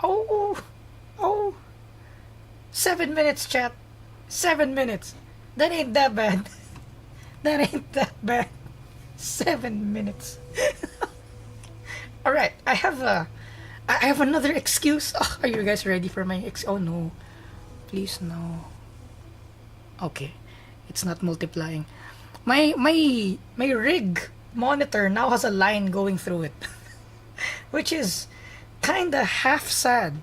Oh, oh, 7 minutes, chat. 7 minutes. That ain't that bad. That ain't that bad. 7 minutes. All right, I have another excuse. Oh, are you guys ready for my Oh no, please no. Okay, it's not multiplying. My rig monitor now has a line going through it, which is kinda half sad.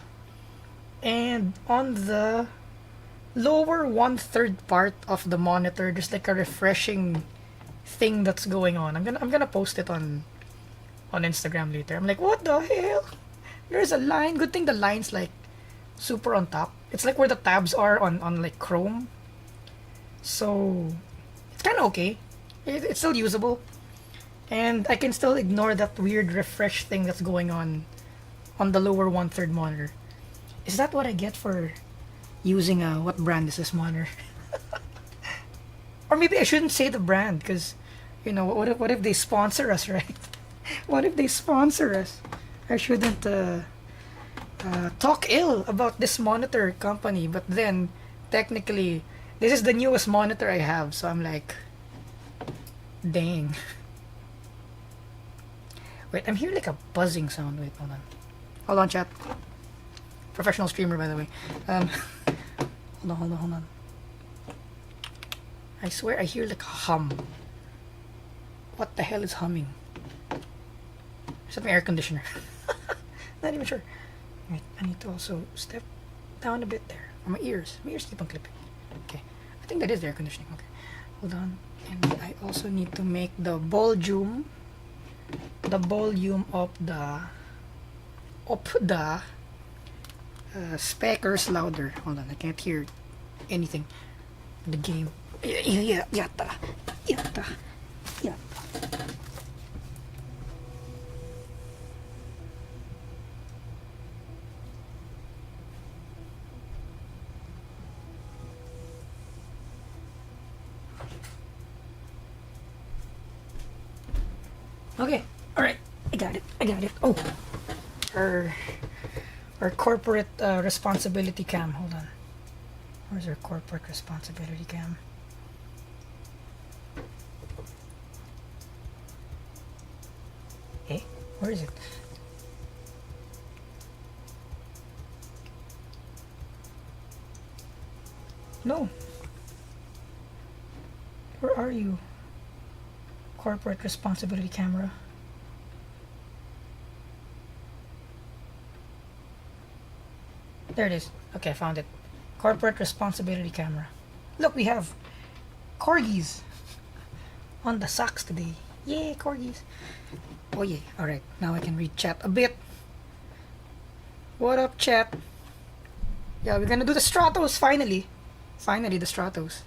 And on the lower 1/3 part of the monitor, there's like a refreshing thing that's going on. I'm gonna post it on Instagram later. I'm like, what the hell? There's a line. Good thing the line's like super on top. It's like where the tabs are on like Chrome. So it's kind of okay. It's still usable, and I can still ignore that weird refresh thing that's going on the lower 1/3 monitor. Is that what I get for using what brand is this monitor? Or maybe I shouldn't say the brand because, what if they sponsor us, right? What if they sponsor us? I shouldn't talk ill about this monitor company, but then technically this is the newest monitor I have, so I'm like, dang. Wait, I'm hearing like a buzzing sound. Wait, hold on. Hold on, chat. Professional streamer, by the way. Hold on. I swear I hear like a hum. What the hell is humming? Is that my air conditioner? Not even sure. Wait, I need to also step down a bit there. Or my ears. My ears keep on clipping. Okay. I think that is the air conditioning. Okay. Hold on. And I also need to make the volume of the speakers louder. Hold on, I can't hear anything. The game. Yata. Okay, alright. I got it. Oh, our corporate responsibility cam. Hold on. Where's our corporate responsibility cam? Hey, where is it? No. Where are you? Corporate responsibility camera. There it is. Okay, I found it. Corporate responsibility camera. Look, we have corgis on the socks today. Yay, corgis. Oh yeah. Alright, now I can read chat a bit. What up, chat? Yeah, we're gonna do the Stratos finally. Finally, the Stratos.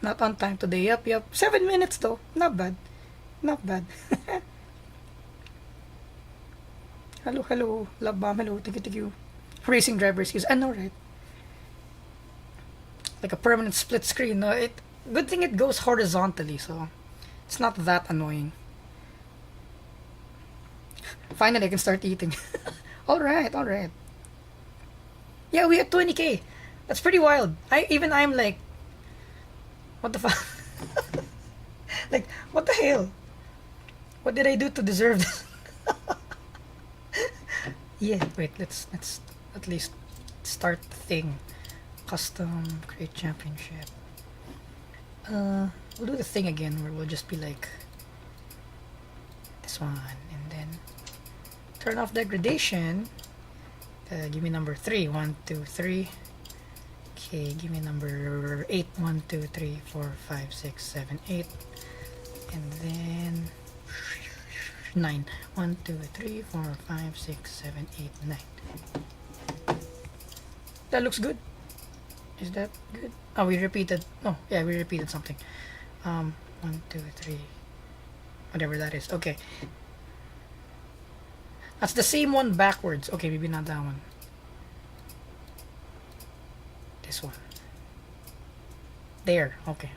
Not on time today. Yep. 7 minutes though. Not bad. Hello. Love bomb. Hello. Thank you. Racing driver excuse. I know, right? Like a permanent split screen. No, good thing it goes horizontally, so it's not that annoying. Finally, I can start eating. All right. Yeah, we had 20K. That's pretty wild. I'm like, what the fuck? Like, what the hell? What did I do to deserve this? Yeah, wait, let's at least start the thing. Custom, create championship. We'll do the thing again where we'll just be like this one, and then turn off degradation. Give me number 3. 1, 2, 3. Okay, give me number 8. 1, 2, 3, 4, 5, 6, 7, 8. And then 9. 1, 2, 3, 4, 5, 6, 7, 8, 9. That looks good. Is that good? Oh, we repeated. Oh, yeah, we repeated something. 1, 2, 3. Whatever that is. Okay. That's the same one backwards. Okay, maybe not that one. This one. There. Okay.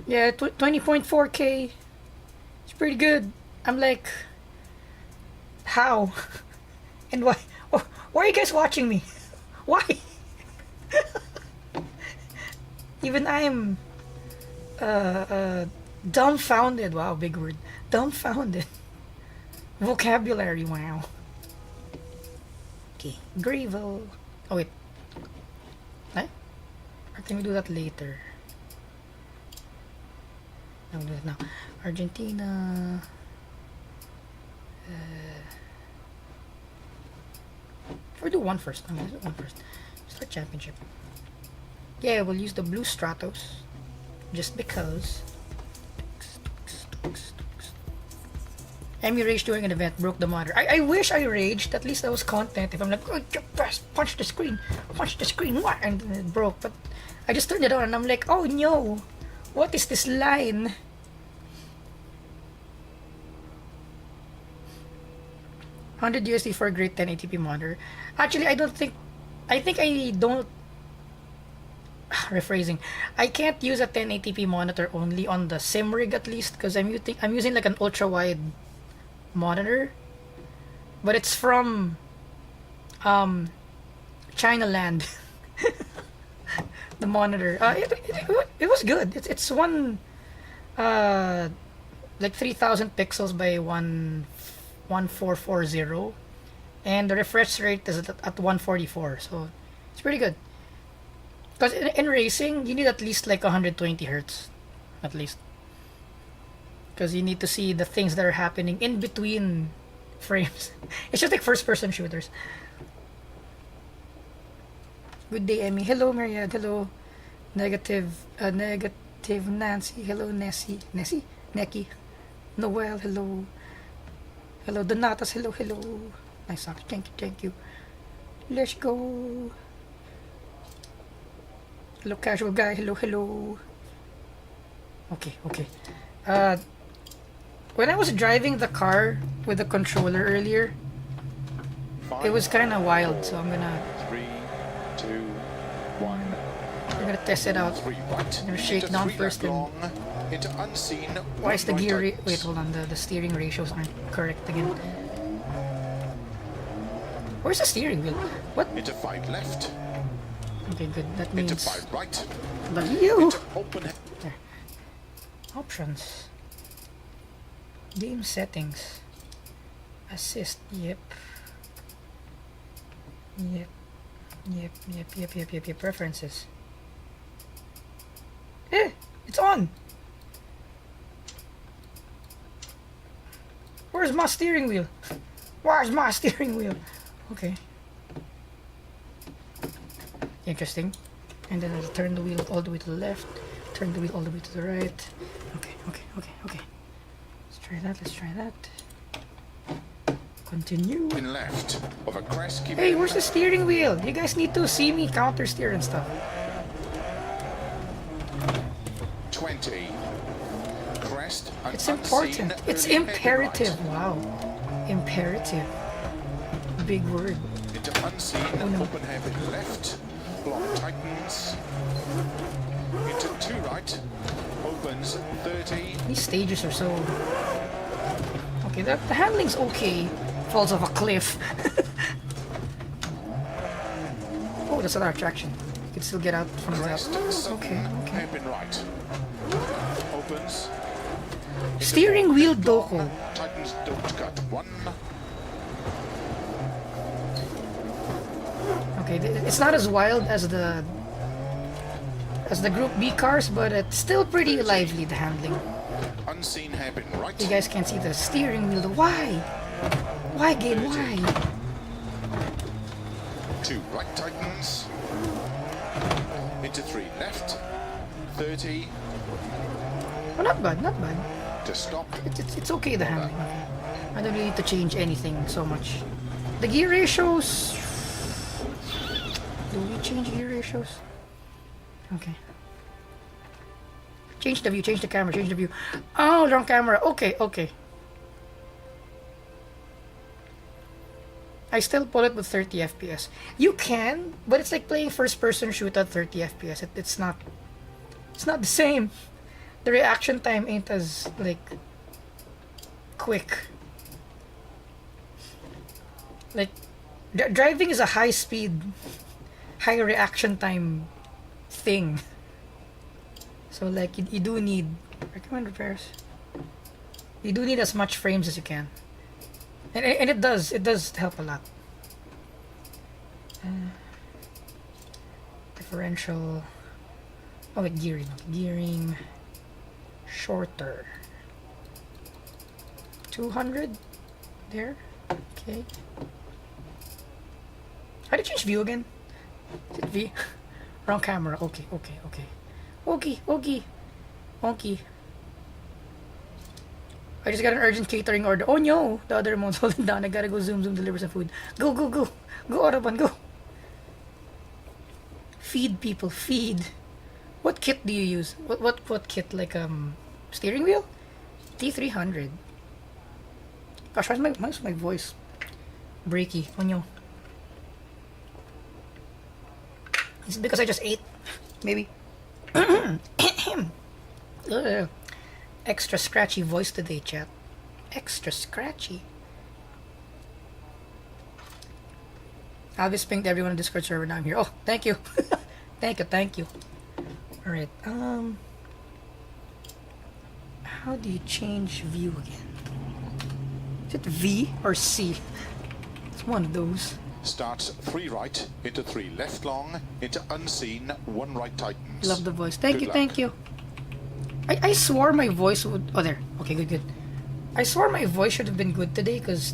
Yeah, 20.4K. It's pretty good. I'm like, how? And why? Why are you guys watching me? Why? Even I'm dumbfounded. Wow, big word. Dumbfounded. Vocabulary, wow. Okay, gravel. Oh wait. Eh? Or can we do that later? No, do it now. Argentina. Or do one first. I'm gonna do one first. Start championship. Yeah, we'll use the blue Stratos. Just because. Emmy rage during an event, broke the monitor. I wish I raged. At least that was content. If I'm like, oh, punch the screen, what? And it broke. But I just turned it on and I'm like, oh no, what is this line? $100 for a great 1080p monitor. Actually, I think I don't. Rephrasing. I can't use a 1080p monitor only on the sim rig at least because I'm using like an ultra wide monitor, but it's from China land. The monitor it was good. It's one like 3000 pixels by 1440, and the refresh rate is at 144, so it's pretty good. Because in racing you need at least like 120 hertz at least, because you need to see the things that are happening in between frames. It's just like first-person shooters. Good day, Emmy. Hello, Mariad. Hello, negative Nancy. Hello, Nessie. Neki. Noel. Hello. Hello, Donatas. Hello. Nice socks. Thank you. Let's go. Hello, casual guy. Hello. Okay. When I was driving the car with the controller earlier, it was kind of wild, so I'm gonna 3, 2, 1. I'm gonna test it out. I'm gonna shake down first and into unseen. why is the gear wait, hold on, the steering ratios aren't correct again. Where's the steering wheel? What? Into 5 left. Okay, good. That Into means 5 right. you. Open. There. Options. Game settings. Assist. Yep. Preferences. It's on. Where's my steering wheel? Okay. Interesting. And then I'll turn the wheel all the way to the left. Turn the wheel all the way to the right. Okay. Let's try that. Continue. In left of a crest. Hey, where's the steering wheel? You guys need to see me counter steer and stuff. 20. Crest. It's important. It's imperative. Wow. Imperative. Big word. Into unseen. Open heavy left. Block tightens. Into 2 right. Opens 30. These stages are so... Okay, the handling's okay. Falls off a cliff. Oh, that's another attraction. You can still get out from the Crest. Okay. Hairpin right. Opens. Steering wheel doko. Tightens. Don't cut 1. Okay, it's not as wild as the Group B cars, but it's still pretty lively, the handling. Unseen hairpin right. You guys can see the steering wheel. Why? Why, game? Why? 2 right tightens. Into 3 left. 30. Oh, not bad. To stop. It's okay, the handling. Okay. I don't really need to change anything so much. The gear ratios... Do we change gear ratios? Okay. Change the view, change the camera, change the view. Oh, wrong camera. Okay. I still pull it with 30 FPS. You can, but it's like playing first-person shoot at 30 FPS. It's not the same. the reaction time ain't as like quick. Like driving is a high speed, high reaction time thing. So like you do need recommend repairs. You do need as much frames as you can, and it does help a lot. Differential. Oh wait, gearing shorter. 200 there. Okay. How do you change view again? Is it V? Wrong camera. Okay. I just got an urgent catering order. Oh no! The other remote's holding down. I gotta go zoom, deliver some food. Go! Go, Autobahn, go! Feed people, feed. What kit do you use? What kit? Like, steering wheel? T300. Gosh, why's my voice breaky? Oh no. Is it because I just ate? Maybe. Extra scratchy voice today, chat. Extra scratchy. I'll be pinged everyone on Discord server now. I'm here. Oh, thank you. thank you. Alright, how do you change view again? Is it V or C? It's one of those. Starts 3 right, into 3 left long, into unseen, 1 right tightens. Love the voice. Thank Good you. luck. I swore my voice would... Oh, there. Okay, good. I swore my voice should have been good today because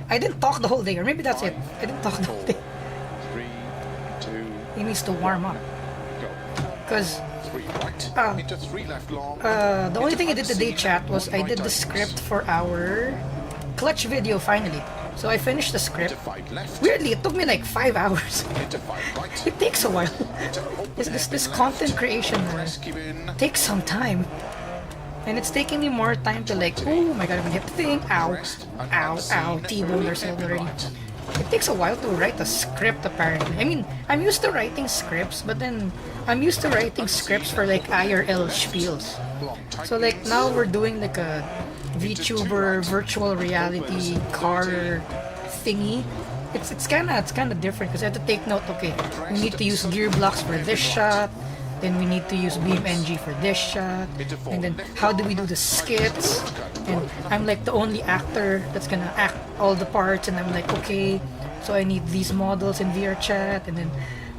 I didn't talk the whole day. Or maybe that's it. I didn't talk the whole day. 3, 2, He needs to warm up. go. Because 3 right, into 3 left long. the only thing I did today, unseen, chat, was 1 I right did the tightens. script for our clutch video finally. So I finished the script. Into 5 left. Weirdly, it took me like 5 hours. Into 5 right. It takes a while. Into open This hairpin content left. creation Rescue in. takes some time. And it's taking me more time to like, oh my god, I'm gonna hit the thing. Ow. T-boned ourselves already. It takes a while to write a script apparently. I mean, I'm used to writing scripts, but then I'm used to writing scripts for like IRL spiels. So like now we're doing like a VTuber virtual reality car thingy. It's kind of different because I have to take note. Okay, we need to use gear blocks for this shot. Then we need to use beam NG for this shot. And then how do we do the skits? And I'm like the only actor that's gonna act all the parts. And I'm like, okay, so I need these models in VR chat. And then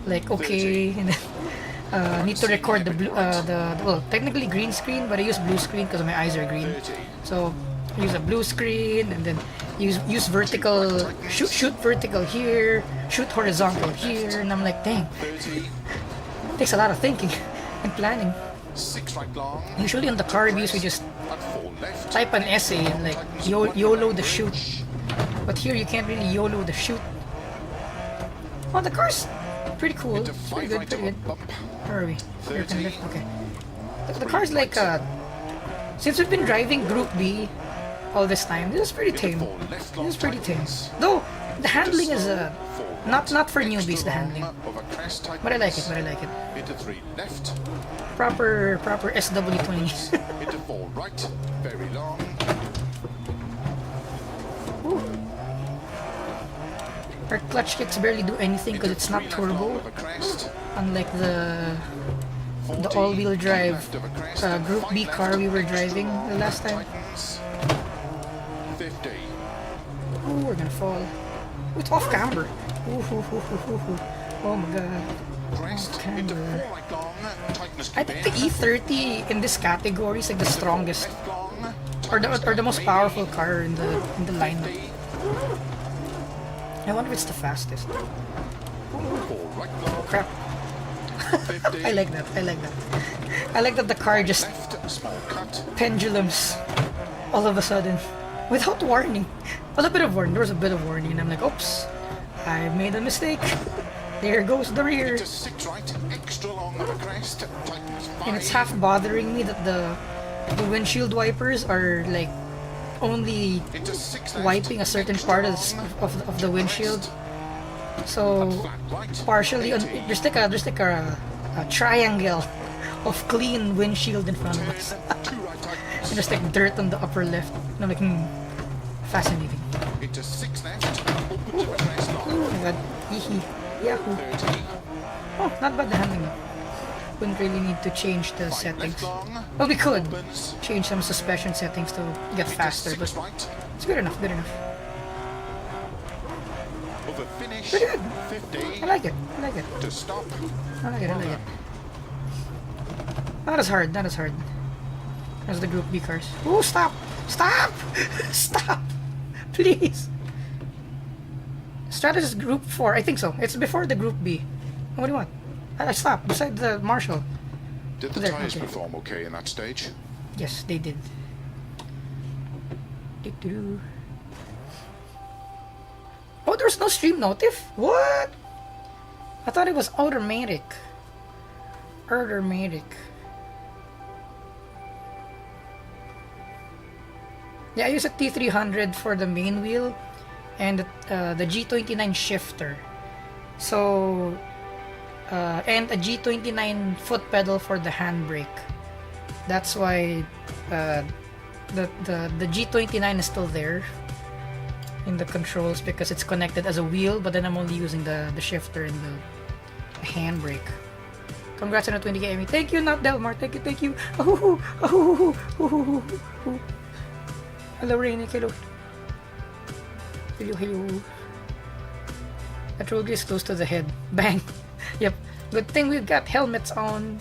like, okay, and then need to record the blue, well, technically green screen, but I use blue screen because my eyes are green. So use a blue screen and then use vertical, shoot vertical here, shoot horizontal here. And I'm like, dang. Takes a lot of thinking and planning. 6 right long. Usually on the car reviews we just And 4 left. type an essay and like YOLO the shoot. But here you can't really YOLO the shoot. Oh, the car's pretty cool. Into It's 5 pretty good, right pretty on good. bump. Where are we? Here, 30. left. Okay. The car's like since we've been driving Group B all this time, this is pretty tame. This is pretty tame. Though the handling is not for newbies, the handling. But I like it. Into 3 left. Proper SW20. Into 4 right. Very long. Ooh. Our clutch kicks barely do anything because it's not turbo, Of a crest. unlike the 40, all-wheel drive left of a crest. Group 5 B left, car we were extra driving long, the last time. tightens. 50. Oh, we're gonna fall. It's off camber. Oh my god. Crest. Into 4 right long. Tightness I keep think the E30 in this category is like the strongest left long. or the most powerful car in the lineup. 50. I wonder if it's the fastest. 4 right long. Crap. 50. I like that. I like that the car just Left. Small cut. pendulums all of a sudden without warning. Well, a bit of warning. There was a bit of warning, and I'm like, oops, I made a mistake. There goes the rear. Into 6 right. Extra long of a crest. Tightens 5. And it's half bothering me that the windshield wipers are like only Into 6 left. wiping a certain part of the windshield. So Flat right. partially on, there's like a triangle of clean windshield in front of us. Turn 2 right tightens. And there's like dirt on the upper left. No, like fascinating. Into 6 left. Opens of a crest Oh long. my god. Hee Yahoo. 30. Oh, not bad the handling. Wouldn't really need to change the 5 settings. left long. Well, we could Opens. change some suspension settings to get Into faster, 6 but right. it's good enough, good enough. Over finish. Pretty good. 50. I like it, I like it, To stop. I like it, I like it. Not as hard, not as hard as the Group B cars. Oh, stop! Stop! Stop! Please! Stratos is Group 4, I think so. It's before the Group B. What do you want? I stopped beside the Marshal. Did the There, tyres okay. perform okay in that stage? Yes, they did. Doo-doo. Oh, there's no stream notif? What? I thought it was automatic. Automatic. Yeah, I use a T300 for the main wheel and the G29 shifter. So, and a G29 foot pedal for the handbrake. That's why the G29 is still there in the controls because it's connected as a wheel, but then I'm only using the shifter and the handbrake. Congrats on the 20k Emmy. Thank you, not Delmar. Thank you, thank you. Oh, oh, oh, oh. Hello, Rainy. Hello. Hello, hello. That road is close to the head. Bang. Yep. Good thing we've got helmets on.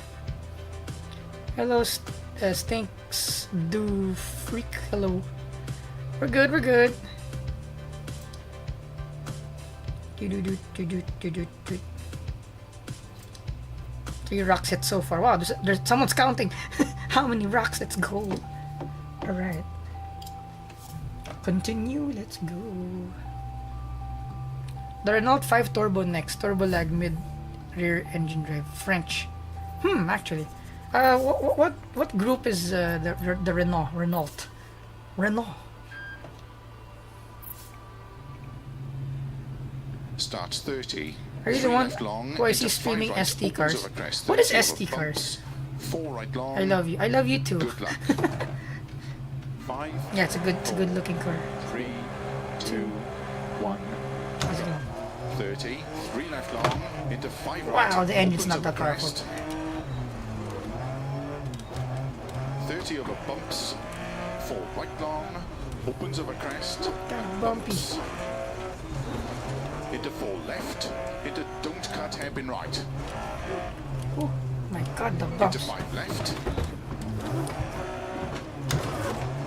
Hello, Stinks Do Freak. Hello. We're good, we're good. Do. 3 rocks hit so far. Wow, there's someone's counting how many rocks. Let's go. Alright. Continue, let's go. The Renault 5 Turbo next. Turbo lag mid rear engine drive. French. Actually. What group is the Renault? Renault. Starts 30. Are you the 3 one left long, who I see into 5 streaming right, ST opens cars? of a crest, What is 30 ST over cars? bumps, 4 right long. I love you. I love you too. Good luck. 5, Yeah, it's a good looking car. 3, 2, 1. How's it going? 30. 3 left long, into 5 right. Wow, the engine's opens not of that a powerful. crest. 30 over bumps, 4 right long, opens of a crest. That bumpy. Bumps. Into 4 left, into don't cut hairpin right. Oh my god, the Into bumps. 5 left,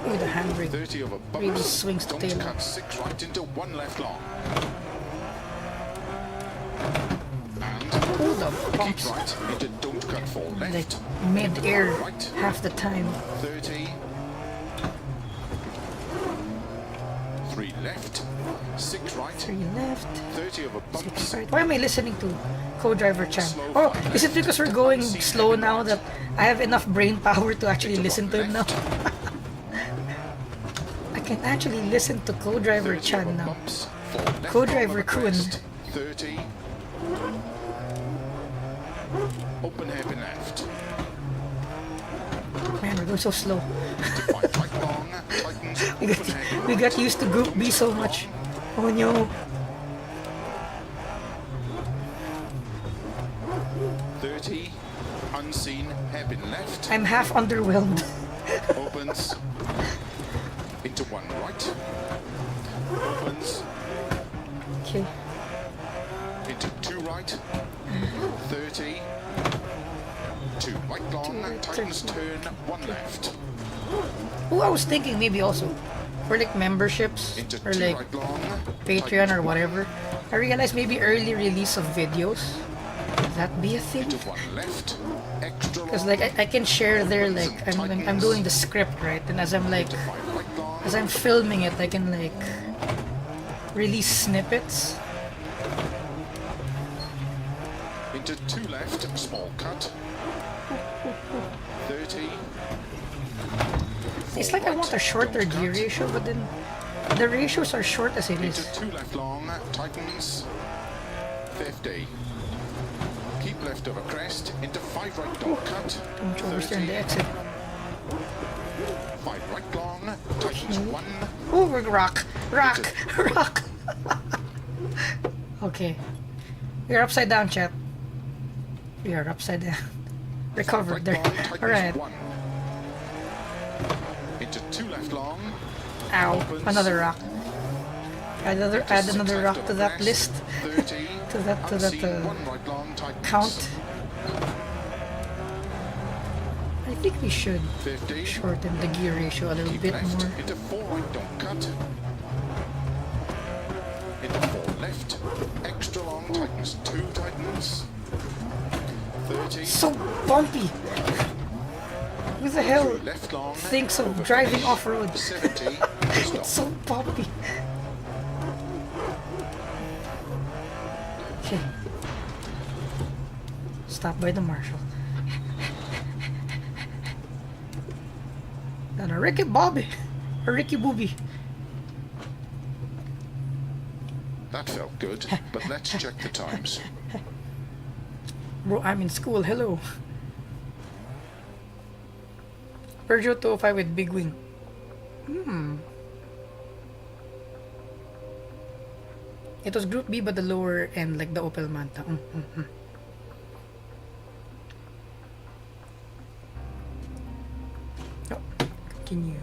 Ooh, the handbrake. 30 over bumps. Really swings the don't tail. cut 6 right into 1 left long. And Ooh, the keep bumps. right into don't cut 4 Like left. mid-air Right. half the time. 30. 3 left, 6 right, 3 left. 30 over bumps. Right. Why am I listening to co-driver Chan? Oh, is it because we're going slow now that I have enough brain power to actually listen to him now? I can actually listen to co-driver 30 Chan over now. bumps, 4 left Co-driver over Kun. crest, 30. Open hairpin left. Man, we're going so slow. To 5 right long, tightens, We open got, hairpin we right. got used to Group B so much. Oh no. 30, unseen, hairpin left, I'm half underwhelmed. opens, into 1 right, opens, Okay. into 2 right, 30, 2 right long, right, tightens, 30. turn, 1 left, Oh, I was thinking maybe also for like memberships into or 2 like right long, Patreon tightens, or whatever. I realized maybe early release of videos. Could that be a thing? into 1 left, extra Because long, like I can share there like I'm doing the script, right, and as I'm like 5 right long, as I'm filming it, I can like release snippets. into 2 left, small cut, 30, It's like I want a shorter gear ratio, but then the ratios are short as it into is. 2 left long, tightens, 50. Keep keep left over crest, into 5 right dog cut, Don't oversteer in the 30, exit. 5 right long, tightens 1, Oh, rock. Okay. We're upside down, chat. We are upside down. Recovered right there. long, tightens Alright. 1, into 2 left long, Ow. opens, Another rock. Add into another 6 rock left to over that crest, list. 30, to that unseen, 1 right long, tightens, count. I think we should 50, shorten the gear ratio a little keep bit left, more. into 4 right dog cut, into 4 left, extra long, tightens 2, tightens, 30, So bumpy. Who the hell 3 left long, thinks of over driving finish, off-road? 70, It's stop. so bumpy. Okay. Stop by the marshal. And a Ricky Bobby. A Ricky Booby. That felt good, but let's check the times. Bro, I'm in school. Hello. Peugeot 205 with big wing. It was Group B, but the lower end, like the Opel Manta. Oh, continue.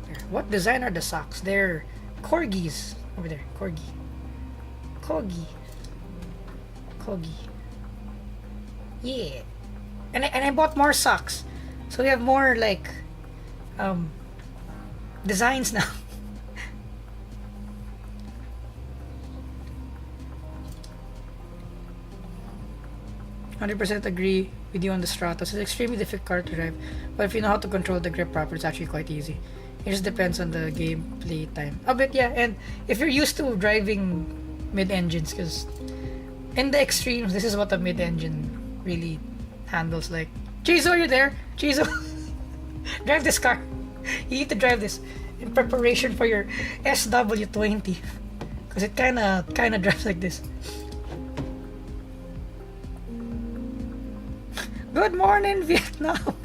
There. What design are the socks? They're corgis. Over there. Corgi. Corgi. Corgi. Yeah. And I bought more socks. So we have more like designs now. "100% agree with you on the Stratos. It's an extremely difficult car to drive, but if you know how to control the grip properly, it's actually quite easy. It just depends on the gameplay time. A bit, yeah. And if you're used to driving mid-engines, because in the extremes, this is what a mid-engine really handles. Like, Chizo, you're there. Chizo, drive this car. You need to drive this in preparation for your SW20, because it kind of drives like this. Good morning, Vietnam.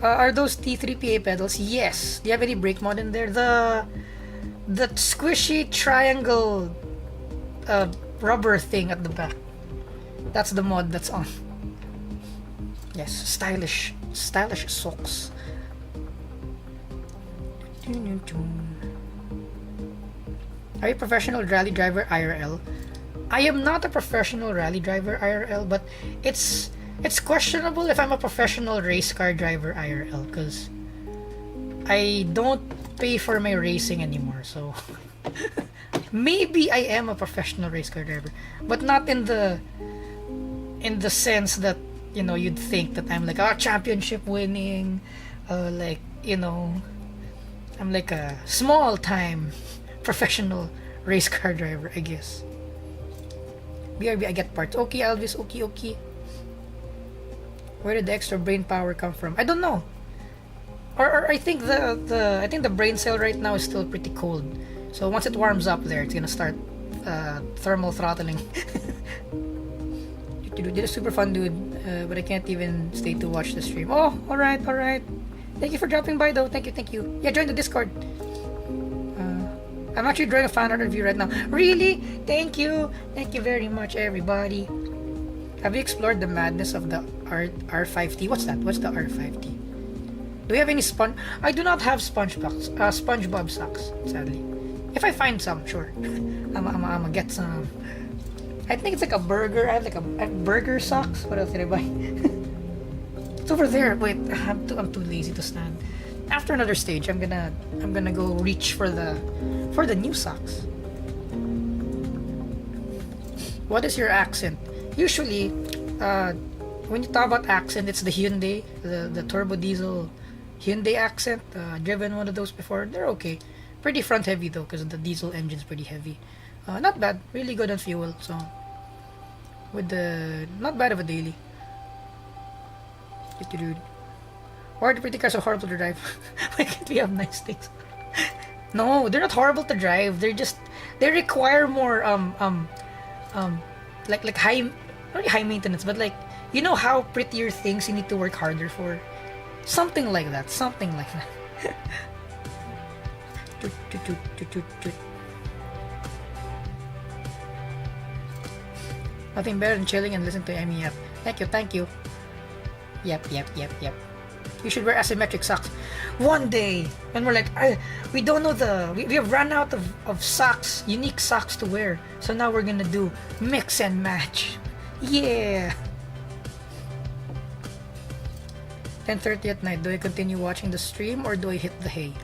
Are those T3PA pedals? Yes. Do you have any brake mod in there? The squishy triangle rubber thing at the back. That's the mod that's on. Yes, stylish socks. Are you a professional rally driver IRL? I am not a professional rally driver IRL, but it's questionable if I'm a professional race car driver IRL, because I don't pay for my racing anymore, so maybe I am a professional race car driver, but not in the sense that, you know, you'd think that I'm like a championship winning, like, you know, I'm like a small time professional race car driver, I guess. BRB, I get parts. Okay, Elvis, okay. Where did the extra brain power come from? I don't know. Or I think the brain cell right now is still pretty cold. So once it warms up there, it's gonna start thermal throttling. Dude, it is super fun, dude. But I can't even stay to watch the stream. Oh, alright. Thank you for dropping by, though. Thank you. Yeah, join the Discord. I'm actually drawing a fan art review right now. Really? Thank you very much, everybody. Have you explored the madness of the R5T? What's that? What's the R5T? Do you have any I do not have SpongeBob socks, sadly. If I find some, sure. I'm gonna get some. I think it's like a burger. I have burger socks. What else did I buy? It's over there. Wait, I'm too lazy to stand. After another stage, I'm gonna go reach for the new socks. What is your accent? Usually, when you talk about accent, it's the Hyundai, the turbo diesel Hyundai accent. Driven one of those before. They're okay. Pretty front heavy though, because the diesel engine's pretty heavy. Not bad. Really good on fuel. So, with the not bad of a daily. Dude. Why are the pretty cars so horrible to drive? Why can't we have nice things? No, they're not horrible to drive. They require more like high, not really high maintenance, but like, you know how prettier things you need to work harder for? Something like that, something like that. Toot, toot, toot, toot, toot, toot. Nothing better than chilling and listening to Emmy. Yep. Thank you, thank you. Yep. You should wear asymmetric socks. One day, and we're like, we don't know we have run out of socks, unique socks to wear. So now we're gonna do mix and match. Yeah. 10:30 at night. Do I continue watching the stream or do I hit the hay?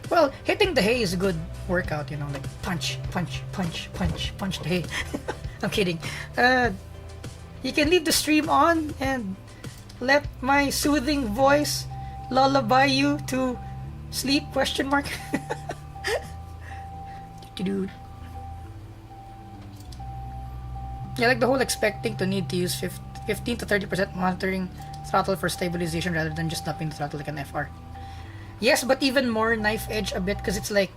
Well, hitting the hay is a good workout, you know, like punch the hay. I'm kidding. You can leave the stream on and let my soothing voice lullaby you to sleep, question mark. Dude. Yeah, like the whole expecting to need to use 15 to 30% monitoring throttle for stabilization rather than just stopping the throttle like an FR. Yes, but even more knife edge a bit because it's like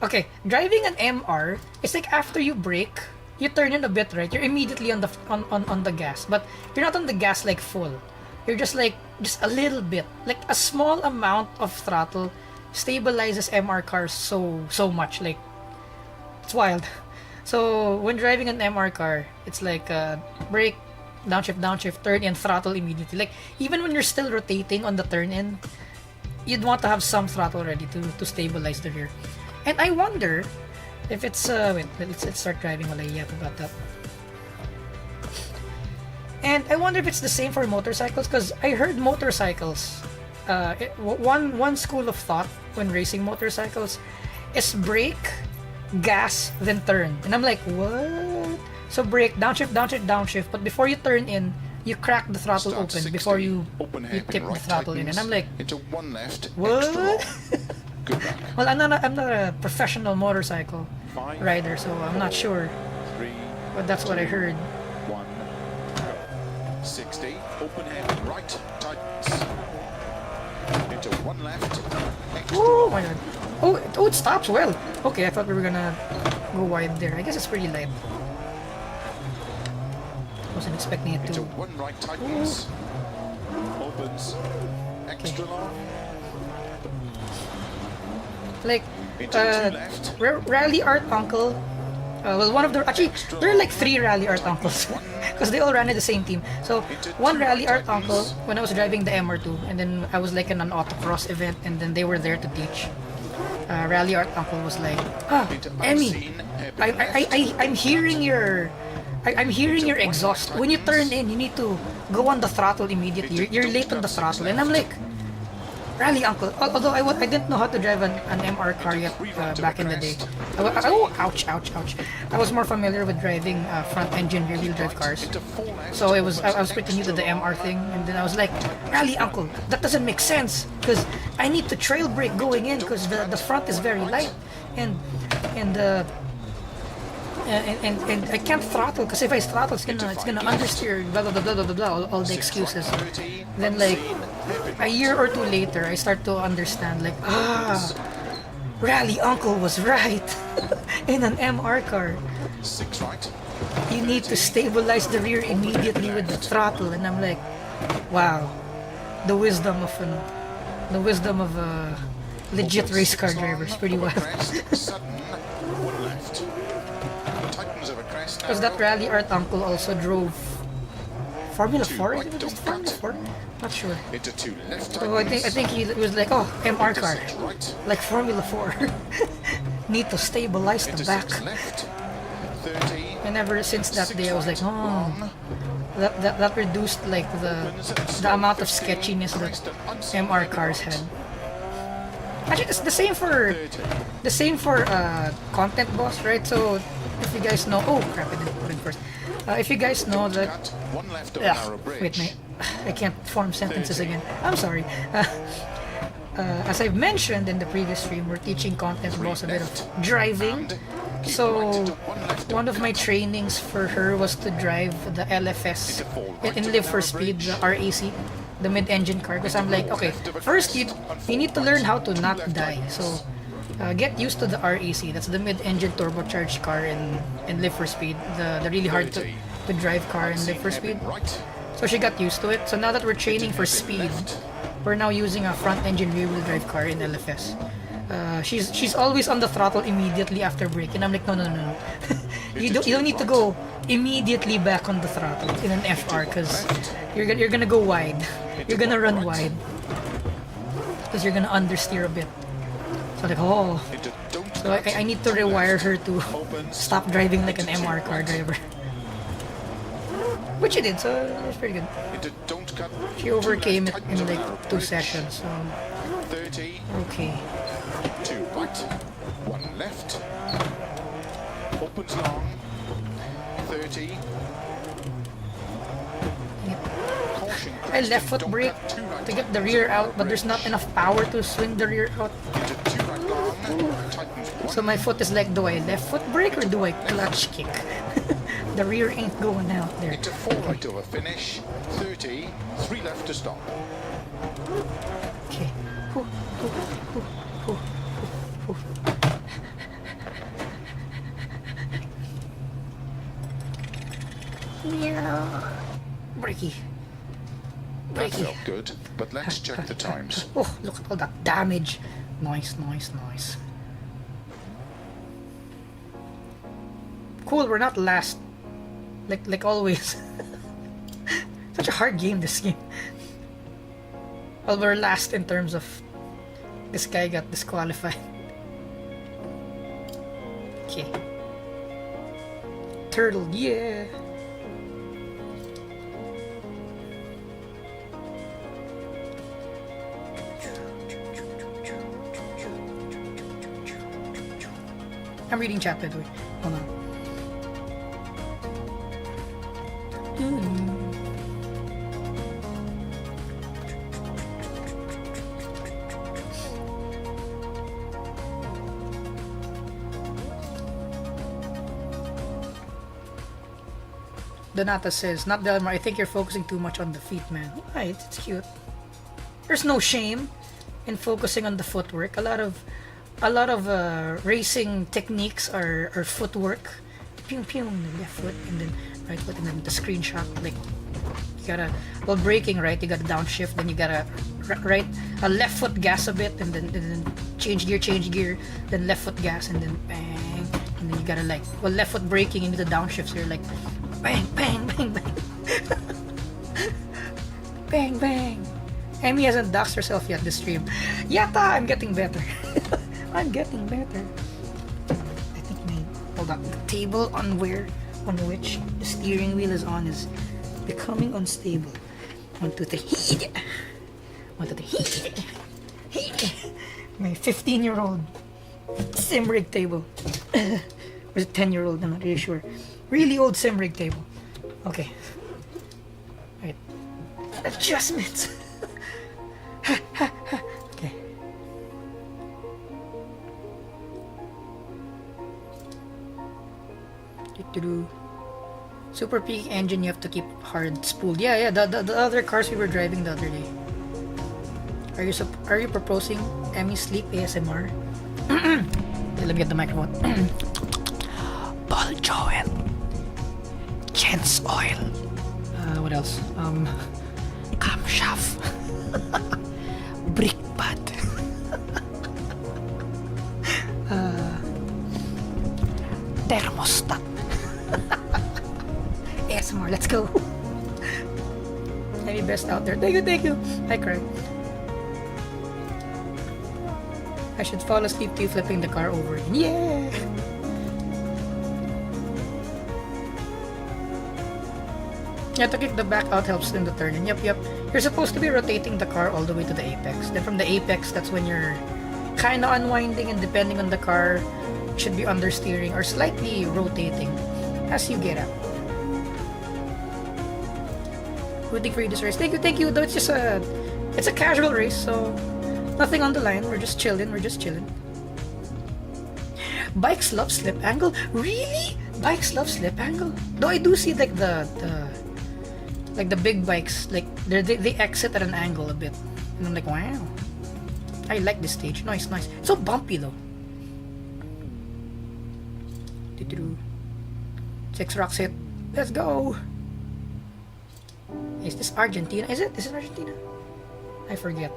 okay, driving an MR, it's like after you brake, you turn in a bit, right? You're immediately on the gas, but you're not on the gas like full. You're just like a little bit, like a small amount of throttle stabilizes MR cars so much, like it's wild. So when driving an MR car, it's like brake, downshift, turn in, throttle immediately. Like even when you're still rotating on the turn in, you'd want to have some throttle ready to stabilize the rear. And I wonder if it's wait, let's start driving while I yap about that. And I wonder if it's the same for motorcycles, because I heard motorcycles, one school of thought when racing motorcycles is brake, gas, then turn. And I'm like, what? So brake, downshift, but before you turn in, you crack the throttle open before you tip the throttle in. And I'm like, into one left, what? Good luck. Well, I'm not a professional motorcycle rider, so I'm not sure. 3, But that's what I heard. 1, 60, open hairpin right, tightens. Into one left, extra. Oh my god. Oh, it stops well. Okay, I thought we were gonna go wide there. I guess it's pretty light. Wasn't expecting it to. Into one right, tightens. Opens, extra long. Like, Into two left. Rally Art Uncle. Well, one of the actually there are like 3 Rally Art Uncles because they all ran in the same team. So one Rally Art Uncle when I was driving the MR2, and then I was like in an autocross event, and then they were there to teach. Rally Art Uncle was like, Emmy, I'm hearing your exhaust. When you turn in, you need to go on the throttle immediately. You're late on the throttle, and I'm like, Rally Uncle. Although I didn't know how to drive an MR car yet back in the day. Ouch. I was more familiar with driving front engine rear wheel drive cars. So I was pretty new to the MR thing, and then I was like, Rally Uncle, that doesn't make sense because I need to trail brake going in because the front is very light, and I can't throttle because if I throttle, it's gonna understeer. Blah blah, all the excuses. Then like a year or 2 later, I start to understand like Rally Uncle was right. In an MR car, 6 right. you need to stabilize the rear immediately with the throttle, and I'm like, wow, the wisdom of a legit race car driver is pretty wild. Because that Rally Art Uncle also drove Formula 4? Is it just Formula 4? Not sure. So I think he was like, oh, MR car. Like Formula 4. Need to stabilize the back. And ever since that day I was like, oh, that reduced like the amount of sketchiness that MR cars had. Actually, it's the same for Content Boss, right? So if you guys know, oh crap, I didn't put it first. If you guys know that, wait, I can't form sentences again. I'm sorry. As I've mentioned in the previous stream, we're teaching Content Boss a bit of driving. So one of my trainings for her was to drive the LFS in Live for Speed, the RAC, the mid-engine car. Because I'm like, okay, first you need to learn how to not die. So Get used to the RAC. That's the mid-engine turbocharged car in Live for Speed. The really hard to drive car in Live for Speed. Right. So she got used to it. So now that we're training for speed, we're now using a front-engine rear-wheel drive car in LFS. She's always on the throttle immediately after braking. I'm like, no. you don't need to go immediately back on the throttle in an FR because you're gonna go wide. You're gonna run wide because you're gonna understeer a bit. So like, oh, so I need to rewire her to stop driving like an MR car driver. Which she did, so it was pretty good. She overcame it in like 2 sessions, so 30. okay. 2 right, 1 left. Opens long. 30. Caution. I left foot brake to get the rear out, but there's not enough power to swing the rear out. Into 2 right long. Tightens 1. So my foot is like, do I left foot brake or do I clutch kick? The rear ain't going out there. Into 4 right over finish. 30. 3 left to stop. Okay. Brakey. That felt good, but let's check the times. Oh, look at all that damage. Nice. Cool, we're not last. Like always. Such a hard game, this game. Well, we're last in terms of this guy got disqualified. Okay. Turtle, yeah. I'm reading chat, by the way. Hold on. Donata says, not Delmar, I think you're focusing too much on the feet, man. Right, it's cute. There's no shame in focusing on the footwork. A lot of racing techniques are footwork. Pew pew, left foot and then right foot and then the screenshot. Like you gotta, while braking, right, you gotta downshift, then you gotta right a left foot gas a bit and then change gear, then left foot gas and then bang, and then you gotta like, well, left foot braking into the downshift, so you're like bang bang bang bang bang bang. Emmy hasn't doxed herself yet this stream. Yata, I'm getting better. I'm getting better. I think hold on, the table on which the steering wheel is on is becoming unstable. 1, 2, 3. 1, 2, 3. My 15-year-old sim rig table. Or is it 10-year-old? I'm not really sure. Really old sim rig table. Okay. Right. Adjustments. Okay. Super peak engine, you have to keep hard spooled. Yeah, the other cars we were driving the other day. Are you proposing Emmy sleep ASMR? Okay, let me get the microphone. Paul Joel. Chance oil. What else? Camshaft. Brick pad. Thermostat. ASMR, let's go. Any best out there? Thank you. I cried. I should fall asleep to you flipping the car over. Yeah. Yeah, to kick the back out helps in the turn. Yep. You're supposed to be rotating the car all the way to the apex. Then from the apex, that's when you're kind of unwinding, and depending on the car, you should be understeering or slightly rotating as you get out. Rooting for you this race. Thank you. Though it's just it's a casual race, so nothing on the line. We're just chilling. Bikes love slip angle. Really? Bikes love slip angle. Though I do see like the big bikes, like they exit at an angle a bit, and I'm like, wow, I like this stage. Nice. It's so bumpy though. 6 rocks hit. Let's go. Is this Argentina? Is it? This is Argentina? I forget.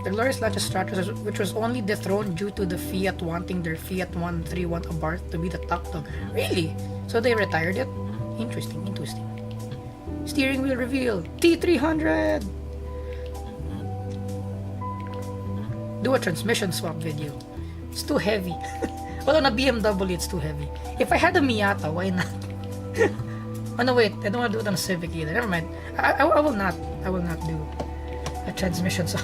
The glorious Lancia Stratos, which was only dethroned due to the Fiat wanting their Fiat 131 Abarth to be the top dog. Really? So they retired it? Interesting, interesting. Steering wheel reveal. T300! Do a transmission swap video. It's too heavy. Well, on a BMW, it's too heavy. If I had a Miata, why not? Oh no, wait. I don't want to do it on a Civic either. Never mind. I will not. I will not do a transmission swap.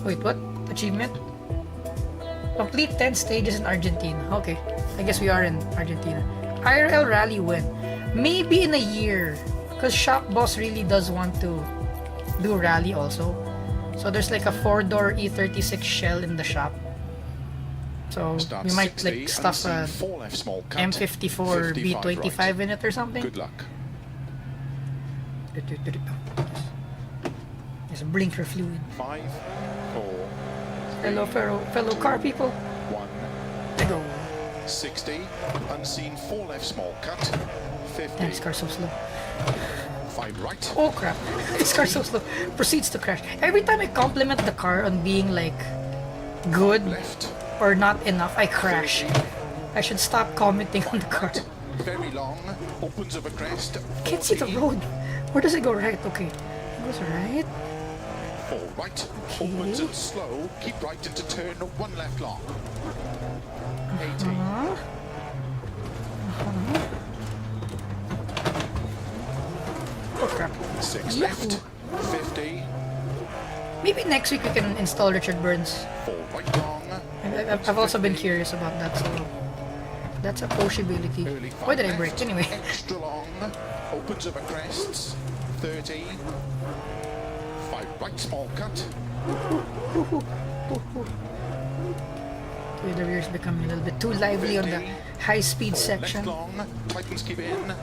Wait, what? Achievement? Complete 10 stages in Argentina. Okay. I guess we are in Argentina. IRL rally win. Maybe in a year. Because Shop Boss really does want to do rally also. So there's like a 4-door E36 shell in the shop. So we might like stuff a M54 B25 in it or something. Good luck. There's a blinker fluid. 5, 4, Hello, fellow car people. 1. Let go. 60. Unseen 4 left small cut. 50. Damn, this car's so slow. 5 right. Oh crap. This car's so slow. Proceeds to crash. Every time I compliment the car on being like good Left. or not enough, I crash. I should stop commenting on the car. Very long. Opens of a crest. Can't see the 40. road. Where does it go? Right. Okay. It goes right. 4 right. Opens and slow. Keep right into turn 1 left long. 80. Oh crap. 6 Yahoo. left. 50. Maybe next week we can install Richard Burns. 4 right long. I've also been curious about that, so that's a possibility. Early 5 Why did I left. break? Anyway. Extra long. Opens of a crests. 30. 5 right small cut. Okay, the rear's becoming a little bit too lively on the 50. high-speed 4 section. left long. Tightens keep in.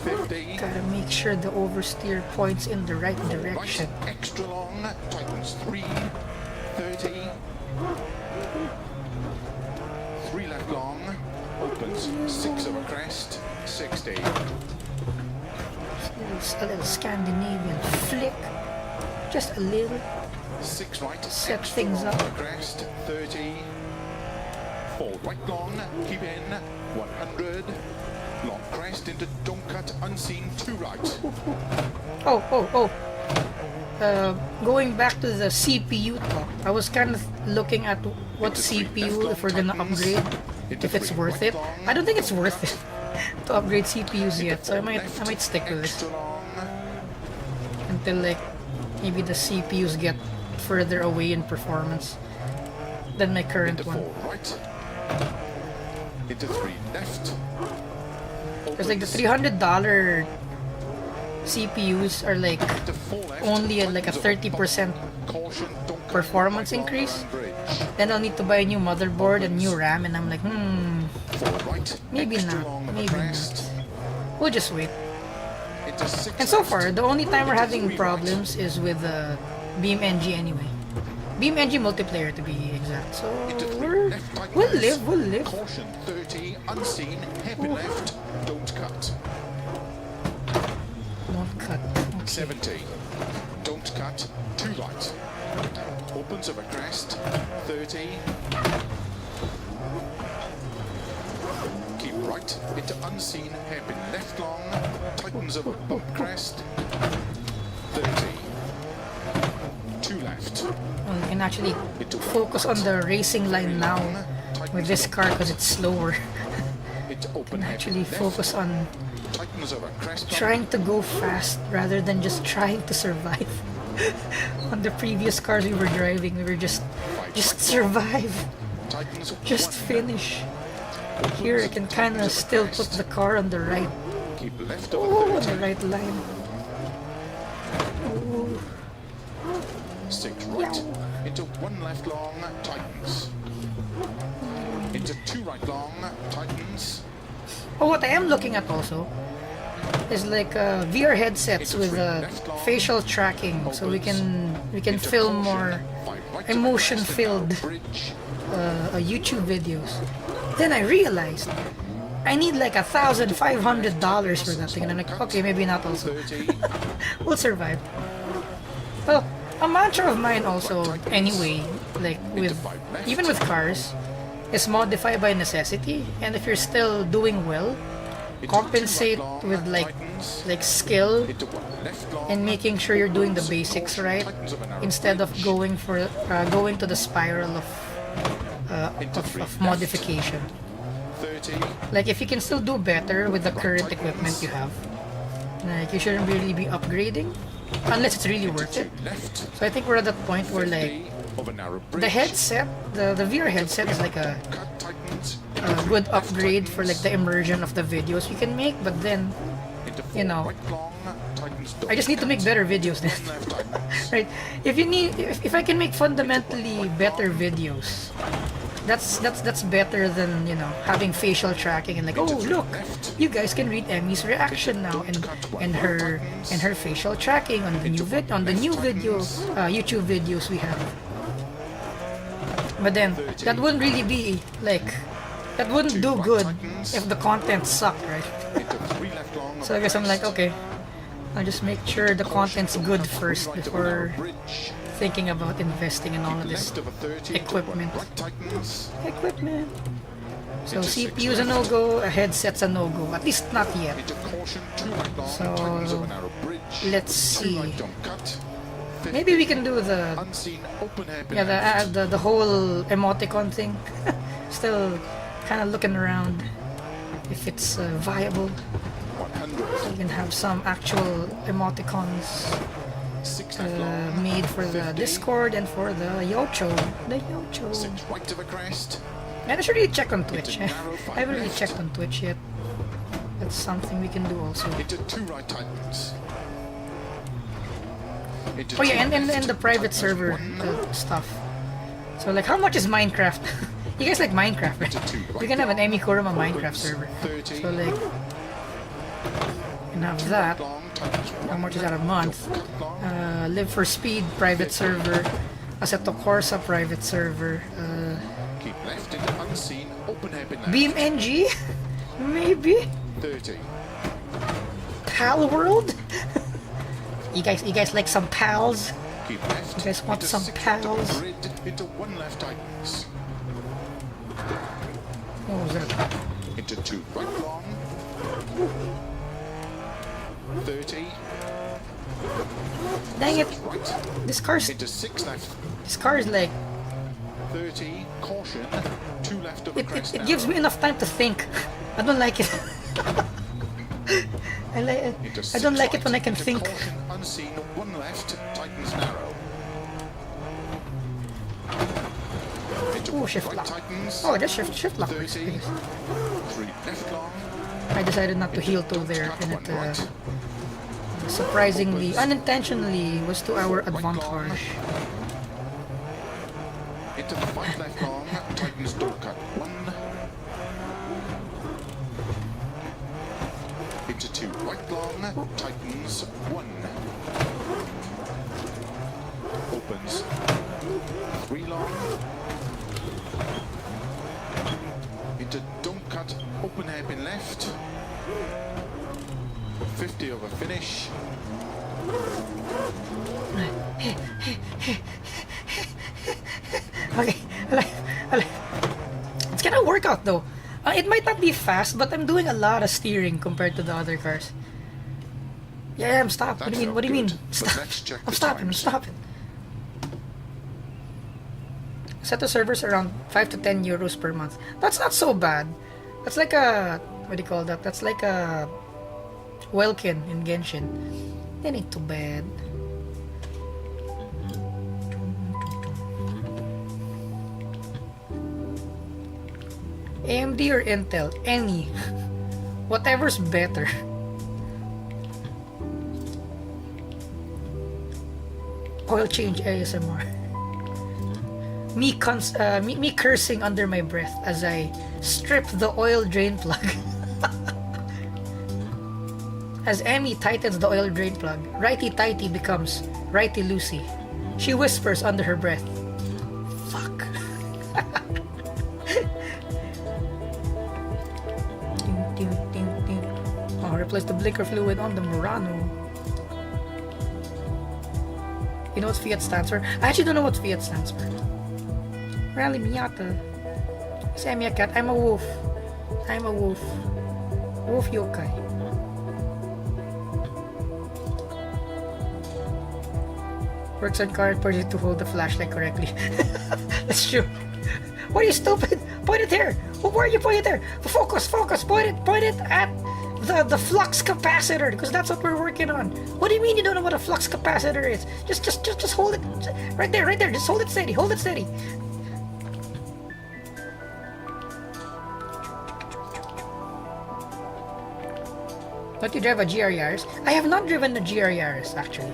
50. Gotta make sure the oversteer points in the right direction. Right, extra long, tightens 3, 30, 3 left long, opens 6 of a crest, 60, A little Scandinavian flick. Just a little. 6 right, Set extra things long up. of a crest, 30, 4 right long, keep in, 100, long crest into don't cut, unseen, 2 right. Going back to the CPU talk, I was kind of looking at what CPU if we're gonna upgrade, if it's worth it. I don't think it's worth it to upgrade CPUs yet, so I might stick with this Extra long, until like maybe the CPUs get further away in performance than my current into one. 4 right, into 3 left. Because like the $300 CPUs are like Into 4 left, only at like a tightens 30% caution, don't cut performance right long increase. around bridge. Then I'll need to buy a new motherboard and new RAM, and I'm like, 4 right, maybe extra not, long of a maybe crest, we'll just wait. into 6 And so left, far, the only time we're into having 3 problems is with BeamNG anyway. BeamNG multiplayer to be exact. So right, into 3 we're, left, tightens. we'll live. Caution 30, unseen, hairpin left, don't cut. Don't cut. Okay. 70, don't cut, 2 right. Opens of a crest, 30. Keep right into unseen, hairpin left long, tightens of a bump crest, 30. 2 left. Well, you can actually focus on the racing line now with this car because it's slower. Into You open can actually hairpin focus left, on tightens of a crest, trying to go fast rather than just trying to survive. On the previous cars we were driving, we were just survive, tightens just 1 finish. Here I can kind of still put the car on the right, Keep left of on a the 30. right line. 6 right, into 1 left long, tightens. Into 2 right long, tightens. Oh, what I am looking at also is like VR headsets with facial tracking, so we can film more emotion-filled YouTube videos. Then I realized I need like $1,500 for that thing, and I'm like, okay, maybe not also. We'll survive. Well, a mantra of mine also, anyway, like even with cars, is modify by necessity, and if you're still doing well, compensate with like skill and making sure you're doing the basics right, instead of going to the spiral of modification. Like if you can still do better with the current equipment you have, like you shouldn't really be upgrading unless it's really worth it. So I think we're at that point where like the headset, the VR headset is like a good upgrade for like the immersion of the videos you can make, but then, you know, I just need to make better videos then. Right? If I can make fundamentally better videos, that's better than, you know, having facial tracking and like, oh look, you guys can read Emmy's reaction now, and her facial tracking on the new YouTube videos we have. But then that wouldn't really be like, that wouldn't do good if the content sucked, right? So I guess I'm like, okay, I'll just make sure the content's good first before thinking about investing in all of this equipment. So CPU's a no-go, a headset's a no-go, at least not yet. So let's see. Maybe we can do the whole emoticon thing. Still kind of looking around if it's viable. So we can have some actual emoticons made for the Discord and for the Yocho. And I should really check on Twitch. I haven't really checked on Twitch yet. That's something we can do also. Oh yeah, and the private server stuff. So like, how much is Minecraft? You guys like Minecraft, right? We can have an Emi Kurama Minecraft server. So like, we can have that. How much is that a month? Live for Speed private server. Assetto Corsa private server. Beam NG? Maybe? Pal World? You guys like some pals? You guys want some pals? What was that? Into 2 right long. 30. Dang it! This car's Into 6 left. This car is like 30. Caution. 2 left of crest. It gives me enough time to think. I don't like it. I don't like it when I can think. Caution, unseen. 1 left. Tightens narrow. Oh, shift lock. Tightens. Oh, just shift lock. 30. 3 left long. I decided not to heel toe there, and it surprisingly, unintentionally, was to our advantage. Into 5 left long. Tightens door cut 1. Into 2 right long. Tightens 1. Opens 3 long. Into don't cut, open hairpin left. 50 over finish. Okay, it's gonna work out though. It might not be fast, but I'm doing a lot of steering compared to the other cars. Yeah, I'm stopped. What do you mean? What do you mean? Stop. I'm stopping. Set the servers around 5 to 10 euros per month. That's not so bad. That's like a, what do you call that? That's like a Welkin in Genshin. That ain't too bad. AMD or Intel? Any. Whatever's better. Oil change ASMR. Me cursing under my breath as I strip the oil drain plug. As Emmy tightens the oil drain plug, righty-tighty becomes righty-loosey. She whispers under her breath, "Fuck." Oh, replace the blinker fluid on the Murano. You know what Fiat stands for? I actually don't know what Fiat stands for. Rally Miata. Is Emmy a cat? I'm a wolf. I'm a wolf. Wolf yokai. Works on car person to hold the flashlight correctly. That's true. What are you stupid? Point it here. Where are you pointing there? Focus, focus. Point it at the flux capacitor, because that's what we're working on. What do you mean you don't know what a flux capacitor is? Just hold it right there, right there. Just hold it steady. Hold it steady. Don't you drive a GR Yaris? I have not driven the GR Yaris actually.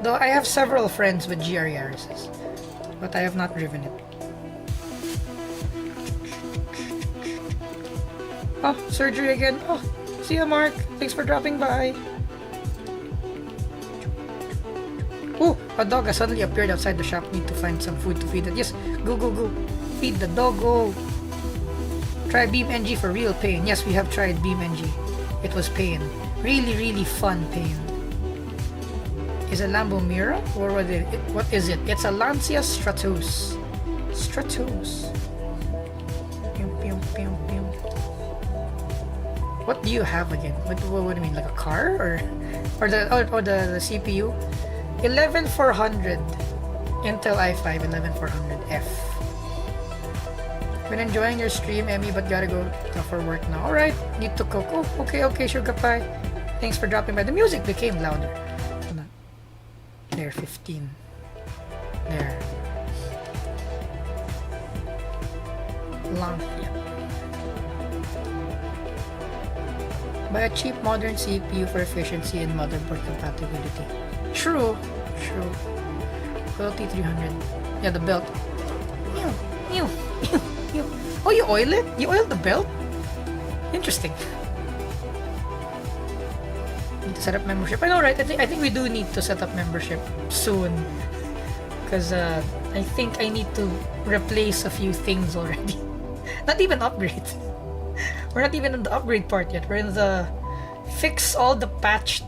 Though I have several friends with GR Yarises, but I have not driven it. Oh, surgery again. Oh, see ya, Mark. Thanks for dropping by. Oh, a dog has suddenly appeared outside the shop. Need to find some food to feed it. Yes, go, go, go. Feed the doggo. Try Beam NG for real pain. Yes, we have tried Beam NG. It was pain. Really, really fun pain. Is a Lambo Mira? Or what is it? It's a Lancia Stratos. Stratos. Pew, pew, pew, pew. What do you have again? What do you mean? Like a car? Or the CPU? 11400 Intel i5 11400F. Been enjoying your stream, Emmy, but gotta go for work now. Alright, need to cook. Oh, okay, Sugar Pie. Thanks for dropping by. The music became louder. There, 15. There. Lancia. Buy a cheap modern CPU for efficiency and motherboard compatibility. True. Loyalty 300. Yeah, the belt. Ew. Oh, you oil it? You oiled the belt? Interesting. Need to set up membership. I know, right? I think we do need to set up membership soon. Because I think I need to replace a few things already. Not even upgrade. We're not even in the upgrade part yet. We're in the fix all the patched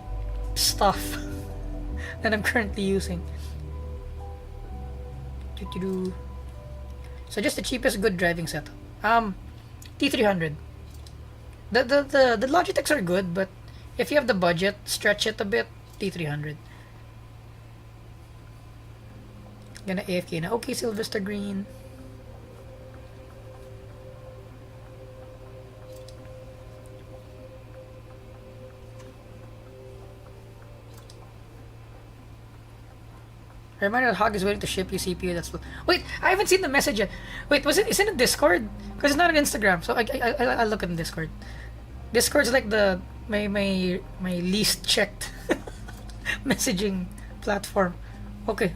stuff that I'm currently using. So just the cheapest good driving setup. T300. The Logitechs are good, but if you have the budget, stretch it a bit. T300. Gonna AFK na. Okay, Sylvester Green. Reminder that Hog is waiting to ship you CPU. That's wait. I haven't seen the message yet. Wait, is it in Discord? Because it's not on Instagram. So I look at the Discord. Discord's like my least checked messaging platform. Okay.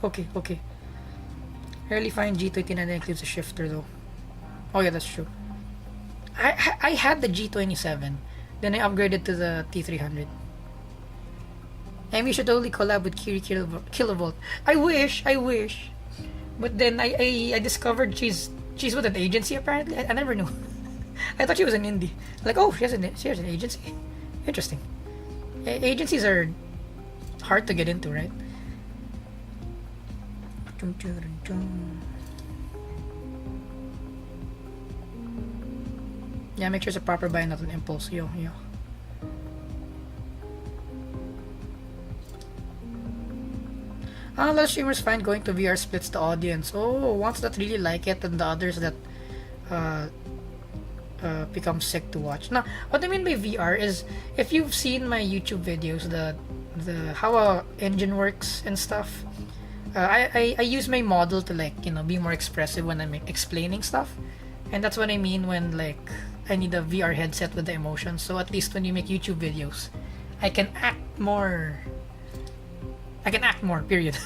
Rarely find G29 that includes a shifter though. Oh yeah, that's true. I had the G27, then I upgraded to the T300. And we should totally collab with Kiri Kilovolt. I wish. But then I discovered she's with an agency apparently. I never knew. I thought she was an indie. Like, oh, she has an agency. Interesting. Agencies are hard to get into, right? Yeah, make sure it's a proper buy, not an impulse. Yo. A lot of streamers find going to VR splits the audience. Oh, ones that really like it and the others that become sick to watch. Now, what I mean by VR is, if you've seen my YouTube videos, the how a engine works and stuff, I use my model to, like, be more expressive when I'm explaining stuff, and that's what I mean when, like, I need a VR headset with the emotions. So at least when you make YouTube videos, I can act more. Period.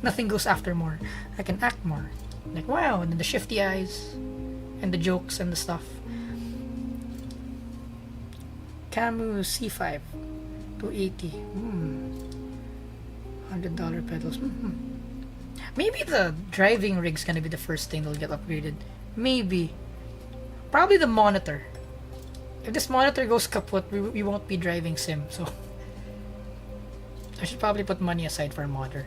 Nothing goes after more. I can act more. Like, wow, and then the shifty eyes and the jokes and the stuff. Camu C5, 280. $100 pedals. Maybe the driving rig's gonna be the first thing that'll get upgraded. Maybe. Probably the monitor. If this monitor goes kaput, we won't be driving sim, so I should probably put money aside for a monitor.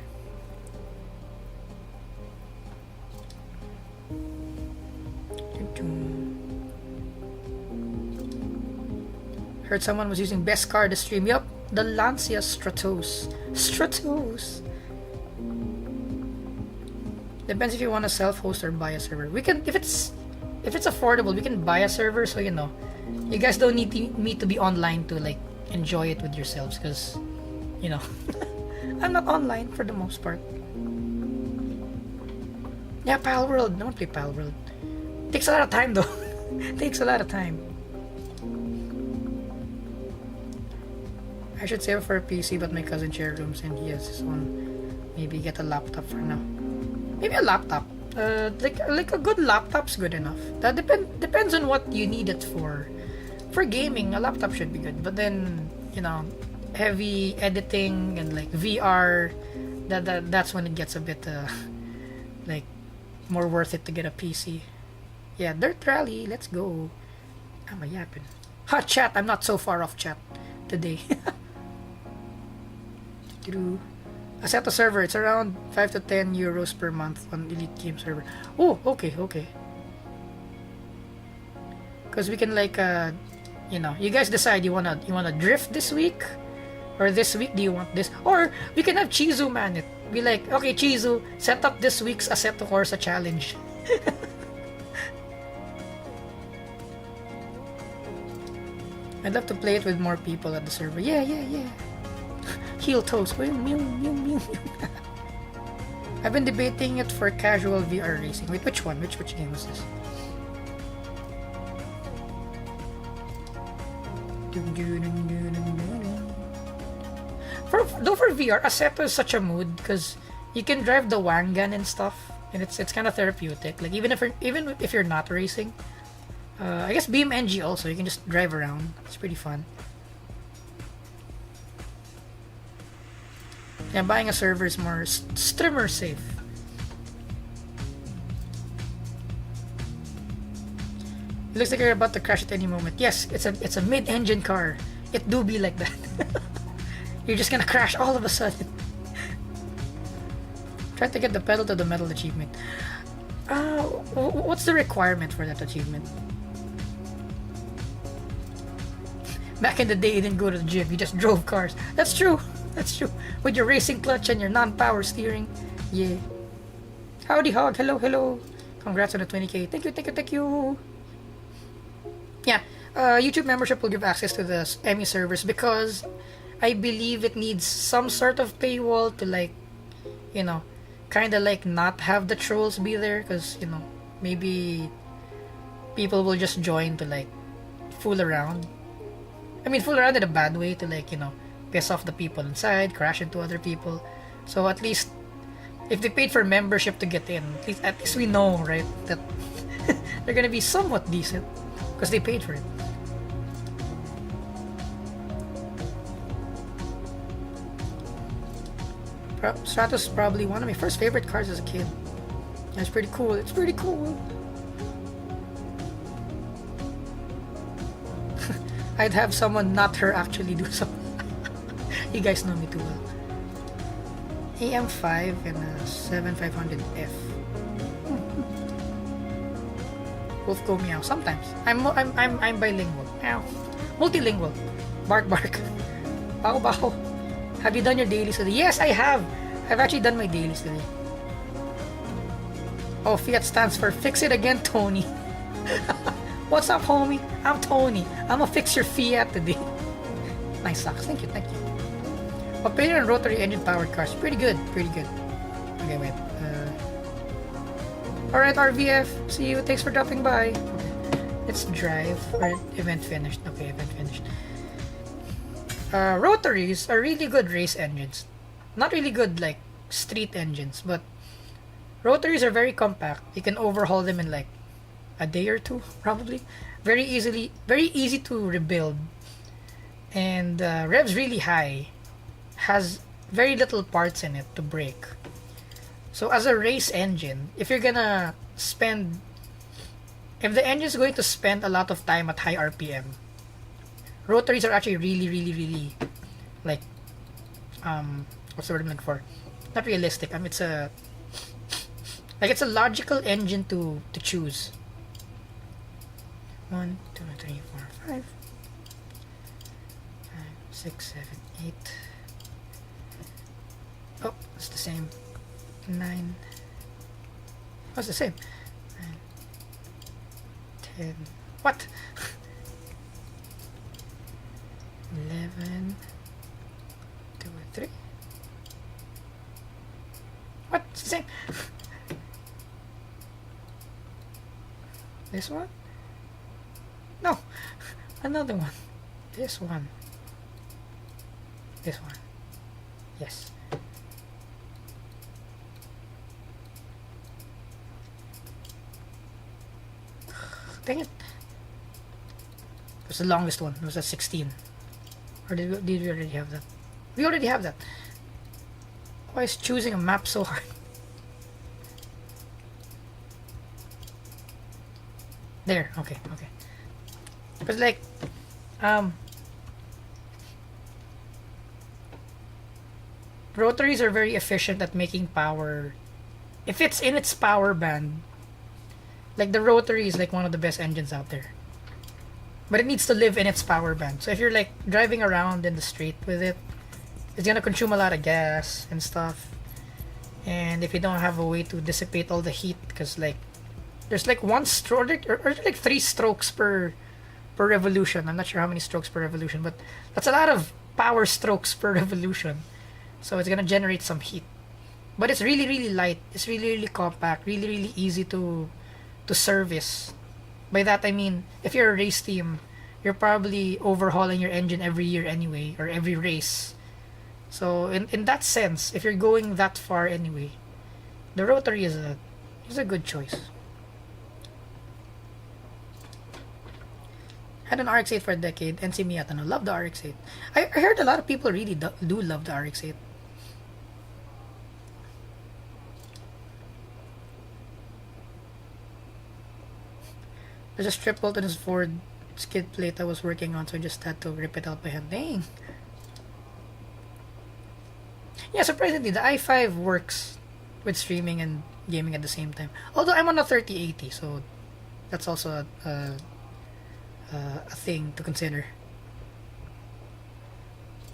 Heard someone was using best car to stream. Yup, the Lancia Stratos. Stratos. Depends if you want to self-host or buy a server. We can, if it's affordable, we can buy a server. So you know, you guys don't need me to be online to like enjoy it with yourselves, because you know, I'm not online for the most part. Yeah, Pal World. Don't play Pal World. Takes a lot of time though. Takes a lot of time. I should save for a PC, but my cousin shares rooms and he has his own. Maybe get a laptop for now. Maybe a laptop. Like a good laptop's good enough. That depends on what you need it for. For gaming, a laptop should be good. But then, you know, heavy editing and like VR, that's when it gets a bit like more worth it to get a PC. Yeah, Dirt Rally, let's go. I'm a yapping. Hot chat, I'm not so far off chat today. A set of server, it's around 5 to 10 euros per month on Elite Game server. Oh, okay. Because we can like you know, you guys decide you wanna drift this week, or this week do you want this, or we can have Chizu man it. Be like, okay Chizu, set up this week's Assetto Corsa challenge. I'd love to play it with more people at the server. Yeah. Heel toes. I've been debating it for casual VR racing. Wait, which one? Which game was this? For VR, Assetto is such a mood because you can drive the Wangan and stuff, and it's kind of therapeutic. Like even if you're not racing. I guess BeamNG also, you can just drive around. It's pretty fun. Yeah, buying a server is more streamer safe. It looks like you're about to crash at any moment. Yes, it's a mid-engine car. It do be like that. You're just gonna crash all of a sudden. Try to get the pedal to the metal achievement. What's the requirement for that achievement? Back in the day, you didn't go to the gym. You just drove cars. That's true. With your racing clutch and your non-power steering. Yeah. Howdy hog. Hello. Congrats on the 20k. Thank you. Yeah. YouTube membership will give access to the Emmy servers because I believe it needs some sort of paywall to like, you know, kind of like not have the trolls be there, because you know maybe people will just join to like fool around. I mean, fool around in a bad way, to like, you know, piss off the people inside, crash into other people. So at least if they paid for membership to get in, at least we know, right, that they're gonna be somewhat decent because they paid for it. Stratos is probably one of my first favorite cars as a kid. It's pretty cool. I'd have someone, not her, actually do something. You guys know me too well. AM5 and a 7500F. Both go meow sometimes. I'm bilingual. Meow. Multilingual. Bark. Bow. Have you done your dailies today? Yes, I have. I've actually done my dailies today. Oh, Fiat stands for Fix It Again, Tony. What's up, homie? I'm Tony. I'm gonna fix your Fiat today. Nice socks. Thank you. Opinion on rotary engine powered cars. Pretty good. Okay, wait. Alright, RVF. See you. Thanks for dropping by. Okay. Let's drive. Event finished. Okay, event finished. Rotaries are really good race engines. Not really good like street engines, but rotaries are very compact. You can overhaul them in like a day or two, probably. Very easy to rebuild. and revs really high, has very little parts in it to break. So as a race engine, if the engine is going to spend a lot of time at high RPM, rotaries are actually really like what's the word I'm looking for? Not realistic. It's a logical engine to choose. 1, 2, 3, 4, 5, 6, 7, 8. Oh, it's the same. 9. Oh, it's the same. 9, 10. What? 11. 2 and 3. What? It's the same. This one? No. Another one. This one. This one. Yes. Dang it. It was the longest one. It was a 16. Or did we already have that? We already have that. Why is choosing a map so hard? There. Okay. Because like, rotaries are very efficient at making power. If it's in its power band, like the rotary is like one of the best engines out there. But it needs to live in its power band. So if you're like driving around in the street with it, it's gonna consume a lot of gas and stuff. And if you don't have a way to dissipate all the heat, because like there's like one stroke or like 3 strokes per revolution. I'm not sure how many strokes per revolution, but that's a lot of power strokes per revolution. So it's gonna generate some heat. But it's really light. It's really compact. Really easy to service. By that I mean, if you're a race team, you're probably overhauling your engine every year anyway, or every race. So in that sense, if you're going that far anyway, the rotary is a good choice. Had an RX-8 for a decade, NC Miata. No, love the RX-8. I heard a lot of people really do love the RX-8. There's a strip bolt in his Ford skid plate I was working on, so I just had to rip it out by hand. Dang. Yeah, surprisingly, the i5 works with streaming and gaming at the same time. Although I'm on a 3080, so that's also a thing to consider.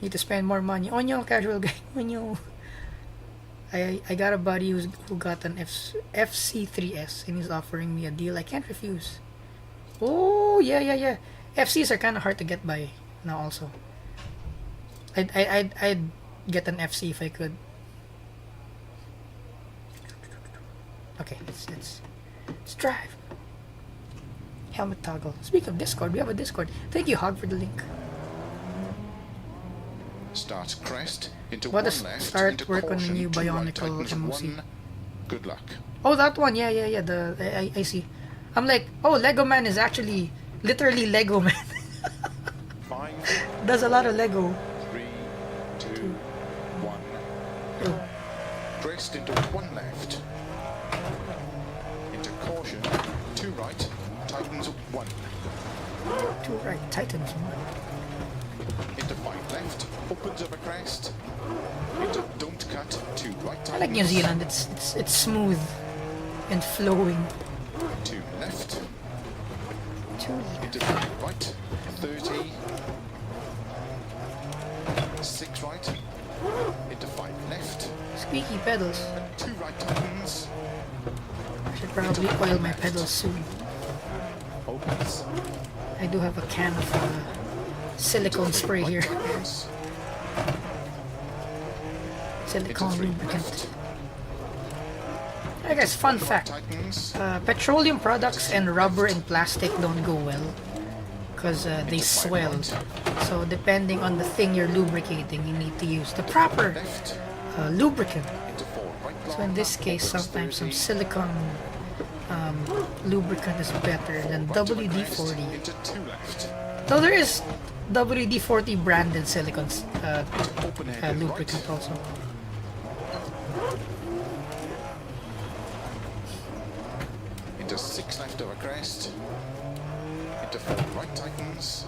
Need to spend more money on your casual guy. On you. I got a buddy who got an FC3S and he's offering me a deal I can't refuse. Oh yeah. FCs are kind of hard to get by now. Also, I'd get an FC if I could. Okay, let's drive. Helmet toggle. Speaking of Discord, we have a Discord. Thank you, Hog, for the link. Start crest into What one is left. start into work on the caution, new 2 right Bionicle tightens, MOC? 1. Good luck. Oh, that one. Yeah. I see. I'm like, oh, Lego Man is actually literally Lego Man. 5, Does a lot of Lego. 3, 2, 1. Oh, Crest into 1 left. Into caution, 2 right, tightens 1. 2 right, Titans 1. Into 5 left, opens up a crest. Into don't cut, 2 right tightens. I like New Zealand. It's smooth and flowing. 2 left. 2 Into 5 right, 30. 6 right. Into 5 left. squeaky pedals. 2 right tightens. I should probably oil my pedals soon. Opens. I do have a can of silicone spray here. Tightens. Silicone Into 3 lubricant. left. I guess fun Right fact. tightens. Petroleum products and rubber and plastic don't go well because they swell. So depending on the thing you're lubricating, you need to use the proper Left. lubricant. Into 4 right So in this case, sometimes some silicone lubricant is better than WD-40. Into 2 left. Though there is WD-40 branded silicone Open hairpin lubricant right. also. Into 6 left over crest. Into 4 right tightens.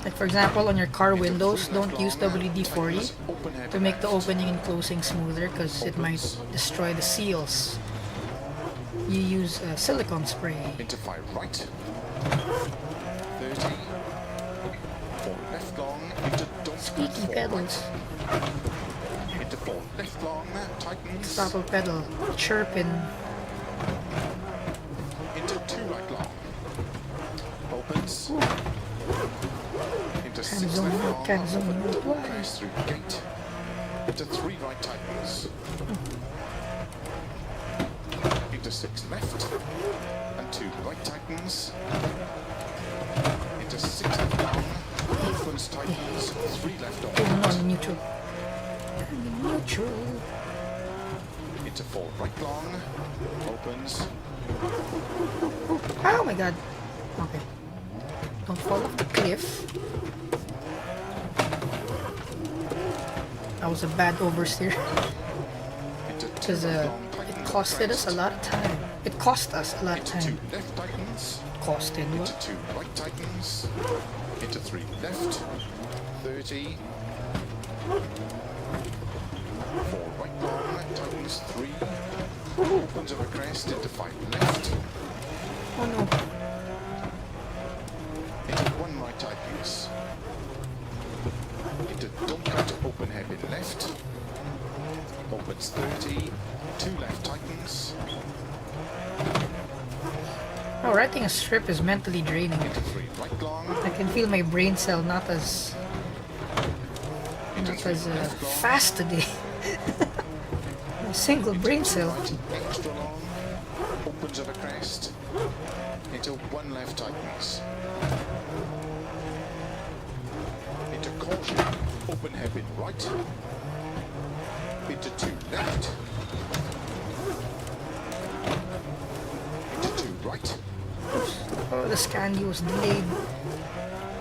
Like for example, on your car Into windows, 3 left don't use long, WD-40 tightens, open to hairpin make the left. opening and closing smoother, because it might destroy the seals. You use silicone spray. Into 5 right. 30. 4 left long. Into don't Squeaky cut 4 pedals. right. Into 4 left long. Tightens. Throttle pedal chirping. Into 2 right long. Opens. Into 6 zone left mode, long. can zone Open mode, why? crest through gate. Into 3 right tightens. Into 6 left. And 2 right tightens. Into 6 left long. Opens tightens. 3 left On on. neutral. Neutral. Into 4 right long. Opens. Oh my god. Okay. Don't fall off the cliff. That was a bad oversteer. Into 2 Because right long. it Tightens costed us a crest. lot of time. It cost us a lot of Into 2 time. left tightens. Costed Into what? 2 right tightens. Into 3 left. 30. 4 right long. Tightens 3. Opens over crest. Into 5 left. Oh no. Into 1 right tightens. Into don't cut. Open hairpin left. Opens 30. 2 left tightens. Oh, writing a strip is mentally draining. Into 3 right long. I can feel my brain cell not as Into not 3 as left long. fast today. A single brain cell. Right extra long. Opens over crest. Into 1 left tightens. Into caution. Open hairpin right. Into 2 left. Into 2 right. Oh, the Scandi was delayed.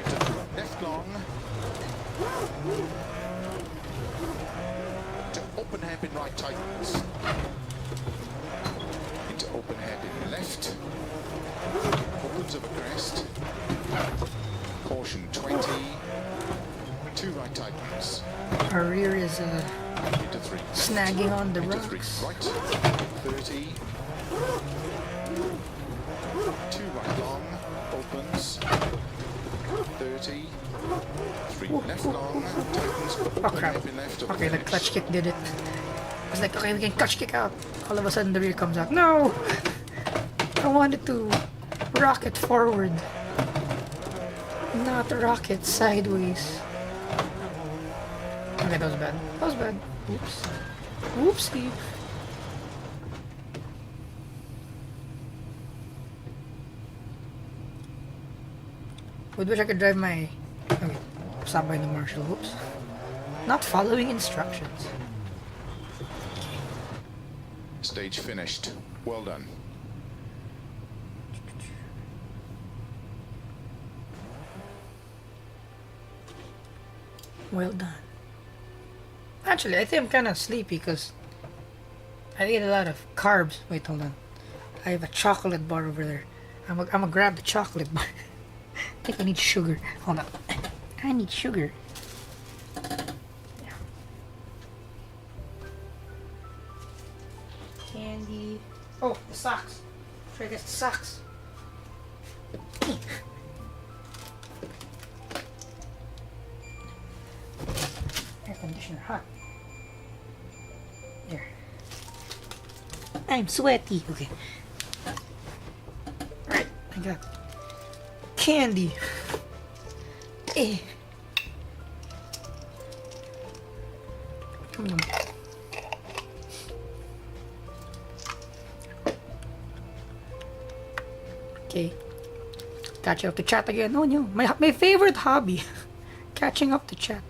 Into 3 left long. Into open hairpin right tightens. Into open hairpin left. Opens over crest. Caution 20. 2 right tightens. Our rear is Into 3 left. snagging on the Into 3 rocks. right. 30. 2 right long. Opens. 30. 3 left long. Tightens. Oh Open crap. hairpin left. over Okay, the finish. clutch kick did it. I was like, okay, we can clutch kick out. All of a sudden the rear comes out. No! I wanted to rocket forward. Not rocket sideways. Okay, that was bad. That was bad. Oops. Whoopsie. Would wish I could drive my... Okay, stop by the marshal. Whoops. Not following instructions. Stage finished. Well done. Well done. Actually, I think I'm kind of sleepy because I ate a lot of carbs. Wait, hold on. I have a chocolate bar over there. I'm gonna grab the chocolate bar. I think I need sugar. Hold on. I need sugar. Yeah. Candy. Oh, the socks. Should I get the socks? Air conditioner hot. There. I'm sweaty. Okay. Alright, I got candy. Eh. Mm. Okay. Catching up to chat again. Oh no, my favorite hobby. Catching up to chat.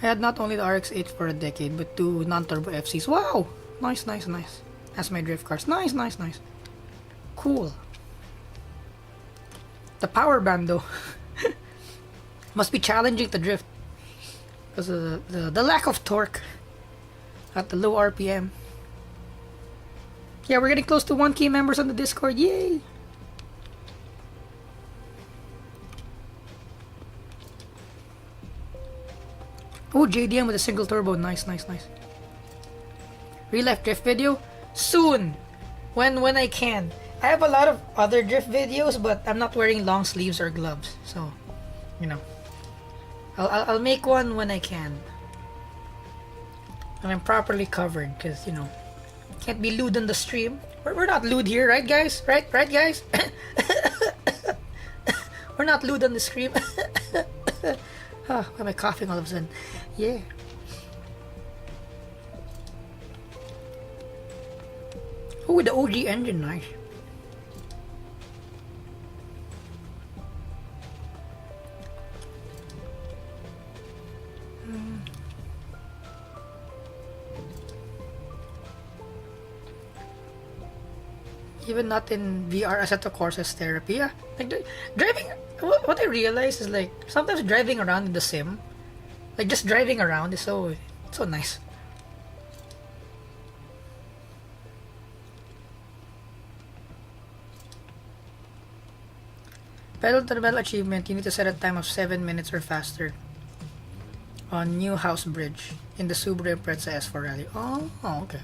I had not only the RX-8 for a decade, but 2 non-turbo FCs. Wow! Nice, nice, nice. That's my drift cars. Nice, nice, nice. Cool. The power band though must be challenging to drift because of the lack of torque at the low RPM. Yeah, we're getting close to 1K members on the Discord. Yay! Oh, JDM with a single turbo. Nice, nice, nice. Real life drift video? Soon! When I can. I have a lot of other drift videos, but I'm not wearing long sleeves or gloves. So, you know. I'll make one when I can. And I'm properly covered, because, you know, can't be lewd on the stream. We're not lewd here, right guys? Right guys? We're not lewd on the stream. Why am I coughing all of a sudden? Yeah. Oh, with the OG engine, nice. Even not in VR Assetto Corsa's therapy. Yeah, like driving. What I realize is like sometimes driving around in the sim, like just driving around is so nice. Pedal to the metal achievement. You need to set a time of 7 minutes or faster on New House Bridge in the Subaru Impreza S4 Rally. Oh, okay.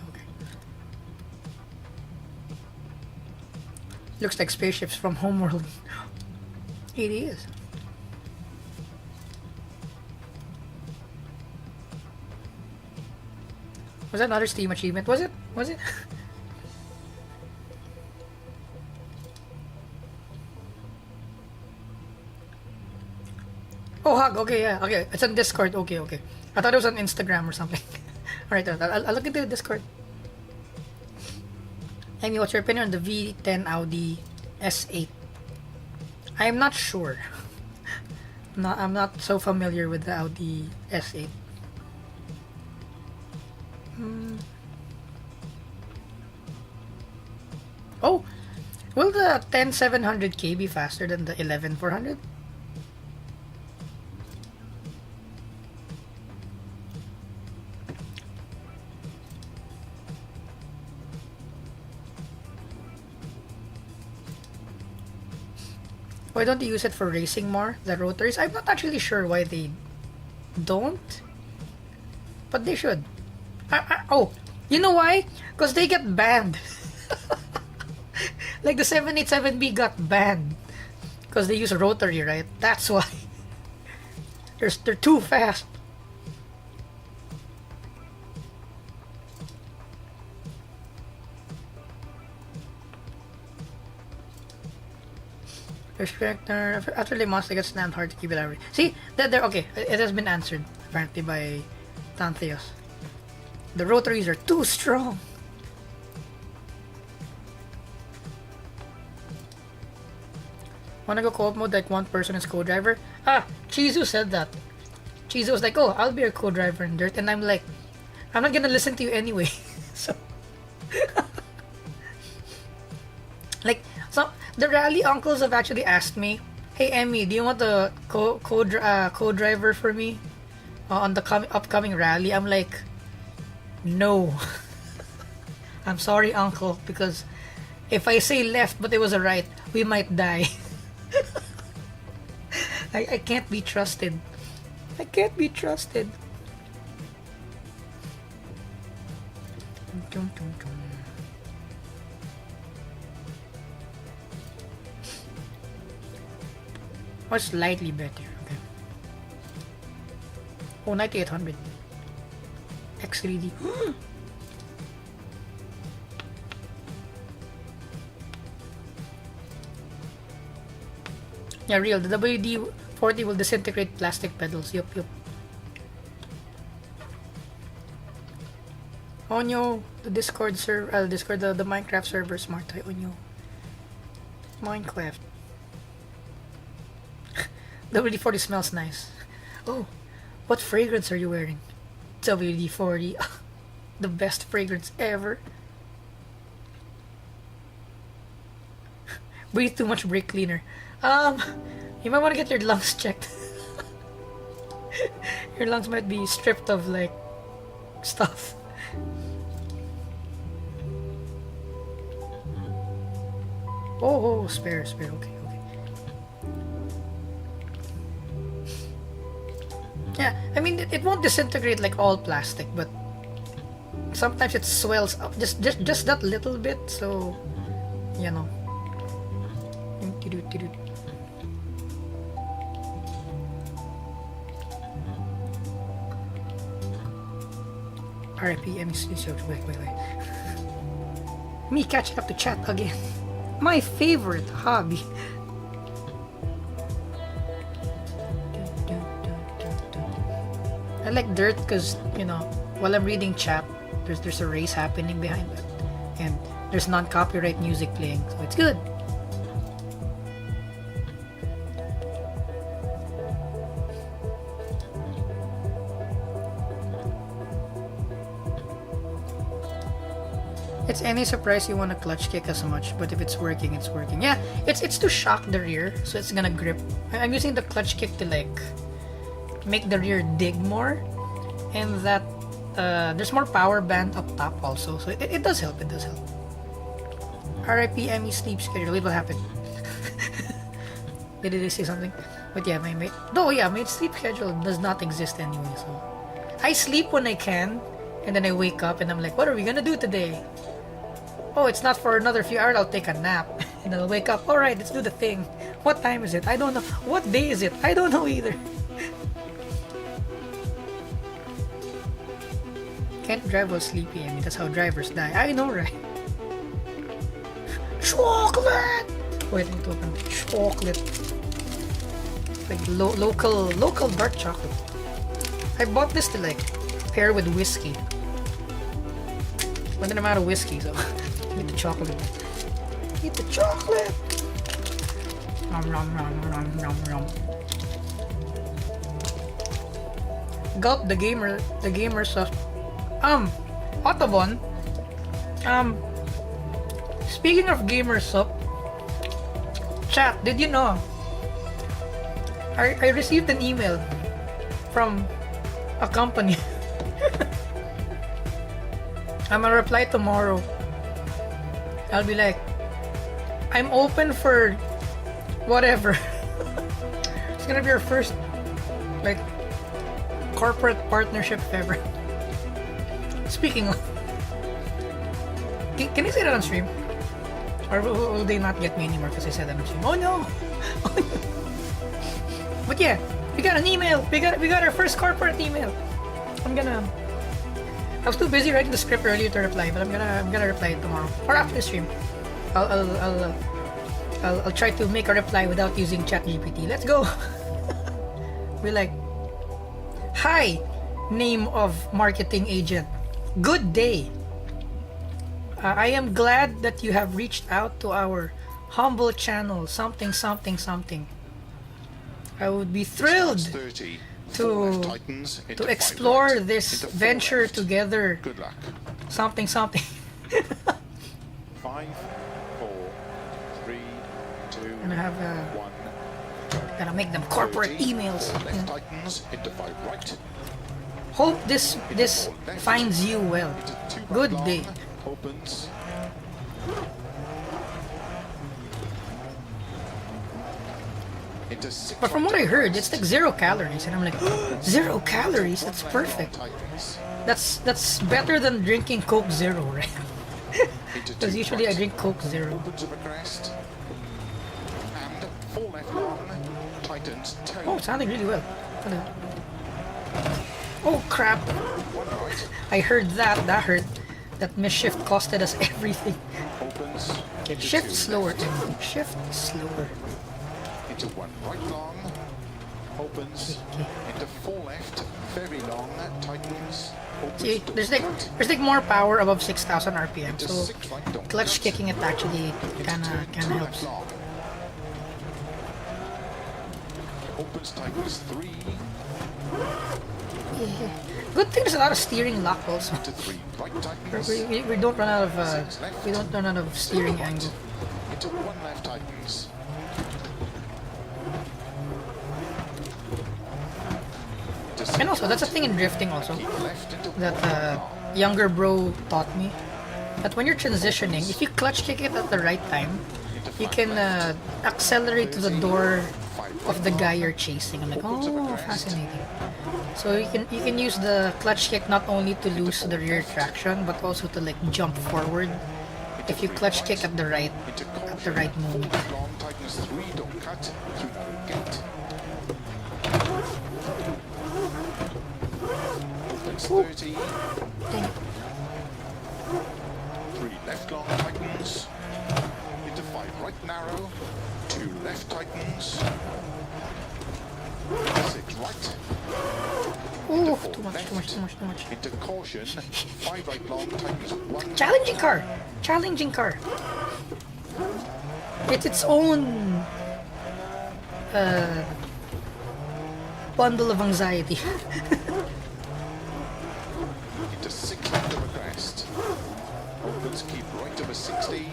Looks like spaceships from Homeworld. It is. Was that another Steam achievement? Was it? Oh, hug. Okay, yeah. Okay, it's on Discord. Okay. I thought it was on Instagram or something. Alright, I'll look into the Discord. Amy, what's your opinion on the V10 Audi S8? I am not sure. I'm not so familiar with the Audi S8. Oh, will the 10700K be faster than the 11400? Why don't they use it for racing more? The rotaries? I'm not actually sure why they don't. But they should. Oh, you know why? Because they get banned. Like the 787B got banned. Because they use a rotary, right? That's why. They're too fast. Restrictor. After the monster gets slammed hard to keep it average. See, they're okay. It has been answered apparently by Tantheos. The rotaries are too strong. Wanna go co-op mode like one person is co-driver? Chizu said that. Chizu was like, oh, I'll be your co-driver in Dirt, and I'm like, I'm not gonna listen to you anyway. So, like, the rally uncles have actually asked me, hey Emmy, do you want the co-driver for me on the upcoming rally? I'm like, no. I'm sorry, uncle, because if I say left but it was a right, we might die. I can't be trusted. I can't be trusted. Or slightly better. Okay. Oh, 9800. X3D. Yeah, real. The WD-40 will disintegrate plastic pedals. Yup. Onyo, the Discord server, the Minecraft server, smart tie Onyo. Minecraft. WD-40 smells nice. Oh, What fragrance are you wearing? WD-40. The best fragrance ever. Breathe too much brake cleaner. You might want to get your lungs checked. Your lungs might be stripped of like stuff. Oh, spare, okay, okay. Yeah, I mean it won't disintegrate like all plastic, but sometimes it swells up just that little bit, so you know. RIP MEC. Wait. Me catching up to chat again. My favorite hobby. I like dirt because, you know, while I'm reading chat, there's a race happening behind it, and there's non-copyright music playing, so it's good. It's any surprise you want to clutch kick as much, but if it's working, it's working. Yeah, it's to shock the rear, so it's gonna grip. I'm using the clutch kick to like make the rear dig more, and that there's more power band up top also, so it does help. It does help. RIP ME sleep schedule. What will happen? Did I say something? But yeah, my sleep schedule does not exist anyway. So I sleep when I can, and then I wake up and I'm like, what are we gonna do today? Oh, it's not for another few hours. I'll take a nap, and I'll wake up. All right, let's do the thing. What time is it? I don't know. What day is it? I don't know either. Can't drive while sleepy. I mean, that's how drivers die. I know, right? Chocolate! Wait, I need to open chocolate. Like local dark chocolate. I bought this to like pair with whiskey. But then I'm out of whiskey, so eat the chocolate. Eat the chocolate! Nom nom nom nom nom nom. Gulp the gamer stuff. Autobon. Speaking of gamer sup, chat, did you know? I received an email from a company. I'm gonna reply tomorrow. I'll be like, I'm open for whatever. It's gonna be our first like corporate partnership ever. Speaking of, can you say that on stream? Or will they not get me anymore because I said that on stream? Oh no! Oh, no. But yeah, we got an email. We got our first corporate email. I was too busy writing the script earlier to reply, but I'm gonna reply tomorrow or after the stream. I'll try to make a reply without using ChatGPT. Let's go. We're like, hi, name of marketing agent. Good day. I am glad that you have reached out to our humble channel. Something. I would be thrilled to explore this venture together. Good luck. Something. 5, 4, 3, 2, And I have 1. gotta make them corporate emails. Left tightens into 5 right. Hope this finds you well. Into 2 right Good long, day. Opens. Into 6 But from what right I heard, it's like 0 calories, and I'm like, 0 calories. That's perfect. tightens. That's better than drinking Coke Zero, right? Into 2 Because usually I right. drink Coke Zero. Opens of a crest. And 4 left long. Tightens toe. Oh, it's sounding really well. Hello. Oh crap! 1 right. I heard that. That hurt. That mischief costed us everything. Opens. Into Shift 2 slower. left. Shift slower. Into 1 right long. Opens. Into 4 left. Very long. Tightens. Opens. See, to there's right. like more power above 6,000 RPM. Into So 6 right. Don't clutch cut. kicking it actually Into kinda 2 helps. left long. Opens, tightens 3. Yeah. Good thing there's a lot of steering lock also. Into 3, right tightens. We don't run out of we don't run out of steering angle. Into 1 left tightens. And also, that's a thing in drifting also Keep left into that younger bro taught me. That when you're transitioning, if you clutch kick it at the right time, you can accelerate to the door of the guy you're chasing. I'm like, oh, fascinating. So you can use the clutch kick not only to lose the rear traction, but also to like jump forward if you clutch kick at the right moment. long tightens 3, don't cut through narrow gate. Opens 30. Dang it. 3 left long tightens. Into 5 right narrow. 2 left tightens. 6 right. Ooh, too much. Into caution. 5 right long tightens 1. Challenging car. It's its own bundle of anxiety. Into 6 left of a crest. Opens, keep right of a 60.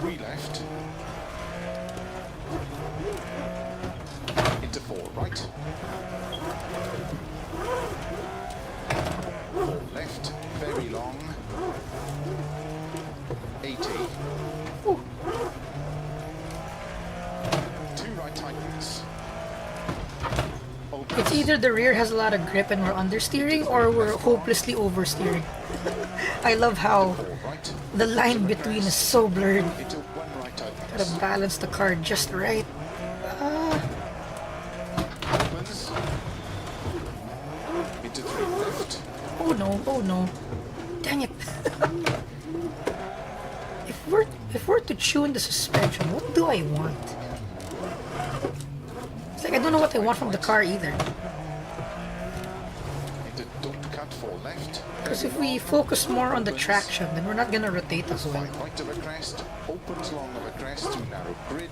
3 left. Into 4 right. 4 left, very long. 80. Ooh. 2 right tightens. It's either the rear has a lot of grip and we're understeering, or we're hopelessly oversteering. I love how 4 right. the line between is so blurred. Into 1 right tightens. Gotta balance the car just right. Opens. Into 3 left. Oh no. Dang it. If we're to tune the suspension, what do I want? It's like I don't know what I want from the car either. Into don't cut 4 left. Because if we focus more on the traction, then we're not gonna rotate as well. 5 right of a crest. Opens long of a crest through narrow grid.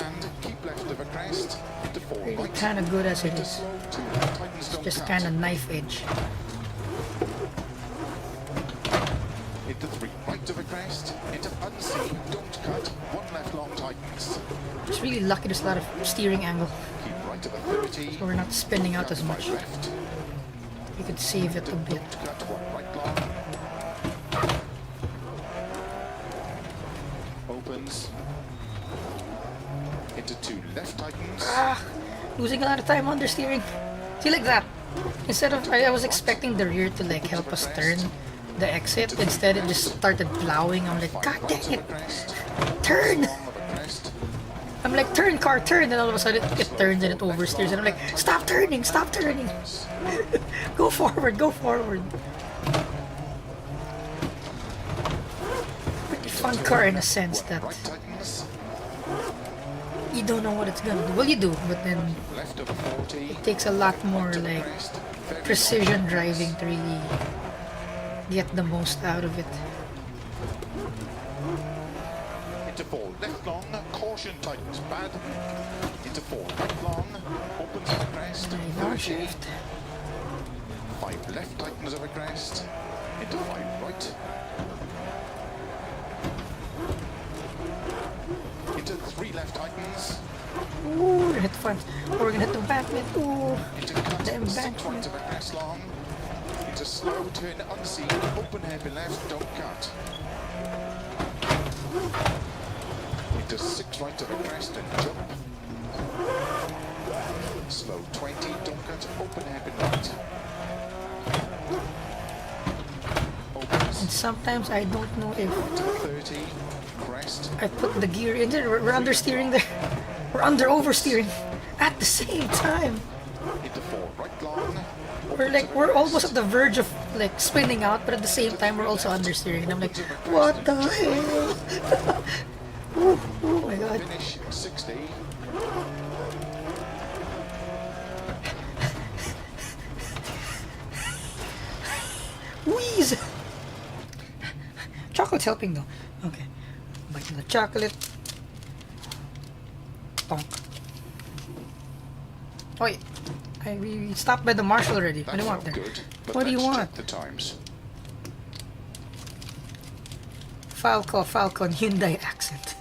And keep left of a crest. Into 4 Really right. kind of good as it Into is. slow 2 left tightens don't Just cut. kind of knife edge. Into 3 right of a crest. Into unseen, don't cut. 1 left long tightens. It's really lucky there's a lot of steering angle, Keep right of a 30. so we're not spinning out as much. 5 left. You could save it a bit. Don't cut 1 right long. Opens. Into 2 left tightens. Losing a lot of time understeering. See, like that. Instead of, I was expecting the rear to like help us turn the exit. Instead, it just started plowing. I'm like, God dang it! Turn! Long of a crest. I'm like, turn, car, turn! And all of a sudden, it turns and it oversteers. And I'm like, stop turning! Go forward! Pretty fun car in a sense that Right tightens. you don't know what it's gonna do. Well, you do, but then Left of a 40. it takes a lot more like Crest. Very precision driving to really get the most out of it. Into 4 left long. Caution tightens bad. Into 4 right long. Opens of a crest. Now 30. shift. 5 left tightens of a crest. Into 5 right. Into 3 left tightens. Ooh, we're gonna hit the front. Or we're gonna hit the embankment. Ooh, Into cut. the 6 right embankment. of a crest long. Into slow turn unseen. Open hairpin left. Don't cut. Into 6 right of a crest and jump. Slow 20. Don't cut. Open hairpin right. Opens. And sometimes I don't know if Into 30. Crest. I put the gear in there. We're understeering there. We're oversteering at the same time. Into 4 right long. We're almost at the verge of like spinning out, but at the same time we're also understeering. And I'm like, what the hell? Oh my god. Finish 60. Wheeze! Chocolate's helping though. Okay. Bite of the chocolate. stonk. Oh, wait. We stopped by the marshal already. What do That you want felt there? good, but What do you let's want? check the times. Falcon, Hyundai accent.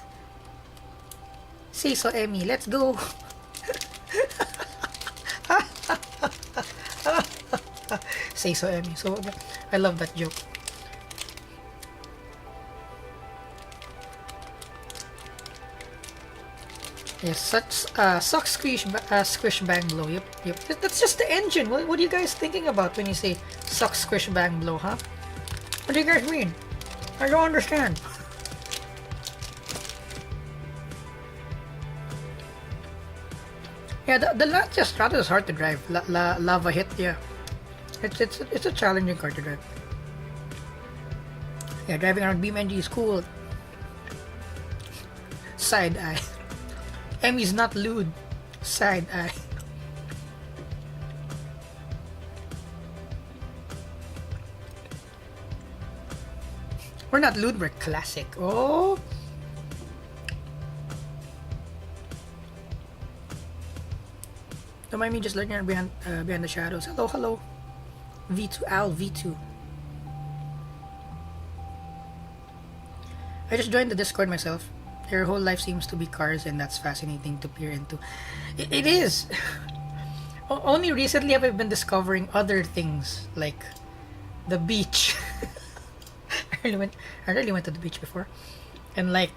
Say so, Emmy. Let's go. Say so, Emmy. So, I love that joke. Yes, suck squish bang blow. Yep. That's just the engine. What are you guys thinking about when you say suck squish bang blow, huh? What do you guys mean? I don't understand. Yeah, the Lancia Stratos is hard to drive. Lava hit, yeah. It's a challenging car to drive. Yeah, driving around BeamNG is cool. Side eye. Emmy's not lewd. Side eye. We're not lewd, we're classic. Oh! Don't mind me just lurking behind the shadows. Hello. V2 Al V2. I just joined the Discord myself. Your whole life seems to be cars, and that's fascinating to peer into. It is. Only recently have I been discovering other things like the beach. I really went to the beach before, and like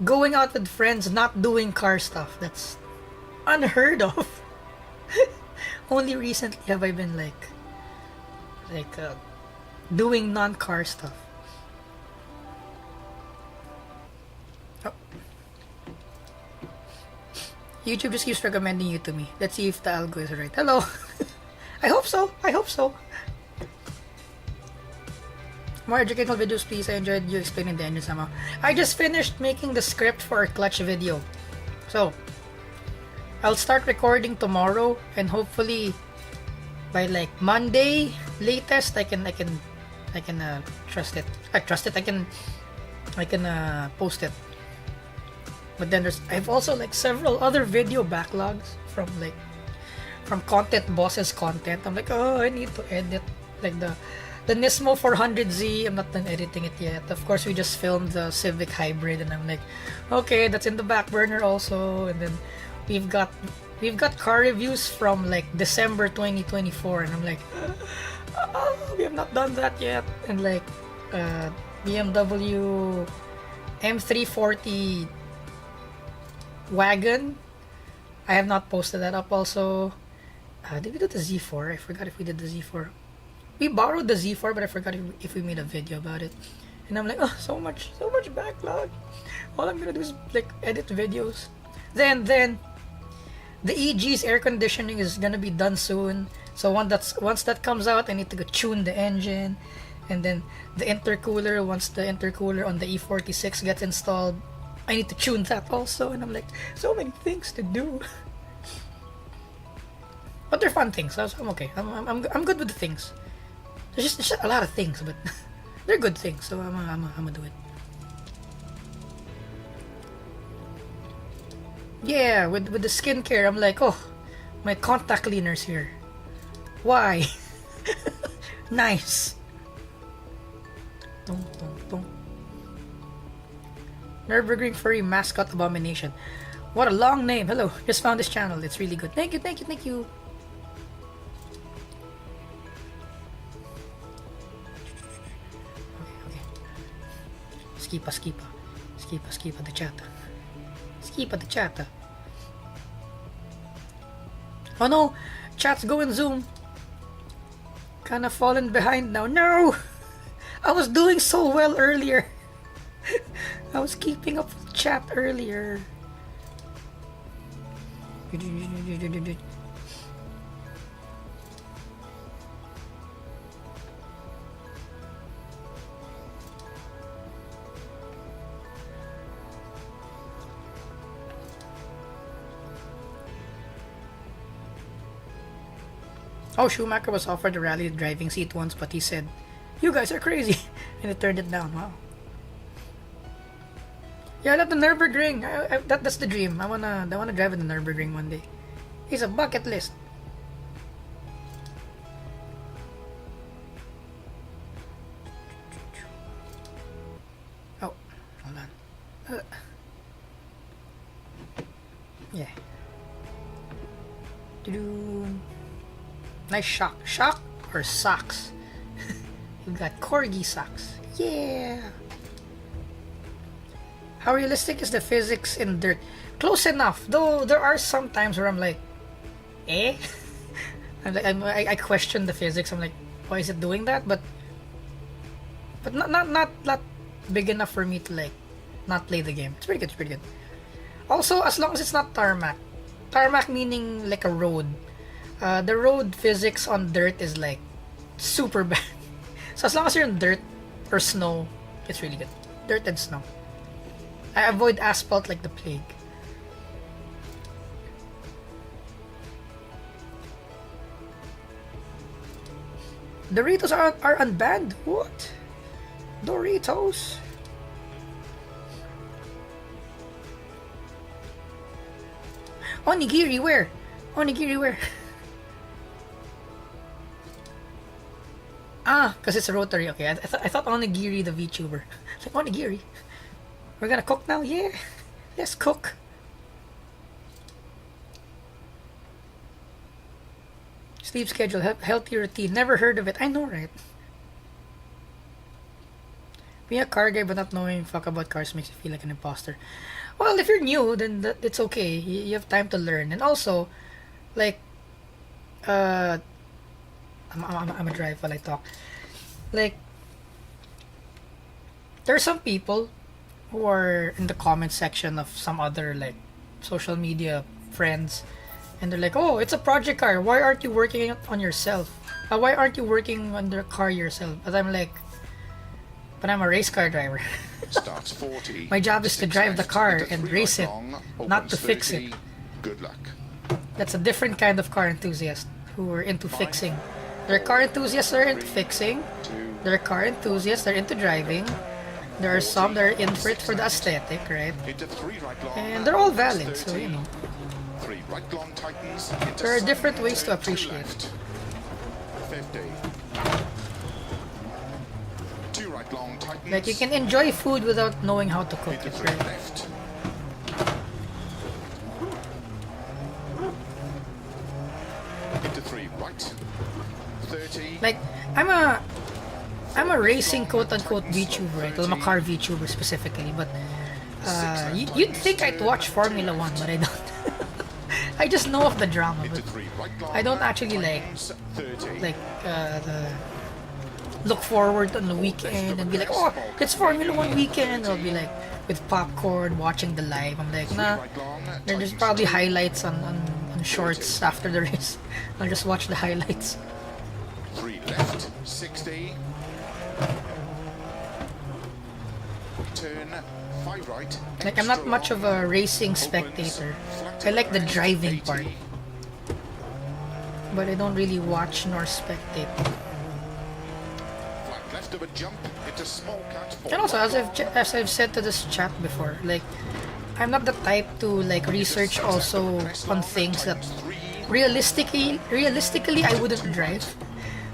going out with friends, not doing car stuff. That's unheard of. Only recently have I been like doing non-car stuff. Oh. YouTube just keeps recommending you to me. Let's see if the algo is right. Hello. I hope so. More educational videos, please. I enjoyed you explaining the engine somehow. I just finished making the script for a clutch video, so I'll start recording tomorrow, and hopefully by like Monday latest, I can trust it. I can post it. But then I have also like several other video backlogs from Content Boss's content. I'm like, oh, I need to edit like the Nismo 400Z. I'm not done editing it yet. Of course, we just filmed the Civic Hybrid, and I'm like, okay, that's in the back burner also. And then we've got car reviews from like December 2024, and I'm like, oh, we have not done that yet. And like BMW M340 wagon, I have not posted that up also. Did we do the Z4? I forgot if we did the Z4. We borrowed the Z4, but I forgot if we made a video about it. And I'm like, oh, so much backlog. All I'm gonna do is like edit videos. Then the EG's air conditioning is gonna be done soon. So once that comes out, I need to go tune the engine, and then the intercooler. Once the intercooler on the E46 gets installed, I need to tune that also. And I'm like, so many things to do. But they're fun things, so I'm okay. I'm good with the things. There's just a lot of things, but they're good things, so I'm gonna do it. Yeah, with the skincare, I'm like, oh, my contact cleaner's here. Why? Nice. Nürburgring furry mascot abomination. What a long name. Hello, just found this channel. It's really good. Thank you. Okay. Skipa the chata. Skipa the chata. Oh no! Chat's going Zoom. Kinda fallen behind now. No! I was doing so well earlier. I was keeping up with chat earlier. Oh, Schumacher was offered a rally driving seat once, but he said, "You guys are crazy," and he turned it down. Wow. Yeah, I love the Nürburgring. That's the dream. I wanna drive in the Nürburgring one day. It's a bucket list. Oh, hold on. Yeah. Nice shock. Shock or socks? You've got corgi socks. Yeah. How realistic is the physics in dirt? Close enough. Though there are some times where I'm like, eh? I question the physics. I'm like, why is it doing that? But not big enough for me to like not play the game. It's pretty good. It's pretty good. Also, as long as it's not tarmac. Tarmac meaning like a road. The road physics on dirt is like super bad. So as long as you're in dirt or snow, it's really good. Dirt and snow. I avoid asphalt like the plague. Doritos are unbanned? What? Doritos? Onigiri where? Onigiri where? Ah, because it's a rotary. Okay, I thought Onigiri the VTuber. Like Onigiri. We're gonna cook now? Yeah. Let's cook. Sleep schedule, healthy routine. Never heard of it. I know, right? Being a car guy but not knowing fuck about cars makes you feel like an imposter. Well, if you're new, then it's okay. You have time to learn. And also, like, I'm a drive while I talk. Like, there are some people who are in the comment section of some other like social media friends, and they're like, "Oh, it's a project car. Why aren't you working on yourself? Why aren't you working on the car yourself?" But I'm like, but I'm a race car driver. Starts 40. My job is to drive the car and race it, not to fix 30. it. Good luck. That's a different kind of car enthusiast who are into fixing. There are car enthusiasts that are into fixing. There are car enthusiasts that are into driving. There are some that are in for it for the aesthetic, right? Into 3 right long. And they're all valid, so you know. 3 right long tightens. There are different ways to appreciate. Left. 50. 2 right long tightens. Like you can enjoy food without knowing how to cook Into it, 3 right? left. Into 3 right. 30. Like I'm a racing quote-unquote VTuber, right? Well, I'm a car VTuber specifically, but you'd think I'd watch Formula 1, but I don't. I just know of the drama, but I don't actually like look forward on the weekend and be like, oh, it's Formula 1 weekend. I'll be like with popcorn watching the live. I'm like, nah, there's probably highlights on shorts after the race. I'll just watch the highlights. 3 left, 60. Turn 5 right. Like, I'm not much of a racing spectator. I like the driving part, but I don't really watch nor spectate. Flat left of a jump into small cut. And also, as I've said to this chat before, like, I'm not the type to like research also on things that realistically I wouldn't drive.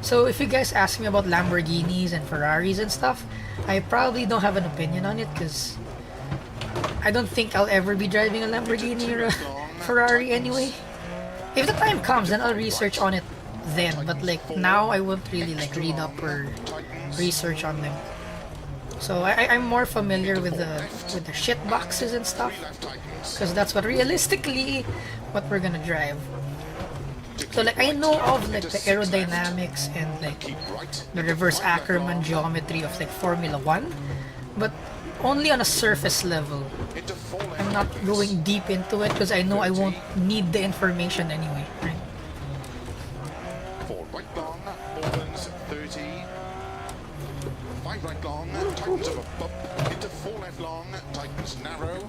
So if you guys ask me about Lamborghinis and Ferraris and stuff, I probably don't have an opinion on it because I don't think I'll ever be driving a Lamborghini or a Ferrari anyway. If the time comes, then I'll research on it then. But like now, I won't really like read up or research on them. So I'm more familiar with the shit boxes and stuff because that's what realistically what we're gonna drive. So like I know of like the aerodynamics and like the reverse Ackermann geometry of like Formula 1, but only on a surface level. I'm not going deep into it because I know I won't need the information anyway, right? 4 right long, opens 30. 5 right long, tightens of a bump into 4 left long, tightens narrow.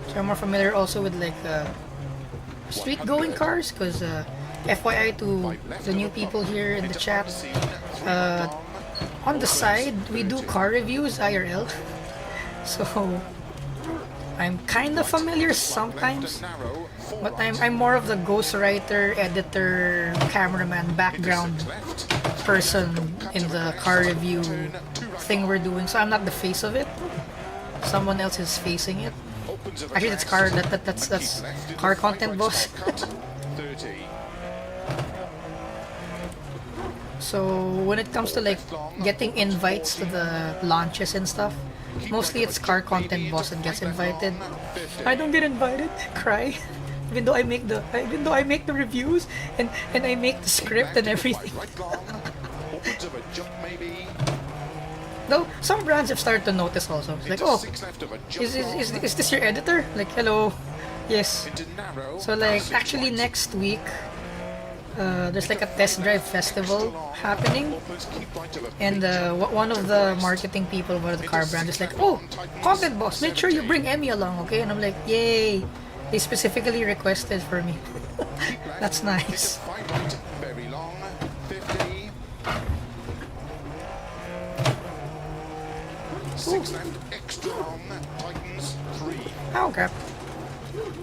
So I'm more familiar also with like street going cars because FYI to the new people here in the chat, on the side, we do car reviews IRL. So I'm kind of familiar sometimes, but I'm more of the ghostwriter, editor, cameraman, background person in the car review thing we're doing. So I'm not the face of it. Someone else is facing it. Actually, that's car content boss. So when it comes to like getting invites to the launches and stuff, mostly it's car content boss that gets invited. I don't get invited. Cry. Even though I make the reviews and I make the script and everything. Though some brands have started to notice also. It's like, oh, is this your editor? Like, hello, yes. So like actually next week, there's like a test drive festival happening, and one of the marketing people of one of the car brands is like, oh, content boss, make sure you bring Emmy along, okay? And I'm like, yay! They specifically requested for me. That's nice. Six left, extra long, tightens 3. Oh crap.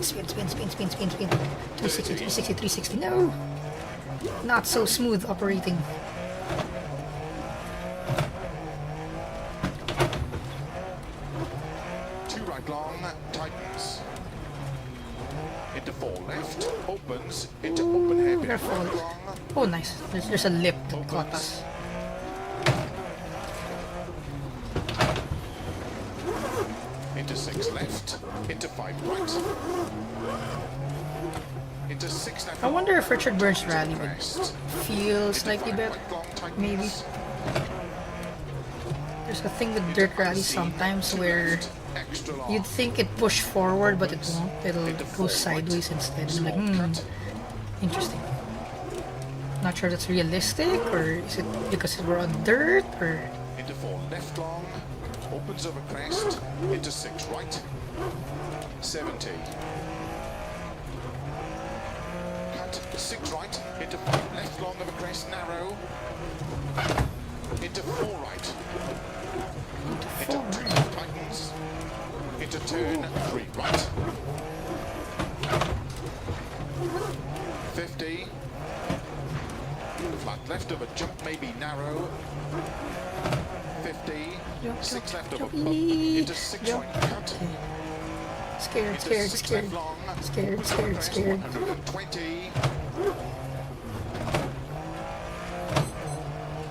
Spin. 360, no! Not so smooth operating. Two right long, tightens. Into 4 left, opens, into open hairpin. Careful. Right long. Oh nice. There's a lip that caught us. Into 6 left, into 5 right. Into 6 left. I wonder if Richard Burns' rally would feel slightly better. Maybe. There's a thing with dirt rallies sometimes where you'd think it pushed forward, but it won't. It'll go sideways instead. I'm like, interesting. Not sure that's realistic, or is it because we're on dirt, or... Into 4 left long, opens over crest, into 6 right, 70. Cut 6 right, into 5 left long over crest, narrow, into 4 right, into 2 tightens, into turn 3 right, 50. Flat left of a jump, maybe narrow. 50. 6 left of a bump. Into 6 right cut. Scared. 120.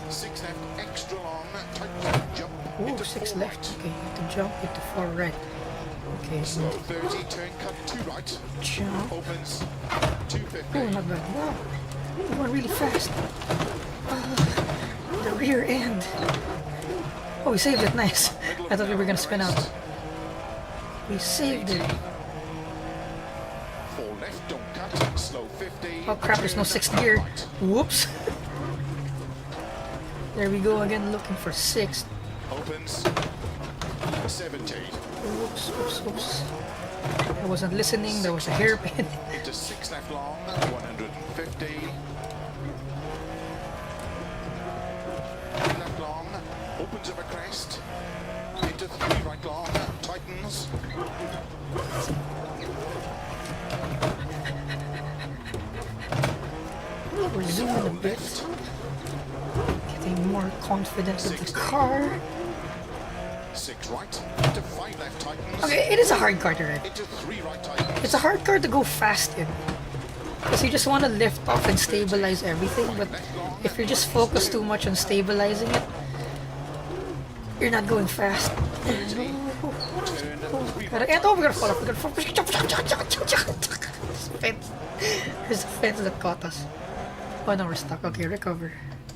6 left, extra long. Tight jump. Ooh, 6 left. Okay, you have to jump into 4 right. Okay, Slow 30, turn cut 2 right. jump. Opens 250. Oh, not bad. Wow. We went really fast. The rear end. Oh, we saved it. Nice. I thought we were gonna spin out. We saved it. 4 left, don't cut. Slow 50. Oh crap, there's no 6th gear. Whoops. There we go again, looking for 6th. Opens 70. Oops. I wasn't listening, there was a hairpin. Into 6 left long, 150. Left long, opens over crest. Into 3 right long, tightens. We're zooming a bit. Getting more confident with the car. 6 right, into 5 left tightens. Okay, it is a hard car to ride. Into 3 right tightens. It's a hard car to go fast in. Because you just want to lift off and stabilize everything, but if you're just focused too much on stabilizing it, you're not going fast. Oh, we're gonna fall off. There's a fence that caught us. Oh no, we're stuck. Okay, recover.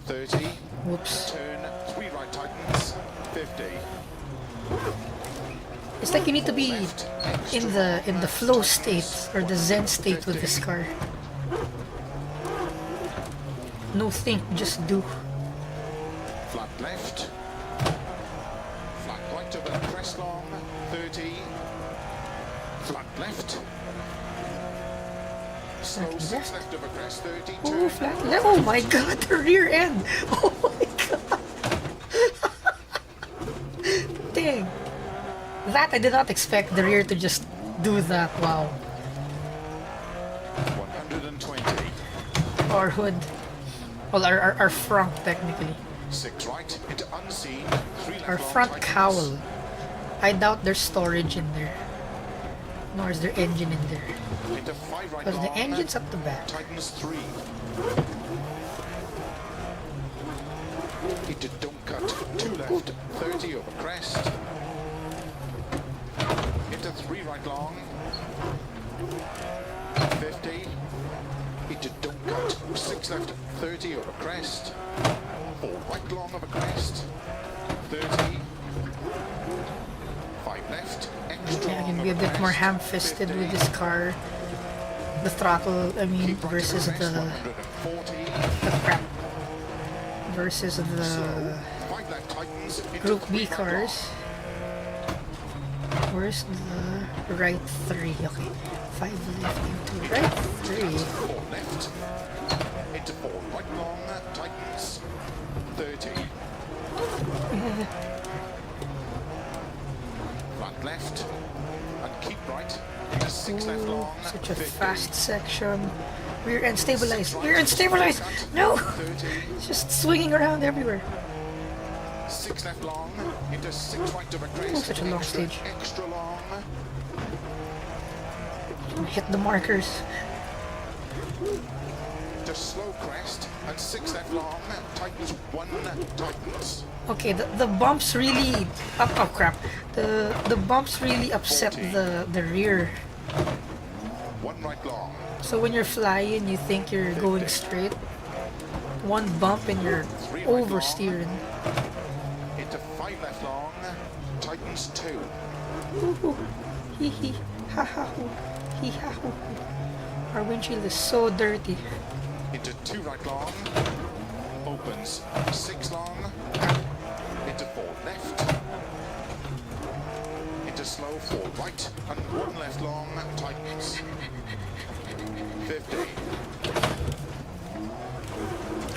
30. Whoops. Turn 3 right tightens. 50. It's like you need to be in the flow state or the zen state with this car. No think, just do. Flat left. Flat right over the crest long. 30. Flat left. Slow Flat 6 left. left over crest. 30. Oh, Turn flat left. Oh my god, the rear end. Oh my god. That I did not expect the rear to just do that. Wow. 120. Our hood. Well, our front technically. 6 right into unseen. 3 left Our long front tightens. cowl. I doubt there's storage in there. Nor is there engine in there. Into 5 right Because the long. engine's up the back. Tightens 3. Into don't cut. 2 left. 30 over crest. Into 3 right long. 50. Into don't cut. 6 left. 30 over crest. 4 right long over crest. 30. 5 left. Extra Yeah, I can long be a over bit more crest. ham-fisted 50. with this car. The throttle, I mean, Keep right versus over crest, the 140. crap. Versus the 5 left tightens. Into Group 3 B right cars. Where's the right 3? Okay. 5 left into right 3. long. 4 left. Into 4 right long. Tightens. 30. Flat left. And keep right. Into 6 left long. Such a 50. fast section. Rear end stabilize. Rear end stabilize. No! 30. It's just swinging around everywhere. 6 left long. Into 6 right over crest. Such a long Extra, stage. Extra long. Hit the markers. To slow crest. And 6 left long. Tightens 1. Tightens. Okay, the bumps really oh crap. The bumps really upset the rear. 1 right long. So when you're flying, you think you're going straight. One bump and you're oversteering. Into 5 left long. Tightens 2. Ooh, hee hee, ha ha hoo, hee ha hoo. Our windshield is so dirty. Into 2 right long. Opens 6 long. Into 4 left. Into slow 4 right. And 1 left long. Tightens. 50.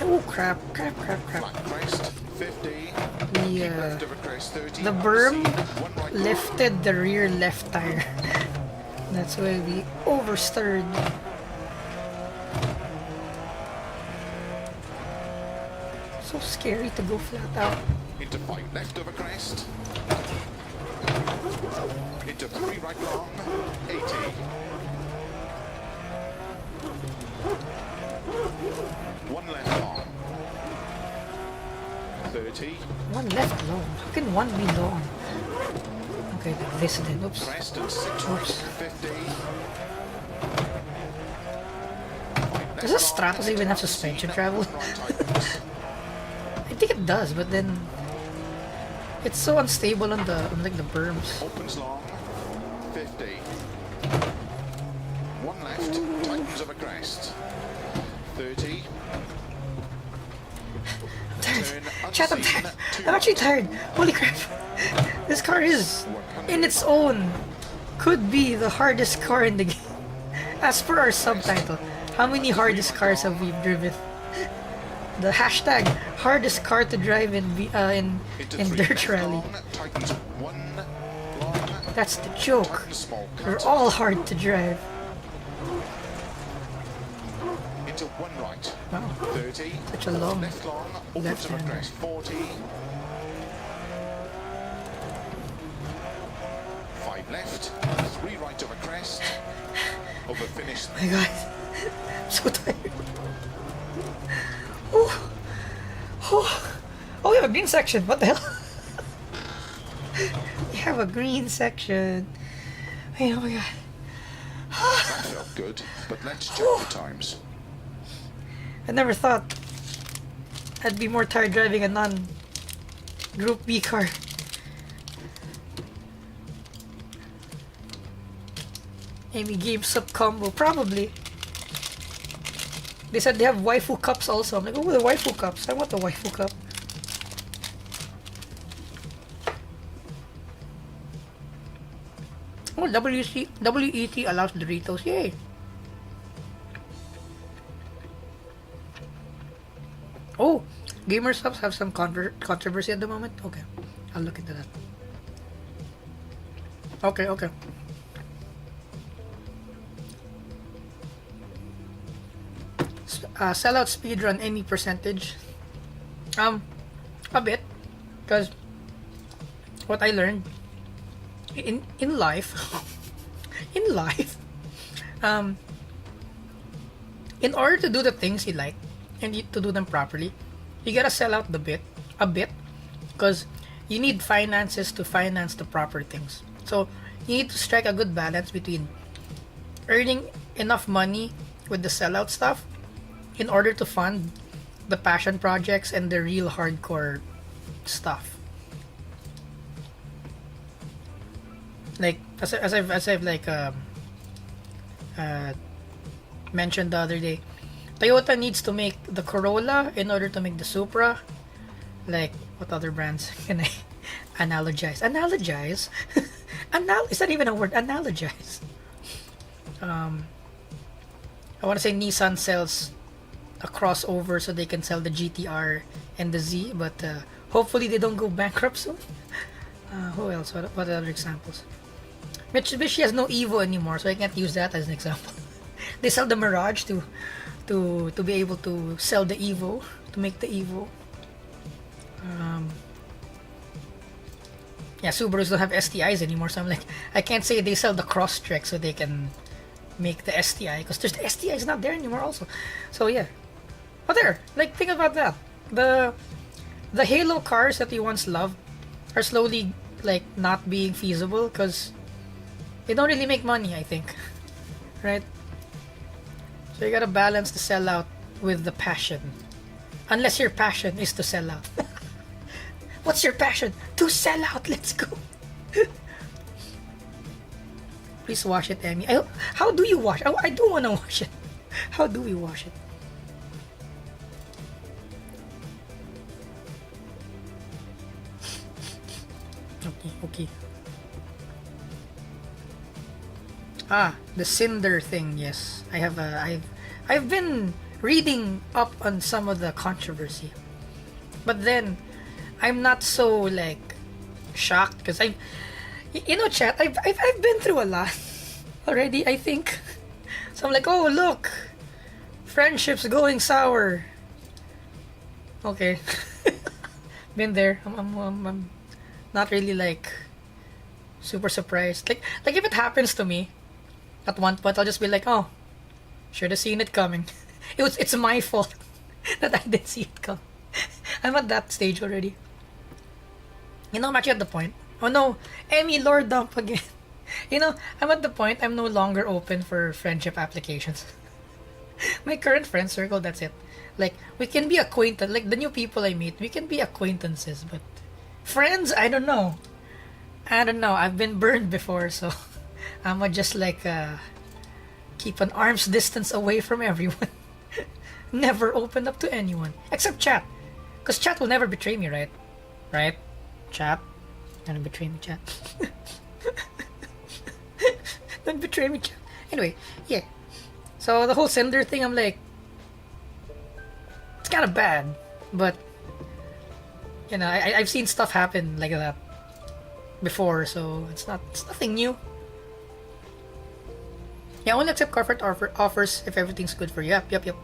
Oh crap, crap, crap, crap. Flat crest. 50. The Left over crest 30. the berm Unseen, 1 right long. lifted the rear left tire. That's why we oversteered. So scary to go flat out. Into 5 left over crest. Into 3 right long. 80. 1 left long. 30. One left long. How can one be long? Okay, like this then. Oops. Crest and 6 right. Oops. 50. Does the Stratos even have suspension travel? I think it does, but then it's so unstable on like the berms. Opens long. 50. 1 left. Tightens over crest. 30. I'm tired. Turn Chat, I'm unseen, tired. 2 I'm actually right. tired. Holy crap. This car is, in its own, could be the hardest car in the game. As per our subtitle, how many hardest cars have we driven? The hashtag hardest car to drive in Into in 3 Dirt left Rally. long. Tightens 1 long. That's the joke. Tightens small They're cut. all hard to drive. Into 1 right. Wow, 30. such a long. Left long. Opens over Left-hander. crest. 40. 5 left. 3 right over crest. Over finish. My God, I'm so tired. Oh, oh, oh, we have a green section. What the hell? We have a green section. Wait, oh my God. That felt good, but let's check the times. I never thought I'd be more tired driving a non-Group B car. Amy game sub combo, probably. They said they have waifu cups also. I'm like, oh, the waifu cups. I want the waifu cup. Oh, WET allows Doritos. Yay! Oh, gamer subs have some controversy at the moment. Okay, I'll look into that. Okay, okay. Sellout speedrun, any percentage? A bit, because what I learned in life, in life, um, in order to do the things you like and to do them properly, you gotta sell out a bit, because you need finances to finance the proper things. So you need to strike a good balance between earning enough money with the sellout stuff in order to fund the passion projects and the real hardcore stuff. Like as I've like uh, mentioned the other day, Toyota needs to make the Corolla in order to make the Supra. Like, what other brands can I analogize? Analogize? Is that even a word? Analogize. I want to say Nissan sells a crossover so they can sell the GTR and the Z, but hopefully they don't go bankrupt soon. Who else? What other examples? Mitsubishi has no Evo anymore, so I can't use that as an example. They sell the Mirage to be able to sell the Evo, to make the Evo. Yeah, Subarus don't have STIs anymore, so I'm like, I can't say they sell the Crosstrek so they can make the STI, because there's the STI is not there anymore also. So yeah, but there, like, think about that. The Halo cars that we once loved are slowly like not being feasible because they don't really make money, I think, right? So you gotta balance the sellout with the passion, unless your passion is to sell out. What's your passion? To sell out. Let's go. Please wash it, Emmy. How do you wash? I do want to wash it. How do we wash it? Okay. The cinder thing. Yes, I have. I've been reading up on some of the controversy, but then I'm not so like shocked because chat. I've been through a lot already, I think. So I'm like, oh look, friendship's going sour. Okay, been there. I'm not really like super surprised. Like if it happens to me, at one point I'll just be like, oh, should have seen it coming. It's my fault that I didn't see it come. I'm at that stage already. I'm actually at the point. Oh no, Emmy Lord dump again. I'm at the point I'm no longer open for friendship applications. My current friend circle, that's it. Like, we can be acquainted. Like, the new people I meet, we can be acquaintances, but friends, I don't know. I've been burned before, so I'ma just like keep an arm's distance away from everyone. Never open up to anyone except chat, because chat will never betray me, right? Right? Chat, don't betray me, chat. Don't betray me, chat. Anyway, yeah. So the whole sender thing, I'm like, it's kind of bad, but I've seen stuff happen like that before, so it's nothing new. Yeah, only accept corporate offers if everything's good for you. Yep.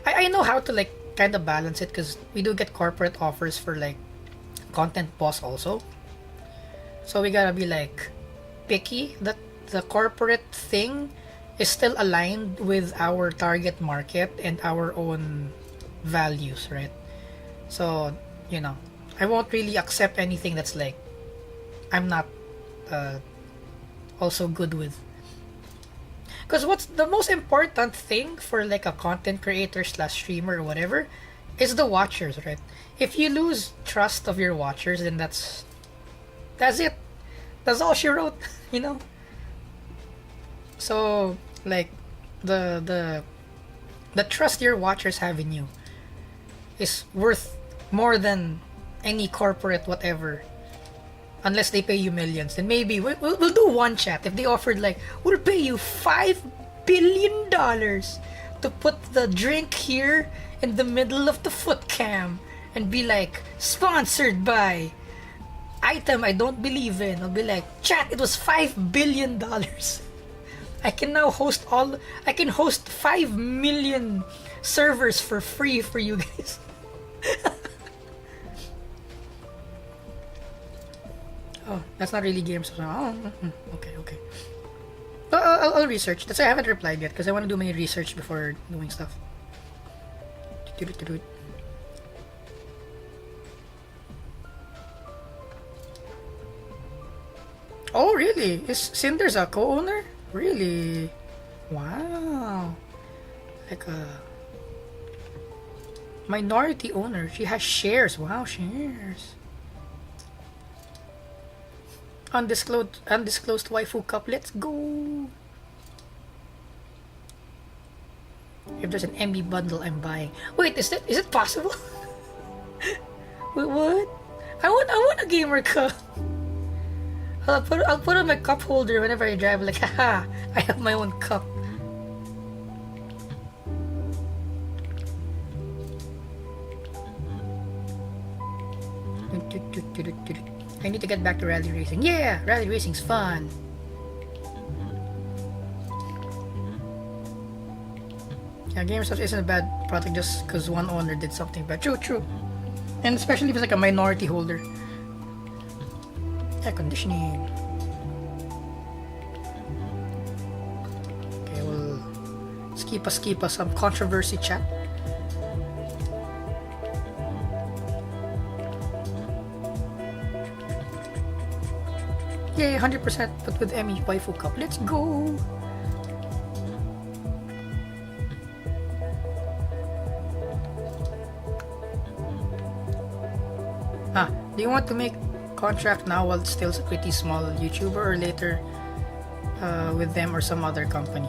I know how to like kind of balance it, because we do get corporate offers for like content boss also. So we gotta be like picky that the corporate thing is still aligned with our target market and our own values, right? So I won't really accept anything that's like I'm not also good with. Because what's the most important thing for like a content creator / streamer or whatever is the watchers, right? If you lose trust of your watchers, then that's it. That's all she wrote, So like the trust your watchers have in you is worth more than any corporate whatever. Unless they pay you millions, then maybe we'll do one chat. If they offered like, we'll pay you $5 billion to put the drink here in the middle of the foot cam and be like, sponsored by item I don't believe in. I'll be like, chat, it was $5 billion. I can now host I can host 5 million servers for free for you guys. Oh, that's not really games. Oh, okay. I'll research. That's why I haven't replied yet, because I want to do my research before doing stuff. Oh, really? Is Cinder's a co-owner? Really? Wow. Like a minority owner. She has shares. Wow, shares. Undisclosed waifu cup. Let's go. If there's an MB bundle, I'm buying. Wait, is it possible? Wait, what? I want a gamer cup. I'll put on my cup holder whenever I drive. Like, haha, I have my own cup. I need to get back to rally racing. Yeah, rally racing's fun. Yeah, GamerStop isn't a bad product just because one owner did something bad. True. And especially if it's like a minority holder. Air conditioning. Okay, we'll skip some controversy chat. Yay, 100%, but with Emmy waifu cup. Let's go! Do you want to make contract now while still a pretty small YouTuber, or later with them or some other company?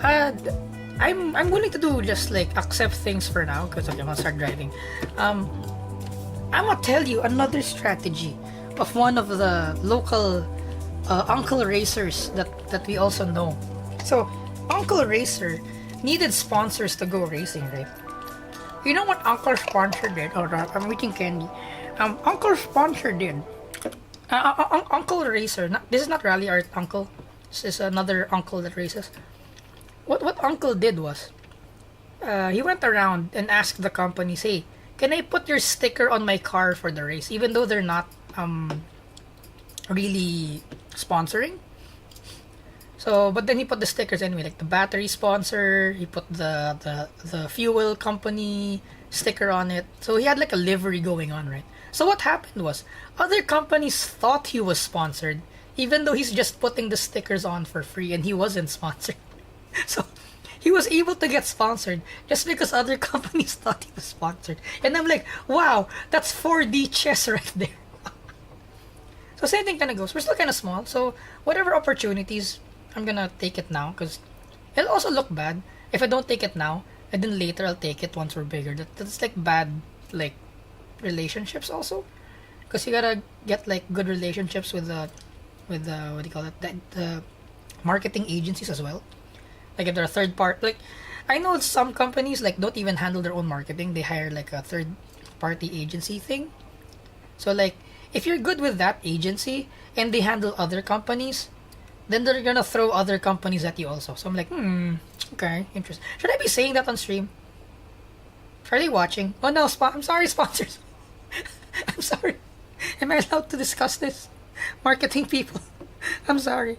I'm willing to do just like accept things for now, because okay, I'm gonna start driving. I'm gonna tell you another strategy of one of the local Uncle Racers that we also know. So Uncle Racer needed sponsors to go racing, right? You know what Uncle Sponsor did? Oh, I'm eating candy. Uncle Sponsor did. Uncle Racer. This is not Rally Art Uncle. This is another uncle that races. What Uncle did was, he went around and asked the companies, "Hey, can I put your sticker on my car for the race?" Even though they're not really sponsoring. So, but then he put the stickers anyway, like the battery sponsor. He put the fuel company sticker on it. So he had like a livery going on, right? So what happened was, other companies thought he was sponsored, even though he's just putting the stickers on for free and he wasn't sponsored. So he was able to get sponsored just because other companies thought he was sponsored. And I'm like, wow, that's 4D chess right there. So same thing kind of goes. We're still kind of small, so whatever opportunities, I'm gonna take it now, because it'll also look bad if I don't take it now, and then later I'll take it once we're bigger. That's like bad, like, relationships also, because you gotta get like good relationships with the what do you call it, the marketing agencies as well. Like if they're a third part, like I know some companies like don't even handle their own marketing, they hire like a third party agency thing. So like if you're good with that agency and they handle other companies, then they're gonna throw other companies at you also. So I'm like, okay, interesting. Should I be saying that on stream? Are they watching? Oh no, I'm sorry, sponsors. I'm sorry. Am I allowed to discuss this? Marketing people. I'm sorry.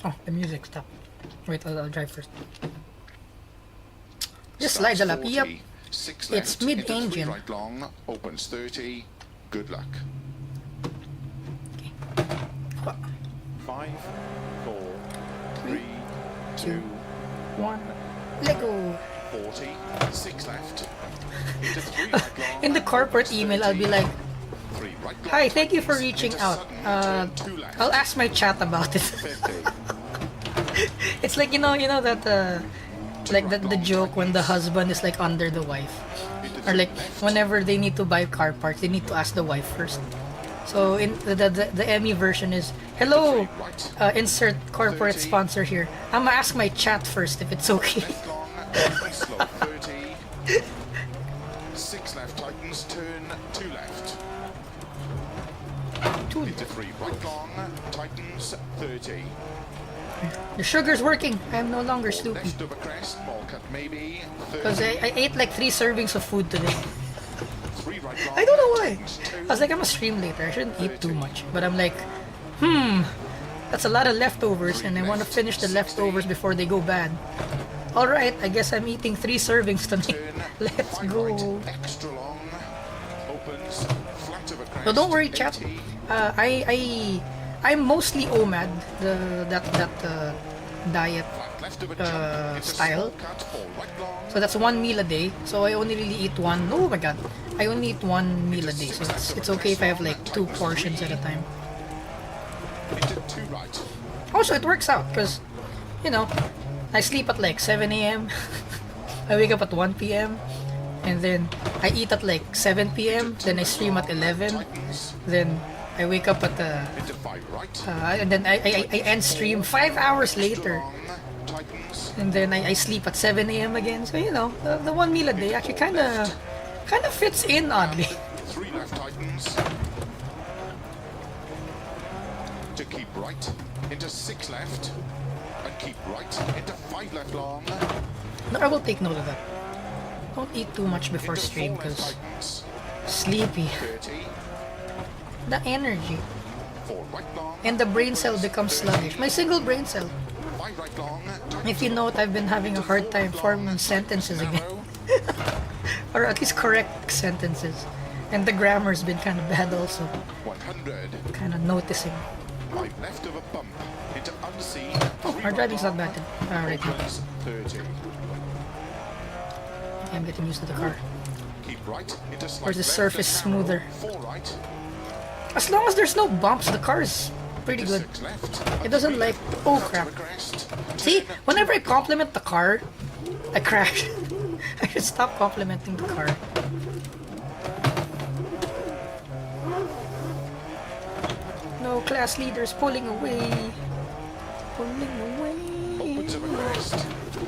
Oh, the music stopped. Wait, I'll drive first. Just slide the lap. Yep. It's mid-engine. Right long, opens 30. Good luck. Okay. 5, 4, 3, 2, 1. Let go. 40. 6 left. Into 3 right long. In the corporate email, I'll be like, 3 right long. "Hi, thank you for reaching out. I'll ask my chat about it." 50. It's like you know that like the joke when the husband is like under the wife, or like whenever they need to buy car parts, they need to ask the wife first. So in the Emmy version is, "Hello, insert corporate sponsor here. I'm gonna ask my chat first if it's okay." Left long, slow 30. 6 left tightens, turn 2 food. Into 3 right long, tightens 30. The sugar's working. I'm no longer stupid. Left of a crest, small cut maybe. Because I ate like 3 servings of food today. 3 right long. I don't know why. tightens I 2. was like, I'm a stream later. I shouldn't eat too much. But I'm like, that's a lot of leftovers, and I want to finish the leftovers before they go bad. Alright, I guess I'm eating 3 servings tonight. Turn, Let's 5 go. right, extra long. Opens, flat of a crest. No, don't worry, chat. 80. I'm mostly OMAD, that diet Flat left of a jump. Into style. small cut, 4 right long. So that's 1 meal a day. So I only really eat one. Oh my god, I only eat 1 meal a day. So it's okay if I have like 2 portions at a time. Into 2 right. Also, it works out because, you know, I sleep at like 7 a.m. I wake up at 1 p.m. and then I eat at like 7 p.m. Then I stream at 11. Tightens. Then I wake up at Into 5 right. and then I end stream 5 hours later. Long, tightens. And then I sleep at 7 a.m. again. So you know, the 1 meal a day actually kind of fits in oddly. 3 left tightens. To keep right. Into 6 left. And keep right. Into 5 left long. No, I will take note of that. Don't eat too much before Into stream 4 left because tightens. sleepy. 30. The energy 4 right long. and the brain cell becomes sluggish. My single brain cell. 5 right long. If you note, I've been having a hard time forming sentences again, Narrow. or at least correct sentences. And the grammar's been kind of bad also. 100. Kind of noticing. 5 left of a bump. Into unseen. Oh, 3 our right driving's not long. bad right now. Opens 30. I'm getting used to the car. Keep right. Into slight Or the left surface and narrow. smoother. 4 right. As long as there's no bumps, the car is pretty Into good. 6 left. It doesn't like... Oh crap. See, whenever I compliment the car, I crash. I should stop complimenting the car. No, class leaders pulling away. Pulling away. Opens of a crest.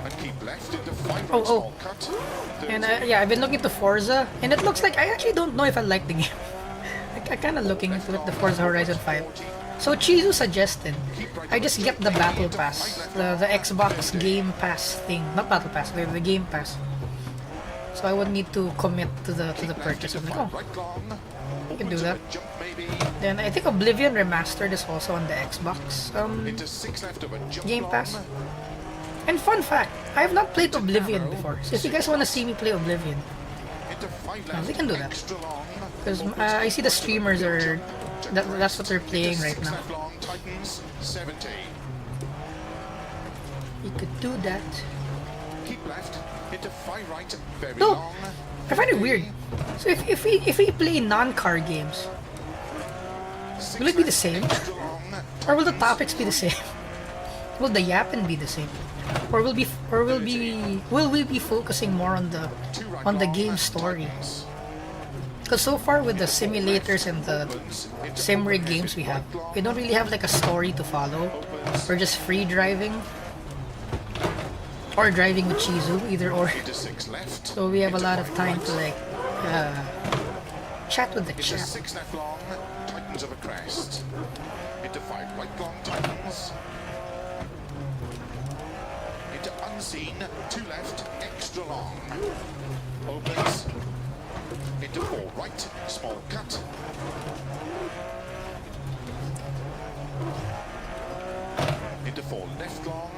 And keep left into 5 right Oh, oh. small cut. And yeah, I've been looking to Forza, and it looks like I actually don't know if I like the game. I kind of looking into it, the Forza Horizon 5. So Chizu suggested I just get the Battle Pass, the Xbox Game Pass thing, not Battle Pass, the Game Pass. So I would need to commit to the purchase. I'm like, oh, Right long. you can do that. Jump maybe. Then I think Oblivion Remastered is also on the Xbox Into 6 left of a jump Game long. Pass. And fun fact, I have not played Oblivion before. So if you guys want to see me play Oblivion, Into 5 we left. can do that. Extra long. because I see the streamers are that's what they're playing right now. Left long tightens 70. You could do that. Keep left. Into 5 right. Very No, long. I find it weird. So if we play non-car games, will it be the same? Extra long. Or will the topics be the same? Will the yapping be the same? Or will we be focusing more on the game story? Because so far with the simulators and the sim rig games we don't really have like a story to follow. We're just free driving or driving with Chizu, either or. Into 6 left. So we have a lot of time to like chat with the Into chat. 6 left long. Tightens of a crest. Into 5 right long tightens. Into unseen. 2 left. Extra long. Opens. Into 4 right. Small cut. Into 4 left long.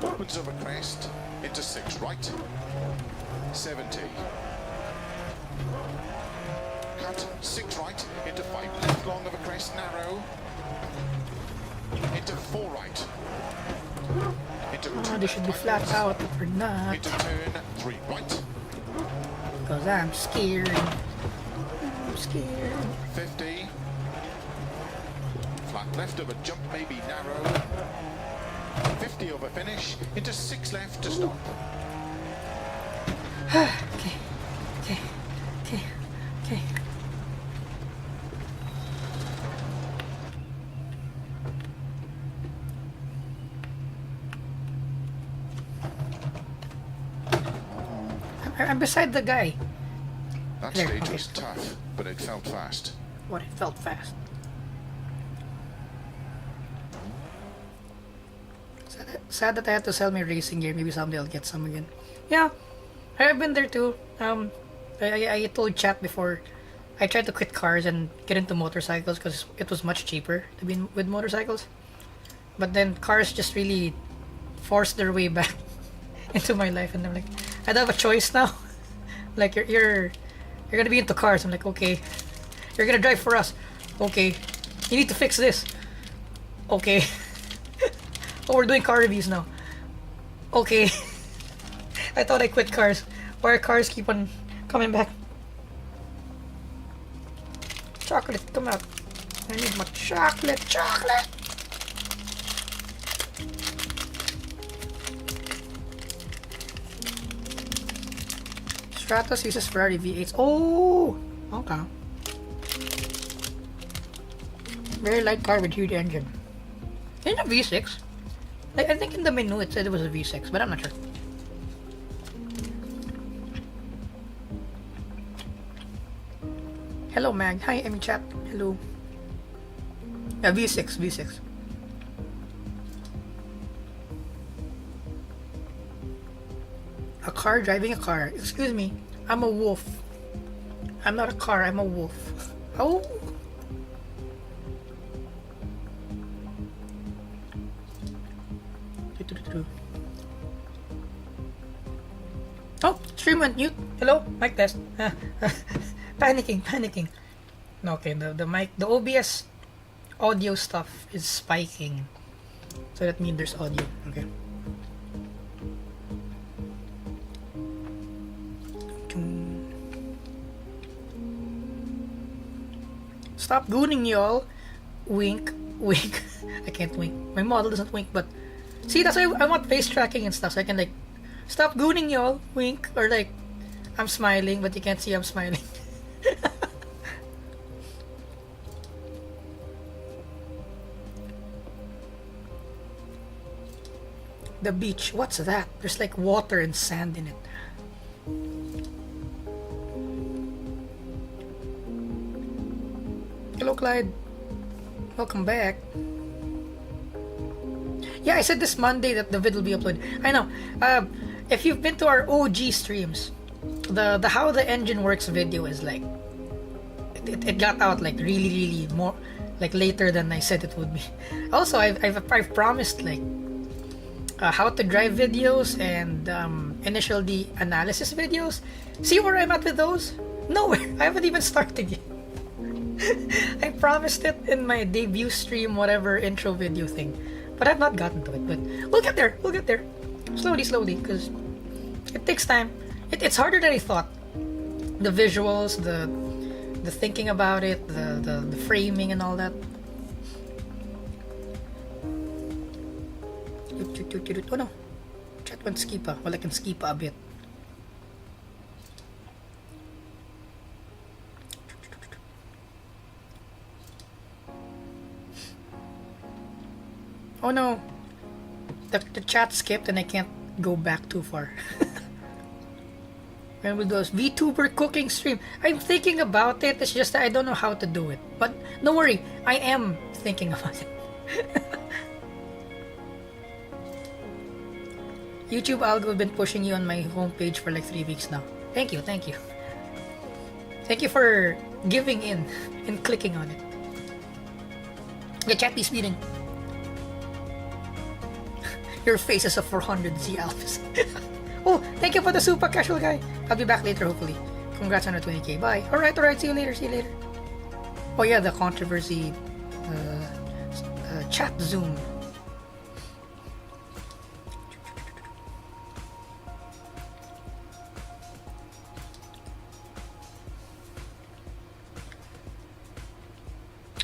Opens of a crest. Into 6 right. 70. Cut 6 right. Into 5 left long of a crest narrow. Into 4 right. Into 2 Oh, they should be flat out, but we're not. Into turn 3 right. Because I'm scared. I'm scared. 50. Flat left of a jump, maybe narrow. 50 over finish. Into 6 left to stop. Okay. I'm beside the guy. That There, stage okay. was tough, but it felt fast. What, it felt fast. sad that I had to sell my racing gear. Maybe someday I'll get some again. Yeah, I've been there too. I told chat before. I tried to quit cars and get into motorcycles because it was much cheaper to be with motorcycles. But then cars just really forced their way back into my life, and I'm like, I don't have a choice now. Like you're gonna be into cars. I'm like, okay, you're gonna drive for us. Okay, you need to fix this. Okay. Oh, we're doing car reviews now. Okay. I thought I quit cars. Why cars keep on coming back? Chocolate, come out. I need my chocolate. Stratos uses Ferrari V8s. Oh, okay. Very light car with huge engine. Is it a V6? Like, I think in the menu it said it was a V6, but I'm not sure. Hello, Mag. Hi, I'm in chat. Hello. Yeah, V6. A car driving a car. Excuse me. I'm a wolf. I'm not a car, I'm a wolf. Oh! Oh, stream went mute. Hello, mic test. Panicking. Okay, the mic, the OBS audio stuff is spiking, so that means there's audio. Okay. Stop gooning, y'all. Wink. I can't wink. My model doesn't wink, but see, that's why I want face tracking and stuff, so I can like stop gooning, y'all. Wink, or like I'm smiling, but you can't see I'm smiling. The beach, what's that? There's like water and sand in it. Hello, Clyde. Welcome back. Yeah, I said this Monday that the vid will be uploaded. I know. If you've been to our OG streams, the how the engine works video is like it got out like really more like later than I said it would be. Also, I've promised like how to drive videos and initial D analysis videos. See where I'm at with those? Nowhere. I haven't even started yet. I promised it in my debut stream, whatever intro video thing, but I've not gotten to it. But we'll get there. Slowly, because it takes time. It's harder than I thought. The visuals, the thinking about it, the framing and all that. Oh no, chat went ski pa. Well, I can ski pa a bit. Oh no, the chat skipped and I can't go back too far. Remember those VTuber cooking stream? I'm thinking about it, it's just that I don't know how to do it. But don't worry, I am thinking about it. YouTube algo have been pushing you on my homepage for like 3 weeks now. Thank you. Thank you for giving in and clicking on it. The chat is speeding. Your face is a 400Z Alphys. Oh, thank you for the super casual guy. I'll be back later, hopefully. Congrats on the 20k. Bye. Alright. See you later. Oh yeah, the controversy chat Zoom.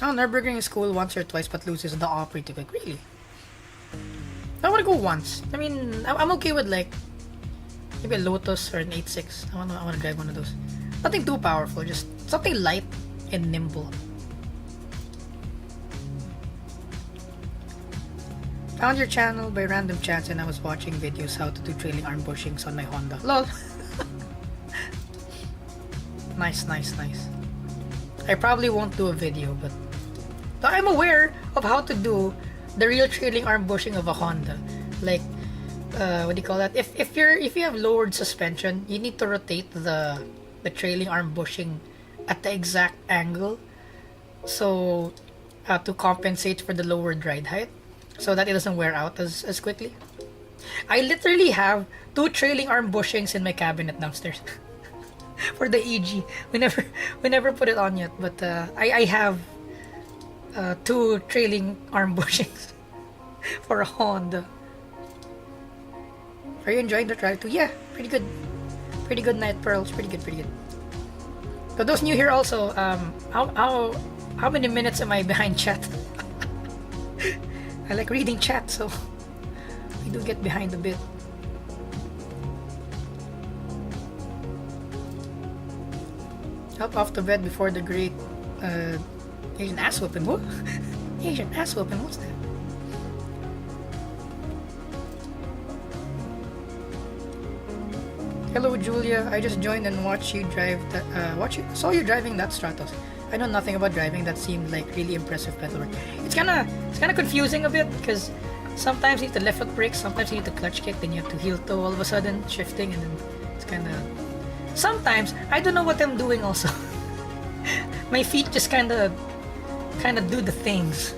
Oh, Nürburgring is cool once or twice, but loses the operative. Like, really? I want to go once. I mean, I'm okay with like maybe a Lotus or an 8.6. I want to drive one of those. Nothing too powerful, just something light and nimble. Found your channel by random chance and I was watching videos how to do trailing arm bushings on my Honda. Lol. Nice. I probably won't do a video, but I'm aware of how to do the real trailing arm bushing of a Honda. Like, what do you call that? If you have lowered suspension, you need to rotate the trailing arm bushing at the exact angle, so to compensate for the lowered ride height, so that it doesn't wear out as quickly. I literally have 2 trailing arm bushings in my cabinet downstairs for the EG. We never put it on yet, but I have 2 trailing arm bushings for a Honda. Are you enjoying the drive too? Yeah, pretty good. Pretty good, Night Pearls. Pretty good, pretty good. For those new here also, how many minutes am I behind chat? I like reading chat, so we do get behind a bit. Up off the bed before the great Asian ass whooping. What? Asian ass whooping? What's that? Hello, Julia. I just joined and watched you drive. Saw you driving that Stratos. I know nothing about driving. That seemed like really impressive pedal work. It's kind of confusing a bit because sometimes you need to left foot brake, sometimes you need to clutch kick, then you have to heel toe all of a sudden, shifting, and then it's kind of. Sometimes I don't know what I'm doing. Also, my feet just kind of do the things.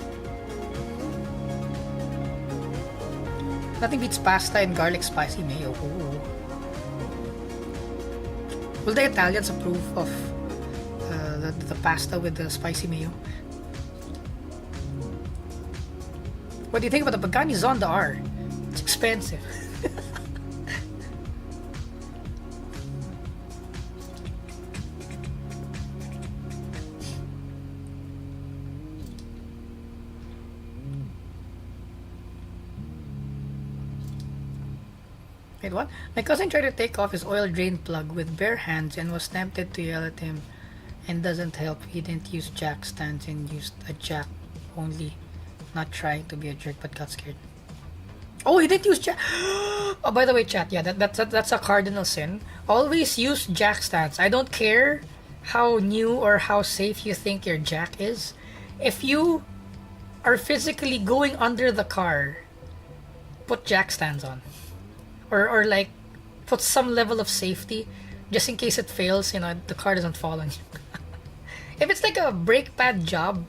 Nothing beats pasta and garlic spicy mayo. Ooh. Will the Italians approve of the pasta with the spicy mayo? What do you think about the Pagani Zonda R? It's expensive. Wait, what? My cousin tried to take off his oil drain plug with bare hands and was tempted to yell at him, and doesn't help. He didn't use jack stands and used a jack only, not trying to be a jerk but got scared. Oh, he didn't use jack. Oh, by the way, chat, yeah, that's a cardinal sin. Always use jack stands. I don't care how new or how safe you think your jack is. If you are physically going under the car, put jack stands on. Or like put some level of safety just in case it fails, the car doesn't fall on you. If it's like a brake pad job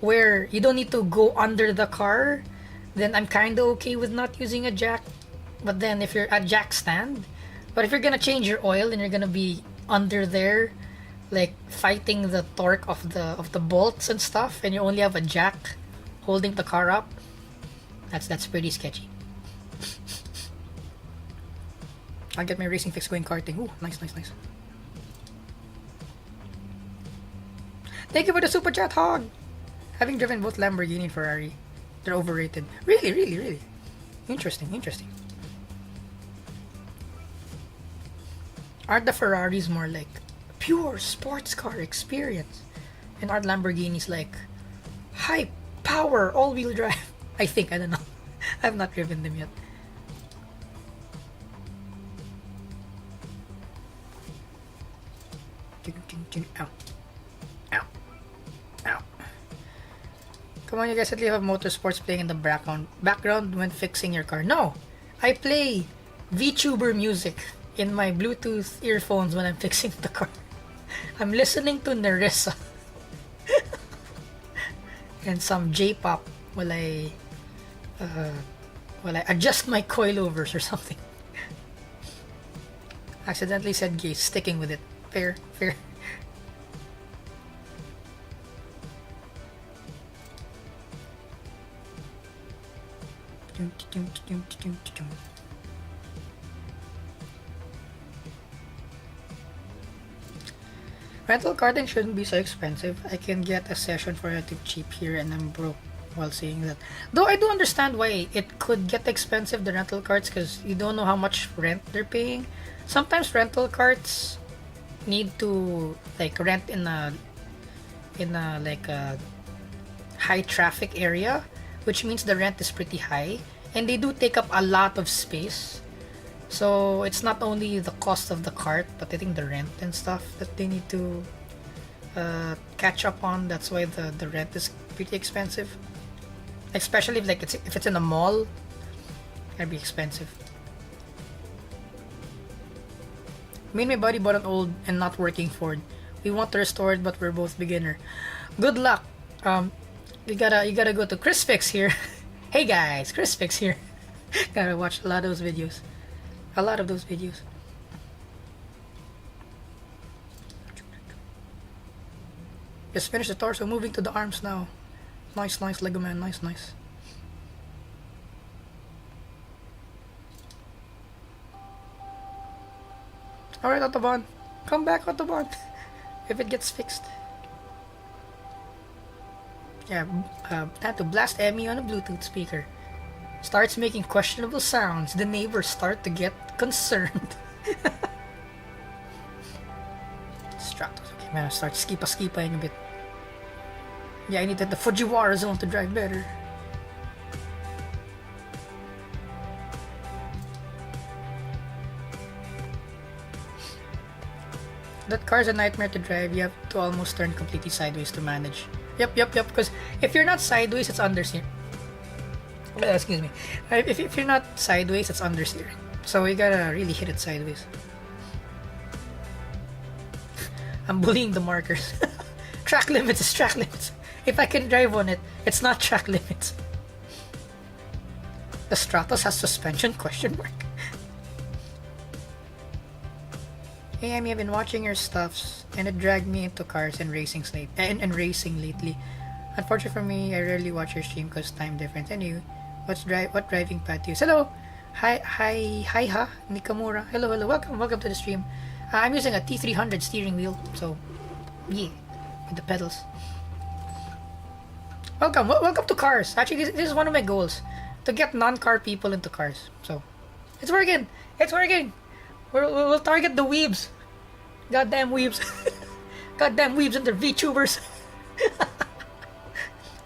where you don't need to go under the car, then I'm kind of okay with not using a jack. But then if you're a jack stand, but if you're gonna change your oil and you're gonna be under there, like fighting the torque of the bolts and stuff, and you only have a jack holding the car up, that's pretty sketchy. I'll get my racing fix going karting. Ooh, nice. Thank you for the super chat, Hog! Having driven both Lamborghini and Ferrari, they're overrated. Really? Interesting. Aren't the Ferraris more like pure sports car experience? And aren't Lamborghinis like high power all-wheel drive? I don't know. I've not driven them yet. Ow. Come on, you guys at least have motorsports playing in the background when fixing your car. No! I play VTuber music in my Bluetooth earphones when I'm fixing the car. I'm listening to Nerissa and some J-pop while I adjust my coilovers or something. Accidentally said gay, sticking with it. Fair. Rental karting shouldn't be so expensive. I can get a session for relative cheap here and I'm broke while saying that. Though I do understand why it could get expensive, the rental carts, because you don't know how much rent they're paying. Sometimes rental carts need to like rent in a like a high traffic area, which means the rent is pretty high and they do take up a lot of space. So it's not only the cost of the cart, but I think the rent and stuff that they need to catch up on. That's why the rent is pretty expensive, especially if it's in a mall That'd be expensive. Me and my buddy bought an old and not working Ford. We want to restore it, but we're both beginner. Good luck. You gotta go to Chris Fix here. Hey guys, Chris Fix here. Gotta watch a lot of those videos. A lot of those videos. Just finished the torso, moving to the arms now. Nice, Lego man, nice. Alright, Autobahn. Come back, Autobahn. If it gets fixed. Yeah, time to blast Emmy on a Bluetooth speaker. Starts making questionable sounds. The neighbors start to get concerned. Stratos. Okay, man, I start skipa-skipaing a bit. Yeah, I need the Fujiwara zone to drive better. That car's a nightmare to drive. You have to almost turn completely sideways to manage. Yep. Because if you're not sideways, it's understeer. Excuse me. If you're not sideways, it's understeer. So you gotta really hit it sideways. I'm bullying the markers. Track limits is track limits. If I can drive on it, it's not track limits. The Stratos has suspension? Question mark. Hey Amy, I've been watching your stuffs and it dragged me into cars and racing lately. Unfortunately for me, I rarely watch your stream because time difference. Anyway, what driving path do you use? Hello! Hi, Nikamura. Hello, welcome to the stream. I'm using a T300 steering wheel, so yeah, with the pedals. Welcome to cars. Actually, this is one of my goals, to get non-car people into cars. So, it's working. We'll target the weebs. Goddamn weebs. Goddamn weebs and their VTubers.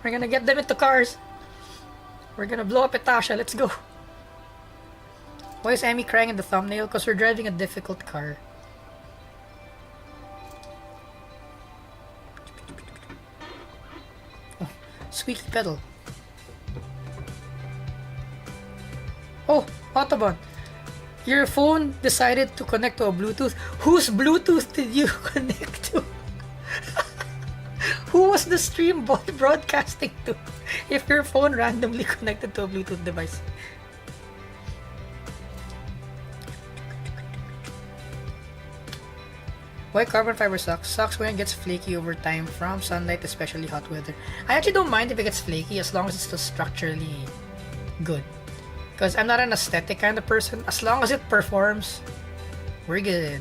We're gonna get them into cars. We're gonna blow up Etasha. Let's go. Why is Amy crying in the thumbnail? Because we're driving a difficult car. Oh, squeaky pedal. Oh, Autobahn. Your phone decided to connect to a Bluetooth. Whose Bluetooth did you connect to? Who was the stream broadcasting to? If your phone randomly connected to a Bluetooth device. Why carbon fiber sucks? Sucks when it gets flaky over time from sunlight, especially hot weather. I actually don't mind if it gets flaky as long as it's still structurally good. Because I'm not an aesthetic kind of person. As long as it performs, we're good.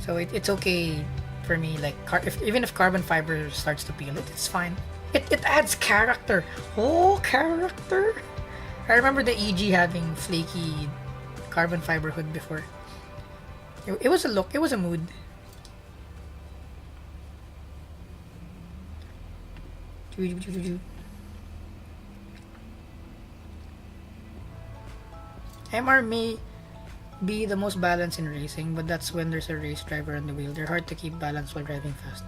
So it's okay for me. Like even if carbon fiber starts to peel, it's fine. It adds character. Oh, character! I remember the EG having flaky carbon fiber hood before. It was a look. It was a mood. MR may be the most balanced in racing, but that's when there's a race driver on the wheel. They're hard to keep balance while driving fast.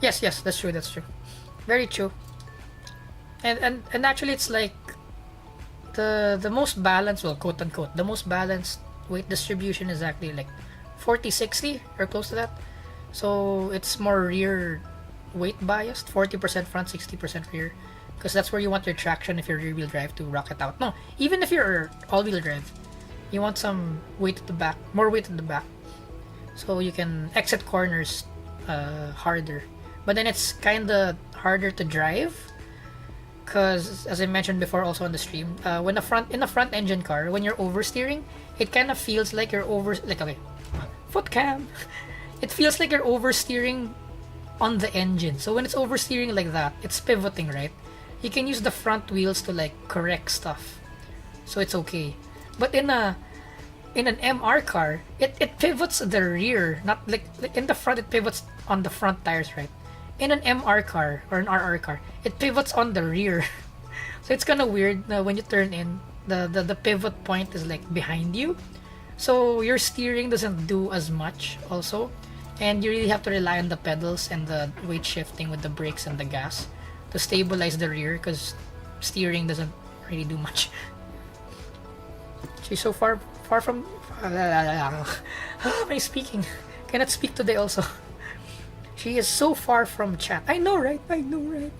Yes, that's true. Very true. And actually, it's like the most balanced, well, quote unquote, the most balanced weight distribution is actually like 40-60 or close to that. So it's more rear weight biased, 40% front, 60% rear, because that's where you want your traction if you're rear wheel drive to rocket out. No, even if you're all wheel drive, you want some weight at the back, more weight at the back, so you can exit corners harder. But then it's kind of harder to drive because, as I mentioned before also on the stream, when in a front engine car, when you're oversteering, it kind of feels like you're foot cam. It feels like you're oversteering on the engine. So when it's oversteering like that, it's pivoting, right? You can use the front wheels to like correct stuff, so it's okay. But in an MR car, it pivots the rear, not like in the front. It pivots on the front tires, right? In an MR car or an RR car, it pivots on the rear. So it's kind of weird when you turn in. The pivot point is like behind you, so your steering doesn't do as much also, and you really have to rely on the pedals and the weight shifting with the brakes and the gas to stabilize the rear, because steering doesn't really do much. She's so far from. How am I speaking? Cannot speak today. Also, she is so far from chat. I know, right? I know, right?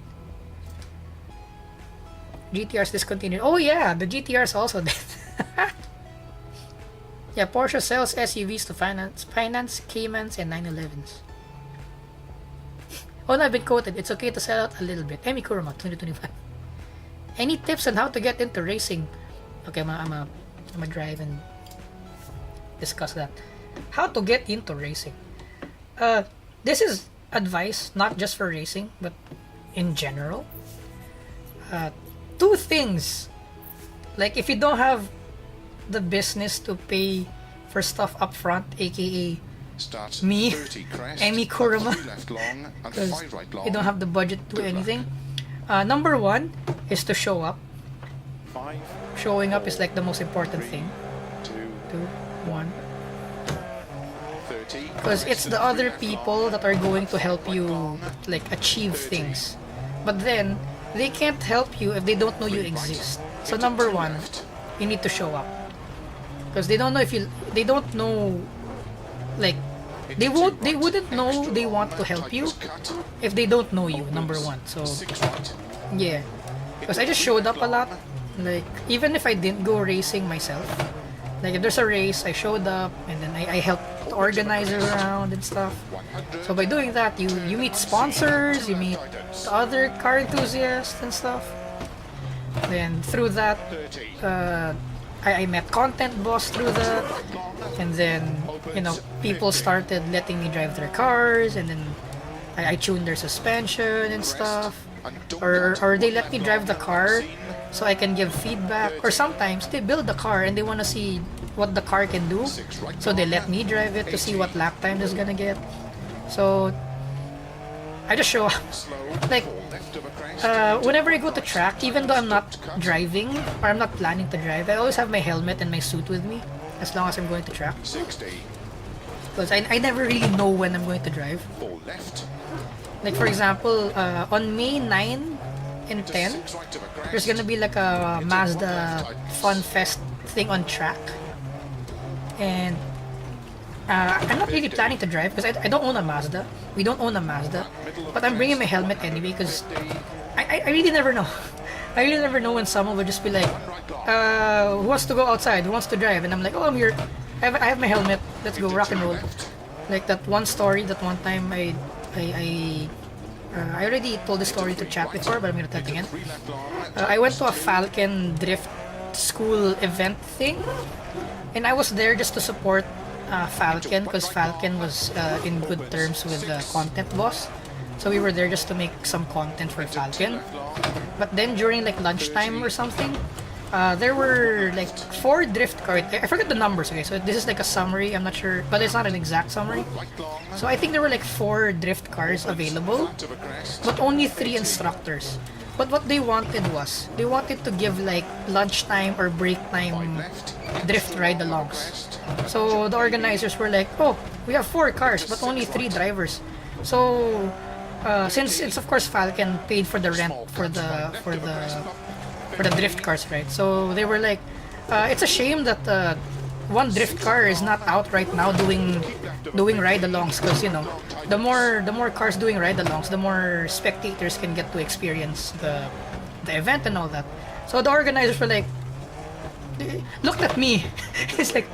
GTR's discontinued. Oh yeah, the GTR's also dead. Yeah, Porsche sells SUVs to finance Caymans and 911s. Oh no, I've been quoted. It's okay to sell out a little bit. Emi Kurama, 2025. Any tips on how to get into racing? Okay, I'm gonna drive and discuss that. How to get into racing? This is advice not just for racing, but in general. Two things. Like if you don't have the business to pay for stuff up front, aka Starts me, 30 crest, Emi Kurama, 3 left long and because 5 right long. you don't have the budget to do Good luck. anything. Number one is to show up. 5, Showing up is like the most important 3, thing. 2, 2, 1. 30. Because it's the other people that are going to help you like achieve things. But then they can't help you if they don't know you exist. So number one, you need to show up. Because they don't know if you they don't know like they wouldn't know they want to help you if they don't know you, number one. So 6 right. yeah. Because I just showed up a lot. Like even if I didn't go racing myself. Like if there's a race, I showed up and then I helped the organizer around and stuff. 100. So by doing that, you meet sponsors, you meet the other car enthusiasts and stuff. Then through that, 30. I met Content Boss through that, and then people started letting me drive their cars, and then I tuned their suspension and stuff, or they let me drive the car so I can give feedback. Or sometimes they build the car and they want to see what the car can do, so they let me drive it to see what lap time it's gonna get. So I just show up. Like whenever I go to track, even though I'm not driving or I'm not planning to drive, I always have my helmet and my suit with me as long as I'm going to track. 60. Because I never really know when I'm going to drive. 4 left. Like for example, on May 9 and 10, 6 right to the crest. there's gonna be like a Mazda Fun Fest thing on track. And I'm not really planning to drive because I don't own a Mazda. We don't own a Mazda. But I'm bringing my helmet anyway because I really never know. I really never know when someone would just be like, who wants to go outside? Who wants to drive? And I'm like, oh, I'm here. I have my helmet. Let's go rock and roll. Like that one story, that one time I already told the story to chat before, but I'm gonna tell it again. I went to a Falcon Drift School event thing, and I was there just to support Falcon because Falcon was in good terms with the Content Boss. So we were there just to make some content for Falcon. But then during like lunchtime or something, there were like 4 drift cars. I forget the numbers, okay, so this is like a summary, I'm not sure, but it's not an exact summary. So I think there were like 4 drift cars available, but only 3 instructors. But what they wanted was, they wanted to give like lunchtime or break time drift ride-alongs. So the organizers were like, oh, we have 4 cars, but only 3 drivers. So since it's of course Falcon paid for the rent for the drift cars, right? So they were like, it's a shame that one drift car is not out right now doing ride-alongs, because the more cars doing ride-alongs, the more spectators can get to experience the event and all that. So the organizers were like, looked at me. It's like,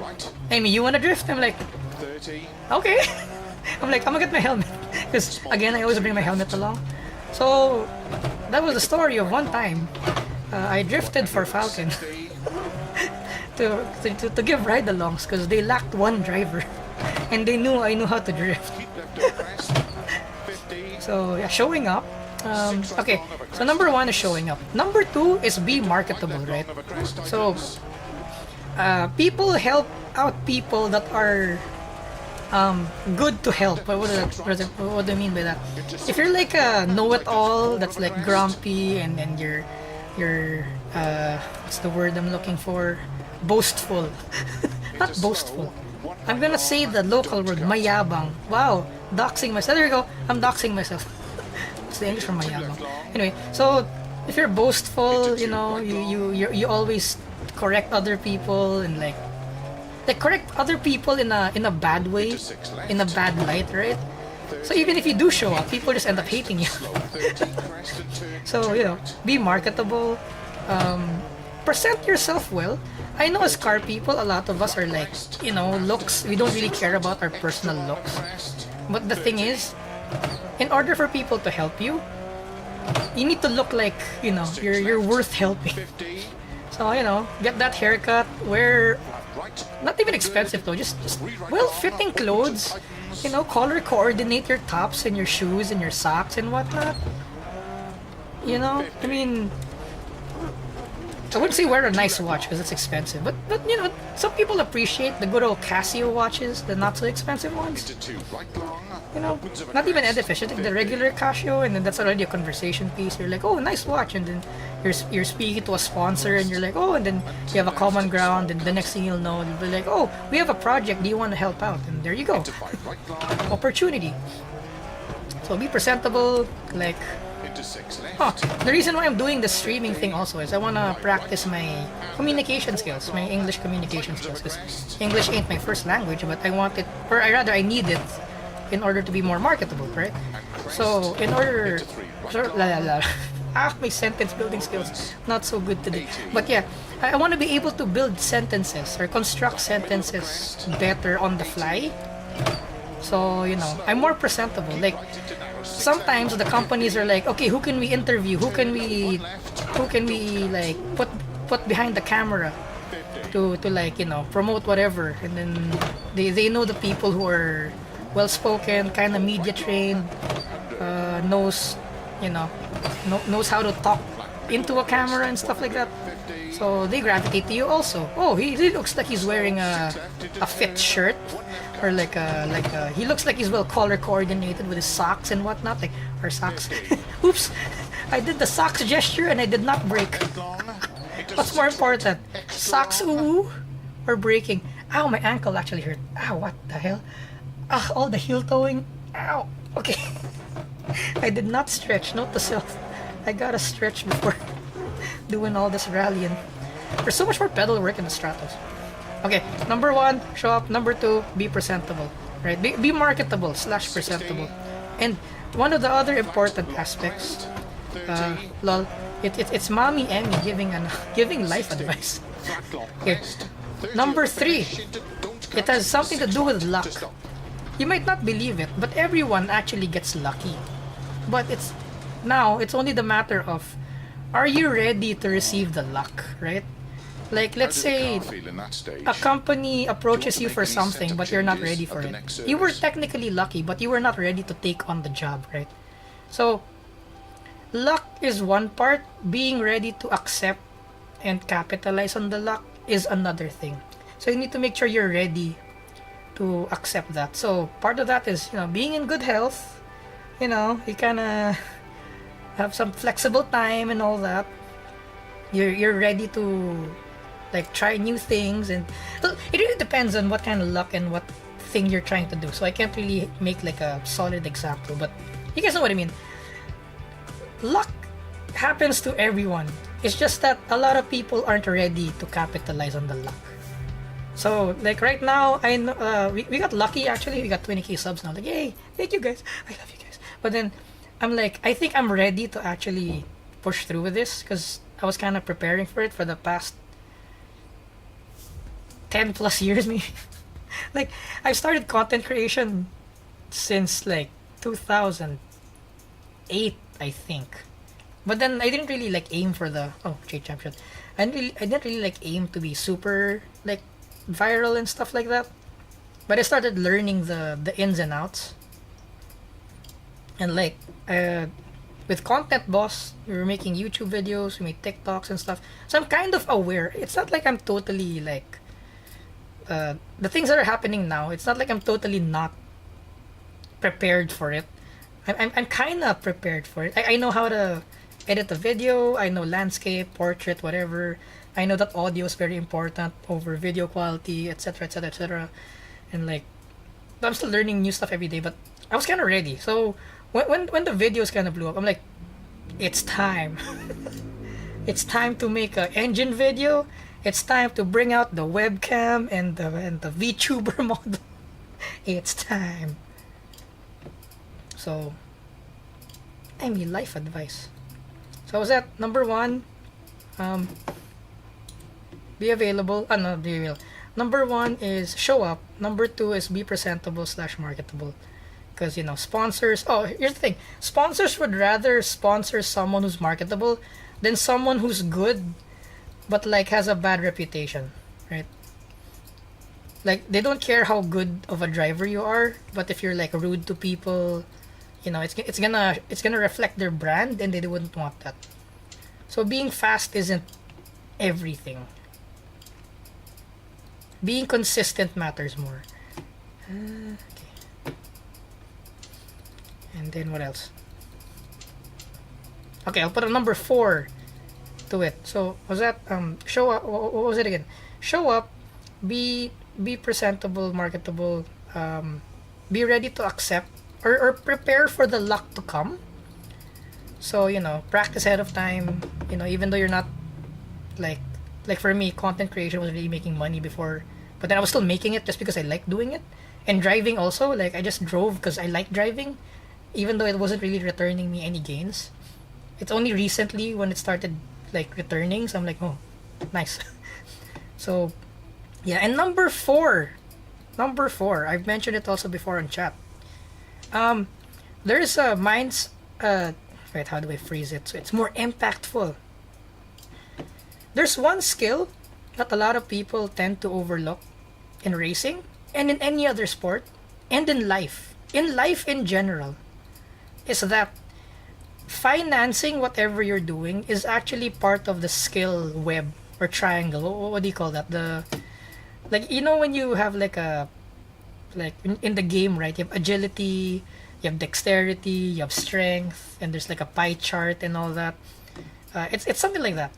Amy, you wanna drift? I'm like, 30. okay. I'm like, I'm gonna get my helmet, because again, I always bring my helmet along. So that was the story of one time I drifted for Falcon to give ride-alongs because they lacked one driver, and they knew I knew how to drift. So yeah, showing up. Okay, so number 1 is showing up. Number 2 is be marketable, right? So people help out people that are good to help. What do I mean by that? If you're like a know-it-all that's like grumpy and you're what's the word I'm looking for? Boastful. Not boastful. I'm gonna say the local word, mayabang. Wow, doxing myself. There you go. I'm doxing myself. It's the English for mayabang. Anyway, so if you're boastful, you always correct other people and like correct other people in a bad way, in a bad light, right? So even if you do show up, people just end up hating you. So, you know, be marketable, present yourself well. I know as car people, a lot of us are like, you know, looks. We don't really care about our personal looks. But the thing is, in order for people to help you, you need to look like, you know, you're worth helping. So, you know, get that haircut, wear not even expensive though, just well-fitting clothes, you know, color coordinate your tops and your shoes and your socks and whatnot. You know, I mean, I wouldn't say wear a nice watch because it's expensive, but you know, some people appreciate the good old Casio watches, the not so expensive ones. You know, not even efficient, the regular Casio, and then that's already a conversation piece. You're like, oh, nice watch, and then you're speaking to a sponsor, and you're like, oh, and then you have a common ground, and the next thing you'll know, you'll be like, oh, we have a project, do you want to help out? And there you go, opportunity. So be presentable, like. Oh, the reason why I'm doing the streaming thing also is I want to practice my communication skills, my English communication skills. Because English ain't my first language, but I want it, or rather I need it in order to be more marketable, right? So in order, my sentence building skills not so good today. But yeah, I want to be able to build sentences or construct sentences better on the fly. So, you know, I'm more presentable. Like, sometimes the companies are like, okay, who can we interview? Who can we like put behind the camera to like, you know, promote whatever? And then they know the people who are well spoken, kind of media trained, knows, you know, knows how to talk into a camera and stuff like that. So they gravitate to you also. Oh, he looks like he's wearing a fit shirt, or like he looks like he's well color coordinated with his socks and whatnot, like our socks. Oops, I did the socks gesture and I did not break. What's more important, socks ooh or breaking? Ow, my ankle actually hurt. Ow, what the hell? Ah, all the heel toeing. Ow. Okay. I did not stretch. Note to self. I gotta stretch before doing all this rallying. There's so much more pedal work in the Stratos. Okay, number 1, show up. Number 2, be presentable. Right? Be marketable / presentable. And one of the other important aspects, lol, it's Mommy Emmy giving life advice. Okay. Number 3, it has something to do with luck. You might not believe it, but everyone actually gets lucky. But it's only the matter of, are you ready to receive the luck, right? Like, let's say a company approaches you for something, but you're not ready for it. You were technically lucky, but you were not ready to take on the job, right? So, luck is one part. Being ready to accept and capitalize on the luck is another thing. So you need to make sure you're ready to accept that. So part of that is, you know, being in good health. You know, you kind of have some flexible time and all that. You're ready to like try new things, and it really depends on what kind of luck and what thing you're trying to do. So I can't really make like a solid example, but you guys know what I mean. Luck happens to everyone. It's just that a lot of people aren't ready to capitalize on the luck. So like right now, I know we got lucky actually. We got 20k subs now. Like, yay, thank you guys. I love you guys. But then I'm like, I think I'm ready to actually push through with this, because I was kind of preparing for it for the past 10 plus years maybe. Like, I started content creation since like 2008, I think. But then I didn't really like aim for the trade champion. I didn't really like aim to be super like viral and stuff like that. But I started learning the ins and outs. And like with Content Boss, we were making YouTube videos, we made TikToks and stuff. So I'm kind of aware. It's not like I'm totally like the things that are happening now. It's not like I'm totally not prepared for it. I'm kind of prepared for it. I know how to edit a video. I know landscape, portrait, whatever. I know that audio is very important over video quality, etc., etc., etc. And like, I'm still learning new stuff every day. But I was kind of ready. So when the videos kind of blew up, I'm like, it's time. It's time to make an engine video. It's time to bring out the webcam and the VTuber model. It's time. So, I mean, life advice. So was that number one? Be available. No, be real. Number one is show up. Number two is be presentable / marketable. Because, you know, sponsors. Oh, here's the thing. Sponsors would rather sponsor someone who's marketable than someone who's good but like has a bad reputation, right? Like, they don't care how good of a driver you are, but if you're like rude to people, you know, it's gonna reflect their brand, and they wouldn't want that. So being fast isn't everything. Being consistent matters more. Okay. And then what else? Okay, I'll put a number 4 to it. So was that show up? What was it again? Show up, be presentable, marketable, be ready to accept or prepare for the luck to come. So, you know, practice ahead of time. You know, even though you're not like for me, content creation was really making money before, but then I was still making it just because I like doing it. And driving also, like I just drove because I like driving, even though it wasn't really returning me any gains. It's only recently when it started like returning, so I'm like, oh, nice. So yeah. And number four, I've mentioned it also before on chat. There's a minds wait, how do I phrase it so it's more impactful? There's one skill that a lot of people tend to overlook in racing and in any other sport and in life in general, is that financing whatever you're doing is actually part of the skill web or triangle. What do you call that? The, like, you know, when you have like a, like in the game, right? You have agility, you have dexterity, you have strength, and there's like a pie chart and all that. It's something like that.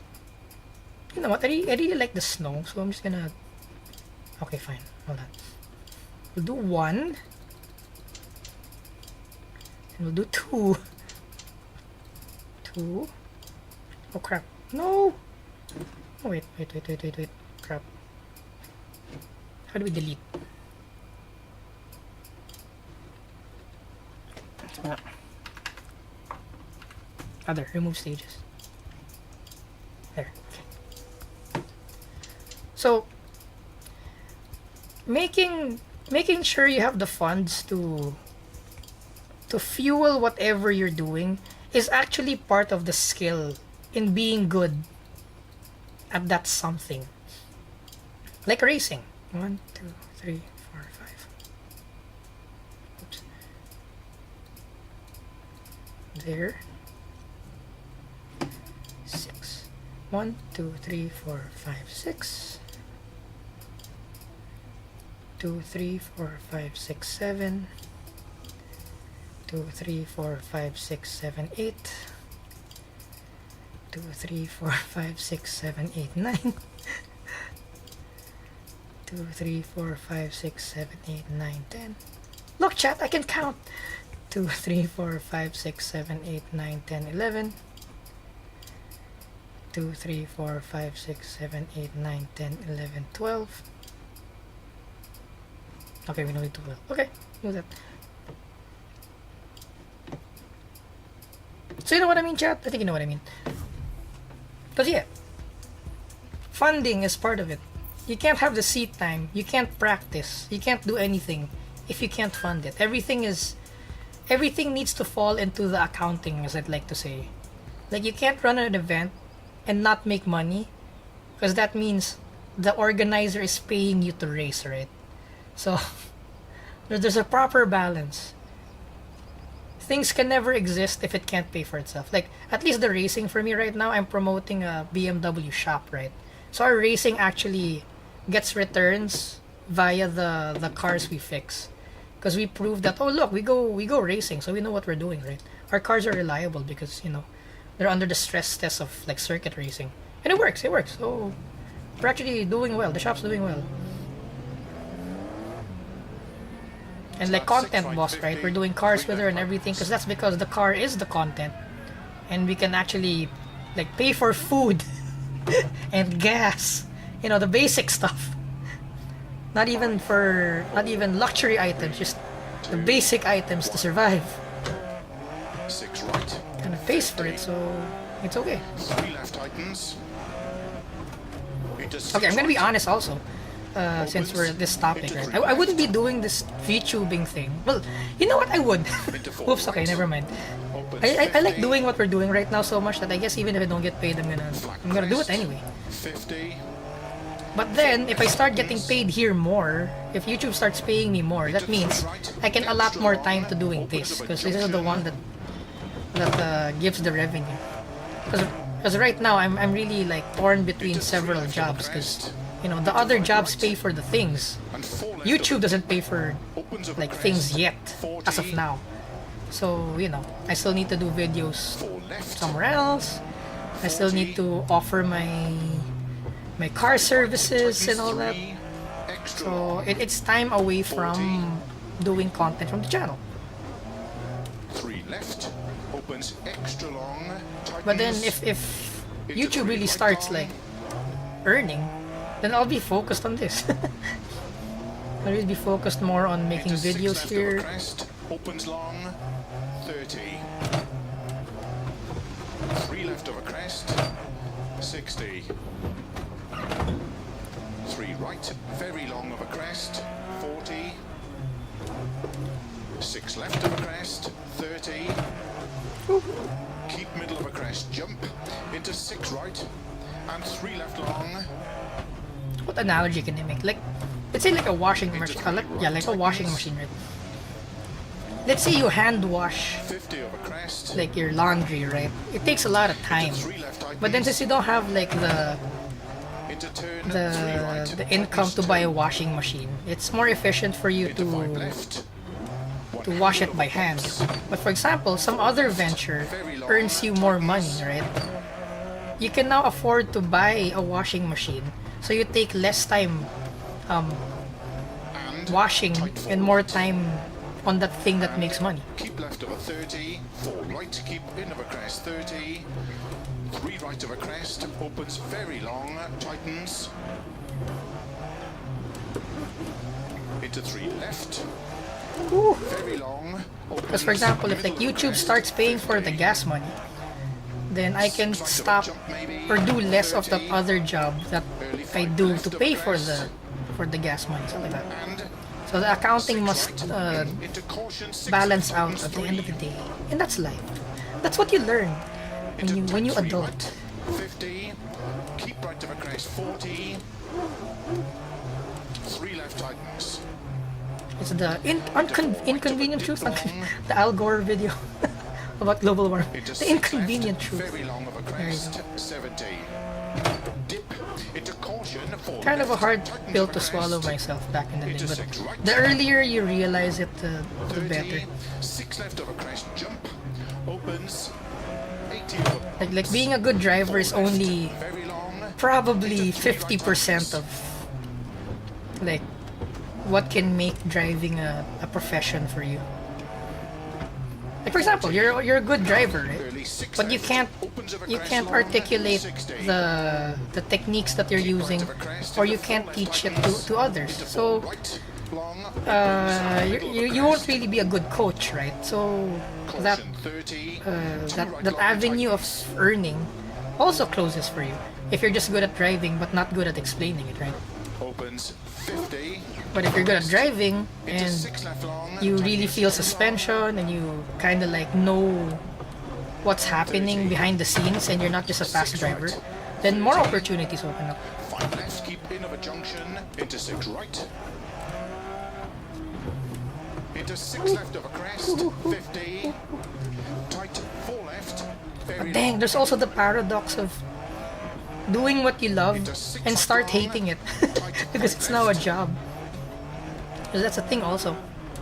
You know what? I really like the snow, so I'm just gonna. Okay, fine. Hold on. We'll do 1, and we'll do 2. 2. Oh crap! No. Oh wait. Crap. How do we delete? Other, remove stages. There. Okay. So making sure you have the funds to fuel whatever you're doing is actually part of the skill in being good at that something. Like racing. 1, 2, 3, 4, 5. Oops. There. 6. 1, 2, 3, 4, 5, 6. 2, 3, 4, 5, 6, 7. 2, 3, 4, 5, 6, 7, 8. 2, 3, 4, 5, 6, 7, 8, 9. 2, 3, 4, 5, 6, 7, 8, 9, 10. Look, chat, I can count. 2, 3, 4, 5, 6, 7, 8, 9, 10, 11. 2, 3, 4, 5, 6, 7, 8, 9, 10, 11, 12. Okay, we know it 12. Okay, do that. So you know what I mean, chat? I think you know what I mean. Because yeah, funding is part of it. You can't have the seat time. You can't practice. You can't do anything if you can't fund it. Everything needs to fall into the accounting, as I'd like to say. Like, you can't run an event and not make money, because that means the organizer is paying you to race, right? So there's a proper balance. Things can never exist if it can't pay for itself. Like, at least the racing for me right now, I'm promoting a BMW shop, right? So our racing actually gets returns via the cars we fix, because we prove that, oh look, we go racing, so we know what we're doing, right? Our cars are reliable because, you know, they're under the stress test of like circuit racing, and it works. So we're actually doing well. The shop's doing well. And like content boss, right? We're doing cars with her and everything, because that's because the car is the content, and we can actually like pay for food and gas You know, the basic stuff. Not even luxury items, just the basic items to survive. 6 right. Kind of pays for it, so it's okay. 3 left tightens. Into 6 Okay, I'm gonna be right. honest also. Since we're at this topic, right? I wouldn't be doing this VTubing thing. Well, you know what? I would. Oops, okay, never mind. I like doing what we're doing right now so much that I guess even if I don't get paid, I'm gonna do it anyway. 50. But then, if I start getting paid here more, if YouTube starts paying me more, that means I can allot more time to doing this, because this is the one that gives the revenue. Because right now I'm really like torn between several jobs, because you know the other jobs pay for the things. And 4 left. YouTube doesn't pay for Opens up like crest. things yet, as of 40. now. So you know I still need to do videos 4 left. somewhere else. I still need to offer my car services and all that. Extra So long. it's time away from doing content from the channel. 3 left. Opens extra long. But then Tightens. if YouTube really starts like earning, then I'll be focused on this. I'll really be focused more on making Into 6 videos left here. Over crest. Opens long. 30. 3 left over crest. 60. 3 right. Very long over crest. 40. 6 left over crest. 30. Keep middle of a crest. Jump. Into 6 right. And 3 left long. What analogy can I make? Like, let's say like a washing machine. Like a washing machine, right? Let's say you hand wash 50 over crest. like your laundry, right? It takes a lot of time. 3 left tightens. But then since you don't have like Into turn. 3 the right. income to buy a washing machine, it's more efficient for you Into 5 to left. wash it by hand. But for example, some other venture earns you more money, right? You can now afford to buy a washing machine, so you take less time And washing tight and forward. more time on that thing that makes money. Keep left over 30. 4 right. Keep in over crest. 30. 3 right over crest. Opens very long. Tightens. Into 3 left. Very long. Because for example, if like YouTube starts paying for the gas money, then I can stop or do less of that other job that I do to pay for the gas money, something like that. And So the accounting must into caution. 6 balance left out opens at the end of the 3. day, and that's life. That's what you learn when you 3 adult. right. 50. Keep right over crest. 40. 3 left tightens. It's the inconvenient truth. The Al Gore video about global warming. Into The 6 inconvenient left. truth. Very long over There you crest. 70. Dip into caution. 4 Kind of a left. hard Tightens pill over to swallow crest. myself back in the day, Into but 6 right. the earlier you realize it, the 30. better. 6 left over crest. Jump. Opens. 80 over. Like being a good driver is only Very long. probably 50% of like what can make driving a profession for you. Like for example, you're a good driver, right? Early 6 But you left. can't Opens over you crest can't long. articulate 60. the techniques that you're using, or you can't teach it to others. So Right. Long. you won't really be a good coach, right? So that Caution 30. that avenue of earning also closes for you if you're just good at driving but not good at explaining it, right? Opens 50. But if you're good at driving Into and 6 left long. you really Tightens feel very long. suspension and you kind of like know what's happening behind the scenes and you're not just a fast driver, then more opportunities open up. 5 left. Keep in of a junction. Into 6 right. Into 6 left of a crest. 50. Tight 4 left. Very Dang, long. there's also the paradox of doing what you love and start hating it because it's now a job. 'Cause that's a thing also.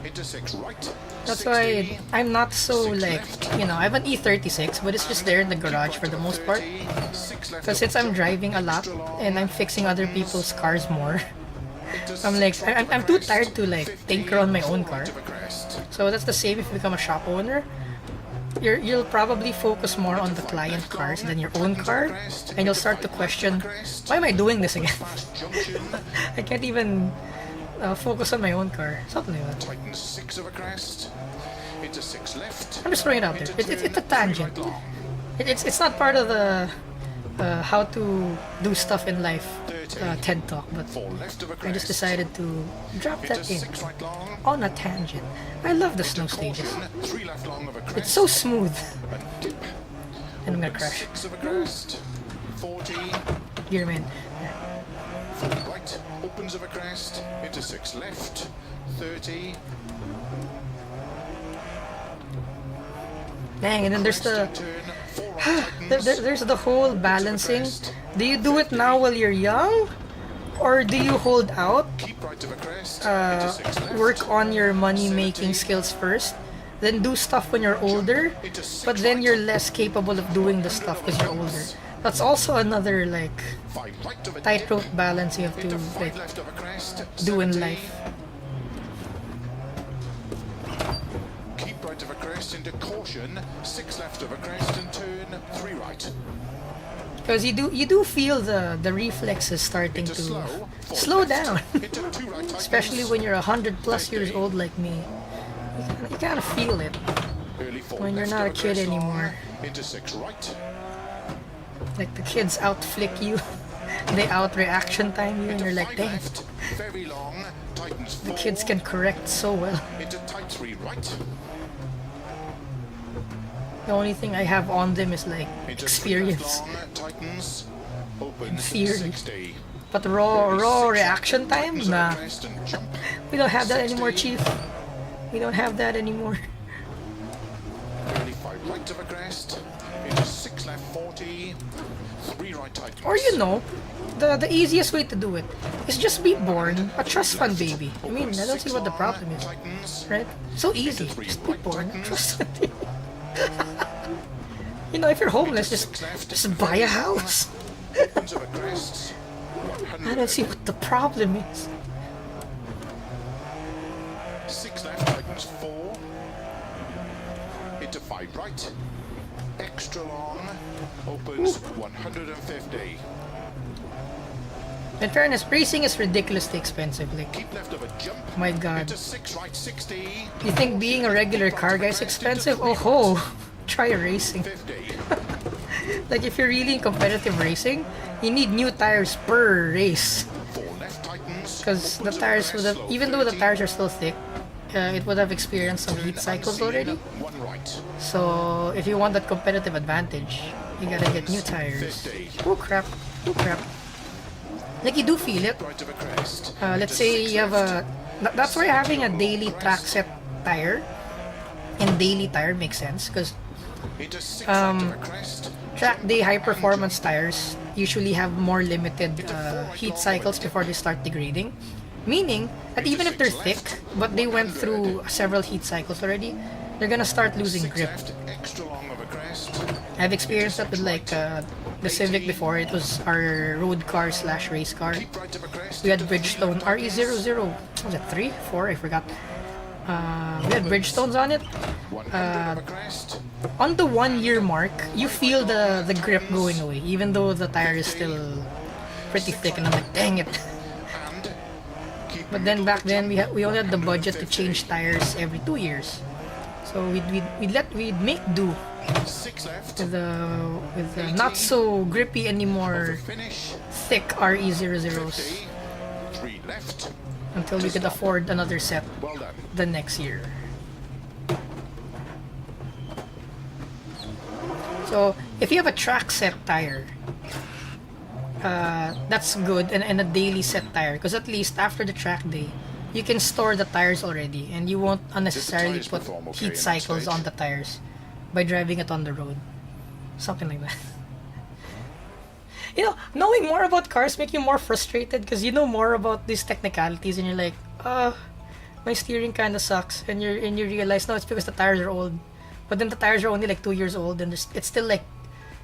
Into 6 right. That's 60. why I'm not so 6 like, left. you know, I have an E36, but it's just there in the garage for the most part. 6 left Because since of a I'm jump. driving a lot Extra long. and I'm fixing other people's cars more, Into I'm like, 6 right of a I'm too crest. tired to like 50. tinker on my own 4 car. right of a crest. So that's the same if you become a shop owner. you'll probably focus more on the client cars than your own car, and you'll start to question, why am I doing this again? I can't even focus on my own car. Something like that. Tightens 6 of a crest. Into 6 left. I'm just throwing it out there. It's a tangent. It's not part of the how to do stuff in life TED Talk, but I just decided to drop that in on a tangent. I love the snow stages. It's so smooth. And I'm gonna crash. 6 of a crest. 40. Gear man. Right, opens of a crest. Into 6 left. 30. Dang, and then there's the there's the whole balancing. Do you do it now while you're young, or do you hold out, work on your money-making skills first, then do stuff when you're older, but then you're less capable of doing the stuff because you're older? That's also another like tightrope balance you have to like do in life. Right of a crest into caution, 6 left of a crest and turn 3 right. Because you do feel the reflexes starting to slow down. Especially when you're 100+ years old like me. You kind of feel it when you're not a kid anymore. Into 6 right. Like the kids outflick you, they out-reaction time you, and you're like, dang. Very long, tightens 4. The kids can correct so well. Into tight 3 right. The only thing I have on them is like experience and theory. But raw reaction time? Nah. We don't have that anymore, Chief. We don't have that anymore. 35 right of a crest. Into 6 left 40. 3 right tightens. Or you know, the easiest way to do it is just be born a trust fund baby. I mean, I don't see what the problem is. Right? So easy. Just be born a trust fund baby. You know, if you're homeless, just buy a house. I don't see what the problem is. 6 left tightens 4. Into 5 right. Extra long. Opens 150. In fairness, racing is ridiculously expensive. Like, Keep left of a jump. my God. Into 6 right 60. You think being a regular car guy is expensive? Oh ho! Try racing. 50. Like, if you're really in competitive racing, you need new tires per race. 4 left tightens. Because the tires would have, even though the tires are still thick, it would have experienced some heat cycles already. 1 right. So if you want that competitive advantage, you gotta get new tires. Oh crap! Oh crap! Like, you do feel it. Right of a crest. Let's say you have a... That's where having a daily track set tire and daily tire makes sense, because Into 6 right of a crest. track day high performance tires usually have more limited heat cycles before they start degrading. Meaning that even if they're thick, but they went through several heat cycles already, they're gonna start losing grip. Extra long of a crest. I've experienced that with like the Civic before. It was our road car / race car. Right of a crest. We had Bridgestone RE00. What was it, 3? 4? I forgot. We had Bridgestones on it. 100 of a crest. On the 1-year mark, you feel the grip going away, even though the tire is still pretty thick, and I'm like, dang it. And keep But then back then, we only had the budget to change tires every 2 years. So we'd make do 6 left. with the not so grippy anymore Finish. thick RE00s 3 left. until we could afford another set Well done. the next year. So if you have a track set tire, that's good, and a daily set tire, because at least after the track day, you can store the tires already, and you won't unnecessarily tires put perform okay heat in that cycles stage? on the tires by driving it on the road. Something like that. You know, knowing more about cars make you more frustrated because you know more about these technicalities, and you're like, my steering kind of sucks, and you realize, no, it's because the tires are old. But then the tires are only like 2 years old, and it's still like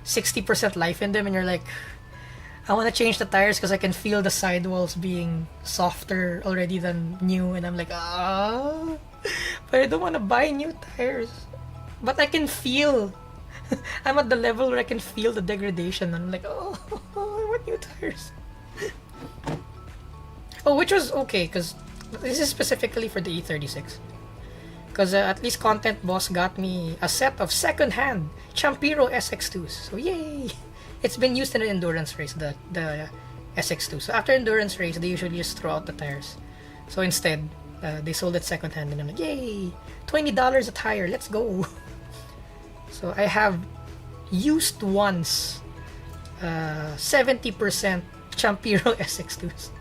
60% life in them, and you're like, I want to change the tires because I can feel the sidewalls being softer already than new, and I'm like, but I don't want to buy new tires. but I can feel. I'm at the level where I can feel the degradation. I'm like, oh, I want new tires. Oh, which was okay, because this is specifically for the E36. Because at least Content Boss got me a set of second-hand Champiro SX2s. So yay! It's been used in an endurance race, the SX2. So after endurance race, they usually just throw out the tires. So instead, they sold it second-hand, and I'm like, yay! $20 a tire, let's go! So I have used once 70% Champiro SX2s.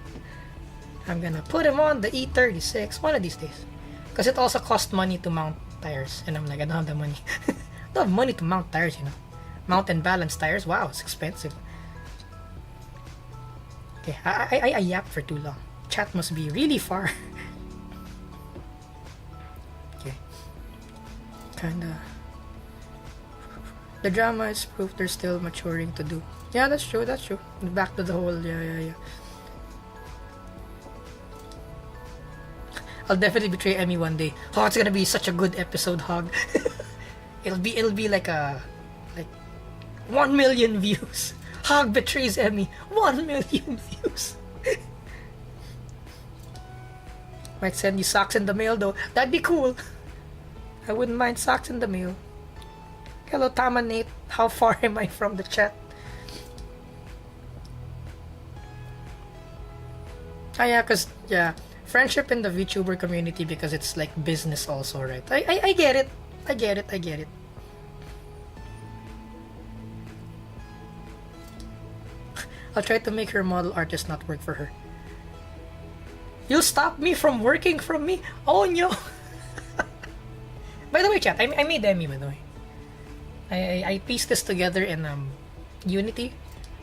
I'm gonna put them on the E36 one of these days. Because it also costs money to mount tires. And I'm like, I don't have the money. I don't have money to mount tires, you know. Mount and balance tires, wow, it's expensive. Okay, I yapped for too long. Chat must be really far. Okay. Kinda. The drama is proof there's still maturing to do. Yeah, that's true, that's true. Back to the whole, yeah. I'll definitely betray Emmy one day. Oh, it's gonna be such a good episode, Hog. it'll be like 1 million views. Hog betrays Emmy. 1 million views. Might send you socks in the mail though. That'd be cool. I wouldn't mind socks in the mail. Hello, Tama Nate. How far am I from the chat? Ah, yeah, friendship in the VTuber community, because it's like business also, right? I get it. I get it. I'll try to make her model artist not work for her. You'll stop me from working from me? Oh no! By the way, chat, I made Emmy, by the way. I pieced this together in Unity.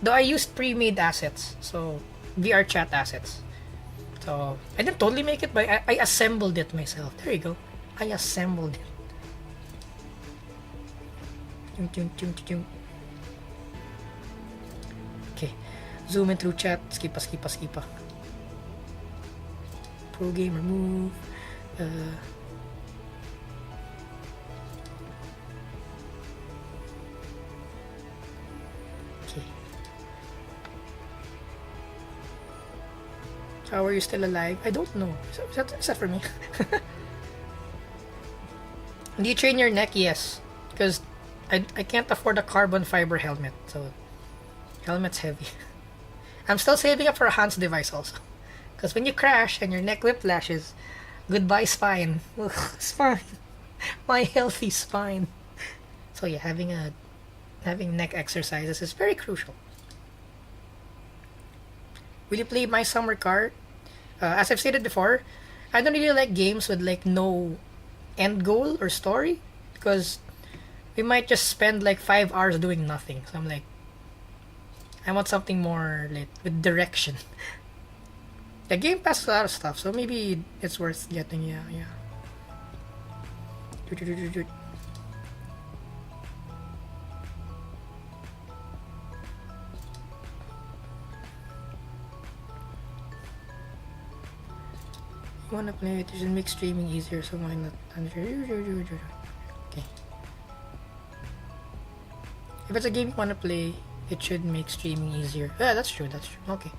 Though I used pre-made assets, so VR chat assets. So I didn't totally make it, but I assembled it myself. There you go. I assembled it. Okay. Zoom in through chat. Skipa. Pro gamer move. Okay. How are you still alive? I don't know. Is that for me? Do you train your neck? Yes. Because I can't afford a carbon fiber helmet. So, helmet's heavy. I'm still saving up for a Hans device also. Because when you crash and your neck whiplashes, goodbye spine. Ugh, spine. My healthy spine. So yeah, having neck exercises is very crucial. Will you play My Summer Car? As I've stated before, I don't really like games with like no end goal or story, because we might just spend like 5 hours doing nothing. So I'm like, I want something more like with direction. The game passes a lot of stuff, so maybe it's worth getting. Yeah. You wanna play it? You should make streaming easier, so why not? Okay. If it's a game you wanna play, it should make streaming easier. Yeah, that's true. Okay.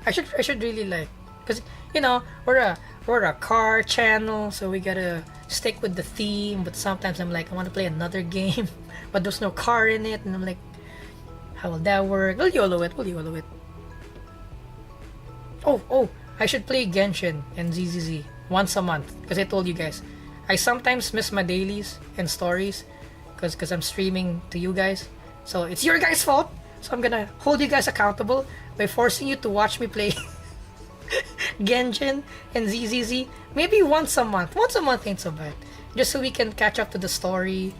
I should really like, because you know we're a car channel, so we gotta stick with the theme. But sometimes I'm like, I want to play another game, but there's no car in it, and I'm like, how will that work? We'll YOLO it. Oh, I should play Genshin and ZZZ once a month, because I told you guys I sometimes miss my dailies and stories because I'm streaming to you guys. So it's your guys' fault. So I'm gonna hold you guys accountable by forcing you to watch me play Genshin and ZZZ maybe once a month. Once a month ain't so bad. Just so we can catch up to the story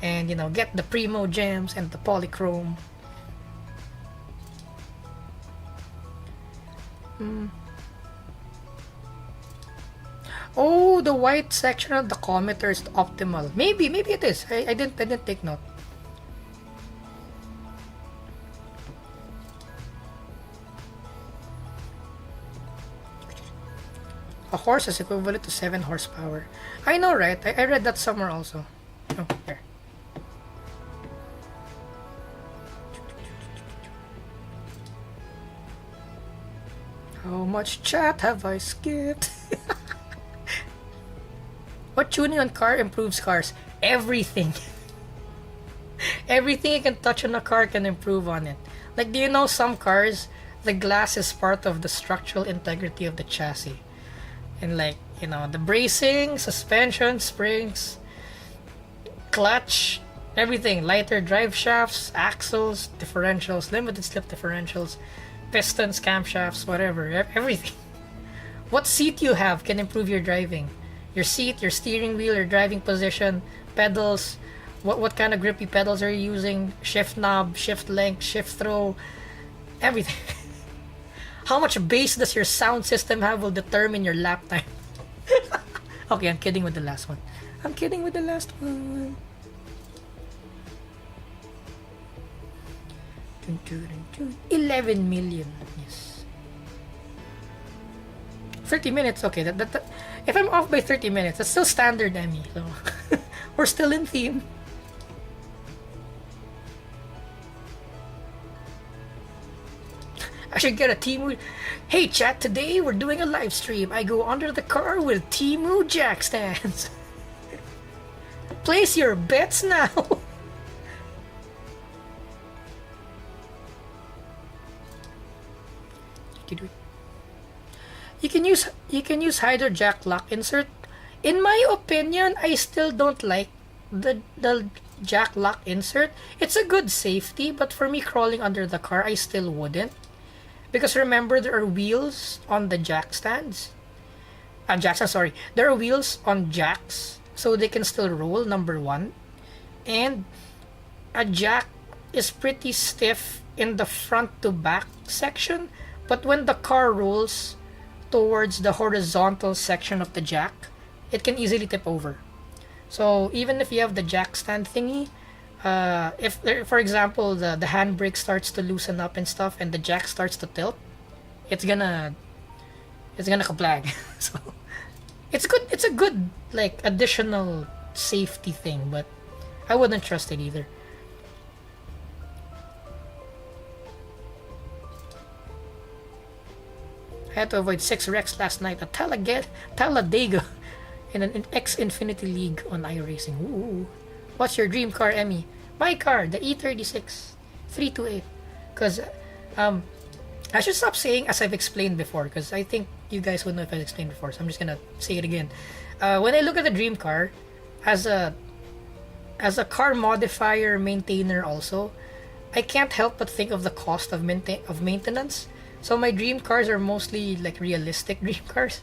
and, you know, get the primo gems and the polychrome. Oh, the white section of the commuter is optimal. Maybe it is. I didn't take note. A horse is equivalent to 7 horsepower. I know, right? I read that somewhere also. Oh, there. How much chat have I skipped? What tuning on car improves cars? Everything. Everything you can touch on a car can improve on it. Like, do you know some cars, the glass is part of the structural integrity of the chassis? And like, you know, the bracing, suspension, springs, clutch, everything. Lighter drive shafts, axles, differentials, limited slip differentials, pistons, camshafts, whatever. Everything. What seat you have can improve your driving. Your seat, your steering wheel, your driving position, pedals, what kind of grippy pedals are you using, shift knob, shift length, shift throw, everything. How much bass does your sound system have will determine your lap time. Okay, I'm kidding with the last one. 11 million. Yes. 30 minutes. Okay, that if I'm off by 30 minutes, that's still standard, Emmy. So we're still in theme. I should get a Temu. Hey chat, today we're doing a live stream. I go under the car with Temu jack stands. Place your bets now. You can use hydro jack lock insert. In my opinion, I still don't like the jack lock insert. It's a good safety, but for me crawling under the car, I still wouldn't. Because remember, there are wheels on the jack stands. There are wheels on jacks, so they can still roll, number one. And a jack is pretty stiff in the front to back section, but when the car rolls towards the horizontal section of the jack, it can easily tip over. So even if you have the jack stand thingy, if for example the handbrake starts to loosen up and stuff and the jack starts to tilt, it's gonna kaplag. So it's a good like additional safety thing, but I wouldn't trust it either. I had to avoid 6 wrecks last night at Talladega in an X-Infinity League on iRacing. Ooh. What's your dream car, Emmy? My car, the E36 328. Because I should stop saying as I've explained before, because I think you guys would know if I've explained before, so I'm just gonna say it again. When I look at the dream car, as a car modifier maintainer also, I can't help but think of the cost of maintenance. So my dream cars are mostly like realistic dream cars.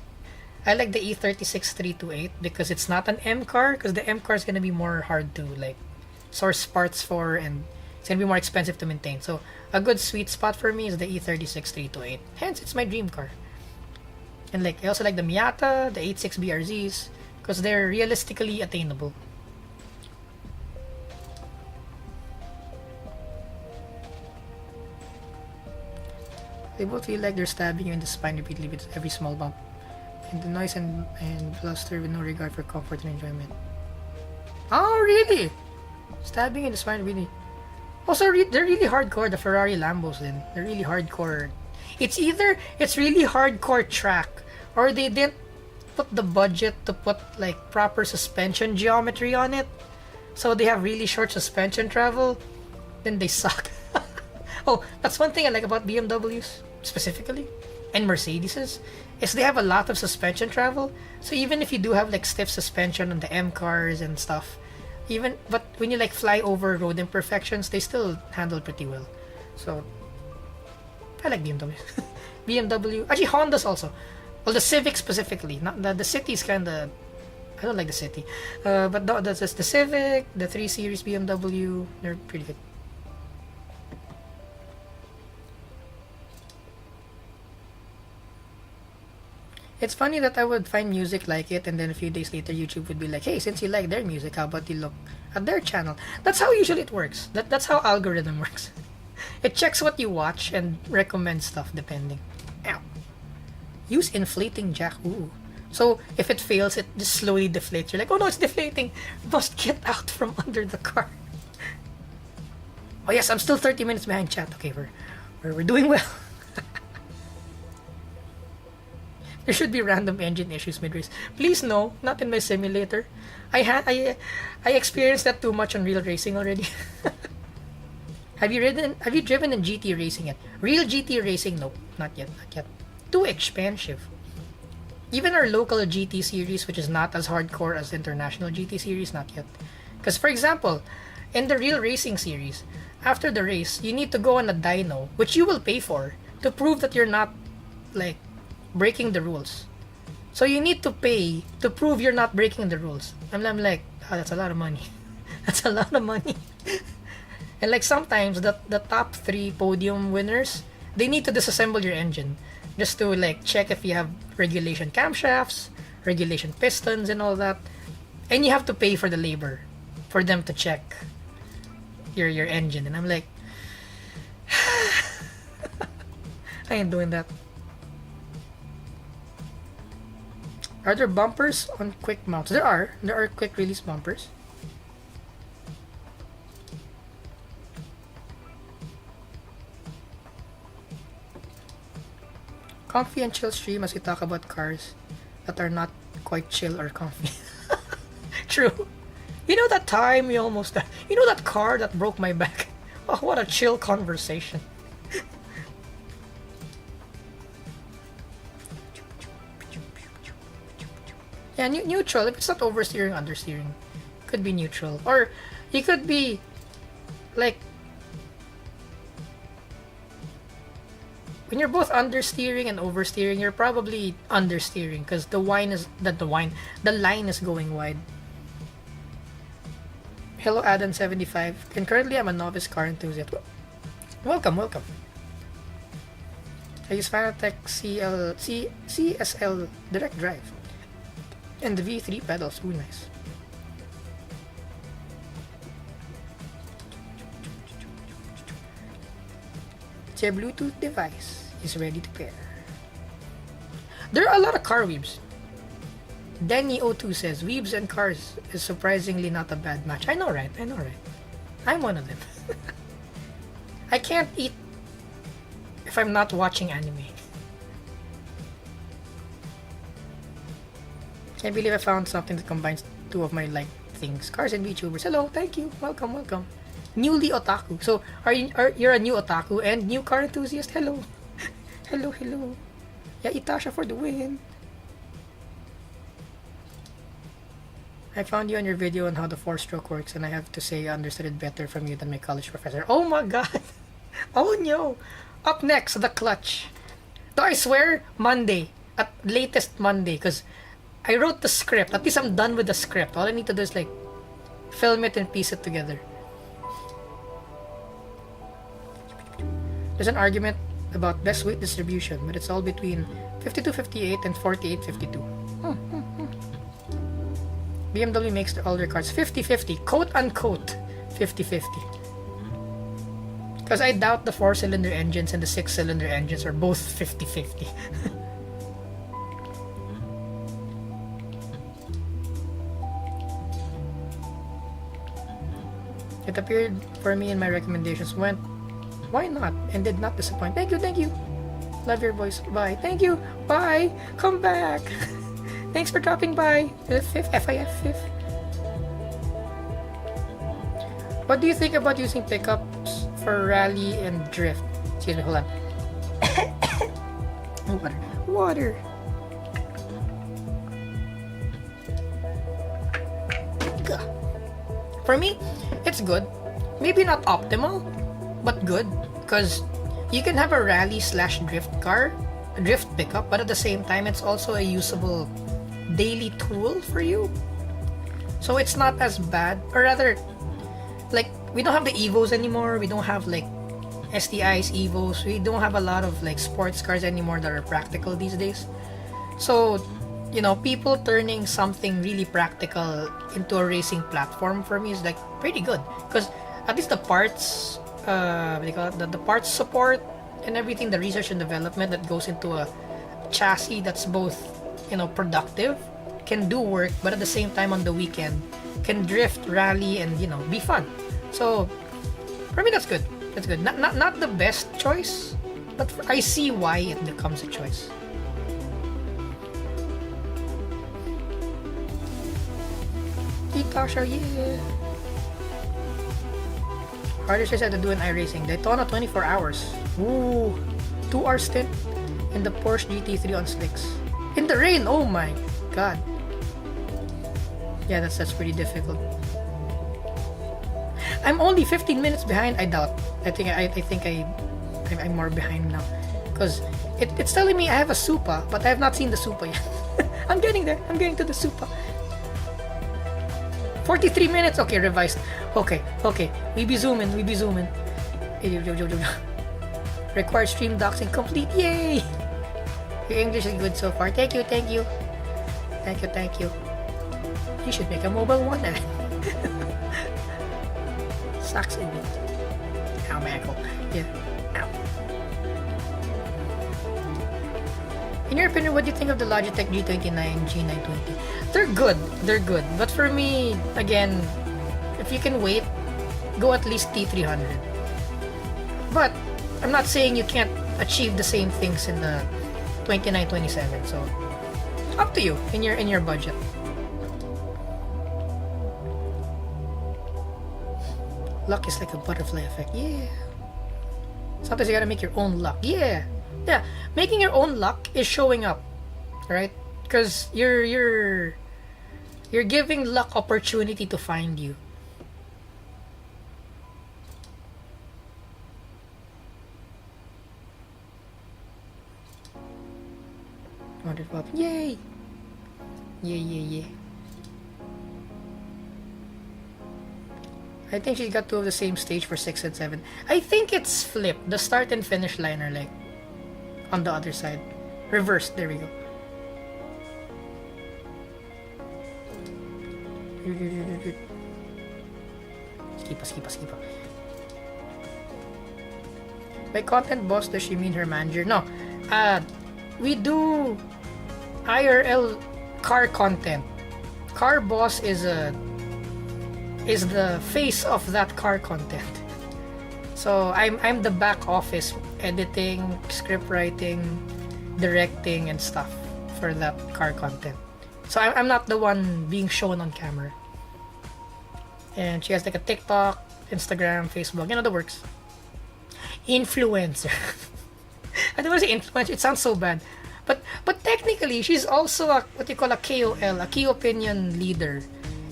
I like the E36 328 because it's not an M car, because the M car is gonna be more hard to like source parts for, and it's gonna be more expensive to maintain. So a good sweet spot for me is the E36 328. Hence, it's my dream car. And like I also like the Miata, the 86 BRZs, because they're realistically attainable. They both feel like they're stabbing you in the spine repeatedly with every small bump. And the noise and bluster with no regard for comfort and enjoyment. Oh, really? Stabbing in the spine repeatedly. Also, they're really hardcore, the Ferrari Lambos then. They're really hardcore. It's either it's really hardcore track, or they didn't put the budget to put like proper suspension geometry on it. So they have really short suspension travel. Then they suck. Oh, that's one thing I like about BMWs specifically, and Mercedeses, is they have a lot of suspension travel. So even if you do have like stiff suspension on the M cars and stuff, but when you like fly over road imperfections, they still handle pretty well. So I like BMW. BMW, actually Hondas also. Well, the Civic specifically, not the City's kind of. I don't like the City, but that's just the Civic, the 3 Series BMW. They're pretty good. It's funny that I would find music like it, and then a few days later YouTube would be like, hey, since you like their music, how about you look at their channel? That's how usually it works. That's how algorithm works. It checks what you watch and recommends stuff depending. Ow. Use inflating jack. Ooh. So if it fails, it just slowly deflates. You're like, oh no, it's deflating. Must get out from under the car. Oh yes, I'm still 30 minutes behind chat. Okay, we're doing well. There should be random engine issues mid-race. Please no, not in my simulator. I experienced that too much on real racing already. Have you driven in GT racing yet? Real GT racing? Nope, not yet, not yet. Too expensive. Even our local GT series, which is not as hardcore as international GT series, not yet. Because for example, in the real racing series, after the race, you need to go on a dyno, which you will pay for, to prove that you're not like breaking the rules. So you need to pay to prove you're not breaking the rules. I'm like, oh, that's a lot of money. That's a lot of money. And like sometimes the top 3 podium winners, they need to disassemble your engine just to like check if you have regulation camshafts, regulation pistons and all that. And you have to pay for the labor for them to check your engine. And I'm like, I ain't doing that. Are there bumpers on quick mounts? There are quick release bumpers. Comfy and chill stream as we talk about cars that are not quite chill or comfy. True. You know that time you almost... You know that car that broke my back? Oh, what a chill conversation. Yeah, neutral. If it's not oversteering, understeering. Could be neutral. Or you could be like... When you're both understeering and oversteering, you're probably understeering because the line is going wide. Hello Adam75. And currently I'm a novice car enthusiast. Welcome, welcome. I use Fanatec CSL direct drive. And the V3 pedals. Ooh, nice. The Bluetooth device is ready to pair. There are a lot of car weebs. Denny02 says, weebs and cars is surprisingly not a bad match. I know, right? I know, right? I'm one of them. I can't eat if I'm not watching anime. I believe I found something that combines 2 of my like things. Cars and VTubers. Hello, thank you. Welcome, welcome. Newly otaku. So you're a new otaku and new car enthusiast? Hello. Hello, hello. Yeah, Itasha for the win. I found you on your video on how the 4-stroke works, and I have to say I understood it better from you than my college professor. Oh my god. Oh no. Up next, the clutch. So I swear, Monday. At latest Monday, because I wrote the script. At least I'm done with the script. All I need to do is like film it and piece it together. There's an argument about best weight distribution, but it's all between 52-58 and 48-52. BMW makes all their cars 50-50, quote unquote 50-50. Because I doubt the 4-cylinder engines and the 6-cylinder engines are both 50-50. It appeared for me and my recommendations went, why not? And did not disappoint. Thank you, thank you. Love your voice. Bye. Thank you. Bye. Come back. Thanks for dropping by. The 5th, FIF 5th. What do you think about using pickups for rally and drift? Excuse me, hold on. Water. Water. For me, it's good. Maybe not optimal, but good. Because you can have a rally slash drift car, a drift pickup, but at the same time, it's also a usable daily tool for you. So it's not as bad. Or rather, like, we don't have the Evos anymore. We don't have, like, STIs, Evos. We don't have a lot of, like, sports cars anymore that are practical these days. So, you know, people turning something really practical into a racing platform for me is like pretty good, because at least the parts, what do you call it? The parts support and everything, the research and development that goes into a chassis that's both, you know, productive, can do work, but at the same time on the weekend can drift, rally, and you know, be fun. So for me, that's good. That's good. Not the best choice, but I see why it becomes a choice. Natasha, yeah. Hardest I had to do in iRacing. Daytona 24 hours. Ooh. 2-hour stint in the Porsche GT3 on slicks. In the rain, oh my god. Yeah, that's pretty difficult. I'm only 15 minutes behind. I doubt. I think I'm more behind now, because it's telling me I have a Supa, but I have not seen the Supa yet. I'm getting there. I'm getting to the Supa. 43 minutes. Okay, revised. Okay. We be zooming. Required stream doxing complete. Yay! Your English is good so far. Thank you. You should make a mobile one. Sucks in it. Ow, my ankle. Yeah. Ow. In your opinion, what do you think of the Logitech G29, G920? They're good. But for me, again, if you can wait, go at least T300. But I'm not saying you can't achieve the same things in the 2927. So up to you in your budget. Luck is like a butterfly effect. Yeah. Sometimes you gotta make your own luck. Yeah. Making your own luck is showing up, right? Because you're giving luck opportunity to find you. Yay! Yeah. I think she got two of the same stage for 6 and 7. I think it's flipped. The start and finish line are like on the other side. Reversed. There we go. Skipa. By content boss, does she mean her manager? No. We do IRL car content. Car boss is the face of that car content. So I'm the back office, editing, script writing, directing and stuff for that car content. So I'm not the one being shown on camera. And she has like a TikTok, Instagram, Facebook, the works. Influencer. I don't want to say influencer, it sounds so bad. But technically, she's also what you call a KOL, a key opinion leader.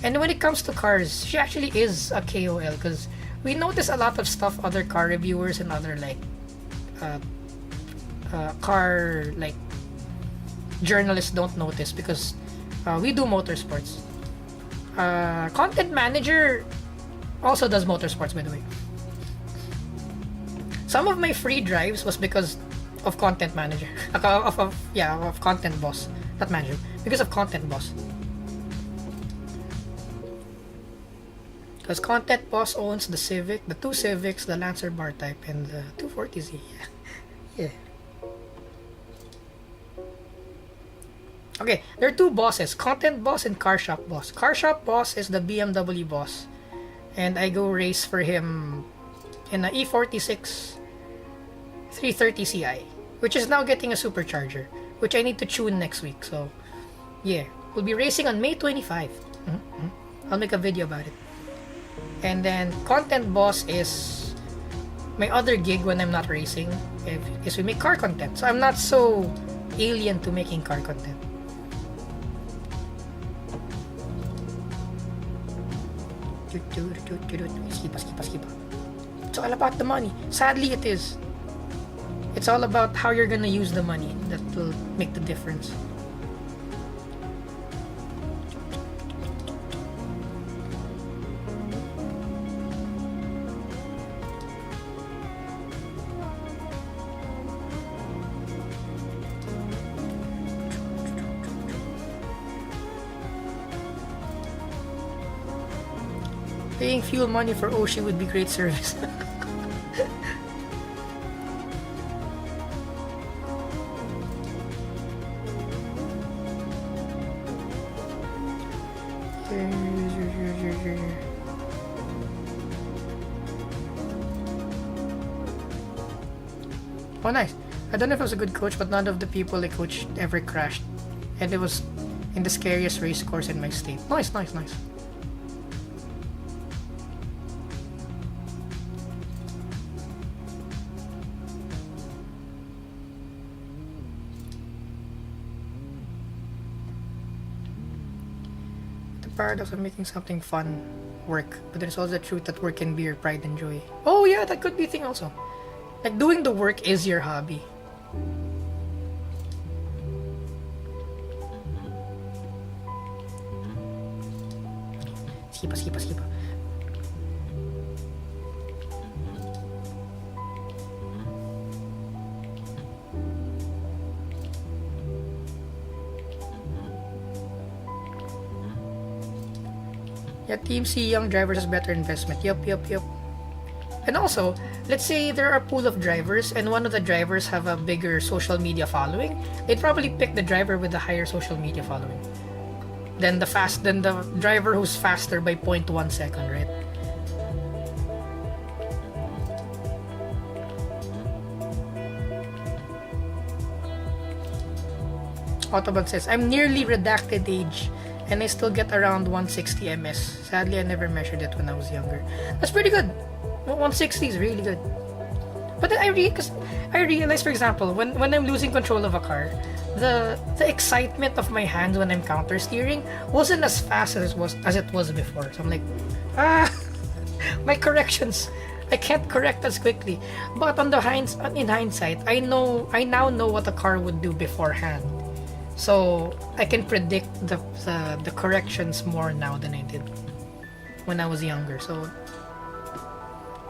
And when it comes to cars, she actually is a KOL, because we notice a lot of stuff other car reviewers and other car journalists don't notice, because we do motorsports. Content manager also does motorsports, by the way. Some of my free drives was because of content manager, of content boss, not manager, because of content boss. Because content boss owns the Civic, the 2 Civics, the Lancer bar type, and the 240Z. Yeah. Okay, there are 2 bosses, content boss and car shop boss. Car shop boss is the BMW boss, and I go race for him in a E46 330 Ci, which is now getting a supercharger, which I need to tune next week. So yeah, we'll be racing on May 25. I'll make a video about it. And then content boss is my other gig when I'm not racing, is we make car content. So I'm not so alien to making car content. Skipa. It's all about the money. Sadly, it is. It's all about how you're gonna use the money that will make the difference. Paying fuel money for Oshi would be great service. Oh, nice. I don't know if I was a good coach, but none of the people I coached ever crashed. And it was in the scariest race course in my state. Nice. paradox of making something fun work, but there's also the truth that work can be your pride and joy. Oh yeah, that could be a thing also. Like doing the work is your hobby. Skip. Yeah, Team C young drivers is better investment. Yup. And also, let's say there are a pool of drivers and one of the drivers have a bigger social media following. They'd probably pick the driver with the higher social media following. Than the driver who's faster by 0.1 second, right? Autobot says, I'm nearly redacted age and I still get around 160 ms. Sadly, I never measured it when I was younger. That's pretty good. 160 is really good. But then I realize, for example, when I'm losing control of a car, the excitement of my hands when I'm counter steering wasn't as fast as it was before. So I'm like, my corrections, I can't correct as quickly. But in hindsight, I now know what the car would do beforehand. So I can predict the corrections more now than I did when I was younger. So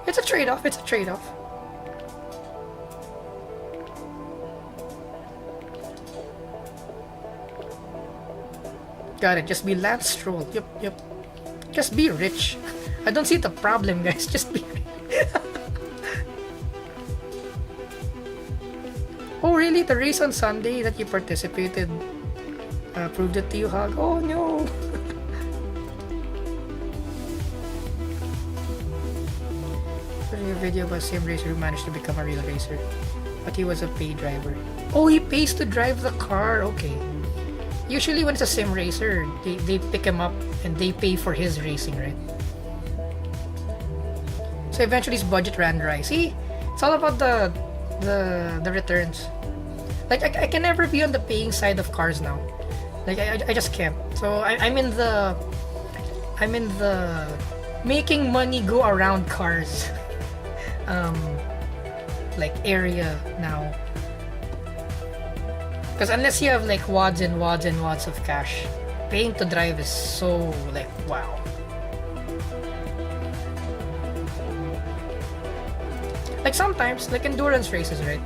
it's a trade-off. Got it. Just be Lance Stroll. Yep. Just be rich. I don't see the problem, guys. Just be rich. Oh, really? The race on Sunday that you participated proved it to you, Hug? Oh, no. There's a video about a sim racer who managed to become a real racer, but he was a paid driver. Oh, he pays to drive the car. Okay. Usually when it's a sim racer, they pick him up and they pay for his racing, right? So eventually his budget ran dry. See? It's all about the returns. Like I can never be on the paying side of cars now. Like I just can't. So I'm in the making money go around cars like area now. Because unless you have like wads and wads and wads of cash, paying to drive is so like wow. Like sometimes, like endurance races, right?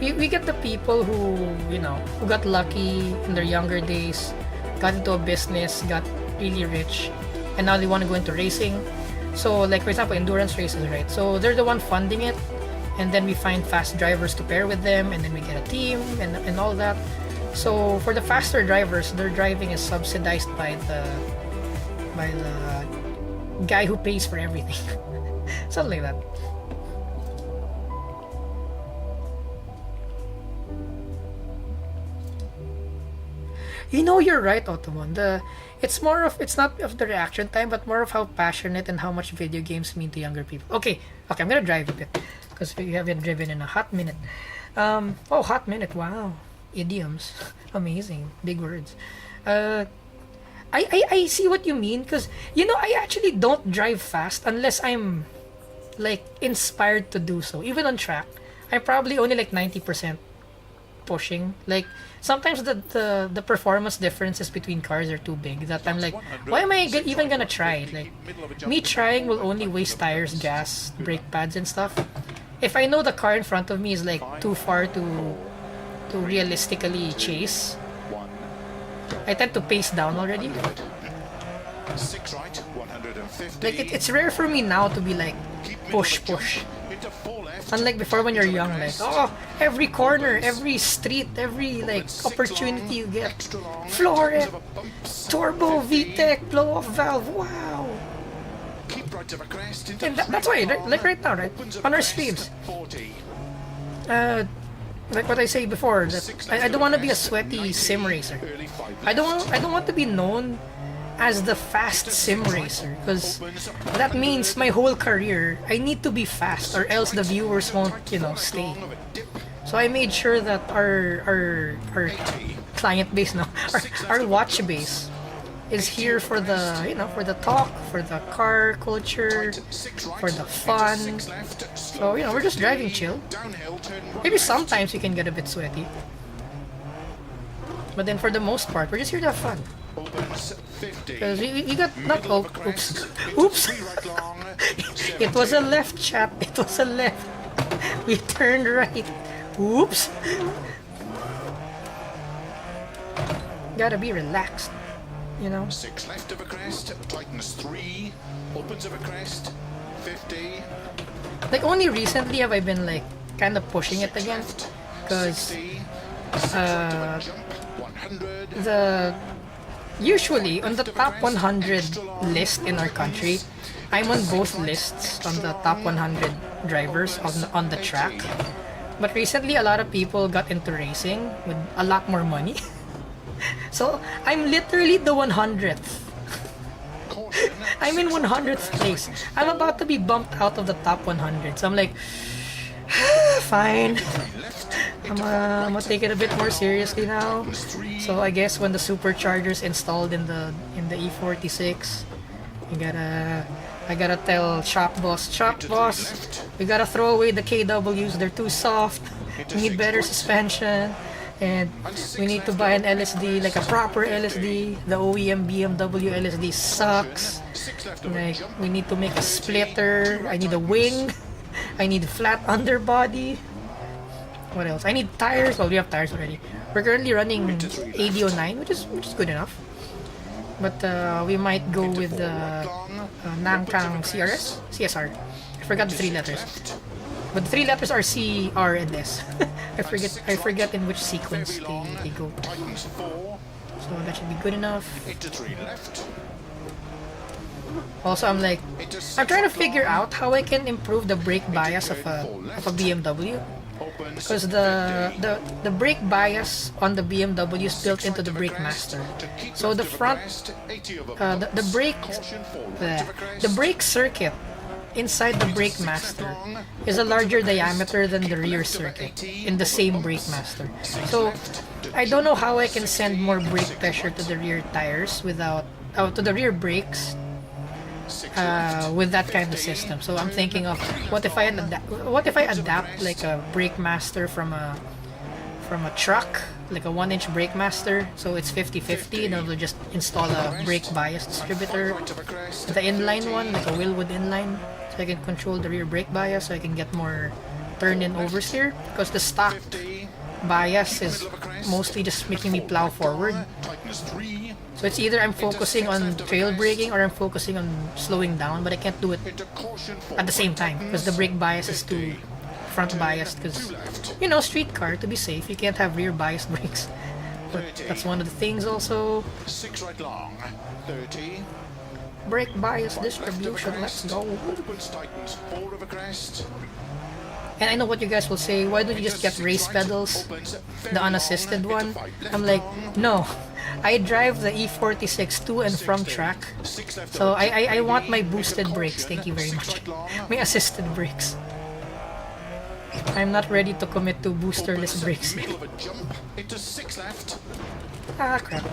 We get the people who got lucky in their younger days, got into a business, got really rich, and now they want to go into racing. So like for example, endurance races, right? So they're the one funding it, and then we find fast drivers to pair with them, and then we get a team and all that. So for the faster drivers, their driving is subsidized by the guy who pays for everything. Something like that. You know, you're right, Ottomon. It's not of the reaction time, but more of how passionate and how much video games mean to younger people. Okay, I'm gonna drive a bit because we haven't driven in a hot minute. Hot minute. Wow, idioms, amazing, big words. I see what you mean because I actually don't drive fast unless I'm like inspired to do so. Even on track, I'm probably only like 90% pushing. Like sometimes the performance differences between cars are too big that I'm like, why am I even gonna try? Like me trying will only waste tires, gas, brake pads and stuff. If I know the car in front of me is like too far to realistically chase, I tend to pace down already. Like it's rare for me now to be like push. Unlike before when you're young, like every corner, every street, every like opportunity you get, floor it, turbo, VTEC, blow off valve, wow. And that's why, like right now, right on our streams, like what I say before, that I don't want to be a sweaty sim racer. I don't want to be known as the fast sim racer because that means my whole career I need to be fast or else the viewers won't stay. So I made sure that our client base now, our watch base is here for the, you know, for the talk, for the car culture, for the fun. So, you know, we're just driving chill. Maybe sometimes you can get a bit sweaty. But then for the most part, we're just here to have fun. Because we got not oops. Oops. It was a left, chat. It was a left. We turned right. Oops. Gotta be relaxed, you know. 6 left of a crest, tightens 3, opens of a crest, 50. Like only recently have I been like kind of pushing it again, because the usually on the top 100 list in our country, I'm on both lists on the top 100 drivers on the track. But recently, a lot of people got into racing with a lot more money. So I'm literally the 100th. I'm in 100th place. I'm about to be bumped out of the top 100. So I'm like, fine. I'm gonna take it a bit more seriously now. So I guess when the supercharger's installed in the E46, I gotta tell shop boss, we gotta throw away the KWs. They're too soft. We need better suspension, and we need to buy an LSD, like a proper LSD. The OEM BMW LSD sucks. Like, we need to make a splitter. I need a wing. I need a flat underbody. What else? I need tires. Well, we have tires already. We're currently running 8009, which is good enough. But we might go with the Nankang CSR. I forgot the 3 letters. But the 3 letters are C, R, and S. I forget in which sequence they go. So that should be good enough. Also, I'm trying to figure out how I can improve the brake bias of a BMW. Because the brake bias on the BMW is built into the brake master. So the front, the brake circuit inside the brake master is a larger diameter than the rear circuit in the same brake master. So I don't know how I can send more brake pressure to the rear tires to the rear brakes with that kind of system. So I'm thinking of what if I adapt like a brake master from a truck, like a 1-inch brake master, so it's 50-50, and I'll just install a brake bias distributor, the inline one, like a Willwood inline, so I can control the rear brake bias, so I can get more turn-in oversteer, because the stock bias is mostly just making me plow forward. So it's either I'm focusing on trail braking or I'm focusing on slowing down, but I can't do it at the same time because the brake bias is too front biased, because, you know, street car, to be safe, you can't have rear biased brakes. But that's one of the things also. 6 right long, 30. Brake bias distribution, let's go. Four of a crest. And I know what you guys will say, why don't you just get race pedals, the unassisted one? I'm like, no, I drive the E46 to and from track, so I want my boosted brakes, thank you very much. My assisted brakes. I'm not ready to commit to boosterless brakes yet. Ah, crap.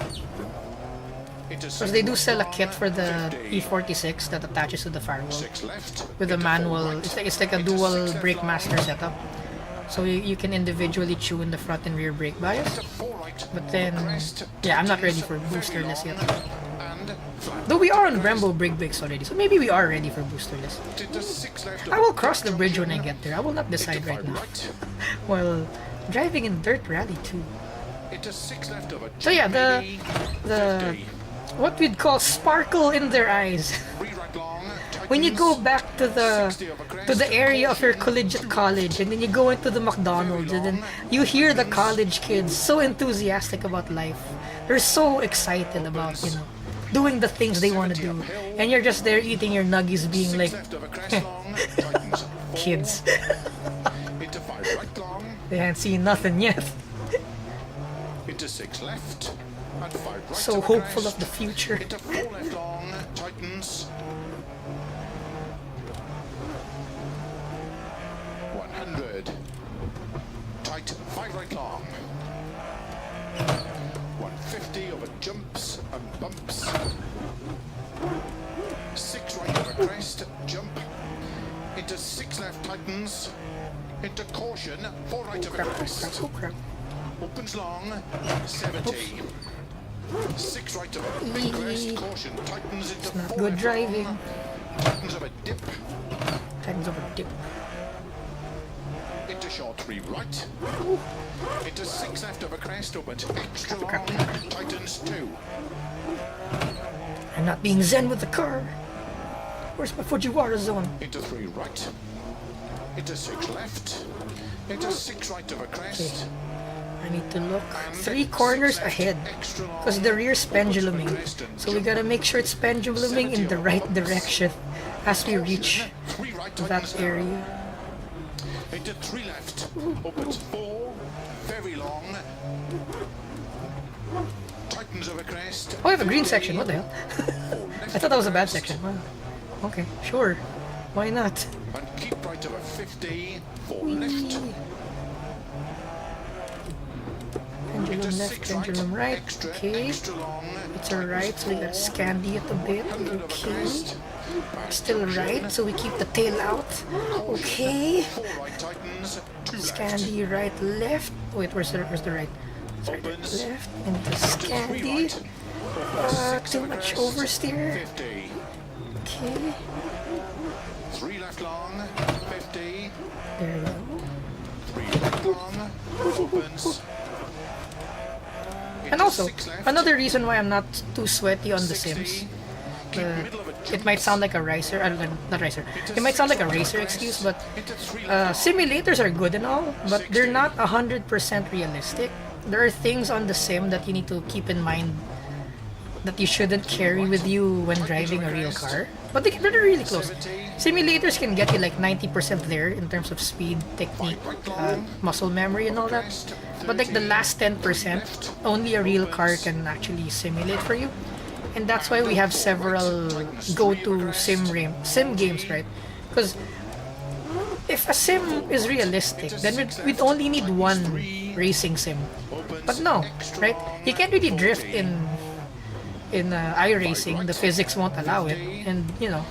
Because they do sell a kit for the E46 that attaches to the firewall with a manual. It's like a dual brake master setup, so you can individually tune the front and rear brake bias. But then, yeah, I'm not ready for boosterless yet. Though we are on Brembo brake brakes already, so maybe we are ready for boosterless. I will cross the bridge when I get there. I will not decide right now. While driving in Dirt Rally 2. So yeah, the what we'd call sparkle in their eyes. When you go back to the area of your collegiate college, and then you go into the McDonald's, and then you hear the college kids so enthusiastic about life. They're so excited about, you know, doing the things they want to do, and you're just there eating your nuggies, being like, kids. They haven't seen nothing yet. Into 6 left. And 5 right So hopeful of the future. Into 4 left long, tightens. 100. Tight, 5 right long. 50 over jumps and bumps. 6 right over crest, jump. Into 6 left tightens. Into caution, 4 right over crest. Oh crap. Opens long, 70. 6 right over big crest, caution, tightens into It's not 4 good left driving. long. Tightens over dip. Tightens over dip. Into short 3 right. Into 6 left over crest, opens extra long, tightens 2. I'm not being zen with the car. Where's my Fujiwara zone? Into 3 right. Into 6 left. Into 6 right over crest. I need to look And 3 corners 6 left, ahead. extra long, Because the rear's penduluming. crest and So we jump. gotta make sure it's penduluming in the right direction as we reach 3 right that tightens now. area. Into 3 left. Opens 4. Very long. Tightens over crest. Oh, I have a green section. What the hell? I thought that was a bad section. Wow. Okay, sure. Why not? And keep right over 50. 4 left. Pendulum Into left, 6 pendulum right. Extra, Okay. extra long. It's alright, so we gotta scandy it a bit. 100 over Okay. crest. Still right, so we keep the tail out. Okay. 4 right tightens. 2 left. Scandy right, left. Wait, where's the right? Sorry, Opens. left into 3 scandy. right. Opens 6 Too over much crest. oversteer. 50. Okay. 3 left long. 50. There we go. 3 right long. Opens. And also, another reason why I'm not too sweaty on the Sims. It might sound like a racer, not racer. It might sound like a racer excuse, but simulators are good and all, but they're not 100% realistic. There are things on the sim that you need to keep in mind that you shouldn't carry with you when driving a real car. But they're really close. Simulators can get you like 90% there in terms of speed, technique, muscle memory, and all that. But like the last 10%, only a real car can actually simulate for you. And that's why we have several go-to sim games, right? Because if a sim is realistic, then we'd only need one racing sim. But no, right? You can't really drift in iRacing. The physics won't allow it, and you know,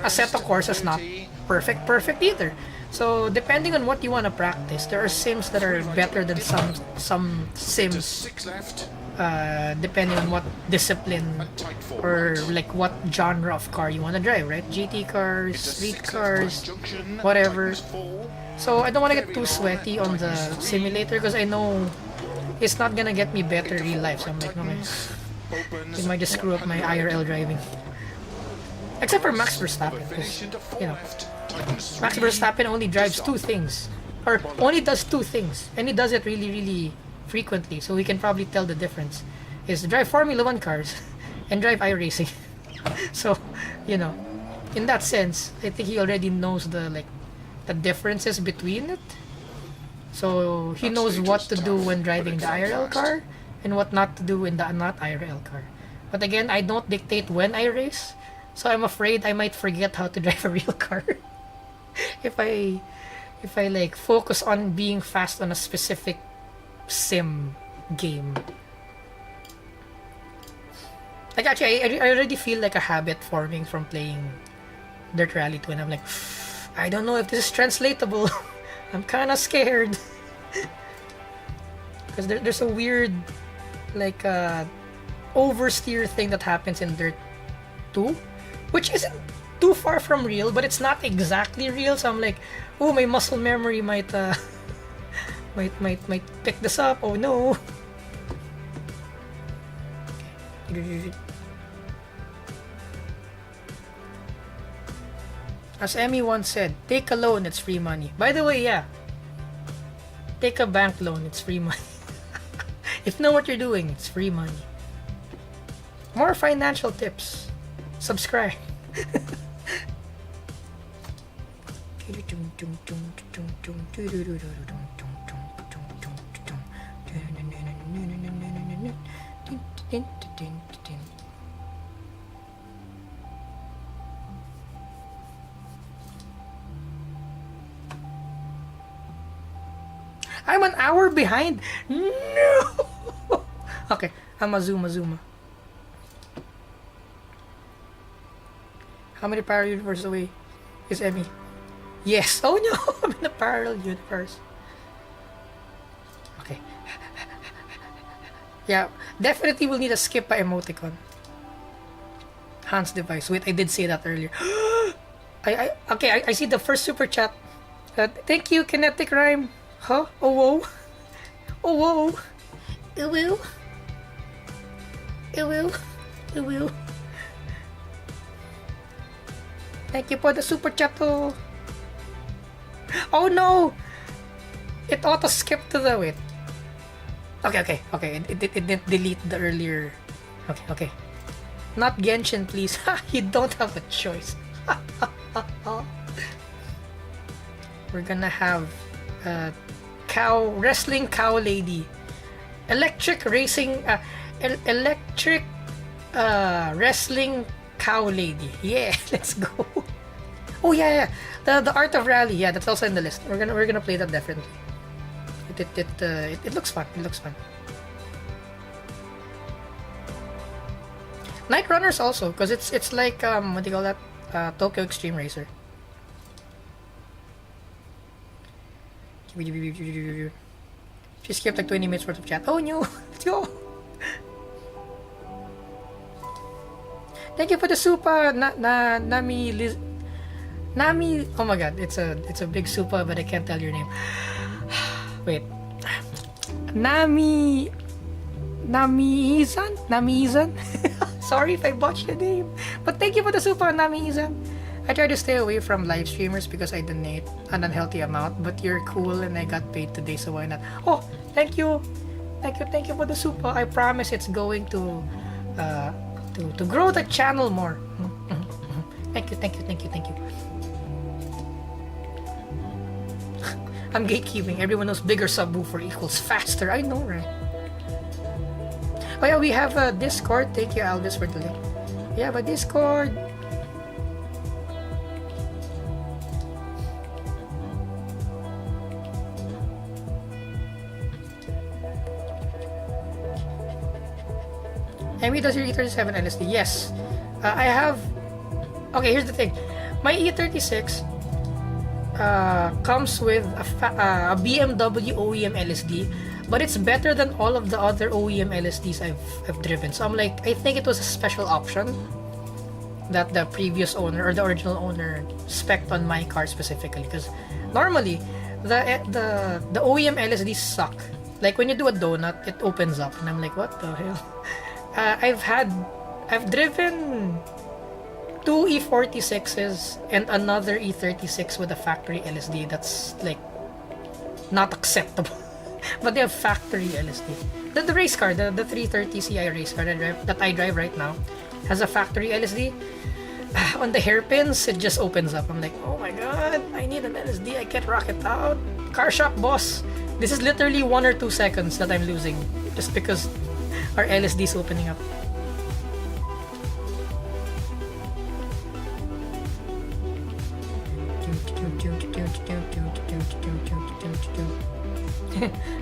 Assetto Corsa is not perfect either. So depending on what you want to practice, there are sims that are better than some sims. 6 left. Depending on what discipline or like what genre of car you want to drive, right? GT cars, street cars, whatever. So I don't want to get too sweaty on the simulator because I know it's not gonna get me better real life. So I'm like, no man, it might just screw up my IRL driving. Except for Max Verstappen, because you know, Max Verstappen only drives 2 things, or only does 2 things, and he does it really frequently, so we can probably tell the difference is drive Formula 1 cars and drive iRacing. So, you know, in that sense, I think he already knows the differences between it. So he knows what to do when driving the IRL car and what not to do in the not IRL car. But again, I don't dictate when I race, so I'm afraid I might forget how to drive a real car if I like focus on being fast on a specific sim game. Like actually, I already feel like a habit forming from playing Dirt Rally 2, and I'm like, I don't know if this is translatable. I'm kind of scared because there's a weird like oversteer thing that happens in Dirt 2, which isn't too far from real, but it's not exactly real. So I'm like, oh, my muscle memory might pick this up. Oh no. As Emmy once said, take a loan, it's free money. By the way, yeah, take a bank loan, it's free money. If you know what you're doing, it's free money. More financial tips. Subscribe. I'm an hour behind. No. Okay, I'm a Zuma. How many parallel universes away is Emmy? Yes. Oh no, I'm in a parallel universe. Okay. Yeah, definitely we'll need a skip by emoticon. Hans device. Wait, I did say that earlier. I see the first super chat. Thank you, kinetic rhyme. Huh? Oh whoa. Oh whoa. It will. It will. It will. Thank you for the super chat. Oh no! It auto skipped to the wait. Okay. It didn't delete the earlier. Okay. Not Genshin, please. You don't have a choice. We're gonna have wrestling cow lady, electric racing, electric wrestling cow lady. Yeah, let's go. Oh yeah. The art of rally. Yeah, that's also in the list. We're gonna play that definitely. It looks fun. It looks fun. Night Runners also, because it's like what do you call that? Tokyo Extreme Racer. She skipped like 20 minutes worth of chat. Oh no! Let's go! Thank you for the super Nami. Oh my god, it's a big super, but I can't tell your name. Wait. Nami-izan? Sorry if I botched the name. But thank you for the super, Nami-izan. I try to stay away from live streamers because I donate an unhealthy amount, but you're cool and I got paid today, so why not? Oh, thank you for the super. I promise it's going to grow the channel more. Thank you. I'm gatekeeping. Everyone knows bigger subwoofer equals faster. I know, right? Oh yeah, we have a Discord. Thank you, Alvis, for the link. We have a Discord. Amy, does your E37 LSD? Yes. I have... Okay, here's the thing. My E36 comes with a BMW OEM LSD, but it's better than all of the other OEM LSDs I've driven. So I'm like, I think it was a special option that the previous owner or the original owner spec'd on my car specifically. Because normally, the OEM LSDs suck. Like when you do a donut, it opens up, and I'm like, what the hell? I've driven 2 E46s and another E36 with a factory LSD. That's like not acceptable. But they have factory LSD. The race car, the 330 Ci race car that I drive right now, has a factory LSD. On the hairpins, it just opens up. I'm like, oh my god, I need an LSD. I can't rock it out. Car shop boss. This is literally 1 or 2 seconds that I'm losing just because our LSD is opening up.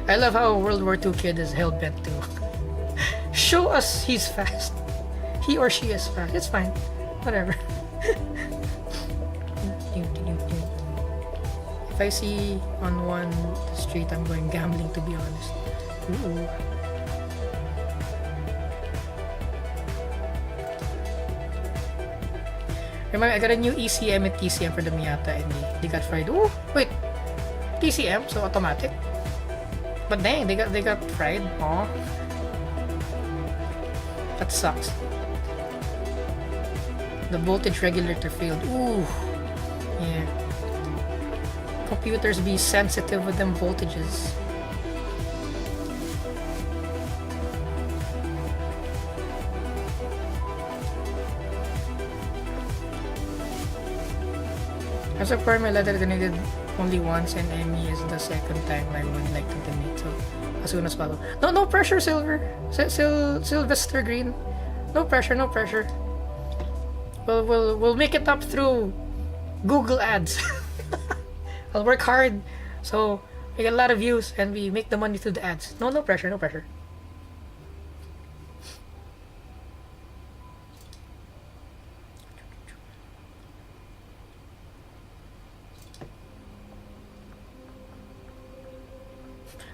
I love how a World War II kid is hell-bent to show us he's fast. He or she is fast. It's fine. Whatever. If I see on one street, I'm going gambling, to be honest. Ooh. Remember, I got a new ECM and TCM for the Miata and they got fried. Ooh, wait. TCM, so automatic. But dang, they got fried. Aw. That sucks. The voltage regulator failed. Ooh. Yeah. Computers be sensitive with them voltages. I'm surprised my letter donated only once and Emmy is the second time I would like to donate, so as soon as possible. No pressure, Silver. Sylvester Green. No pressure. We'll make it up through Google ads. I'll work hard, so we get a lot of views and we make the money through the ads. No pressure.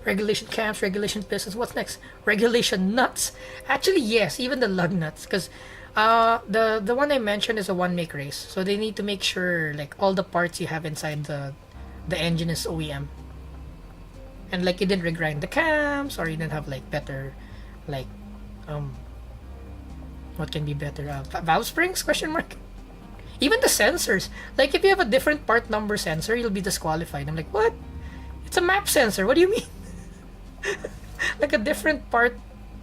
Regulation cams, regulation pistons. What's next? Regulation nuts. Actually, yes, even the lug nuts, because the one I mentioned is a one make race, so they need to make sure like all the parts you have inside the engine is OEM, and like you didn't regrind the cams, or you didn't have like better, like what can be better? Valve springs? Question mark. Even the sensors. Like if you have a different part number sensor, you'll be disqualified. I'm like, what? It's a map sensor. What do you mean? Like a different part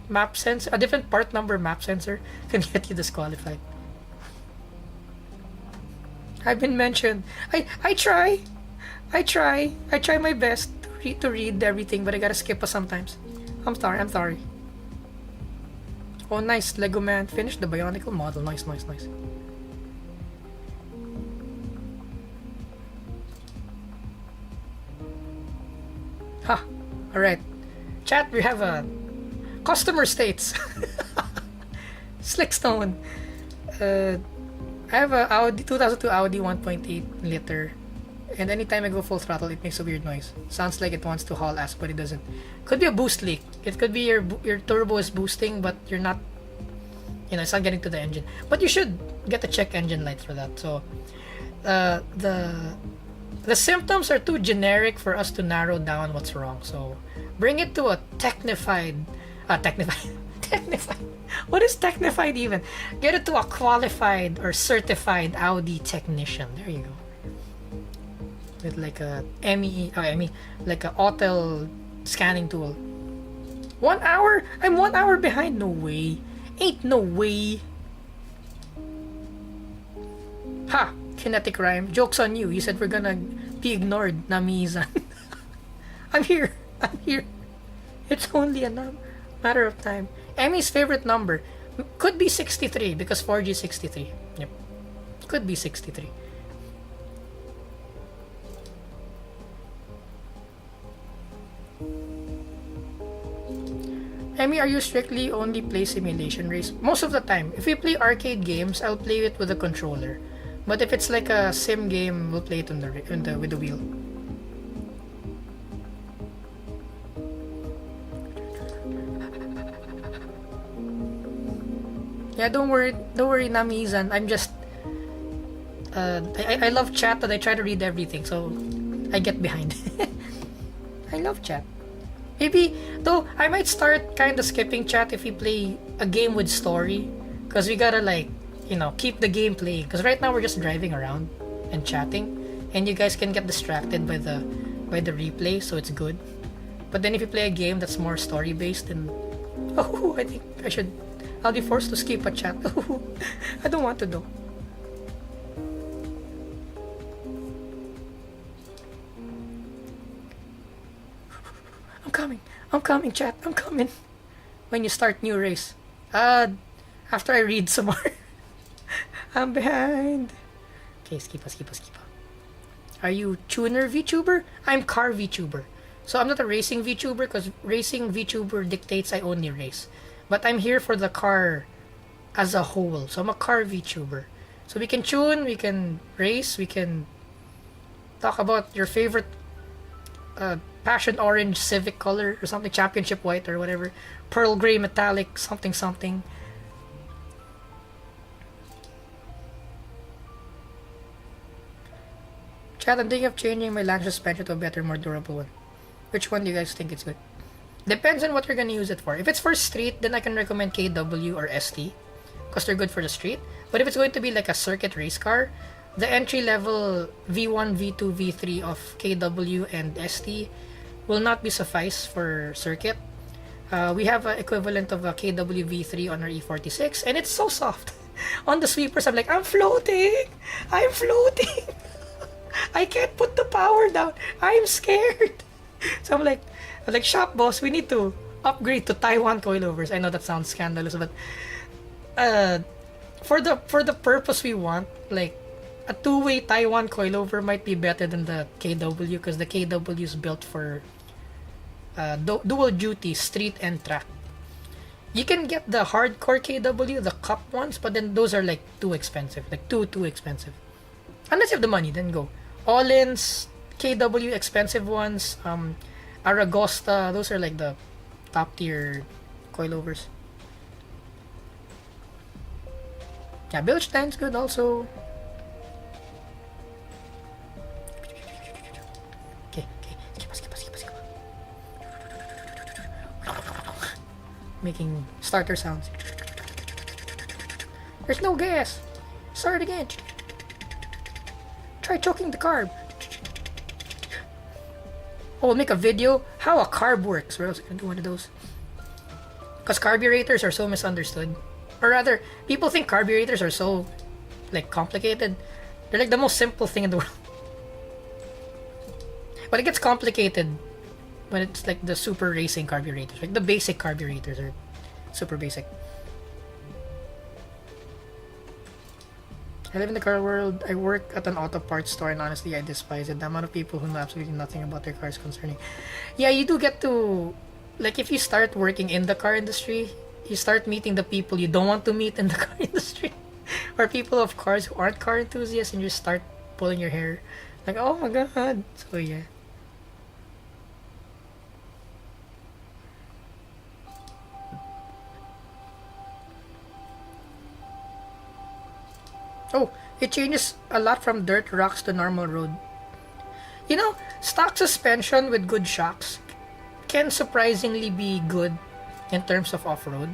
map sensor, a different part number map sensor can get you disqualified. I've been mentioned. I try my best to read everything, but I gotta skip us sometimes. I'm sorry. Oh, nice, Lego man. Finished the Bionicle model. Nice. Ha! Alright. Chat, we have a customer states. Slickstone. I have a Audi 2002 Audi 1.8 liter, and anytime I go full throttle, it makes a weird noise. Sounds like it wants to haul ass, but it doesn't. Could be a boost leak. It could be your turbo is boosting, but you're not. It's not getting to the engine. But you should get a check engine light for that. So, the symptoms are too generic for us to narrow down what's wrong. So, bring it to a technified. What is technified even? Get it to a qualified or certified Audi technician. There you go. With like a like a Autel scanning tool. 1 hour? I'm 1 hour behind. No way. Ain't no way. Ha! Kinetic rhyme. Joke's on you. You said we're gonna be ignored. Namizan. I'm here. It's only a matter of time. Emmy's favorite number could be 63 because 4G is 63. Yep. Could be 63. Emmy, are you strictly only play simulation race? Most of the time. If we play arcade games, I'll play it with a controller. But if it's like a sim game, we'll play it with the wheel. Yeah, don't worry, Namizan. I'm just I love chat, and I try to read everything, so I get behind. I love chat. Maybe though I might start kind of skipping chat if we play a game with story, because we gotta like keep the game playing. Because right now we're just driving around and chatting, and you guys can get distracted by the replay, so it's good. But then if you play a game that's more story based, then I think I'll be forced to skip a chat. I don't want to though. I'm coming, chat. I'm coming. When you start new race. After I read some more. I'm behind. Okay, skip. Are you tuner VTuber? I'm car VTuber. So I'm not a racing VTuber, because racing VTuber dictates I only race. But I'm here for the car as a whole. So I'm a car VTuber. So we can tune, we can race, we can talk about your favorite passion orange civic color or something, championship white or whatever, pearl gray metallic something. Chat, I'm thinking of changing my Lancia suspension to a better, more durable one. Which one do you guys think is good? Depends on what you're gonna use it for. If it's for street, then I can recommend KW or ST, because they're good for the street. But if it's going to be like a circuit race car, the entry level V1, V2, V3 of KW and ST will not be suffice for circuit. We have an equivalent of a KW V3 on our E46, and it's so soft. On the sweepers, I'm like, I'm floating. I can't put the power down. I'm scared. So I'm like, shop boss, we need to upgrade to Taiwan coilovers. I know that sounds scandalous, but for the purpose we want, like a two-way Taiwan coilover might be better than the KW, because the KW is built for dual duty street and track. You can get the hardcore KW, the cup ones, but then those are like too expensive, like too expensive. Unless you have the money, then go all-ins, KW expensive ones, Aragosta, those are like the top tier coilovers. Yeah, Bilstein's good also. Okay. Skip. Making starter sounds. There's no gas. Start again. Try choking the carb. Oh, we'll make a video how a carb works. Where else can I do one of those? Because carburetors are so misunderstood. Or rather, people think carburetors are so, like, complicated. They're like the most simple thing in the world. But it gets complicated when it's like the super racing carburetors. Like the basic carburetors are super basic. I live in the car world. I work at an auto parts store, and honestly, I despise it. The amount of people who know absolutely nothing about their cars concerning. Yeah, you do get to, like, if you start working in the car industry, you start meeting the people you don't want to meet in the car industry, or people of cars who aren't car enthusiasts, and you start pulling your hair, like, oh my god. So yeah. Oh, it changes a lot from dirt rocks to normal road. You know, stock suspension with good shocks can surprisingly be good in terms of off-road.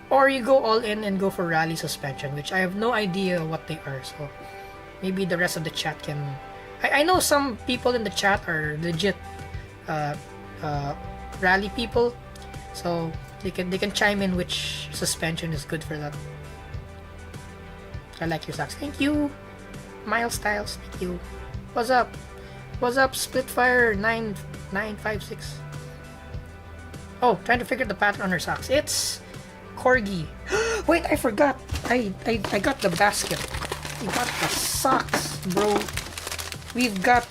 Or you go all in and go for rally suspension, which I have no idea what they are. So maybe the rest of the chat can... I know some people in the chat are legit rally people. So they can chime in which suspension is good for that. I like your socks. Thank you. Miles Styles. Thank you. What's up? What's up, Splitfire 9956? Oh, trying to figure the pattern on her socks. It's Corgi. Wait, I forgot. I got the basket. We got the socks, bro. We've got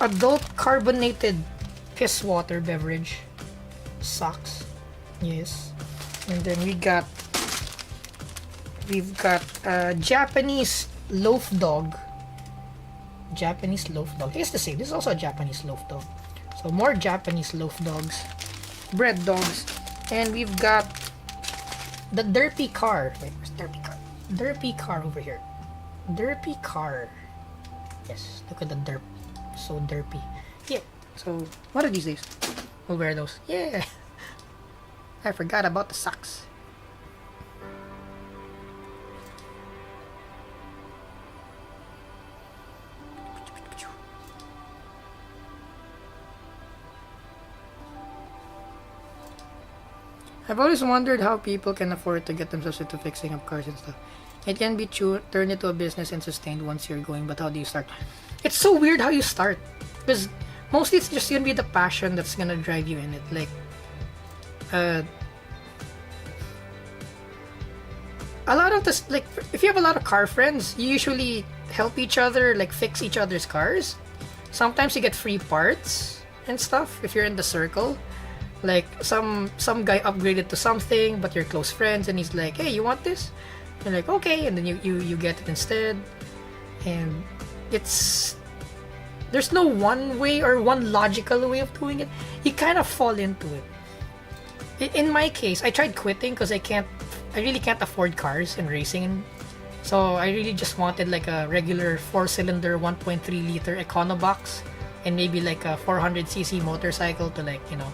adult carbonated piss water beverage socks. Yes. And then we've got Japanese loaf dog. Japanese loaf dog. It's the same. This is also a Japanese loaf dog. So more Japanese loaf dogs. Bread dogs. And we've got the derpy car. Wait, where's derpy car? Derpy car over here. Derpy car. Yes, look at the derp. So derpy. Yeah. So one of these days we'll wear those. Yeah. I forgot about the socks. I've always wondered how people can afford to get themselves into fixing up cars and stuff. It can be turned into a business and sustained once you're going, but how do you start? It's so weird how you start, because mostly it's just gonna be the passion that's gonna drive you in it. Like, a lot of this, like, if you have a lot of car friends, you usually help each other, like, fix each other's cars. Sometimes you get free parts and stuff if you're in the circle. Like, some guy upgraded to something, but you're close friends, and he's like, hey, you want this? You're like, okay, and then you get it instead. And it's... there's no one way or one logical way of doing it. You kind of fall into it. In my case, I tried quitting because I really can't afford cars and racing. So I really just wanted like a regular 4-cylinder 1.3 liter Econobox, and maybe like a 400cc motorcycle to, like, you know,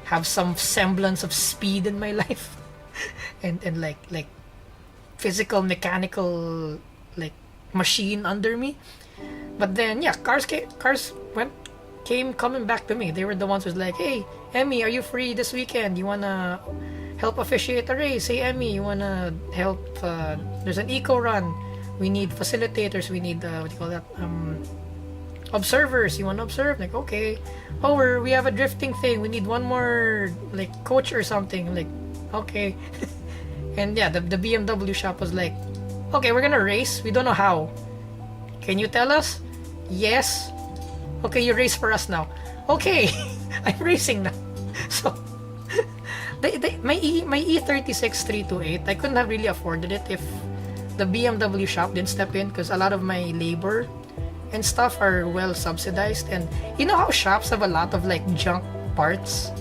have some semblance of speed in my life. and like physical mechanical like machine under me. But then yeah, cars came coming back to me. They were the ones who's like, hey Emmy, are you free this weekend? You wanna help officiate a race? Hey Emmy, you wanna help there's an eco run, we need facilitators, we need what do you call that, observers, you want to observe? Like, okay. Oh, we have a drifting thing, we need one more like coach or something. Like, okay. And yeah, the BMW shop was like, okay, we're gonna race, we don't know how, can you tell us? Yes. Okay, you race for us now. Okay. I'm racing now. So my E36 328, I couldn't have really afforded it if the BMW shop didn't step in, because a lot of my labor and stuff are well subsidized. And you know how shops have a lot of like junk parts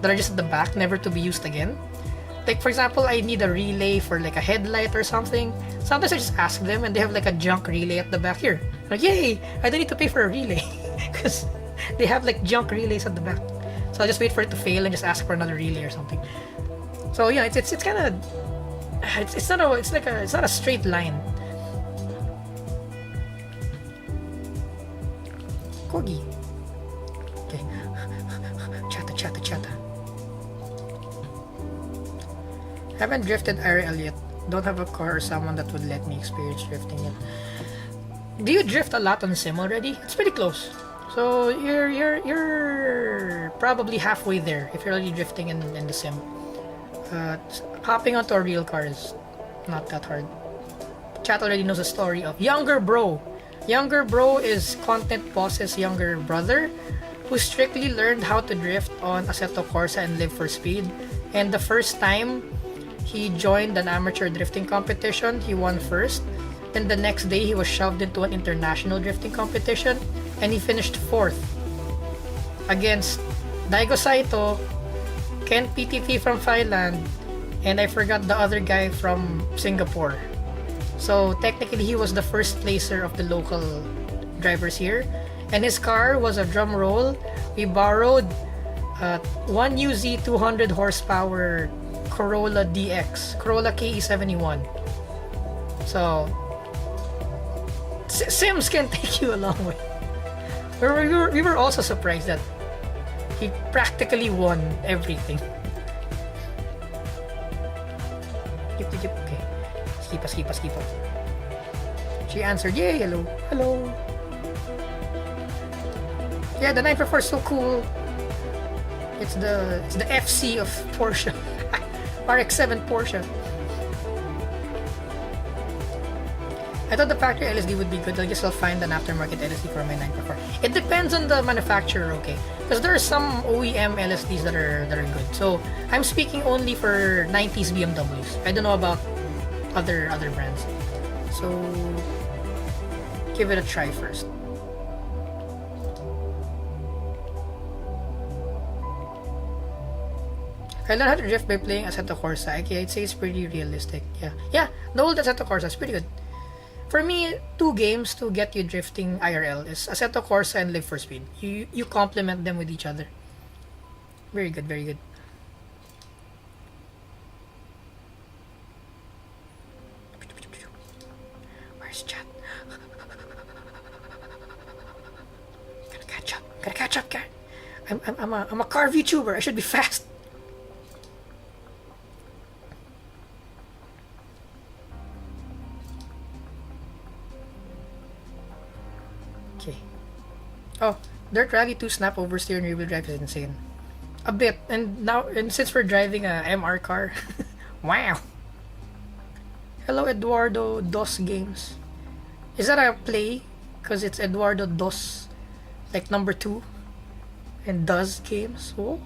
that are just at the back, never to be used again? Like for example, I need a relay for like a headlight or something. Sometimes I just ask them and they have like a junk relay at the back here. Like, yay! I don't need to pay for a relay because they have like junk relays at the back. So I'll just wait for it to fail and just ask for another relay or something. So yeah, it's kind of it's not a straight line. Corgi. Okay. Chatta. Haven't drifted IRL yet. Don't have a car or someone that would let me experience drifting yet. Do you drift a lot on sim already? It's pretty close. So you're probably halfway there if you're already drifting in the sim. Hopping onto a real car is not that hard. Chat already knows the story of Younger Bro. Younger Bro is Content Boss's younger brother who strictly learned how to drift on Assetto Corsa and Live for Speed. And the first time he joined an amateur drifting competition, he won first. Then the next day he was shoved into an international drifting competition and he finished 4th against Daigo Saito, Ken PTT from Thailand, and I forgot the other guy from Singapore. So technically he was the first placer of the local drivers here, and his car was a drum roll. We borrowed 1UZ 200 horsepower Corolla DX, Corolla KE71. So Sims can take you a long way. We were also surprised that he practically won everything. Okay. Skip. She answered, yay, hello. Yeah, the 944 is so cool. It's the FC of Porsche. RX-7 Porsche. I thought the factory LSD would be good. I guess I'll find an aftermarket LSD for my 944. It depends on the manufacturer, okay? Because there are some OEM LSDs that are good. So I'm speaking only for 90s BMWs. I don't know about other brands. So give it a try first. I learned how to drift by playing Assetto Corsa. I'd say it's pretty realistic. Yeah. The old Assetto Corsa is pretty good. For me, 2 games to get you drifting IRL is Assetto Corsa and Live for Speed. You complement them with each other. Very good. Where's chat? Gotta catch up, guy. I'm a car VTuber. I should be fast. Oh, Dirt Rally 2 snap oversteer and rear-wheel drive is insane. A bit, and since we're driving a MR car, wow. Hello, Eduardo Dos Games. Is that a play? Because it's Eduardo Dos, like number 2, and Does Games. Oh.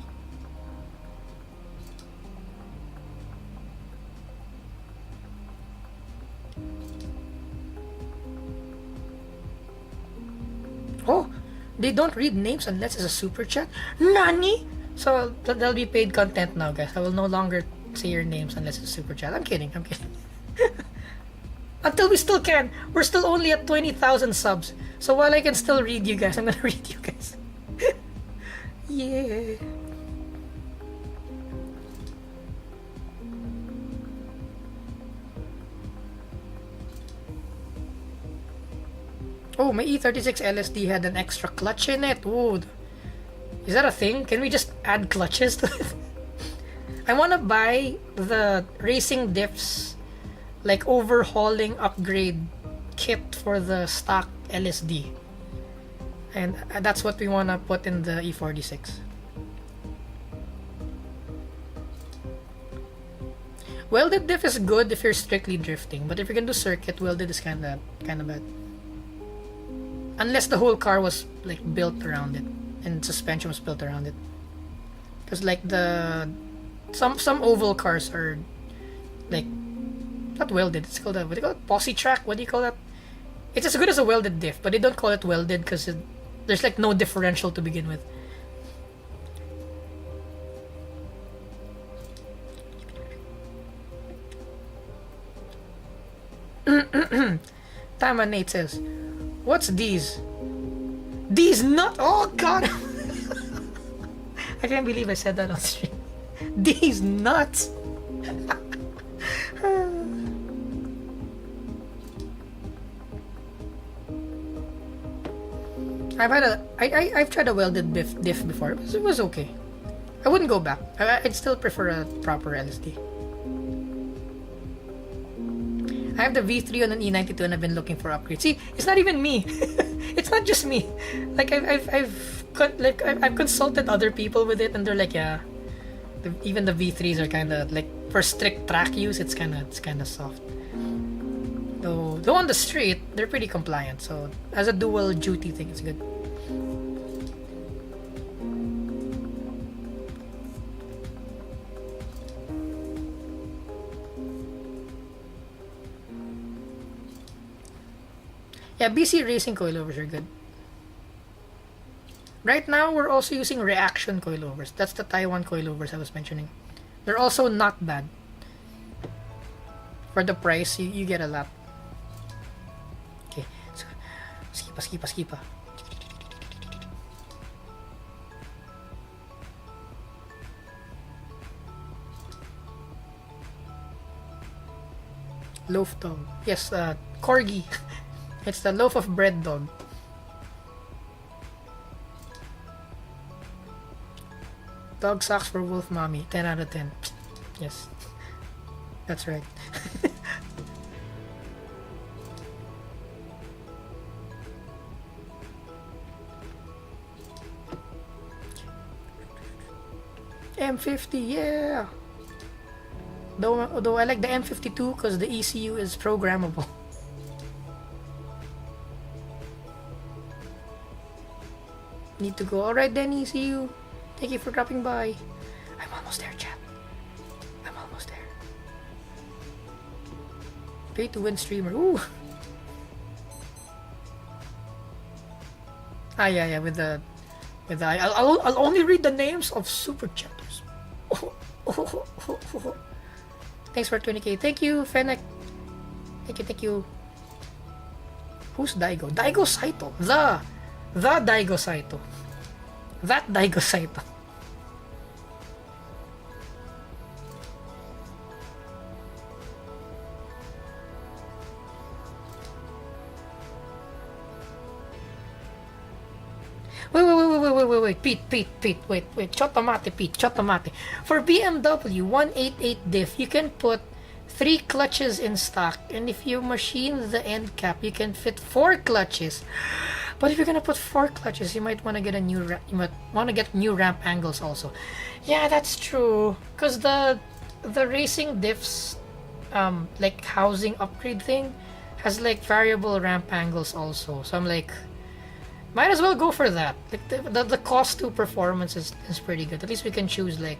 Oh. They don't read names unless it's a super chat. Nani? So that'll be paid content now, guys. I will no longer say your names unless it's a super chat. I'm kidding. Until we still can. We're still only at 20,000 subs. So while I can still read you guys, I'm gonna read you guys. Yeah. Oh, my E36 LSD had an extra clutch in it. Ooh. Is that a thing? Can we just add clutches to it? I wanna buy the racing diffs, like overhauling upgrade kit for the stock LSD. And that's what we wanna put in the E46. Welded diff is good if you're strictly drifting, but if you're gonna do circuit, welded is kinda bad. Unless the whole car was like built around it and suspension was built around it. Because like some oval cars are like not welded. It's called what do you call it? Posse track? What do you call that? It's as good as a welded diff, but they don't call it welded because there's like no differential to begin with. Tama Nate says, "What's these? These nut? Oh God! I can't believe I said that on stream. These nuts." I've tried a welded diff before. It was okay. I wouldn't go back. I'd still prefer a proper LSD. I have the V3 on an E92 and I've been looking for upgrades. See, it's not even me. It's not just me. Like I've consulted other people with it and they're like, yeah, even the V3s are kind of like for strict track use. It's kind of soft. Though on the street they're pretty compliant. So as a dual duty thing, it's good. Yeah, BC racing coilovers are good. Right now, we're also using reaction coilovers. That's the Taiwan coilovers I was mentioning. They're also not bad. For the price, you get a lot. Okay, so skipa. Loaf dog. Yes, corgi. It's the loaf of bread dog. Dog socks for wolf mommy. 10 out of 10. Yes. That's right. M50, yeah. Though I like the M52 because the ECU is programmable. Need to go. Alright then, ECU. Thank you for dropping by. I'm almost there, chat. I'm almost there. Pay to win streamer. Ooh. Yeah. I'll only read the names of super chatters. Thanks for 20k. Thank you, Fennec. Thank you. Who's Daigo? Daigo Saito. The Daigo Saito. That Daigo Saito. Wait, Pete, wait, Chotomate, Pete, Chotomate. For BMW 188 diff, you can put 3 clutches in stock, and if you machine the end cap, you can fit 4 clutches. But if you're gonna put 4 clutches, you might want to get new ramp angles also. Yeah, that's true. Cause the racing diffs, like housing upgrade thing, has like variable ramp angles also. So I'm like, might as well go for that. Like the cost to performance is pretty good. At least we can choose like.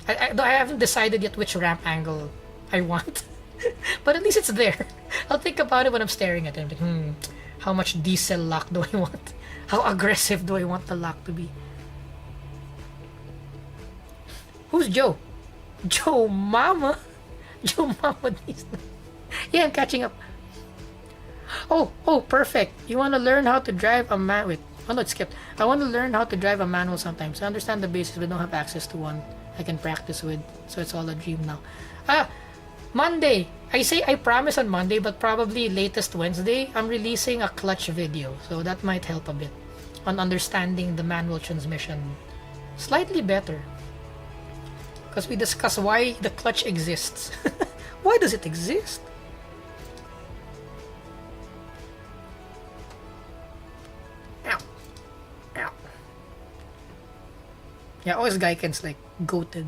I haven't decided yet which ramp angle I want, but at least it's there. I'll think about it when I'm staring at it. Like, how much diesel lock do I want? How aggressive do I want the lock to be? Who's Joe? Joe Mama? Joe Mama needs to... Yeah, I'm catching up. Oh, perfect. You want to learn how to drive a man... Wait, oh no, it skipped. I want to learn how to drive a manual sometimes. I understand the basics, but don't have access to one I can practice with. So it's all a dream now. Monday. I promise on Monday, but probably latest Wednesday, I'm releasing a clutch video. So that might help a bit on understanding the manual transmission slightly better. Because we discuss why the clutch exists. Why does it exist? Ow. Yeah, OS Gaiken's like goated.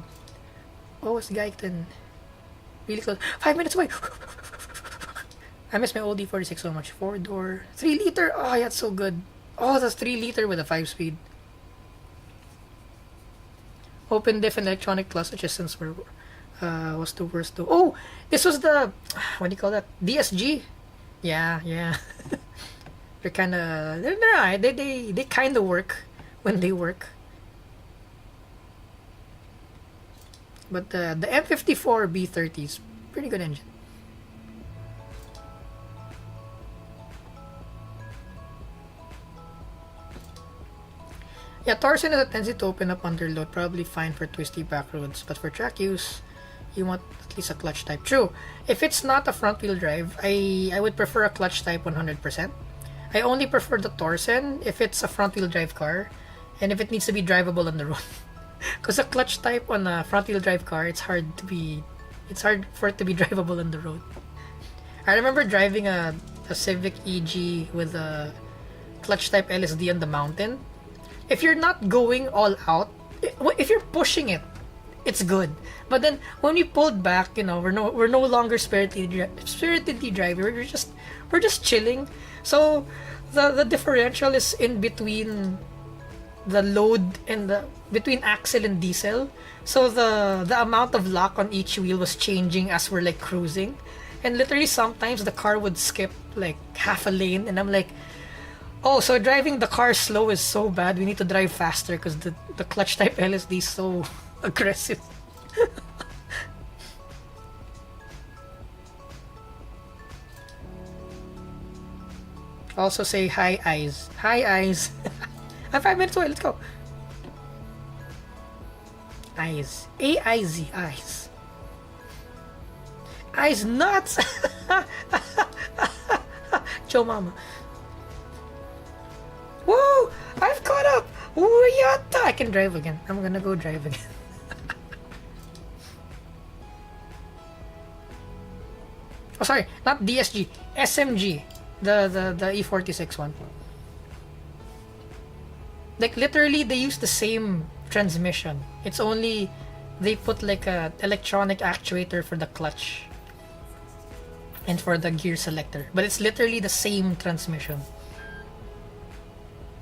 OS Gaiken. Really close. 5 minutes away. I miss my old D46 so much. 4-door. 3-liter. Oh, yeah, it's so good. Oh, that's 3-liter with a 5-speed. Open diff and electronic clutch assistance was the worst though. Oh, this was the... What do you call that? DSG. Yeah, yeah. They're kind of they're alright. They kind of work when they work. But the M54 B30 is pretty good engine. Yeah, Torsen has a tendency to open up under load, probably fine for twisty back roads, but for track use, you want at least a clutch type. True. If it's not a front wheel drive, I would prefer a clutch type 100%. I only prefer the Torsen if it's a front wheel drive car, and if it needs to be drivable on the road. Because a clutch type on a front wheel drive car, it's hard for it to be drivable on the road. I remember driving a Civic EG with a clutch type LSD on the mountain. If you're not going all out, if you're pushing it, it's good. But then when we pulled back, we're no longer spiritedly driving. We're just chilling. So the differential is in between the load and between axle and diesel. So the amount of lock on each wheel was changing as we're like cruising, and literally sometimes the car would skip like half a lane, and I'm like, oh, so driving the car slow is so bad. We need to drive faster because the clutch type LSD is so aggressive. Also say hi, eyes. Hi, eyes. I'm 5 minutes away. Let's go. Eyes. A-I-Z. Eyes. Eyes nuts. Joe Mama. Whoa! I've caught up! Yatta! I can drive again. I'm gonna go drive again. Oh, sorry. Not DSG. SMG. The E46 one. Like, literally, they use the same transmission. It's only they put like a electronic actuator for the clutch and for the gear selector. But it's literally the same transmission.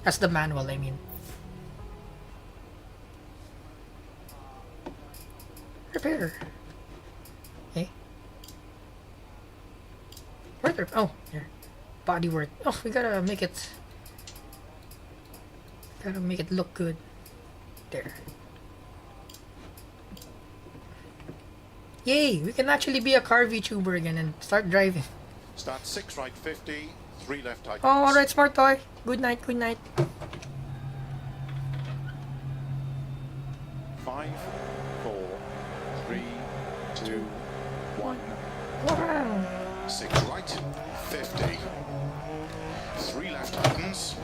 That's the manual, I mean. Repair. Okay. Where's the... Oh, here. Bodywork. Oh, we gotta make it... Gotta make it look good. There. Yay! We can actually be a car VTuber again and start driving. Start 6 right 50, 3 left tightens. Oh, alright, smart toy. Good night, good night. 5, 4, 3, 2, 1. Wow. 6 right, 50. 3 left tightens.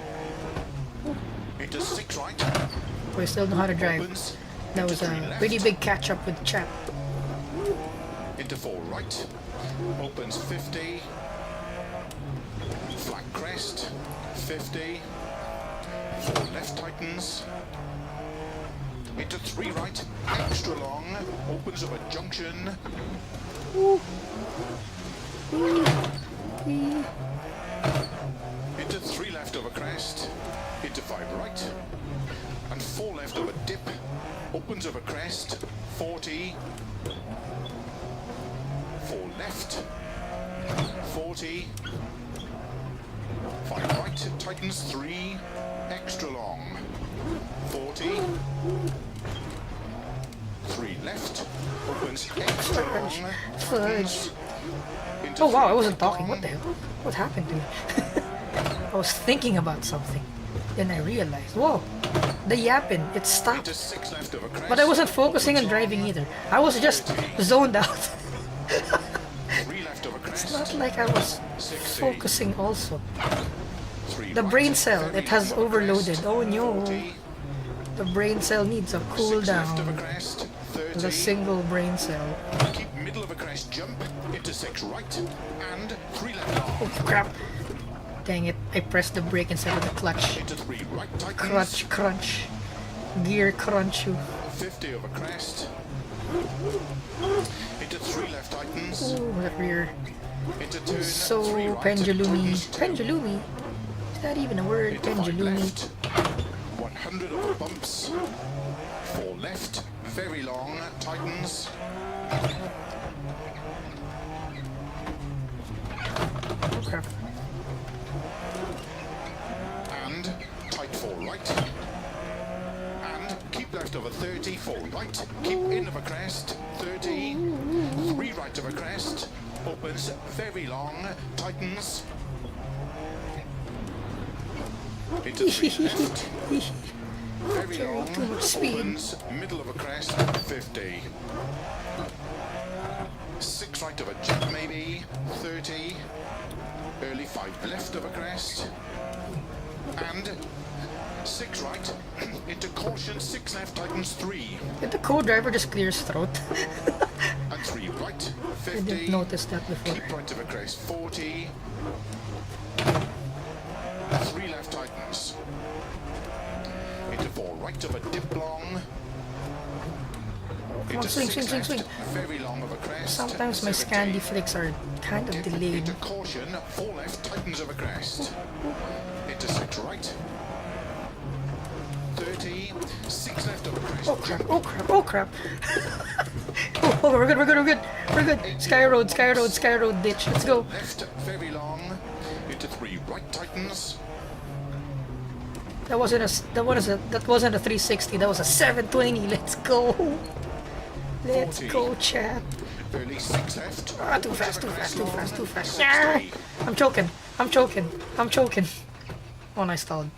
Into 6 right. We still know how to drive. Opens. That was a pretty big catch up with chat. Into 4 right. Opens 50. Flat crest. 50. 4 left tightens. Into 3 right. Extra long. Opens up a junction. Into 3 left over crest. Into 5 right. And 4 left over dip. Opens over crest. 40. 4 left. 40. 5 right. Tightens 3. Extra long. 40. 3 left. Opens extra long. Fudge. Into Oh wow, I 3 wasn't right talking. long. What the hell? What happened to me? I was thinking about something. Then I realized, whoa, the yapping, it Into stopped. 6 left over crest. But I wasn't focusing on driving either. I was just zoned out. 3 left over crest. It's not like I was 60. focusing also. 3 The right, brain cell, very it has over overloaded. crest. Oh no. 40. The brain cell needs a cool 6 left over down. crest. 30. The single brain cell. Keep middle of a crest jump. Into 6 right. And 3 left long. Oh crap. Dang it, I pressed the brake instead of the clutch. Into 3 right tightens. Crunch, crunch. Gear crunch you. 50 over crest. Into 3 left tightens. Ooh, that rear. Into turn So 3 right. pendulumy. tightens 2. Pendulumy? Is that even a word? Into 5 Pendulumy. left. 100 over bumps. 4 left. Very long. Tightens. Oh crap. And tight 4 right. And keep left over 30, 4 right. Keep in of a crest, 30. 3 right of a crest. Opens very long, tightens. Into 3 left. Very long, Too much speed. opens middle of a crest, 50. 6 right of a jump maybe, 30. Early 5 left of a crest. And 6 right, into caution, 6 left, tightens 3. Did the co-driver just clear his throat? And 3 right, I 50. didn't notice that before. Keep right of a crest, 40. 3 left, tightens. Into 4 right of a dip long. Come on, Into swing, 6 swing, swing, left, swing. very long of a crest. Sometimes my 70. Scandi flicks are kind of delayed. Into caution, 4 left, tightens of a crest. Into 6 right. 30, 6 left of a crest. Oh crap, oh crap, oh crap. Oh, we're good, we're good, we're good. We're good. Sky Road, Sky Road, Sky Road ditch. Let's go. Left, very long. Into 3 right, tightens. That wasn't a 360, that was a 720. Let's go. Let's 40. go, chat. Early 6 left. Ah, too fast, too fast, too fast, too fast. Ah, I'm choking, I'm choking, I'm choking. Oh, and I stalled.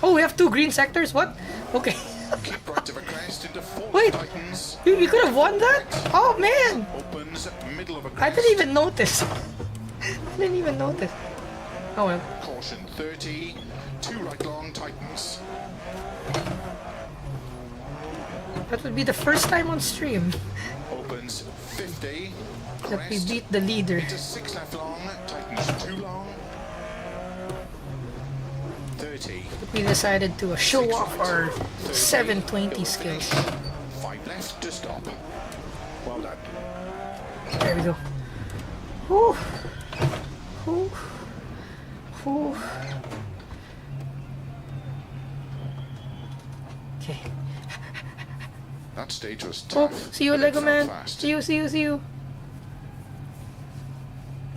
Oh, we have 2 green sectors? What? Okay. Keep right of a crest into 4 Wait. tightens. We could have won that? Oh, man. Opens middle of a crest. I didn't even notice. I didn't even notice. Oh, well. Caution 30, 2 right long, tightens. That would be the first time on stream Opens 50. that we Crest. beat the leader. Into 6 left long, tightens 2 long. 30. We decided to show 6 off right, our 30. 720 It'll skills. finish. 5 left to stop. Well done. There we go. Whew. Whew. Whew. Okay. That stage was Oh, tough. see you, but it Lego felt Man. fast. See you, see you, see you.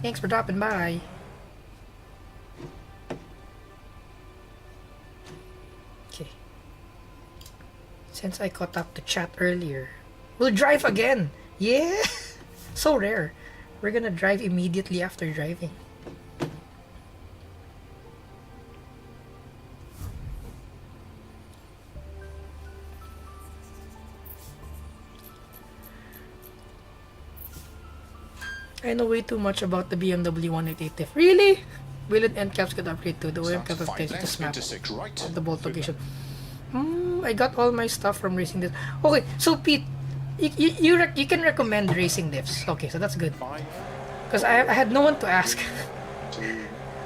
Thanks for dropping by. Okay. Since I caught up to chat earlier, we'll drive again. Yeah! So rare. We're gonna drive immediately after driving. I know way too much about the BMW 188 F. Really? Will it end caps could upgrade to the OM cap of 5 this left map into 6 right. of the bolt location? I got all my stuff from racing this. Okay, so Pete, you can recommend racing diffs. Okay, so that's good. 5, Because I had no one to ask. 2,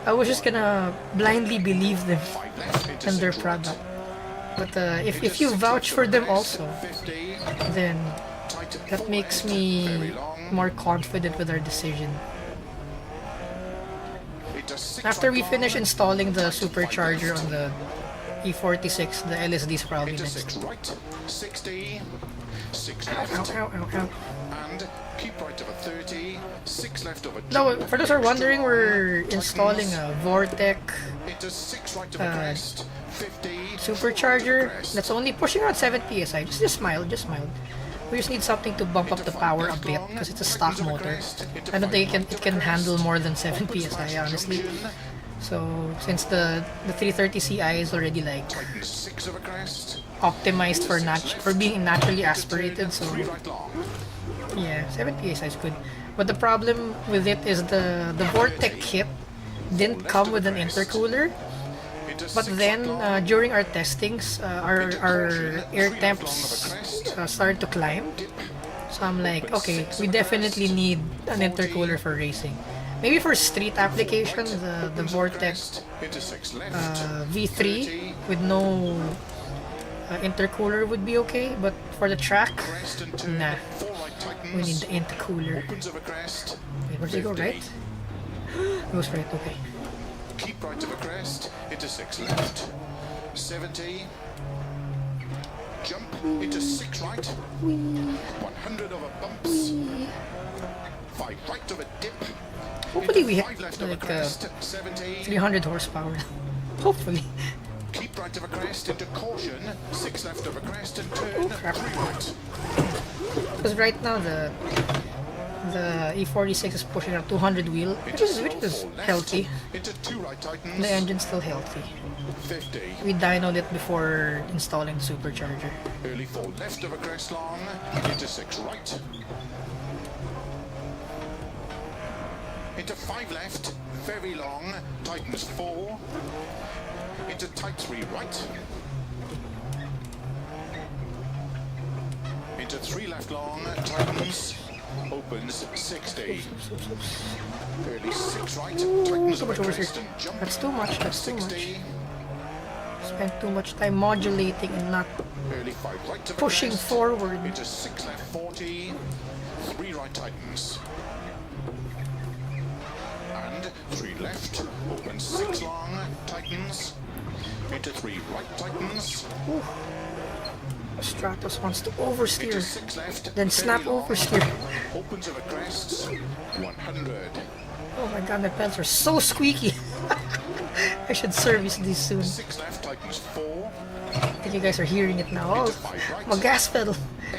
I was just gonna blindly believe them 5 left into and their 6 product. right. But if Into you 6 vouch left for of a them crest, also, 50. then Tight that 4 makes left, me very long. more confident with our decision. Into 6 After right we long. finish installing the Tight 5 supercharger left. on the E46, the LSD is probably Into next. 6 right, 60, 6 Ow, left, ow, ow, ow. and keep right of a 30, 6 left of a No, jump. for those who are wondering, we're Tightens. installing a Vortec Into 6 right of a crest, 50, supercharger crest. that's only pushing around 7 psi. Just mild, just mild. We just need something to bump up Into the 5 power a left bit long, because it's a stock tightens of a motor. crest, into I don't 5 think right it of can a handle crest. more than 7 Opens psi, past honestly. junction, So since the 330 Ci is already like tightens 6 of a crest, optimized for for being naturally into aspirated, turn, so 3 right long, yeah, 7 psi is good. But the problem with it is the Vortec kit didn't come with an intercooler. into But 6 then right long, during our testings, our air temps started to climb. So I'm like, okay, we definitely need an intercooler for racing. Maybe for street application, the Vortec into 6 left, V3 with no intercooler would be okay. But for the track, crest and turn, nah, 4 right tightens, we need the intercooler. opens of a crest, Wait, where's it go, 50. right? It goes right, okay. Keep right of a crest, into 6 left, 70, jump into 6 right, 100 over bumps, 5 right of a dip. Hopefully Into we 5 have left of a like crest, 70. 300 horsepower. Hopefully. Keep right of a crest into caution, 6 left of a crest and turn Oh, crap. 3 right. Because right now the E46 is pushing a 200 wheel, which is healthy. Into 2 right tightens. The engine's still healthy. 50. We dynoed it before installing the supercharger. Early 4 left of a crest long, into 6 right. Into 5 left, very long, tightens 4. Into tight 3 right. Into 3 left long, tightens, opens 60. Early 6 right, tightens Too over much over here. crest and jump. That's too much, that's too much. 60. Spent too much time modulating and not Early 5 right of a pushing crest. forward. Into 6 left 40. 3 right tightens. And 3 left, opens 6 long, tightens. Into 3 right tightens. Stratos wants to Into oversteer, 6 left, then very snap long, oversteer. opens over crests, 100. Oh my god, my pedals are so squeaky. I should service these soon. 6 left tightens 4. I think you guys are hearing it now. Into Oh, 5 right, my gas pedal.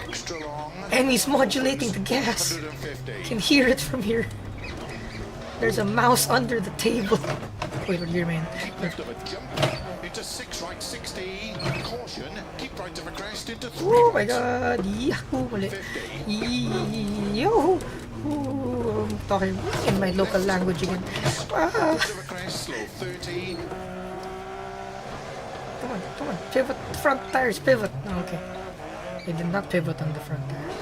extra long, And he's modulating the gas. 150. Can hear it from here. There's a mouse under the table. Wait, here, man. Left of a jump, into 6 right 60. Caution, keep right of a crest into 3 Oh my right. god. Yahoo! Mali. 50. Yahoo! Ooh, I'm talking in my local language again. Ah, Left of a crest, slow 30. come on. Pivot. Front tires, pivot. Oh, okay. They did not pivot on the front tires.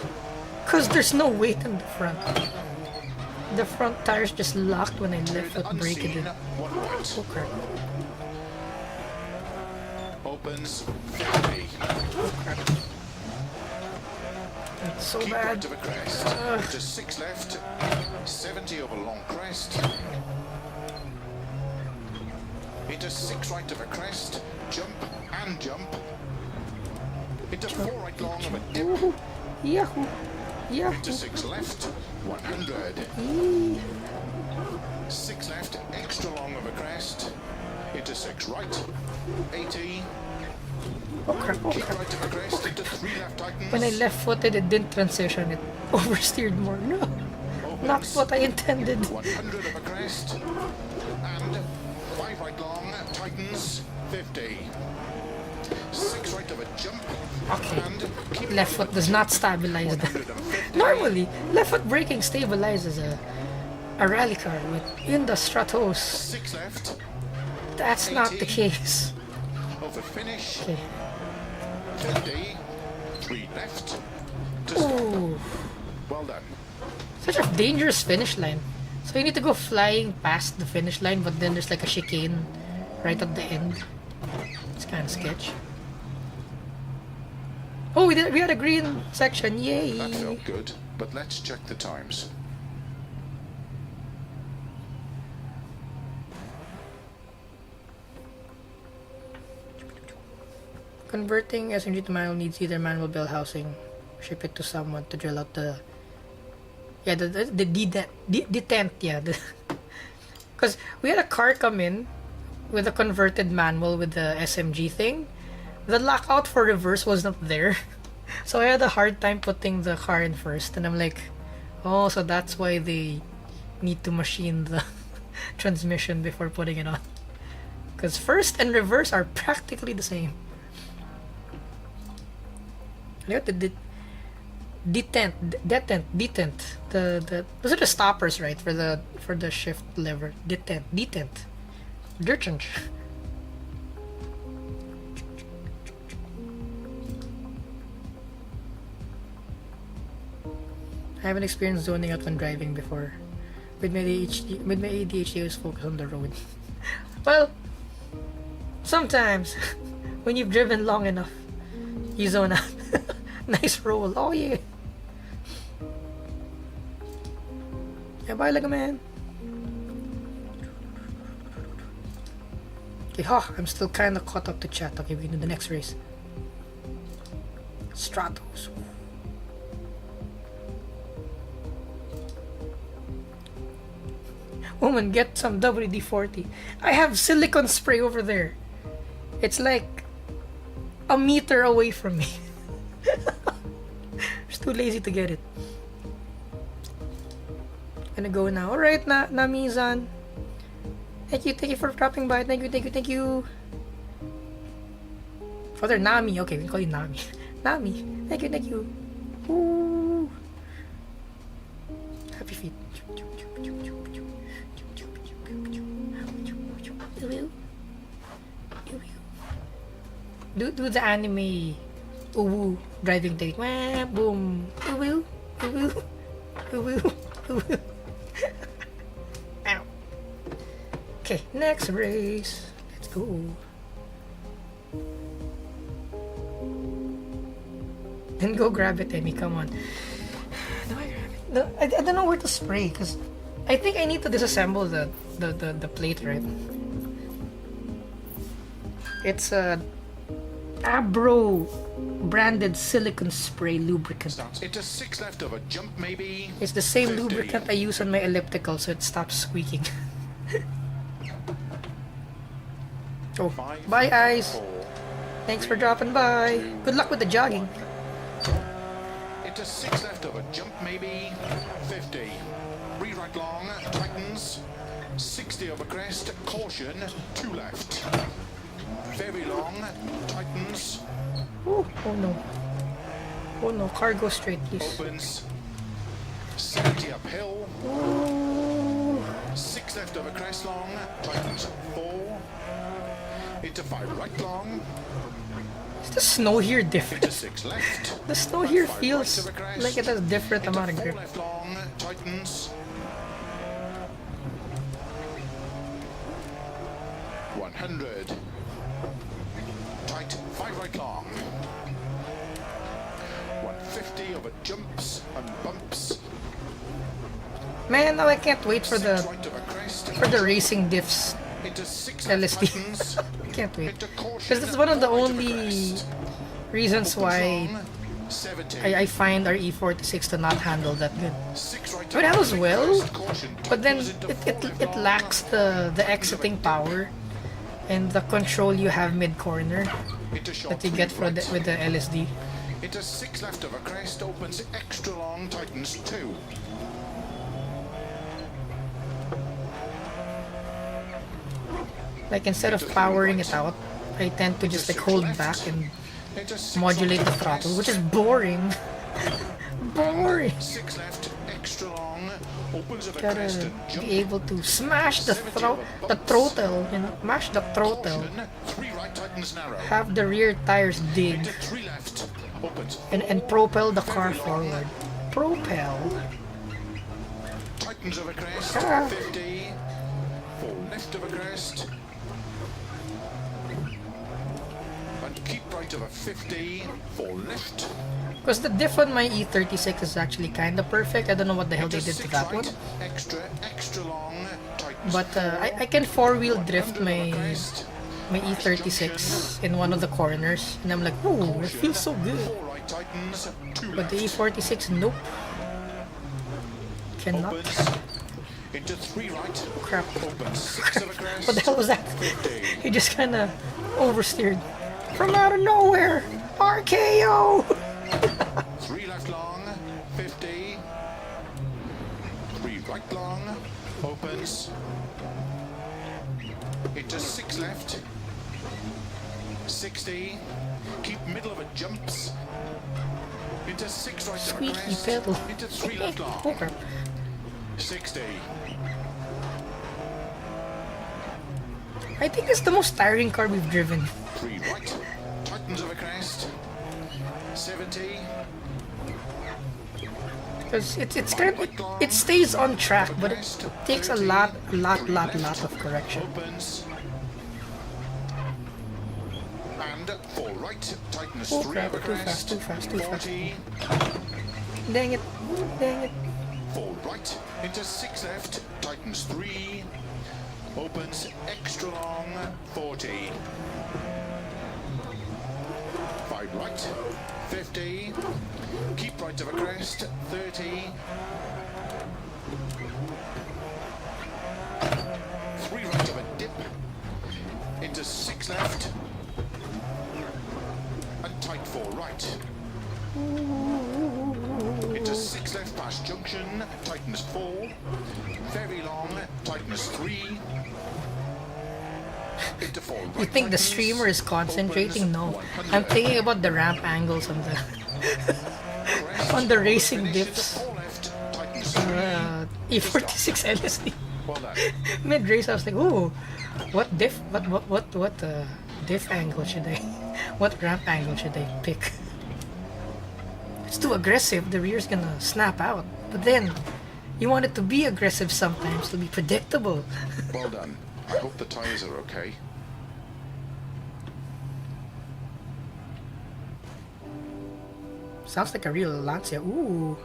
Because there's no weight on the front. The front tires just locked when I left foot brake it Unseen, in. 1 right. Oh crap. Opens 50. That's so Keep right bad. of a crest. Into 6 left. 70 over long crest. Into 6 right of a crest. Jump and jump. Into 4 right long of a dip. Woohoo! Yahoo! Yahoo! Into 6 left. 100. Eee. 6 left. Extra long of a crest. Into 6 right. 80. Oh crap, oh Keep crap. right of a crest. Into 3 left tightens. When I left footed, it didn't transition. It oversteered more. No! Not Opens what I intended. 100 of a crest. And 5 right long. Tightens 50. 6 right of a jump. Okay. And keep Left foot does not stabilize that. 150. Normally, left foot braking stabilizes a rally car, but in the Stratos, 6 left. that's not the case. Over finish. Okay. 50. 3 left. To stop. Ooh, Well done. such a dangerous finish line. So you need to go flying past the finish line, but then there's like a chicane right at the end. It's kind of sketch. Oh, we had a green section, That yay! felt good, but let's check the times. Converting SMG to manual needs either manual bell housing, ship it to someone to drill out the detent, yeah. Because we had a car come in with a converted manual with the SMG thing. The lockout for reverse was not there. So I had a hard time putting the car in first, and I'm like, oh, so that's why they need to machine the transmission before putting it on. Because first and reverse are practically the same. Look at the detent. The those are the stoppers, right? For the shift lever. Detent. Detent. I haven't experienced zoning out when driving before. With my ADHD, I was focused on the road. Well, sometimes when you've driven long enough, you zone out. Nice roll. Oh yeah. Yeah, bye, like a man. Okay, I'm still kind of caught up to chat. Okay, we can do the next race. Stratos. Woman, get some WD-40. I have silicone spray over there. It's like a meter away from me. Just too lazy to get it. Gonna go now. Alright, Nami-san. Thank you for dropping by. Thank you. Father Nami. Okay, we call you Nami. Nami. Thank you. Ooh. Happy feet. Do the anime uwu driving technique. Wah, boom. Uwu. Ow. Okay, next race. Let's go. Then go grab it, Emmy. Come on. Do I grab it? No, I don't know where to spray because I think I need to disassemble the plate, right? It's a Abro branded silicone spray lubricant. Into 6 left of a jump, maybe. It's the same 50. lubricant I use on my elliptical, so it stops squeaking. Oh, 5, bye, Ice. 4, Thanks for dropping by. Good luck with the jogging. into 6 left of a jump, maybe. 50. 3 right long, tightens. 60 over crest, caution, 2 left. Very long, tightens. Oh no. Oh no, car go straight, please. Opens. 70 uphill. Ooh. 6 left over crest long, tightens. 4. Into 5 right long. Is the snow here Into different? 6 left. The snow here 5 feels right over crest. like it has different Into amount of 4 grip. left long, tightens. 100. Tight, 5 right long. 150 over jumps and bumps. Man, now I can't wait for 6 the right over crest. racing diffs. Into 6 LSD. tightens. I can't wait. Into caution. Because that's one of the 4 right over only crest. reasons Opens why long, 70. I find our E46 to not handle that good. 6 right It handles over well, crest, caution, but then tightens into it 4 left it long. lacks the exiting power and the control you have mid corner Into short that you 3 get for right. with the LSD. Into 6 left of a crest, opens extra long, tightens 2. Like instead of powering it out, I tend to just like hold back and Into 6 modulate right the of a throttle, which crest, is boring. Boring. 6 left, extra long, opens of a Gotta crest and jump. be able to smash the throttle, you know, mash the throttle. Caution, 3 right, tightens narrow. Have the rear tires dig Into 3 left, opens and propel the car forward. Propel. tightens of a crest, Ah. 50. 4 left of a crest. And keep right of a 50. 4 left. Because the diff on my E36 is actually kind of perfect. I don't know what the hell they Into did to 6 that right, one. extra long, tightens. But I can four-wheel drift 100 of a my crest. E36 in one of the corners. And I'm like, ooh, it feels so good. 4 right, tightens. 2 But the left. E46, nope. Cannot. Opens. Into 3 right. Crap. Opens 6 of a crest. What the hell was that? 50. He just kind of oversteered. From out of nowhere! RKO! 3 left long, 50. 3 right long, opens. Into 6 left. 60. Keep middle of it, jumps. Into 6 right of a Squeaky crest. pedal. Into 3 left long. Oh crap. 60. I think it's the most tiring car we've driven. 3 right. Tightens of a crest. 70. Because it's kind of, it stays on track, but it takes a lot of correction. Opens. And 4 right. Tightens Oh 3 crap, of a too fast, crest. too fast, too fast. 40. Dang it, dang it. 4 right, into 6 left, tightens 3, opens extra long, 40. 5 right, 50, keep right of a crest, 30. right. Into 6 left past junction, tightens 4. Very long, tightens 3. Into 4 right. You think the tightens, streamer is concentrating? opens No. 100. I'm thinking about the ramp angles on the Crest, on the racing finish into dips. 4 left, tightens 3. E46 LSD. Well done. Mid race, I was like, ooh, what diff angle should I, what ramp angle should I pick? It's too aggressive, the rear's gonna snap out. But then, you want it to be aggressive sometimes, to be predictable. Well done. I hope the tyres are okay. Sounds like a real Lancia. Ooh.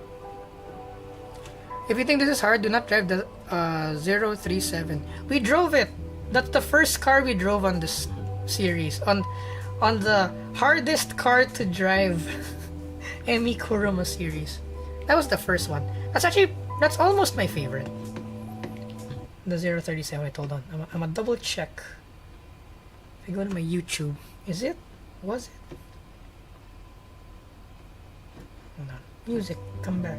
If you think this is hard, do not drive the 037. We drove it. That's the first car we drove on this series. On the hardest car to drive Emi Kuruma series. That was the first one. That's almost my favorite. The 037. Wait, hold on. I'm a double check. If I go to my YouTube, is it? Was it? Hold on. Music, come back.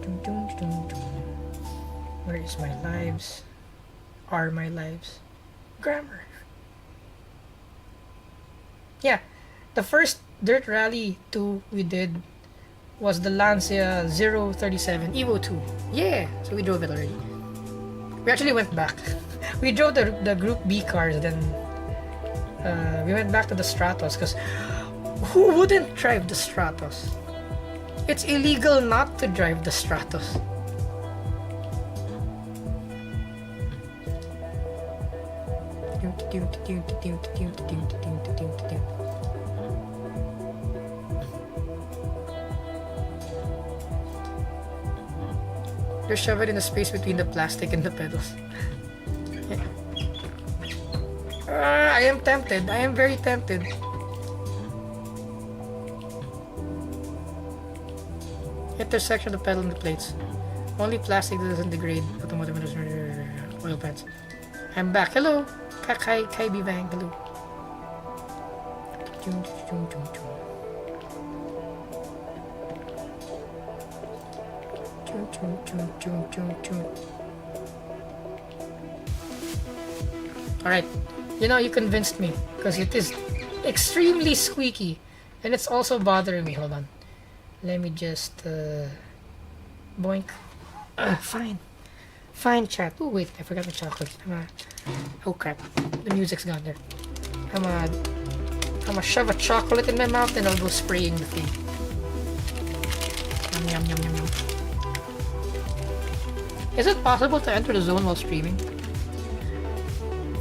Dum, dum, dum, dum. Where is my lives? Are my lives? Grammar. Yeah, the first Dirt Rally 2 we did was the Lancia 037 Evo 2. Yeah, so we drove it already. We actually went back. We drove the Group B cars, then we went back to the Stratos, because who wouldn't drive the Stratos? It's illegal not to drive the Stratos. Just shove it in the space between the plastic and the pedals. I am tempted. I am very tempted. Intersection of the pedal and the plates. Only plastic that doesn't degrade. Automotive oil pants. I'm back. Hello. Kai Bivang. Hello. Alright. You know, you convinced me. Because it is extremely squeaky. And it's also bothering me. Hold on. Let me just boink. Fine. Fine, chat. Oh wait, I forgot the chocolate. Oh crap. The music's gone there. I'm gonna shove a chocolate in my mouth and I'll go spraying the thing. Yum yum yum yum yum. Is it possible to enter the zone while streaming?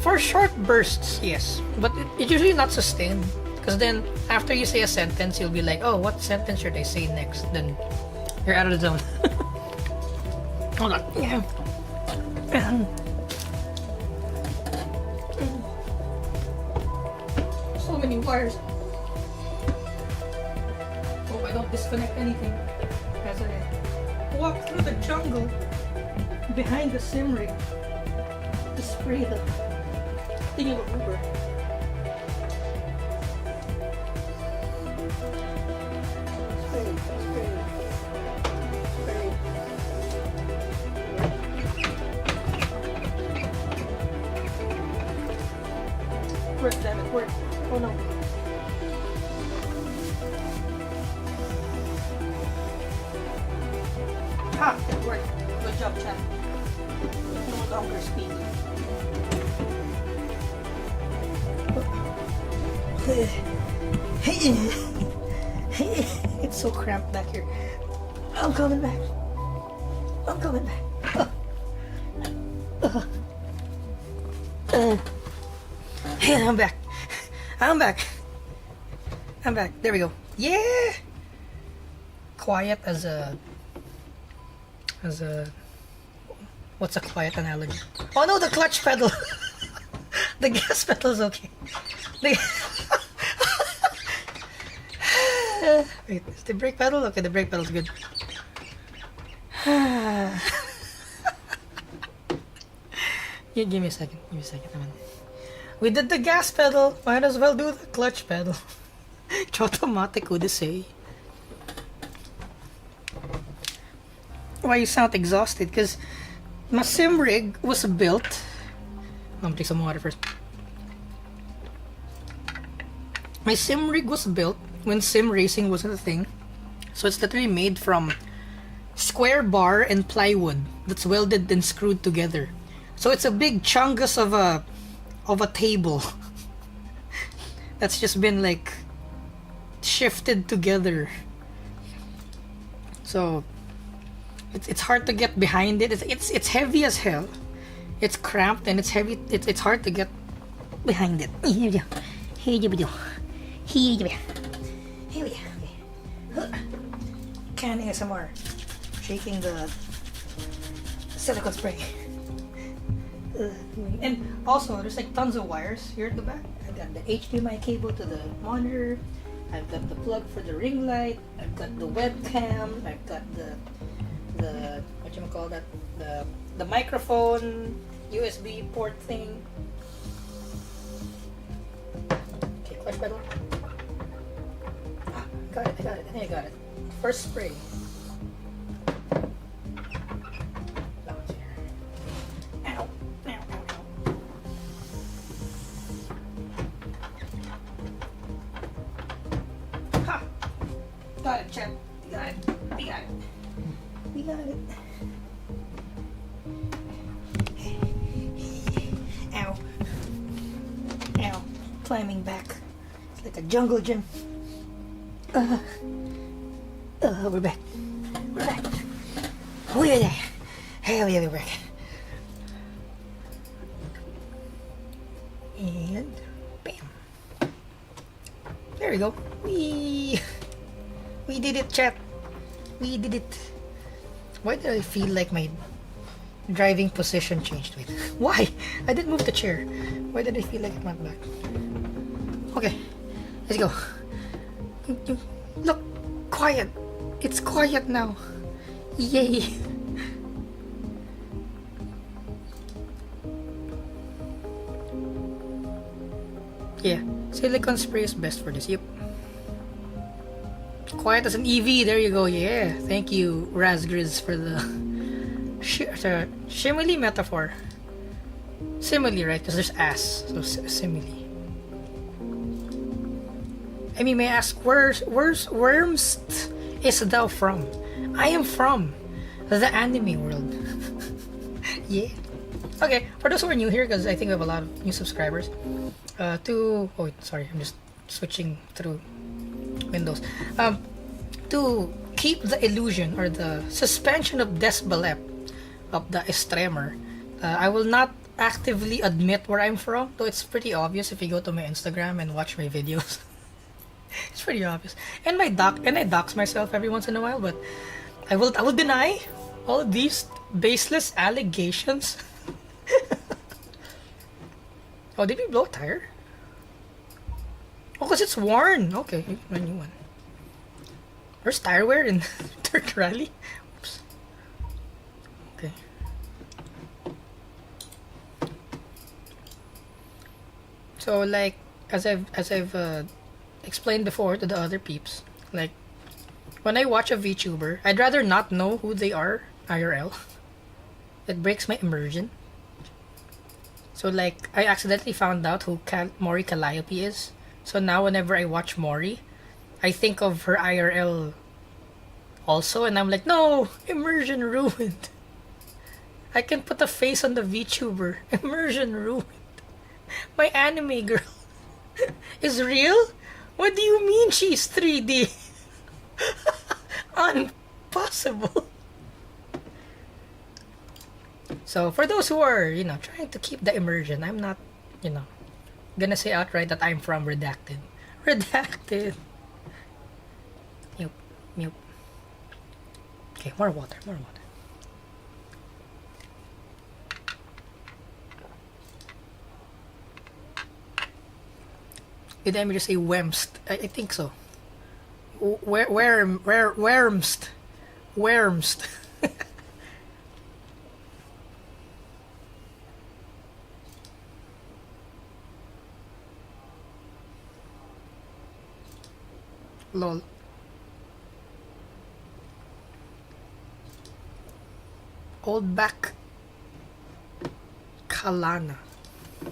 For short bursts, yes. But it's usually not sustained. Because then, after you say a sentence, you'll be like, oh, what sentence should I say next? Then, you're out of the zone. Hold on. Yeah. So many wires. Hope I don't disconnect anything as I walk through the jungle behind the sim rig to spray the thing of Uber. Work, damn it, work. Oh no. Ha! It worked. Good job, chat. No longer speak. It's so cramped back here. I'm coming back. I'm coming back. Hey, I'm back. I'm back. I'm back. There we go. Yeah. Quiet as a what's a quiet analogy? Oh no, the clutch pedal. The gas pedal's okay. Wait, is the brake pedal? Okay, the brake pedal's good. Give me a second. Give me a second. Come on. We did the gas pedal. Might as well do the clutch pedal. It's automatic, would you say? Why you sound exhausted? Because my sim rig was built. I'm gonna take some water first. My sim rig was built when sim racing wasn't a thing. So it's literally made from square bar and plywood that's welded and screwed together. So it's a big chungus of a table that's just been like shifted together. So it's hard to get behind it. It's heavy as hell. It's cramped and it's heavy. It's hard to get behind it. Here you go. Can ASMR. Shaking the silicone spray. And also, there's like tons of wires here at the back. I got the HDMI cable to the monitor. I've got the plug for the ring light. I've got the webcam. I've got the what you call that? The microphone USB port thing. Okay, clutch pedal. Ah, got it. I think I got it. First spray. Got it, champ. We got it. We got it. Ow. Ow. Climbing back. It's like a jungle gym. We're back. We're back. We're there. Hell yeah, we're back. And bam. There we go. We did it, chat. We did it. Why did I feel like my driving position changed? Wait, why? I didn't move the chair. Why did I feel like it went back? Okay, let's go. Look, quiet. It's quiet now. Yay. Yeah, silicone spray is best for this. Yep. Quiet as an EV. There you go. Yeah. Thank you, Razgriz, for the simile metaphor. Simile, right? Because there's ass. So simile. I mean, may I ask, where's Wormst is thou from? I am from the anime world. Yeah. Okay, for those who are new here, because I think we have a lot of new subscribers. Oh wait, sorry, I'm just switching through Windows. To keep the illusion or the suspension of disbelief of the Estremer, I will not actively admit where I'm from, though it's pretty obvious if you go to my Instagram and watch my videos. It's pretty obvious. And I dox myself every once in a while, but I will deny all of these baseless allegations. Oh, did we blow a tire? Oh, because it's worn. Okay, a new one. Where's tire wear in third rally? Oops. Okay. So like as I've explained before to the other peeps, like when I watch a VTuber, I'd rather not know who they are IRL. It breaks my immersion. So like I accidentally found out who Mori Calliope is. So now whenever I watch Mori, I think of her IRL also, and I'm like, no, immersion ruined. I can put a face on the VTuber. Immersion ruined. My anime girl is real? What do you mean she's 3D? Impossible. So for those who are, trying to keep the immersion, I'm not, gonna say outright that I'm from Redacted. Redacted. Nope. Okay, more water. Did I just say Wemst? I think so. Wormst. Lol. Old back. Kalana. You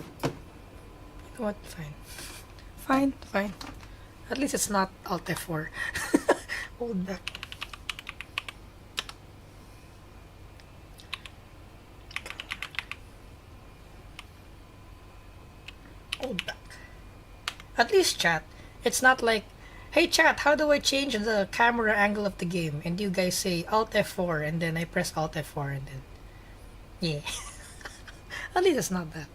know what? Fine. Fine, fine. At least it's not Alt F4. Old back. Old back. At least chat. It's not like, hey chat, how do I change the camera angle of the game? And you guys say Alt F4 and then I press Alt F4 and then yeah. At least it's not that.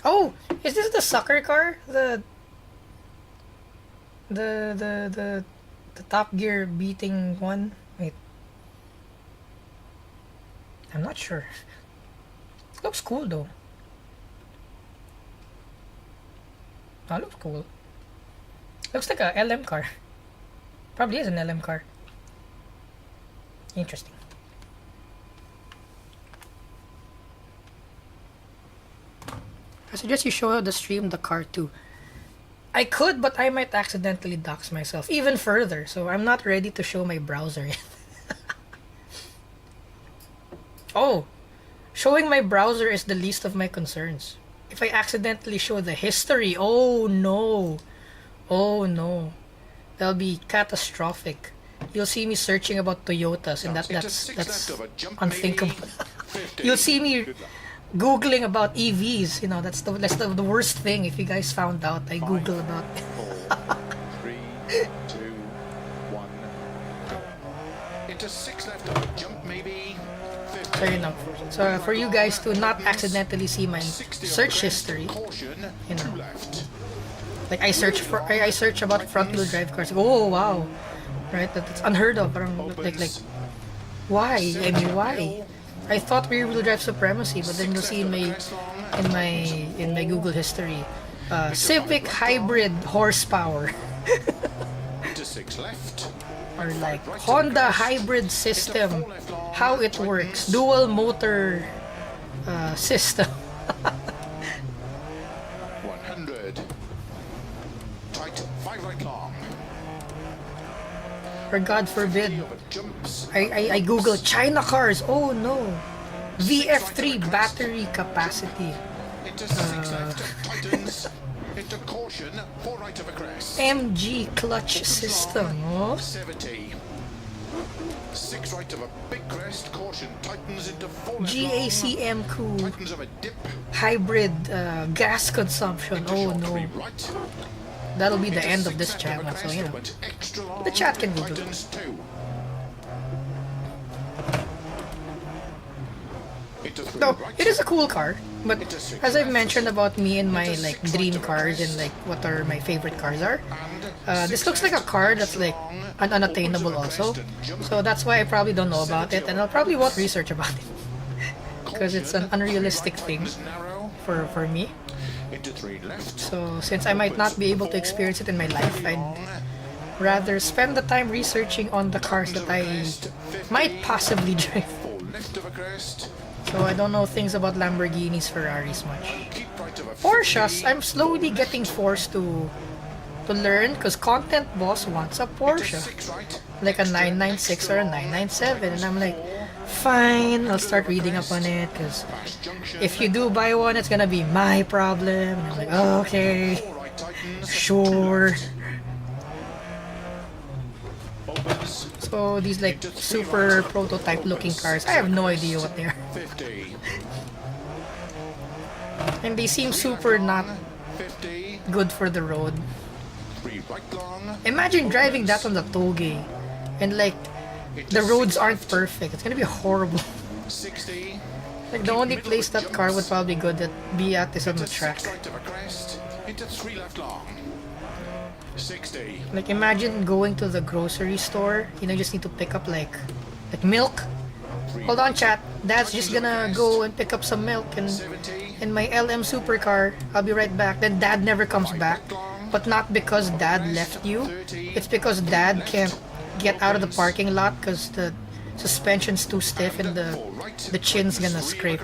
Oh, is this the sucker car? The Top Gear beating one? Wait. I'm not sure. Looks cool though. Oh, looks cool. Looks like a LM car. Probably is an LM car. Interesting. I suggest you show the stream the car too. I could, but I might accidentally dox myself even further, so I'm not ready to show my browser yet. Oh, showing my browser is the least of my concerns. If I accidentally show the history, oh no. Oh no. That'll be catastrophic. You'll see me searching about Toyotas and that's unthinkable. You'll see me Googling about EVs, you know, that's the worst thing if you guys found out I Google about 3, 2, 1. Into 6 left of a jump, maybe. so you know, so for you guys to not accidentally see my search history, you know, like I search about front wheel drive cars. Oh wow, right? That's unheard of. Like why? I mean why? I thought rear wheel drive supremacy, but then you'll see in my Google history, Civic hybrid horsepower, Into 6 left. or like Honda hybrid system, how it works, dual motor system. 100. Tight 5 right long. Or God forbid, Jumps. I Google China cars. Oh no, VF3 battery capacity, Into 6 left. Tightens. Into caution. 4 right of a crest. MG clutch system. Oh. 70. 6 right of a big crest. Caution. Tightens into 4 left long. GACM-Q Tightens of a dip. hybrid gas consumption. Oh Short 3 no, right. that'll be the Into end of 6 this left channel. of a So crest, you know, opens extra long. the chat can Google it. Tightens 2. Into 3 No, right. it is a cool car, but as I've mentioned about me and my like dream cars and like what are my favorite cars are, this looks like a car that's like unattainable also. So that's why I probably don't know about it, and I'll probably won't research about it because it's an unrealistic thing Narrow. for me. Into 3 left. So since I might not be able to experience it in my life, I'd rather spend the time researching on the cars that I might possibly drive. 4 left of a crest. So I don't know things about Lamborghinis, Ferraris much. Keep right of a Porsches, I'm slowly getting forced to learn because Content Boss wants a Porsche, 6 right. like a 996 or a 997, and I'm like, fine, I'll start reading up on it because Fast junction. if you do buy one, it's gonna be my problem. And I'm like, okay, 4 right tightens. sure. Opens. So these like super prototype looking cars, I have no idea what they are, 50. and they seem super not 50. good for the road. 3 right long. Imagine driving that on the toge, and like the roads aren't perfect. It's gonna be horrible. 60. Like the only place that car would probably be at is on the track. 6 right of a crest. Into 3 left long. 60. Like imagine going to the grocery store. You know, you just need to pick up like milk. Hold on, chat. Dad's just gonna go and pick up some milk and 70. in my LM supercar. I'll be right back. Then Dad never comes back, but not because Dad left you. It's because Dad can't get out of the parking lot because the suspension's too stiff and the chin's gonna scrape.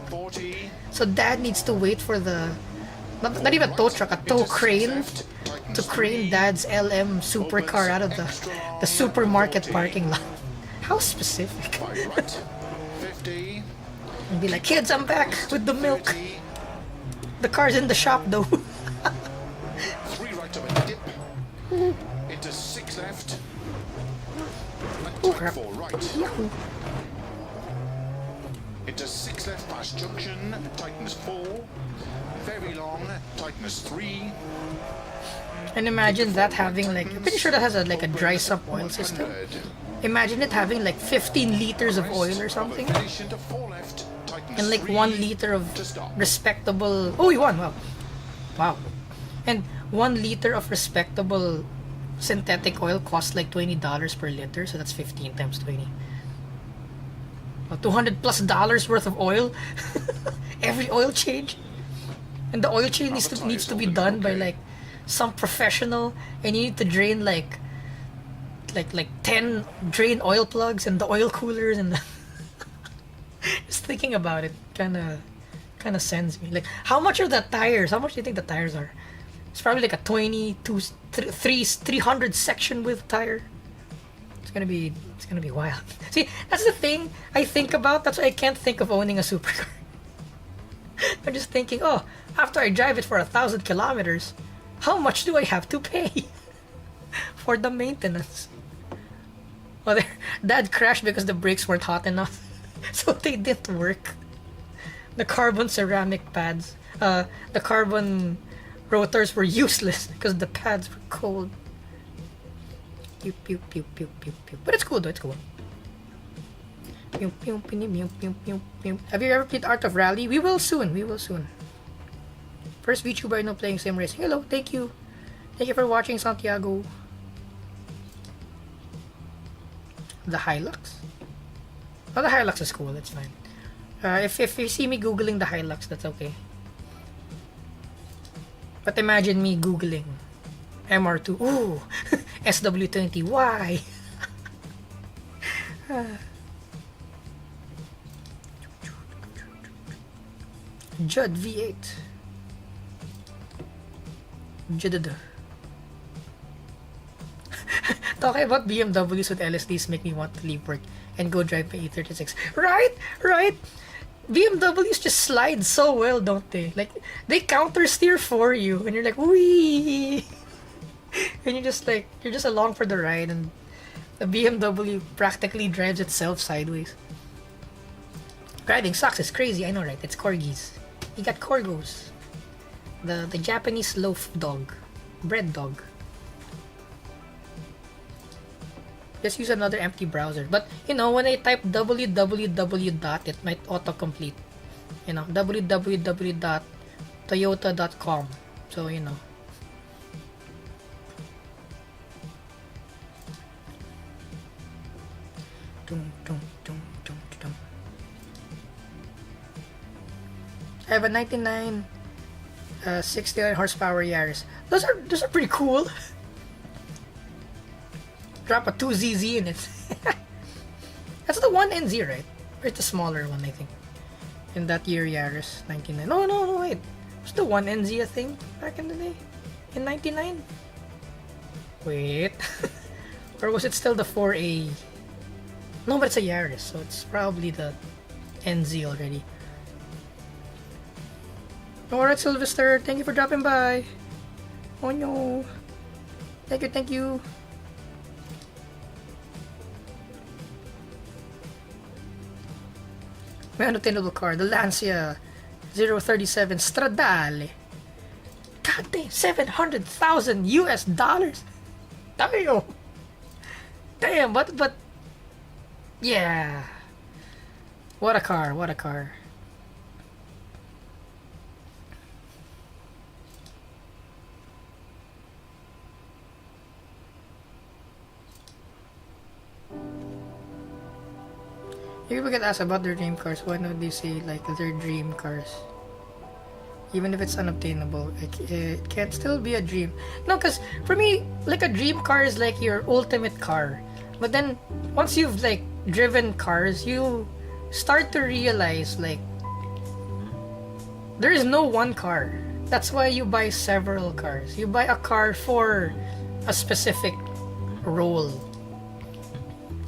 40. So Dad needs to wait for the not even tow truck, a tow crane tightens to crane 3, Dad's LM supercar out of extra the supermarket 40, parking lot. How specific. 5 right, 50, And be like, kids, I'm back with the milk. 30, The car's in the shop though. 3 right of a dip, into 6 left, and tight crap. 4 right. Yahoo. Into 6 left past junction, tightens 4, very long, tightens 3, And imagine that having like, I'm pretty sure that has a like a dry sump oil system. 100. Imagine it having like 15 liters of oil or something. Finish into 4 left, tightens And like 3, 1 liter of to stop. respectable. Oh, he won! Wow, wow. And 1 liter of respectable synthetic oil costs like $20 per liter, so that's 15 times 20. Well, $200+ worth of oil every oil change, and the oil change needs to be done by like some professional, and you need to drain like 10 drain oil plugs and the oil coolers and the just thinking about it kind of sends me like, how much are the tires? How much do you think the tires are? It's probably like a 300 section width tire. It's gonna be wild. See, that's the thing I think about. That's why I can't think of owning a supercar. I'm just thinking, oh, after I drive it for 1,000 kilometers, how much do I have to pay for the maintenance? Well, Dad crashed because the brakes weren't hot enough, so they didn't work. The carbon ceramic pads, the carbon rotors were useless because the pads were cold. Pew pew pew pew pew pew. But it's cool though. It's cool. Pew pew pew pew pew pew pew. Have you ever played Art of Rally? We will soon. We will soon. First VTuber I know playing sim racing. Hello, thank you. Thank you for watching, Santiago. The Hilux? Oh, the Hilux is cool. That's fine. If you see me googling the Hilux, that's okay. But imagine me googling MR2. Ooh, SW20Y. Judd V8. Judd. Talking about BMWs with LSDs make me want to leave work and go drive my E36. Right? Right? BMWs just slide so well, don't they? Like, they counter steer for you, and you're like, wee! And you're just along for the ride, and the BMW practically drives itself sideways. Driving sucks, it's crazy, I know, right? It's corgis. You got corgos. The Japanese loaf dog. Bread dog. Just use another empty browser. But, you know, when I type www dot, it might autocomplete. You know, www.toyota.com. So, you know. Dum, dum, dum, dum, dum. I have a 99 69 horsepower Yaris. Those are pretty cool. Drop a 2ZZ in it. That's the 1NZ, right? Or it's the smaller one, I think. In that year, Yaris 99. No, wait. Was the 1NZ a thing back in the day? In 99? Wait. Or was it still the 4A? No, but it's a Yaris, so it's probably the NZ already. Alright, Sylvester, thank you for dropping by. Oh no. Thank you. May unattainable car, the Lancia 037 Stradale. God damn, 700,000 US dollars. Damn, but yeah. What a car. If people get asked about their dream cars, why don't they say like their dream cars? Even if it's unobtainable, it can still be a dream. No, because for me, like a dream car is like your ultimate car. But then once you've like driven cars, you start to realize like there is no one car. That's why you buy several cars. You buy a car for a specific role.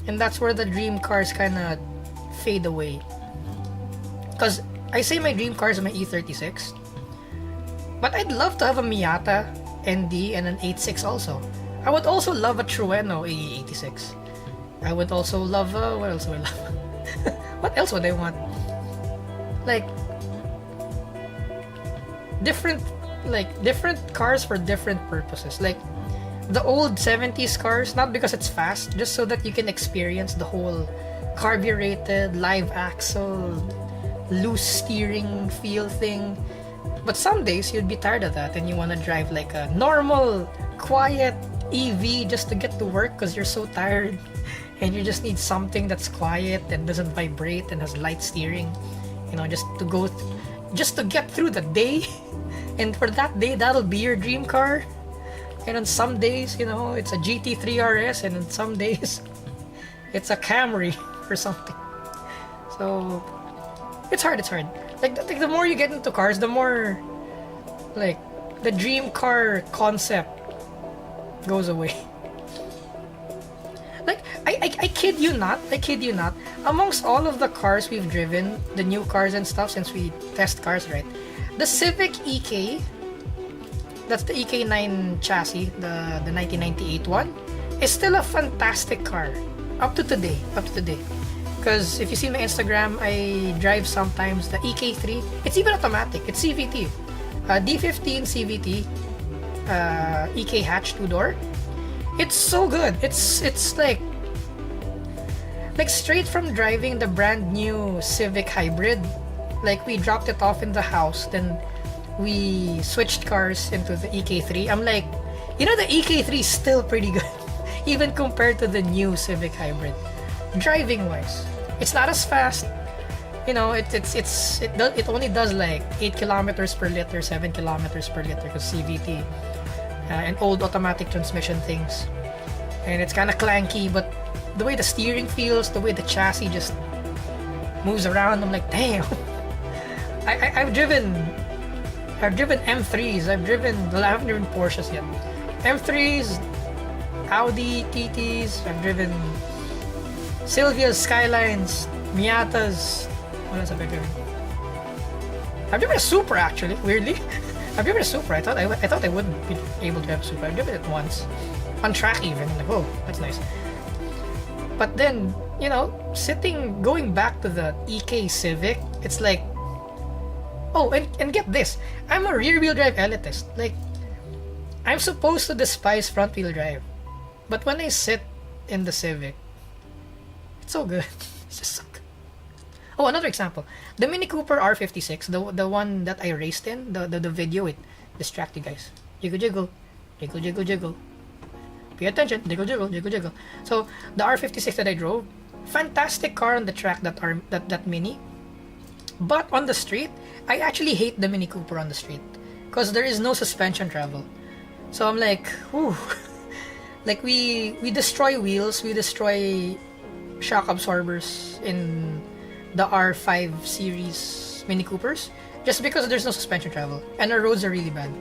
And that's where the dream cars kind of fade away. Because I say my dream car is my E36. But I'd love to have a Miata ND and an 86 also. I would also love a Trueno AE86. I would also love, what else would I love? What else would I want? Like, different cars for different purposes. Like, the old 70s cars, not because it's fast, just so that you can experience the whole carbureted, live axle, loose steering feel thing. But some days you'd be tired of that and you want to drive like a normal, quiet EV just to get to work because you're so tired and you just need something that's quiet and doesn't vibrate and has light steering, you know, just to get through the day. And for that day, that'll be your dream car. And on some days, you know, it's a GT3 RS, and on some days it's a Camry or something. So it's hard. Like the more you get into cars, the more like the dream car concept goes away. Like I kid you not, amongst all of the cars we've driven, the new cars and stuff, since we test cars, right? The Civic EK, that's the EK9 chassis, the 1998 one, is still a fantastic car up to today. Because if you see my Instagram, I drive sometimes the EK3. It's even automatic. It's CVT. D15 CVT, EK hatch 2-door. It's so good. It's like straight from driving the brand new Civic Hybrid. Like, we dropped it off in the house, then we switched cars into the EK3. I'm like, you know, the EK3 is still pretty good, even compared to the new Civic Hybrid. Driving wise, it's not as fast. You know, it only does like 8 kilometers per liter, 7 kilometers per liter because CVT and old automatic transmission things. And it's kind of clanky, but the way the steering feels, the way the chassis just moves around, I'm like, damn. I've driven M3s. I haven't driven Porsches yet. M3s, Audi TTs. I've driven Silvia's Skylines, Miatas. What else have I driven? I've driven a Supra, actually. Weirdly, I've driven a Supra. I thought I wouldn't be able to have a Supra. I've driven it once, on track even. I'm like, oh, that's nice. But then, you know, going back to the EK Civic, it's like, oh, and get this, I'm a rear-wheel drive elitist. Like, I'm supposed to despise front-wheel drive, but when I sit in the Civic, it's so good. It's just so good. Oh, another example, the Mini Cooper R56, the one that I raced in, the video, it distract you guys. Jiggle, jiggle, jiggle, jiggle, jiggle. Pay attention, jiggle, jiggle, jiggle, jiggle. So the R56 that I drove, fantastic car on the track, that Mini. But on the street, I actually hate the Mini Cooper on the street because there is no suspension travel. So I'm like, whew. Like we destroy wheels, we destroy shock absorbers in the R5 series Mini Coopers just because there's no suspension travel and our roads are really bad.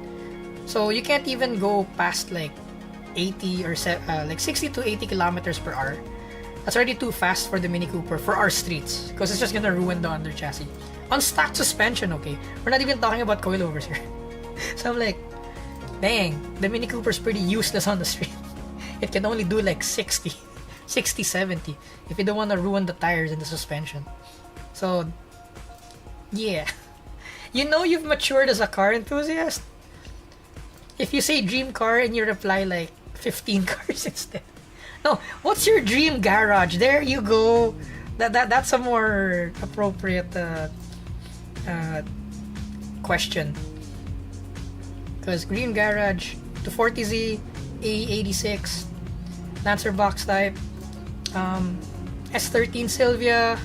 So you can't even go past like 80 or like 60 to 80 kilometers per hour. That's already too fast for the Mini Cooper for our streets because it's just gonna ruin the under chassis. Unstacked suspension, okay? We're not even talking about coilovers here. So I'm like, dang, the Mini Cooper's pretty useless on the street. It can only do like 60, 70 if you don't want to ruin the tires and the suspension. So, yeah. You know you've matured as a car enthusiast if you say dream car and you reply like 15 cars instead. No, what's your dream garage? There you go. That's a more appropriate question. Because Green Garage, 240Z, A86, Lancer box type, S13 Sylvia.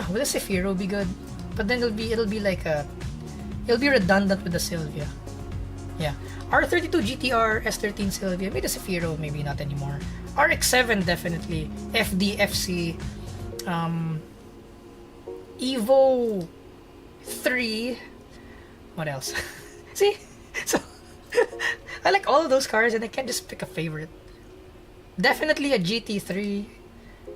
Will the Zafiro be good? But then it'll be redundant with the Sylvia. Yeah. R32 GTR, S13 Sylvia, maybe the Zafiro, maybe not anymore. RX-7 definitely, FD, FC, Evo 3, what else? See? So, I like all of those cars and I can't just pick a favorite. Definitely a GT3,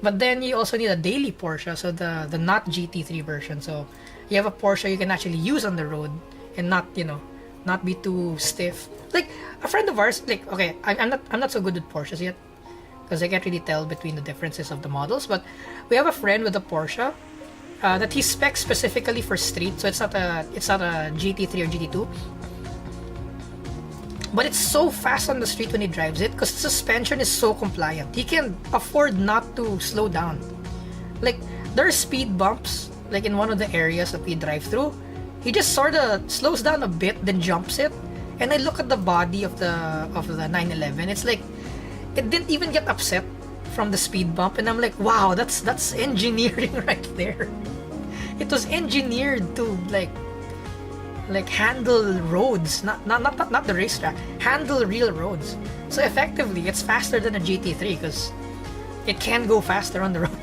but then you also need a daily Porsche, so the not GT3 version. So you have a Porsche you can actually use on the road and not, not be too stiff. Like a friend of ours, like, okay, I'm not so good with Porsches yet because I can't really tell between the differences of the models, but we have a friend with a Porsche that he specs specifically for street, so it's not a GT3 or GT2. But it's so fast on the street when he drives it because the suspension is so compliant. He can afford not to slow down. Like, there are speed bumps, like in one of the areas that we drive through. He just sort of slows down a bit, then jumps it. And I look at the body of the 911. It's like, it didn't even get upset from the speed bump. And I'm like, wow, that's engineering right there. It was engineered to, like handle roads, not the racetrack, handle real roads. So effectively, it's faster than a GT3 because it can go faster on the road.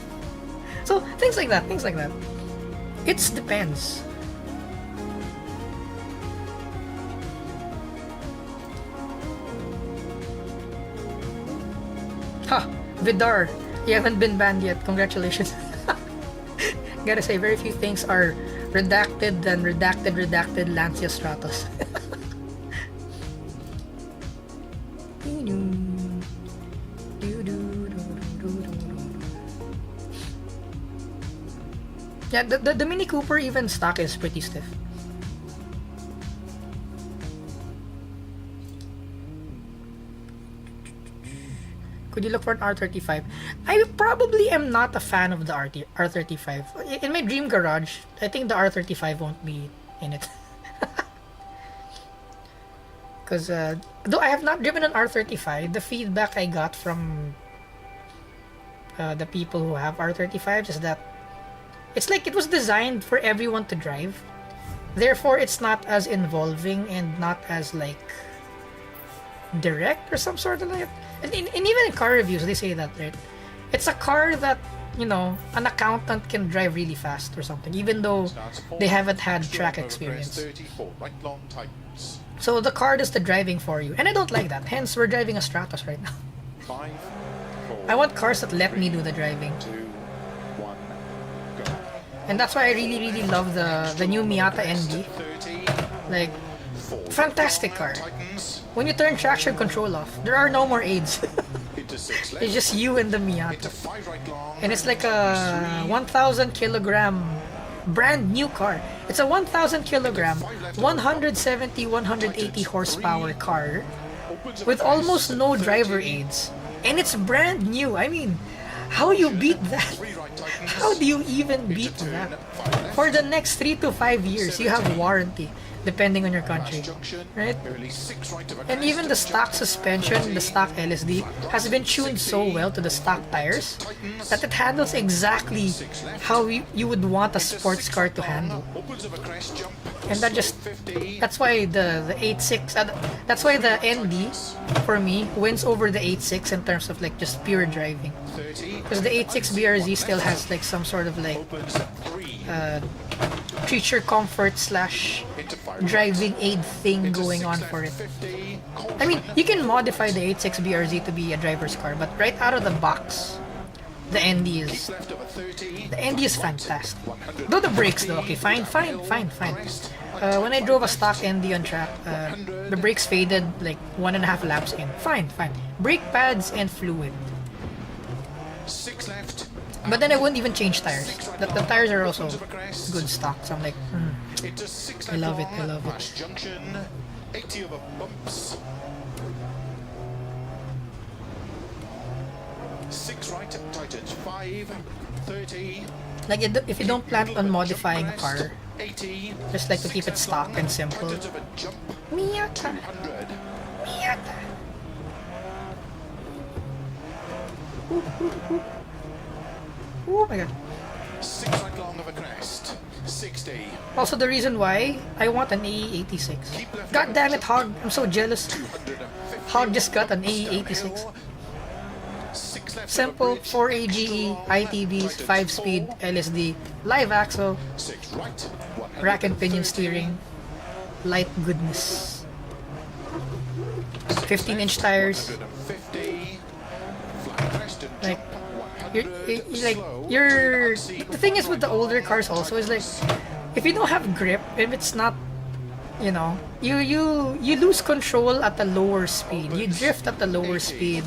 So things like that. It depends. Ha! Vidar, you haven't been banned yet. Congratulations. Gotta say, very few things are redacted than redacted Lancia Stratos. Yeah, the Mini Cooper even stock is pretty stiff. Could you look for an R35? I probably am not a fan of the R35. In my dream garage, I think the R35 won't be in it. Because though I have not driven an R35, the feedback I got from the people who have R35s is that it's like it was designed for everyone to drive. Therefore, it's not as involving and not as like direct or some sort of like. And even in car reviews, they say that, right? It's a car that, an accountant can drive really fast or something, even though they haven't had track experience. So the car does the driving for you. And I don't like that. Hence, we're driving a Stratos right now. I want cars that let me do the driving. And that's why I really, really love the new Miata ND. Like, fantastic car. When you turn traction control off, there are no more aids. It's just you and the Miata. And it's like a 1,000 kilogram brand new car. It's a 1,000 kilogram, 170, 180 horsepower car with almost no driver aids. And it's brand new. I mean, how you beat that? How do you even beat that? For the next 3 to 5 years, you have warranty. Depending on your country, right? And even the stock suspension, the stock LSD, has been tuned so well to the stock tires that it handles exactly how you would want a sports car to handle. And that's why the 8.6, that's why the ND, for me, wins over the 8.6 in terms of like just pure driving. Because the 8.6 BRZ still has like some sort of like creature comfort / driving aid thing going on for it. I mean, you can modify the 8.6 BRZ to be a driver's car, but right out of the box, the ND is fantastic. Though the brakes though, okay, fine. When I drove a stock ND on track, the brakes faded like 1.5 laps in. Fine. Brake pads and fluid. 6 left. But then I wouldn't even change tires. The tires are also good stock, so I'm like, I love it. Junction, 80 over bumps. 6 right, tightens 5, 30. Like if you don't plan on modifying a car, just like to keep it stock and simple. Miata. Oh my god. 6 right long of a crest. 60. Also the reason why I want an AE86. God damn it, Hog. I'm so jealous. Hog just got an AE86. Simple 4AGE, ITBs, 5-speed, LSD, live axle, rack and pinion steering, light goodness. 15-inch tires. 150. Flat crest and Like, jump. 100. you're the thing is with the older cars also is like, if you don't have grip, if it's not, you know, you lose control at a lower speed. You drift at a lower speed,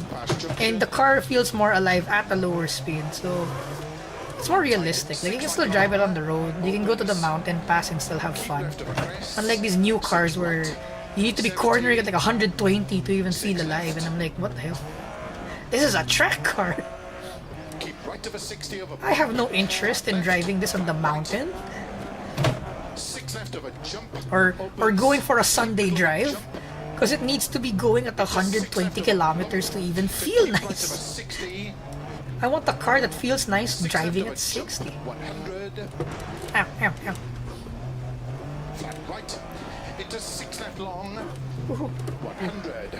and the car feels more alive at a lower speed. So it's more realistic. Like, you can still drive it on the road. You can go to the mountain pass and still have fun. Unlike these new cars where you need to be cornering at like 120 to even feel alive. And I'm like, what the hell? This is a track car. Keep right of a 60 over. I have no interest in driving this on the mountain 6 left of a jump. or going for a Sunday drive, because it needs to be going at 120 kilometers to even feel Right of a nice. 60. I want a car that feels nice driving at 60. 100. Ow, ow, ow. Flat right. Into 6 left long. Woohoo. 100.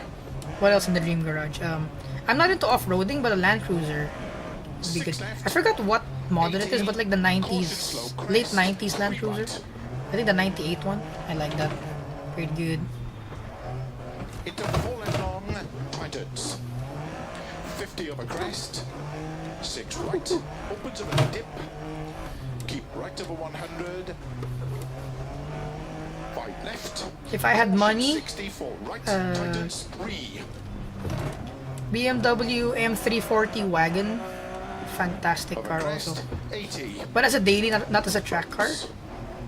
What else in the dream garage? I'm not into off-roading, but a Land Cruiser would be good. I forgot what model it is, but like the 90s, late 90s Land Cruiser. I think the 98 one. I like that. Pretty good. Into 4 left long. Tightens. 50 over crest. 6 right. Opens over the dip. Keep right over 100. 5 left. If I had money, 64 right. Tightens 3. BMW M340 wagon, fantastic Over car also. crest. 80. But as a daily, not as a track car.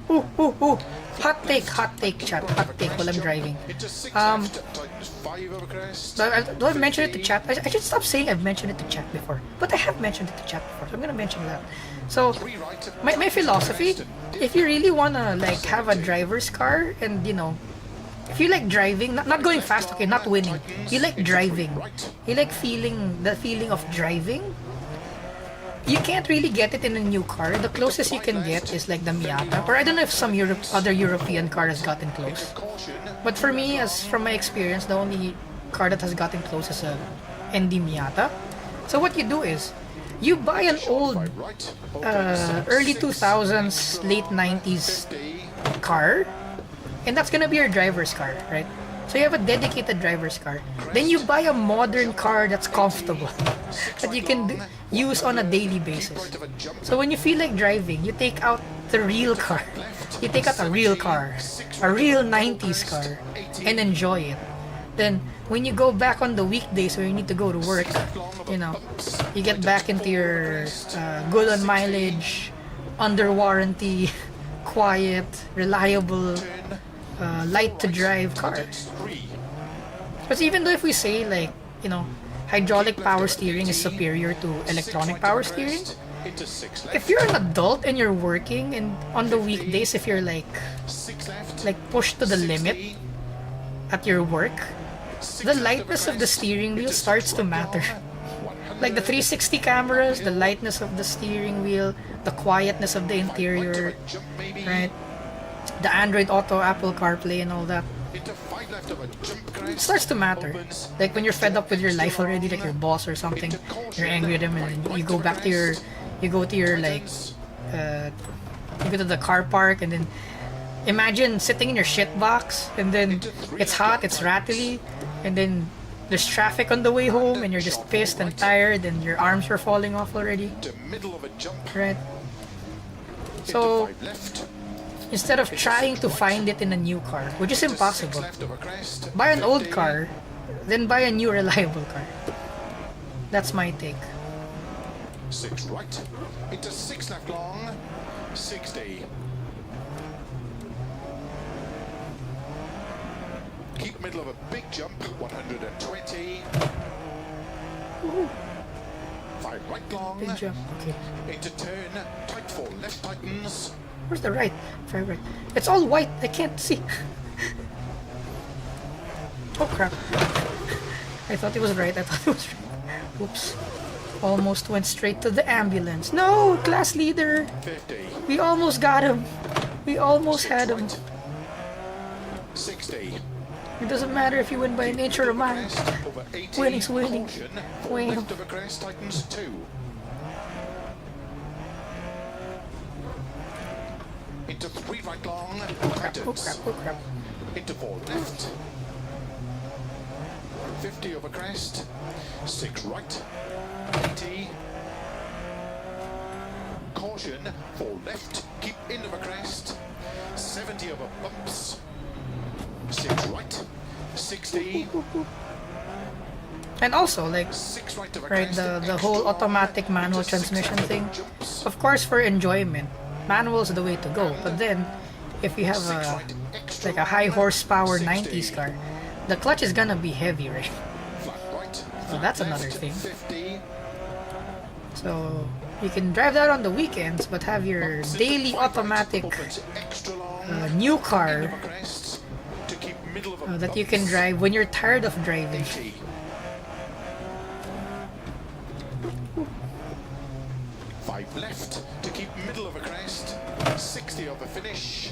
Ooh, ooh, ooh. Hot take, chat. Hot take while I'm driving. Into 6 Um, left. Tightens 5 over crest. Do I mention it to chat? I should stop saying I've mentioned it to chat before. But I have mentioned it to chat before, so I'm gonna mention that. So, 3 right. my philosophy, if you really wanna like have a driver's car and, you know, if you like driving, not going fast, okay, not winning. You like driving. You like the feeling of driving. You can't really get it in a new car. The closest you can get is like the Miata, or I don't know if some other European car has gotten close. Caution. But for me, as from my experience, the only car that has gotten close is a ND Miata. So what you do is, you buy an old Right. early 2000s, late 90s car, and that's gonna be your driver's car, right? So you have a dedicated driver's car. Then you buy a modern car that's comfortable, that you can use on a daily basis. So when you feel like driving, you take out the real car. You take out a real car, a real 90s car, and enjoy it. Then when you go back on the weekdays where you need to go to work, you know, you get back into your good on mileage, under warranty, quiet, reliable, light to drive car. But even though if we say like, you know, hydraulic power steering is superior to electronic power steering, if you're an adult and you're working and on the weekdays, if you're like pushed to the limit at your work, the lightness of the steering wheel starts to matter. Like the 360 cameras, the lightness of the steering wheel, the quietness of the interior, right? The Android Auto, Apple CarPlay, and all that. It starts to matter. Like when you're fed up with your life already, like your boss or something, you're angry at him, and you go back to your, you go to the car park, and then imagine sitting in your shit box, and then it's hot, it's rattly, and then there's traffic on the way home, and you're just pissed and tired, and your arms are falling off already. Right? So instead of trying to find it in a new car, which is impossible, buy an old car, then buy a new reliable car. That's my take. 6 right, into 6 left long, 60. Keep middle of a big jump, 120. 5 right long, Big jump. Okay. into turn, tight 4 left tightens. Where's the right? Very right. It's all white. I can't see. Oh crap. I thought it was right. Oops. Almost went straight to the ambulance. No, class leader. 50. We almost got him. We almost had him. 60. It doesn't matter if you win by an inch or a mile. Over 80. Winning's winning. Caution, Wow. left of a crest tightens 2. Into 3 right long, Oh tightens. crap, oh crap. Into 4 left. 50 over crest, 6 right, 80. Caution, 4 left, keep in over crest, 70 over bumps, 6 right, 60. And also, like, 6 right over right, crest, the whole automatic manual transmission thing. Of course, for enjoyment, manual is the way to go. But then, if you have a like a high horsepower 90s car, the clutch is gonna be heavy, right? Flat right, So that's another thing. 50. So you can drive that on the weekends, but have your daily automatic Extra long, new car crests to keep middle of a that you can drive when you're tired of driving. 80. 5 left to keep middle of a crest, 60 over finish,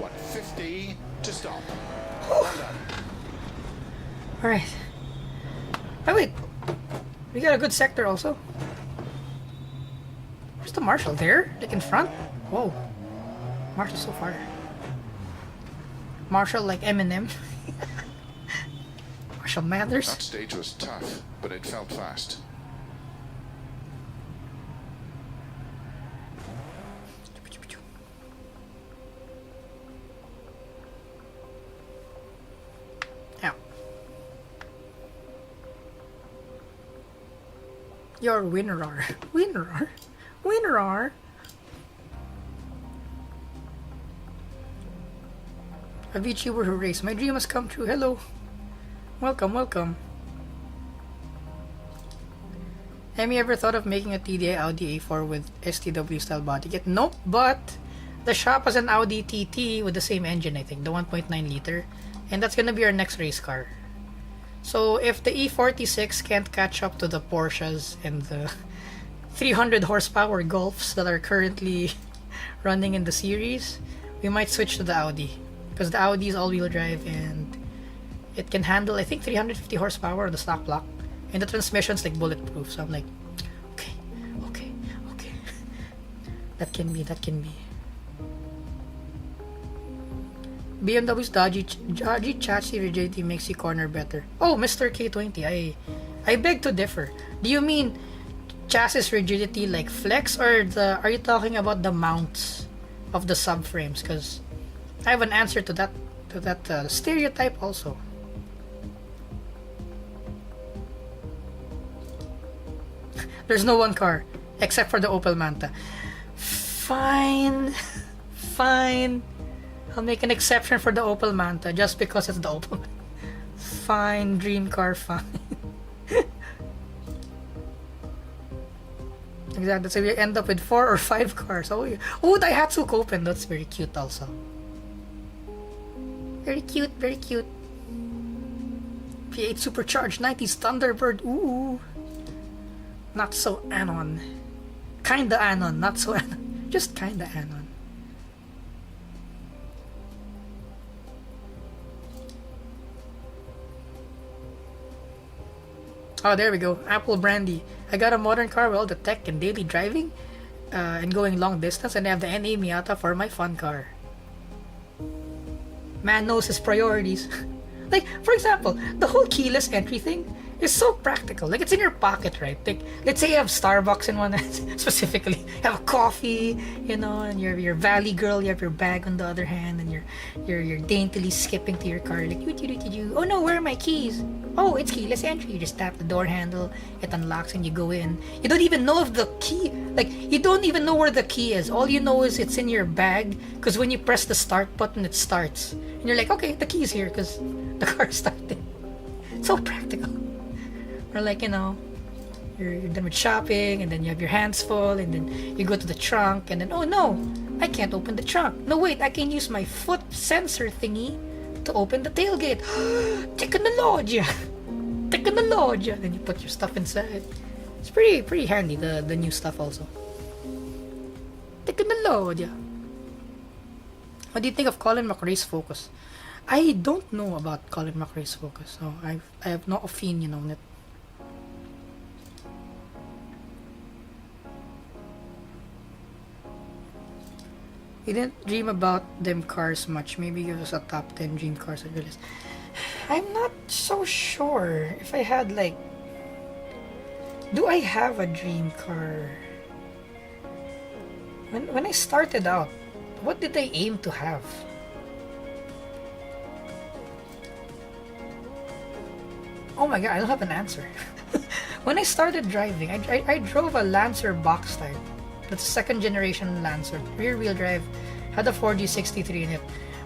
150 to stop. Well done. Alright. Oh wait, we got a good sector also. Where's the Marshal? There? Like in front? Whoa. Marshal's so far. Marshal like Eminem. Marshal Mathers. That stage was tough, but it felt fast. Ow. Your winner. Winner. A VTuber who race. My dream has come true. Hello. Welcome. Have you ever thought of making a TDI Audi A4 with STW style body kit? Nope, but the shop has an Audi TT with the same engine, I think, the 1.9 liter. And that's gonna be our next race car. So if the E46 can't catch up to the Porsches and the 300 horsepower Golfs that are currently running in the series, we might switch to the Audi. Because the Audi is all-wheel drive and it can handle, I think, 350 horsepower on the stock block. And the transmission's like bulletproof. So I'm like, okay. That can be. BMW's dodgy chassis rigidity makes the corner better. Oh, Mr. K20, I beg to differ. Do you mean chassis rigidity like flex, or are you talking about the mounts of the subframes? Because I have an answer to that stereotype also. There's no one car except for the Opel Manta. Fine. I'll make an exception for the Opel Manta just because it's the Opel. Fine, dream car, fine. Exactly. So we end up with 4 or 5 cars. Oh, Daihatsu Copen. That's very cute also. Very cute. P8 supercharged 90s Thunderbird. Ooh. Not so Anon. Kinda Anon, not so Anon. Just kinda Anon. Oh, there we go. Apple Brandy. I got a modern car with all the tech and daily driving and going long distance, and I have the NA Miata for my fun car. Man knows his priorities. Like, for example, the whole keyless entry thing is so practical. Like, it's in your pocket, right? Like, let's say you have Starbucks in one hand, specifically. You have a coffee, you know, and you're Valley girl, you have your bag on the other hand, and you're daintily skipping to your car, like, oh no, where are my keys? Oh, it's keyless entry. You just tap the door handle, it unlocks, and you go in. You don't even know if the key, like, you don't even know where the key is. All you know is it's in your bag, because when you press the start button, it starts. And you're like, okay, the key's here, because the car started. So practical. Or like, you know, you're done with shopping, and then you have your hands full, and then you go to the trunk, and then, oh no, I can't open the trunk. No, wait, I can use my foot sensor thingy to open the tailgate. Technology. Then you put your stuff inside. It's pretty handy, the new stuff also. Technology. What do you think of Colin McRae's Focus? I don't know about Colin McRae's Focus, so I have no opinion on it. You didn't dream about them cars much. Maybe give us a top 10 dream cars on your list. I'm not so sure if I had like... Do I have a dream car? When I started out, what did I aim to have? Oh my god, I don't have an answer. When I started driving, I drove a Lancer box type. That's a second generation Lancer, rear wheel drive, had a 4G63 in it.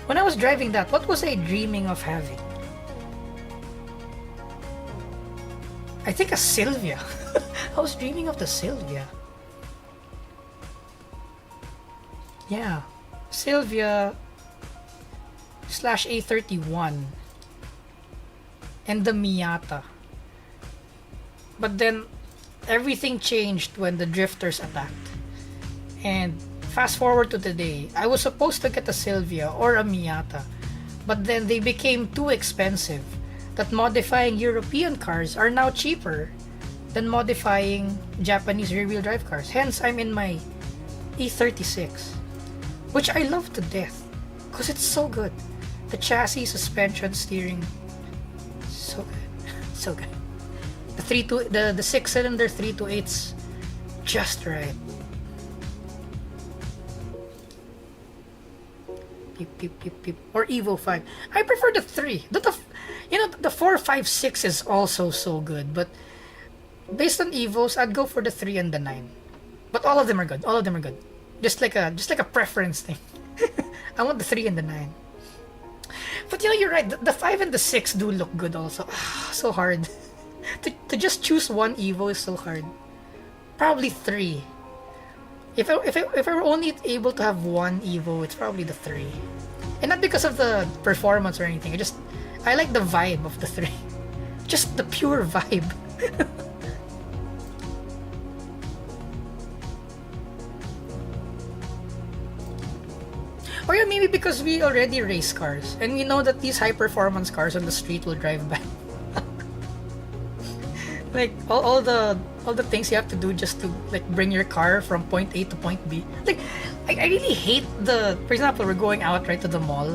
When I was driving that, what was I dreaming of having? I think a Sylvia. I was dreaming of the Sylvia. Yeah, Sylvia slash A31 and the Miata. But then everything changed when the drifters attacked. And fast forward to today, I was supposed to get a Sylvia or a Miata, but then they became too expensive that modifying European cars are now cheaper than modifying Japanese rear-wheel drive cars. Hence, I'm in my E36, which I love to death because it's so good. The chassis, suspension, steering, so good, so good. The 6-cylinder 328's just right. Peep, peep, peep, peep. Or Evo 5. I prefer the 3. The 4, 5, 6 is also so good, but based on Evos, I'd go for the 3 and the 9. But all of them are good. All of them are good. Just like a preference thing. I want the 3 and the 9. But you're right. The 5 and the 6 do look good also. So hard. To just choose one Evo is so hard. Probably 3. If I were only able to have one Evo, it's probably the 3. And not because of the performance or anything. I like the vibe of the 3. Just the pure vibe. Or yeah, maybe because we already race cars and we know that these high performance cars on the street will drive back. Like all the things you have to do just to like bring your car from point A to point B. Like I really hate for example, we're going out right to the mall,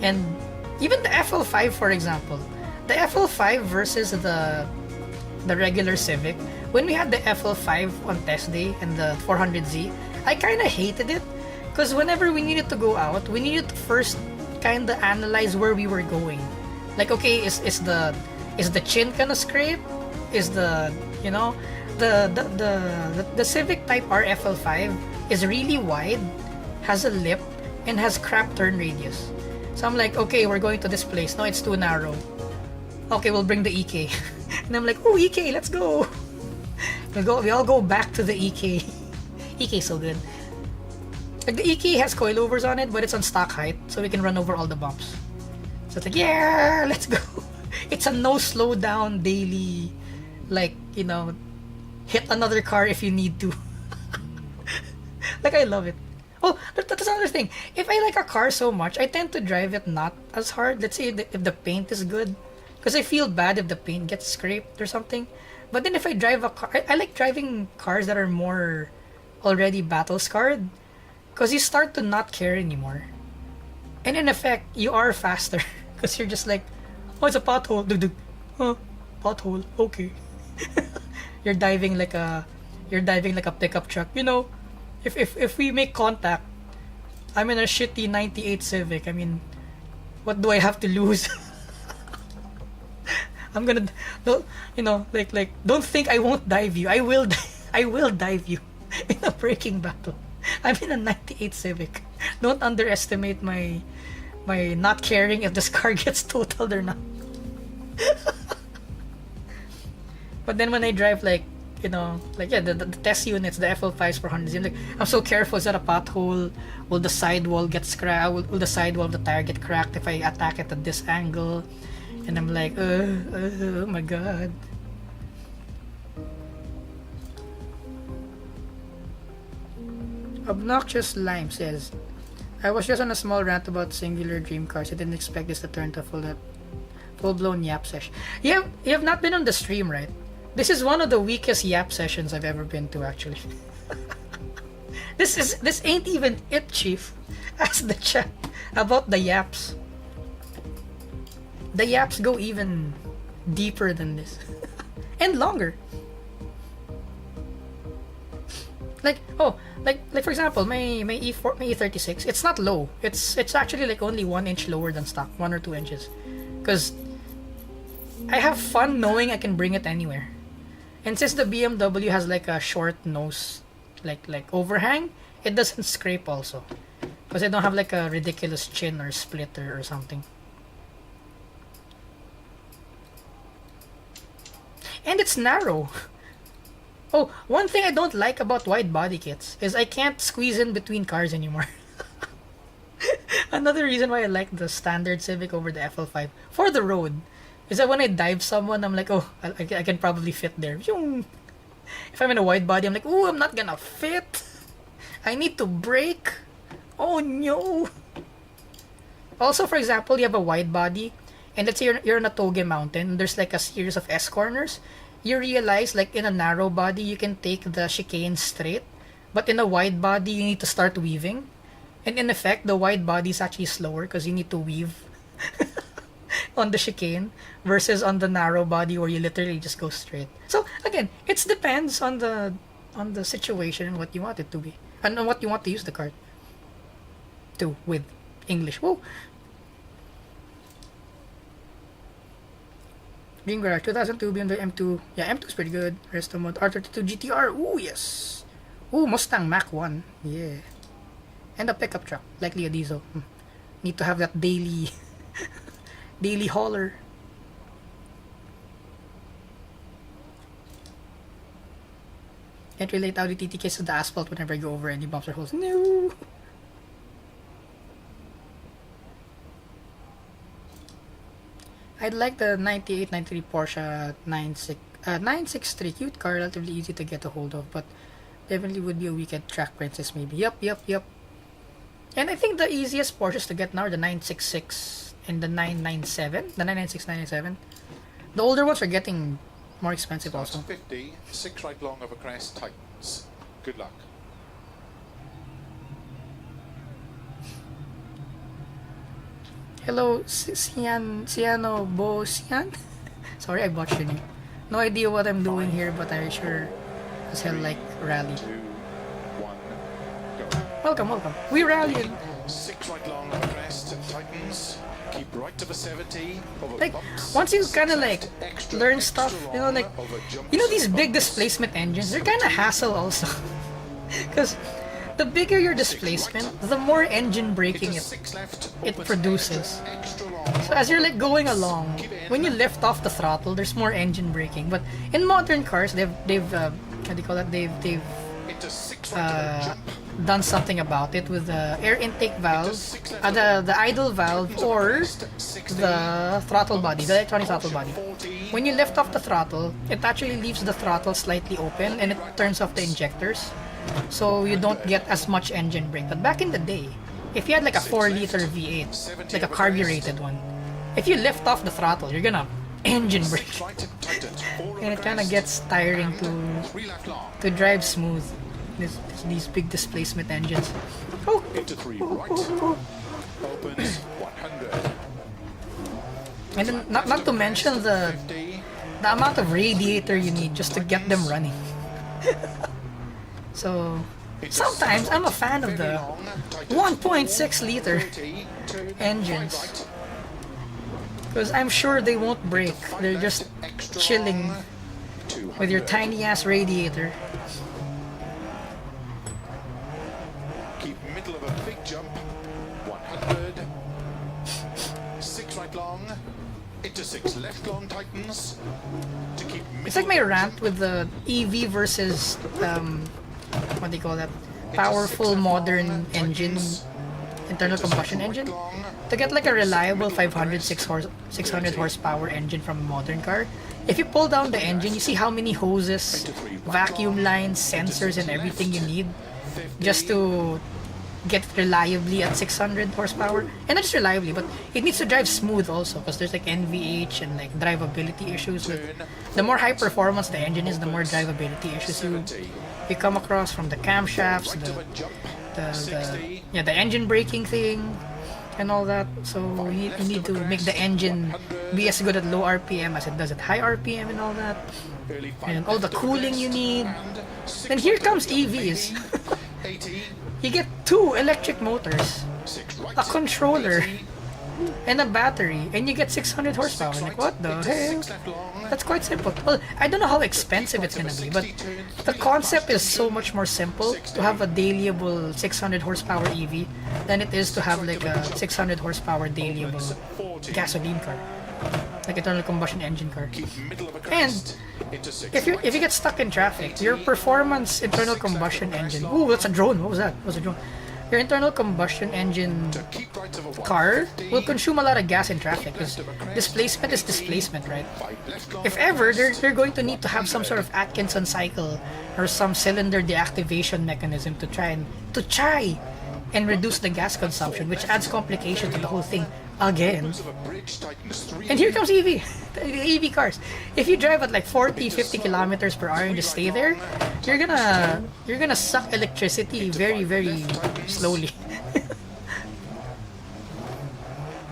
and even the FL5 for example, the FL5 versus the regular Civic. When we had the FL5 on test day and the 400Z, I kind of hated it because whenever we needed to go out, we needed to first kind of analyze where we were going. Like okay, is the chin kind of scrape? Is the Civic Type R FL5 is really wide, has a lip, and has crap turn radius. So I'm like, okay, we're going to this place. No, it's too narrow. Okay, we'll bring the EK. And I'm like, oh, EK, let's go. We all go back to the EK. EK so good. Like the EK has coilovers on it, but it's on stock height, so we can run over all the bumps. So it's like, yeah, let's go. It's a no slow down daily. Like, hit another car if you need to. Like, I love it. Oh, that's another thing. If I like a car so much, I tend to drive it not as hard. Let's say if the paint is good. Because I feel bad if the paint gets scraped or something. But then if I drive a car, I like driving cars that are more already battle scarred. Because you start to not care anymore. And in effect, you are faster. Because you're just like, oh, it's a pothole. Dug. Huh, pothole. Okay. You're diving like a pickup truck. If we make contact, I'm in a shitty 98 Civic. I mean, what do I have to lose? I'm gonna, don't think I won't dive you. I will dive you in a braking battle. I'm in a 98 Civic. Don't underestimate my not caring if this car gets totaled or not. But then when I drive the test units, the FL5s for 100, I'm so careful. Is that a pothole? Will the sidewall get scratched? Will the sidewall of the tire get cracked if I attack it at this angle? And I'm like, oh my god. Obnoxious Lime says, I was just on a small rant about singular dream cars. I didn't expect this to turn to full-blown yap session. You have not been on the stream, right? This is one of the weakest yap sessions I've ever been to, actually. This ain't even it, Chief. Ask the chat about the yaps. The yaps go even deeper than this. And longer. Like, oh, like for example, my E4, my E36, it's not low. It's actually like only 1 inch lower than stock, 1 or 2 inches. Because I have fun knowing I can bring it anywhere. And since the BMW has like a short nose, like overhang, it doesn't scrape also. Because I don't have like a ridiculous chin or splitter or something. And it's narrow. Oh, one thing I don't like about wide body kits is I can't squeeze in between cars anymore. Another reason why I like the standard Civic over the FL5 for the road is that when I dive someone, I'm like, oh, I can probably fit there. If I'm in a wide body, I'm like, oh, I'm not gonna fit. I need to brake. Oh no. Also, for example, you have a wide body, and let's say you're on a Toge mountain, and there's like a series of S corners. You realize, like in a narrow body, you can take the chicane straight, but in a wide body, you need to start weaving. And in effect, the wide body is actually slower because you need to weave on the chicane versus on the narrow body where you literally just go straight. So again, it depends on the situation and what you want it to be, and on what you want to use the card to with English. Whoa. Green Garage 2002 BMW M2. Yeah, M2 is pretty good. Resto mode R32 GTR. Ooh, yes. Ooh, Mustang Mach 1. Yeah. And a pickup truck, likely a diesel. Need to have that daily daily hauler. Can't relate Audi TTKs to the asphalt whenever I go over any bumps or holes. No. I'd like the 98, 93 Porsche 963. Cute car, relatively easy to get a hold of, but definitely would be a weekend track princess maybe. Yep. And I think the easiest Porsches to get now are the 966 and the 997. The 996, 997. The older ones are getting more expensive also. 50, 6 right long over crest, tightens. Good luck. Hello, Ciano Bosian? Sorry, I botched your name. No idea what I'm doing here, but I sure as hell like rally. 2, 1, go. Welcome. We rallied. 6 right long over crest, tightens. Keep right to the 70. Over Like, bumps. once you kind of like Extra, learn extra stuff, long you know, like, over jumps you know these and big bumps. displacement engines, they're kind of hassle also. Because the bigger your displacement, the more engine braking Into it 6 left, it opens produces. extra long. So as you're like going along, when you lift off the throttle, there's more engine braking. But in modern cars, they've what do you call that? They've Into 6 right over jump. done something about it with the air intake valve, the idle valve, or the throttle body, the electronic throttle body. When you lift off the throttle, it actually leaves the throttle slightly open and it turns off the injectors, so you don't get as much engine brake. But back in the day, if you had like a 4-liter V8, like a carbureted one, if you lift off the throttle, you're gonna engine brake, and it kind of gets tiring to drive smooth. These big displacement engines. Oh. Into 3 right. Opens 100. And then not to mention the amount of radiator you need just to get them running. So sometimes I'm a fan of the 1.6 liter engines, because I'm sure they won't break. They're just chilling with your tiny ass radiator. Keep middle of a big jump. 100. 6 right long. Into 6 left long, tightens. To keep It's like my rant with the EV versus what do you call that? Powerful modern engine, internal combustion engine. To get like a reliable 600 horsepower engine from a modern car, if you pull down the engine, you see how many hoses, vacuum lines, sensors, and everything you need just to get reliably at 600 horsepower. And not just reliably, but it needs to drive smooth also, because there's like NVH and like drivability issues. The more high performance the engine is, the more drivability issues you come across, from the camshafts, the engine braking thing, and all that. So you need to make the engine be as good at low RPM as it does at high RPM and all that. Early 5 And all the left over cooling crest, you need. and 6 Then here right comes over jump, EVs. 80, You get 2 electric motors, 6 right, a controller, 80, and a battery, and you get 600 horsepower. 6 Like, right, what the into hell? 6 left long, That's quite simple. Well, I don't know how expensive it's gonna be, but the concept is so much more simple to have a dailyable 600 horsepower EV than it is to have like a 600 horsepower dailyable 40, gasoline car, like internal combustion engine car. keep middle of a And crest, into 6 if you right, get stuck in traffic, your performance internal combustion engine. Ooh, that's a drone. What was that? What was a drone? Your internal combustion engine keep right of a car 150, will consume a lot of gas in traffic because displacement is displacement, right? 5 left long, If ever, they're going to need to have some sort of Atkinson cycle or some cylinder deactivation mechanism to try and reduce the gas consumption, which adds complication to the whole thing again. of a bridge tightens 3, And here comes EV, the EV cars. If you drive at like 40, 50 kilometers per hour and just stay there, you're gonna suck electricity very, very slowly.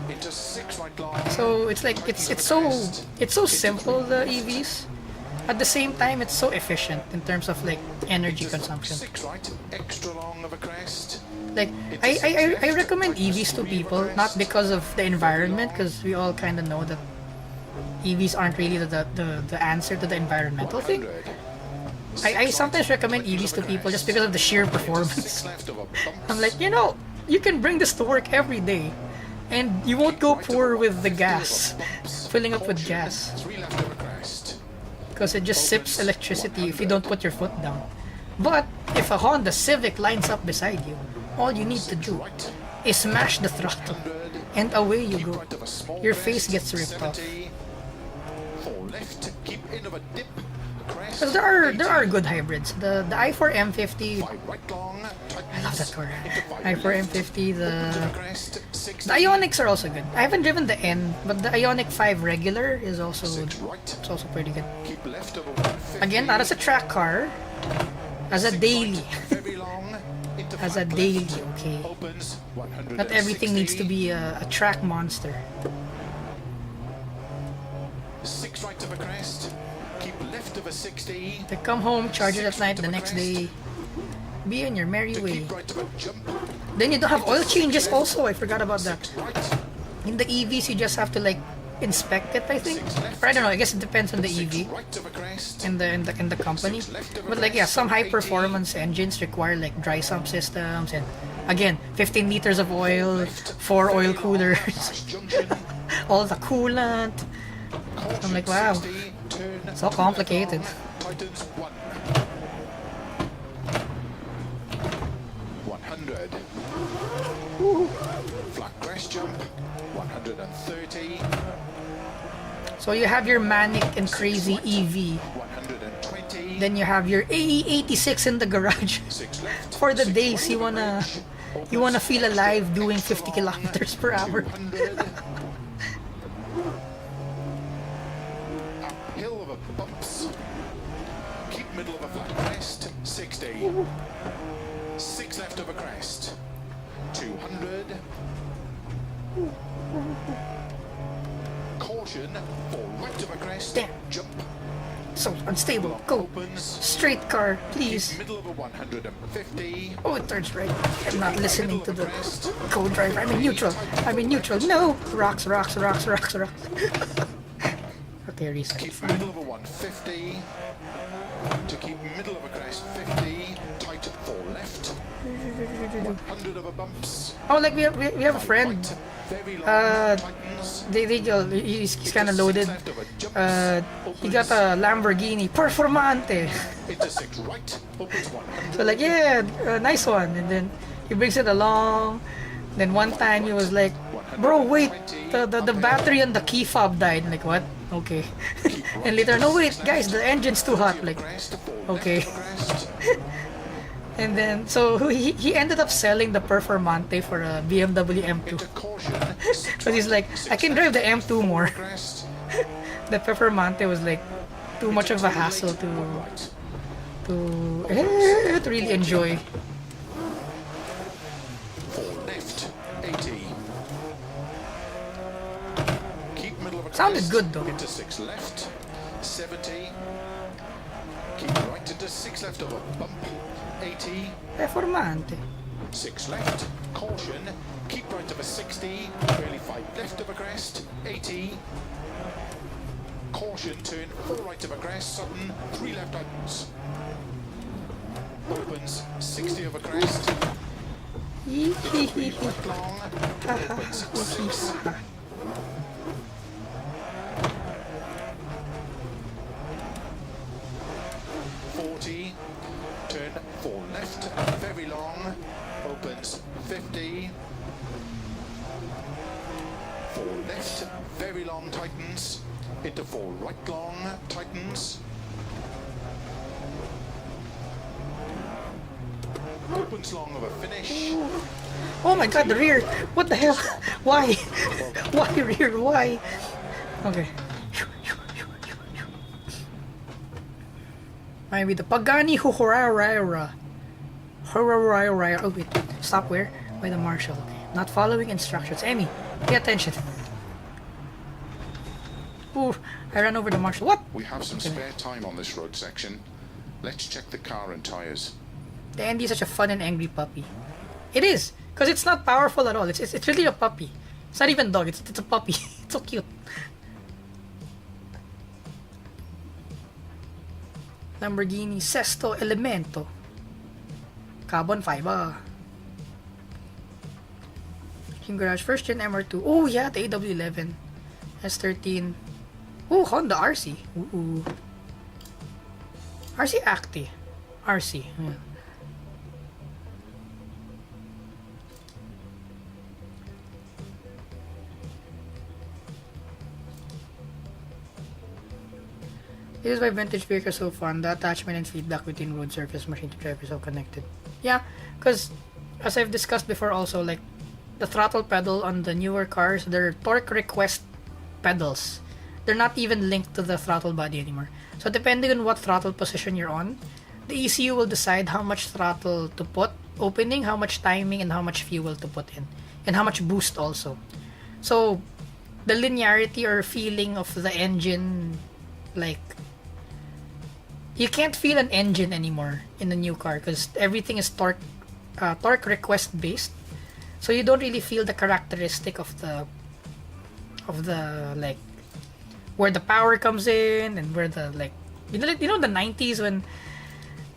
into 6 right long, So it's like it's so simple, the EVs. At the same time, it's so efficient in terms of like energy consumption. 6 right, extra long of a crest, Like I recommend EVs to people not because of the environment, because we all kind of know that EVs aren't really the answer to the environmental thing. 100, I sometimes recommend EVs to people just because of the sheer performance. 6 left of a bump, I'm like, you can bring this to work every day, and you won't go poor with the gas, filling up with gas, 3 left of a crest, because it just sips electricity if you don't put your foot down. But if a Honda Civic lines up beside you, all you need to do right, is smash the throttle, 100, and away you go. right of a small Your crest, face gets ripped off. 70, 4 left, keep in of a dip, crest, Because there are good hybrids. The i4 M50, 5 right long, I love that car. into 5 i4 left, M50, the crest, 6 the Ionics are also good. I haven't driven the N, but the Ionic 5 regular is also right, it's also pretty good. keep left of a 150, Again, not as a track car, as a daily, very long, into as a 5 daily. left, Okay, opens 160, not everything needs to be a track monster. 6 right of a crest, keep left of a 60, To come home, charge it at night the next day, be on your merry way. keep right of a jump, Then you don't have oil changes also. I forgot about that. right, In the EVs, you just have to like inspect it, I think. Or I don't know. I guess it depends on the EV right of a crest, and the company. But like yeah, some high performance engines require like dry sump systems and again 15 liters of oil, 4 oil coolers, junction, all the coolant. I'm like, wow, 60, turn, so complicated. tightens 1, 100, flat crest jump, 130, So you have your manic and crazy EV. 120, Then you have your AE86 in the garage. 6 left, For the days you wanna feel alive doing 50 kilometers per hour. 100, uphill of a bumps, keep middle of a flat crest, 60, 6 left of a crest, 200, caution, 4 right of a crest, Damn. jump, So unstable. Go. opens, Straight car, please. middle of a 150, Oh, it turns right. I'm not listening middle to of a the crest, co-driver. I'm in neutral. I'm in neutral. No! Rocks, rocks, rocks, rocks, rocks. Okay, reset. keep middle of a 150, to keep middle of a crest, 50, tight 4 left, 100 of a bumps, Oh, like we have a friend. right, very long, tightens, He's kind of loaded. left of a jump, He got a Lamborghini Performante. into 6 right, opens 100, So like, yeah, nice one. And then he brings it along. Then one time he was like, bro, wait, the battery and the key fob died. I'm like, what? Okay. And later, no wait, guys, the engine's too hot. Like, crest, 4 okay. left of a crest, And then, so he ended up selling the Performante for a BMW M2. into caution, Because he's like, I can drive the M2 more. crest, The Performante was like too much of a hassle right, to really enjoy. 4 left, 80, Sounded crest, good though. into 6 left, 70. Keep right into 6 left of a bump, 80. Performante. 6 left, caution, keep right of a 60, barely 5 left of a crest, 80. Caution, turn 4 right of a crest, sudden, 3 left opens. Opens, 60 of a crest, Hee hee 3 hee hee. right long, opens 6. 40, turn 4 left, very long, opens 50. 4 left, very long tightens, into 4 right long, tightens. Opens long of a finish. Oh my god, the rear! What the hell? Why? Why rear? Why? Okay. Maybe the Pagani Hurarara. Hurarara. Oh wait, stop where? By the marshal. Okay. Not following instructions. Amy, pay attention. Ooh, I ran over the marshal. What? We have some spare time on this road section. Let's check the car and tyres. The Andy is such a fun and angry puppy. It is, because it's not powerful at all. It's really a puppy. It's not even dog. It's a puppy. It's so cute. Lamborghini Sesto Elemento. Carbon fiber. Team Garage first gen MR2. Oh yeah, the AW11. S13. Oh, Honda RC. Ooh. RC Acti. RC. Yeah. This is why vintage vehicles are so fun. The attachment and feedback between road surface machine to driver is so connected. Yeah, because as I've discussed before also, like the throttle pedal on the newer cars, they're torque request pedals. They're not even linked to the throttle body anymore. So depending on what throttle position you're on, the ECU will decide how much throttle to put opening, how much timing, and how much fuel to put in. And how much boost also. So the linearity or feeling of the engine, like, you can't feel an engine anymore in the new car because everything is torque request based. So you don't really feel the characteristic of the like where the power comes in and where the like the 90s when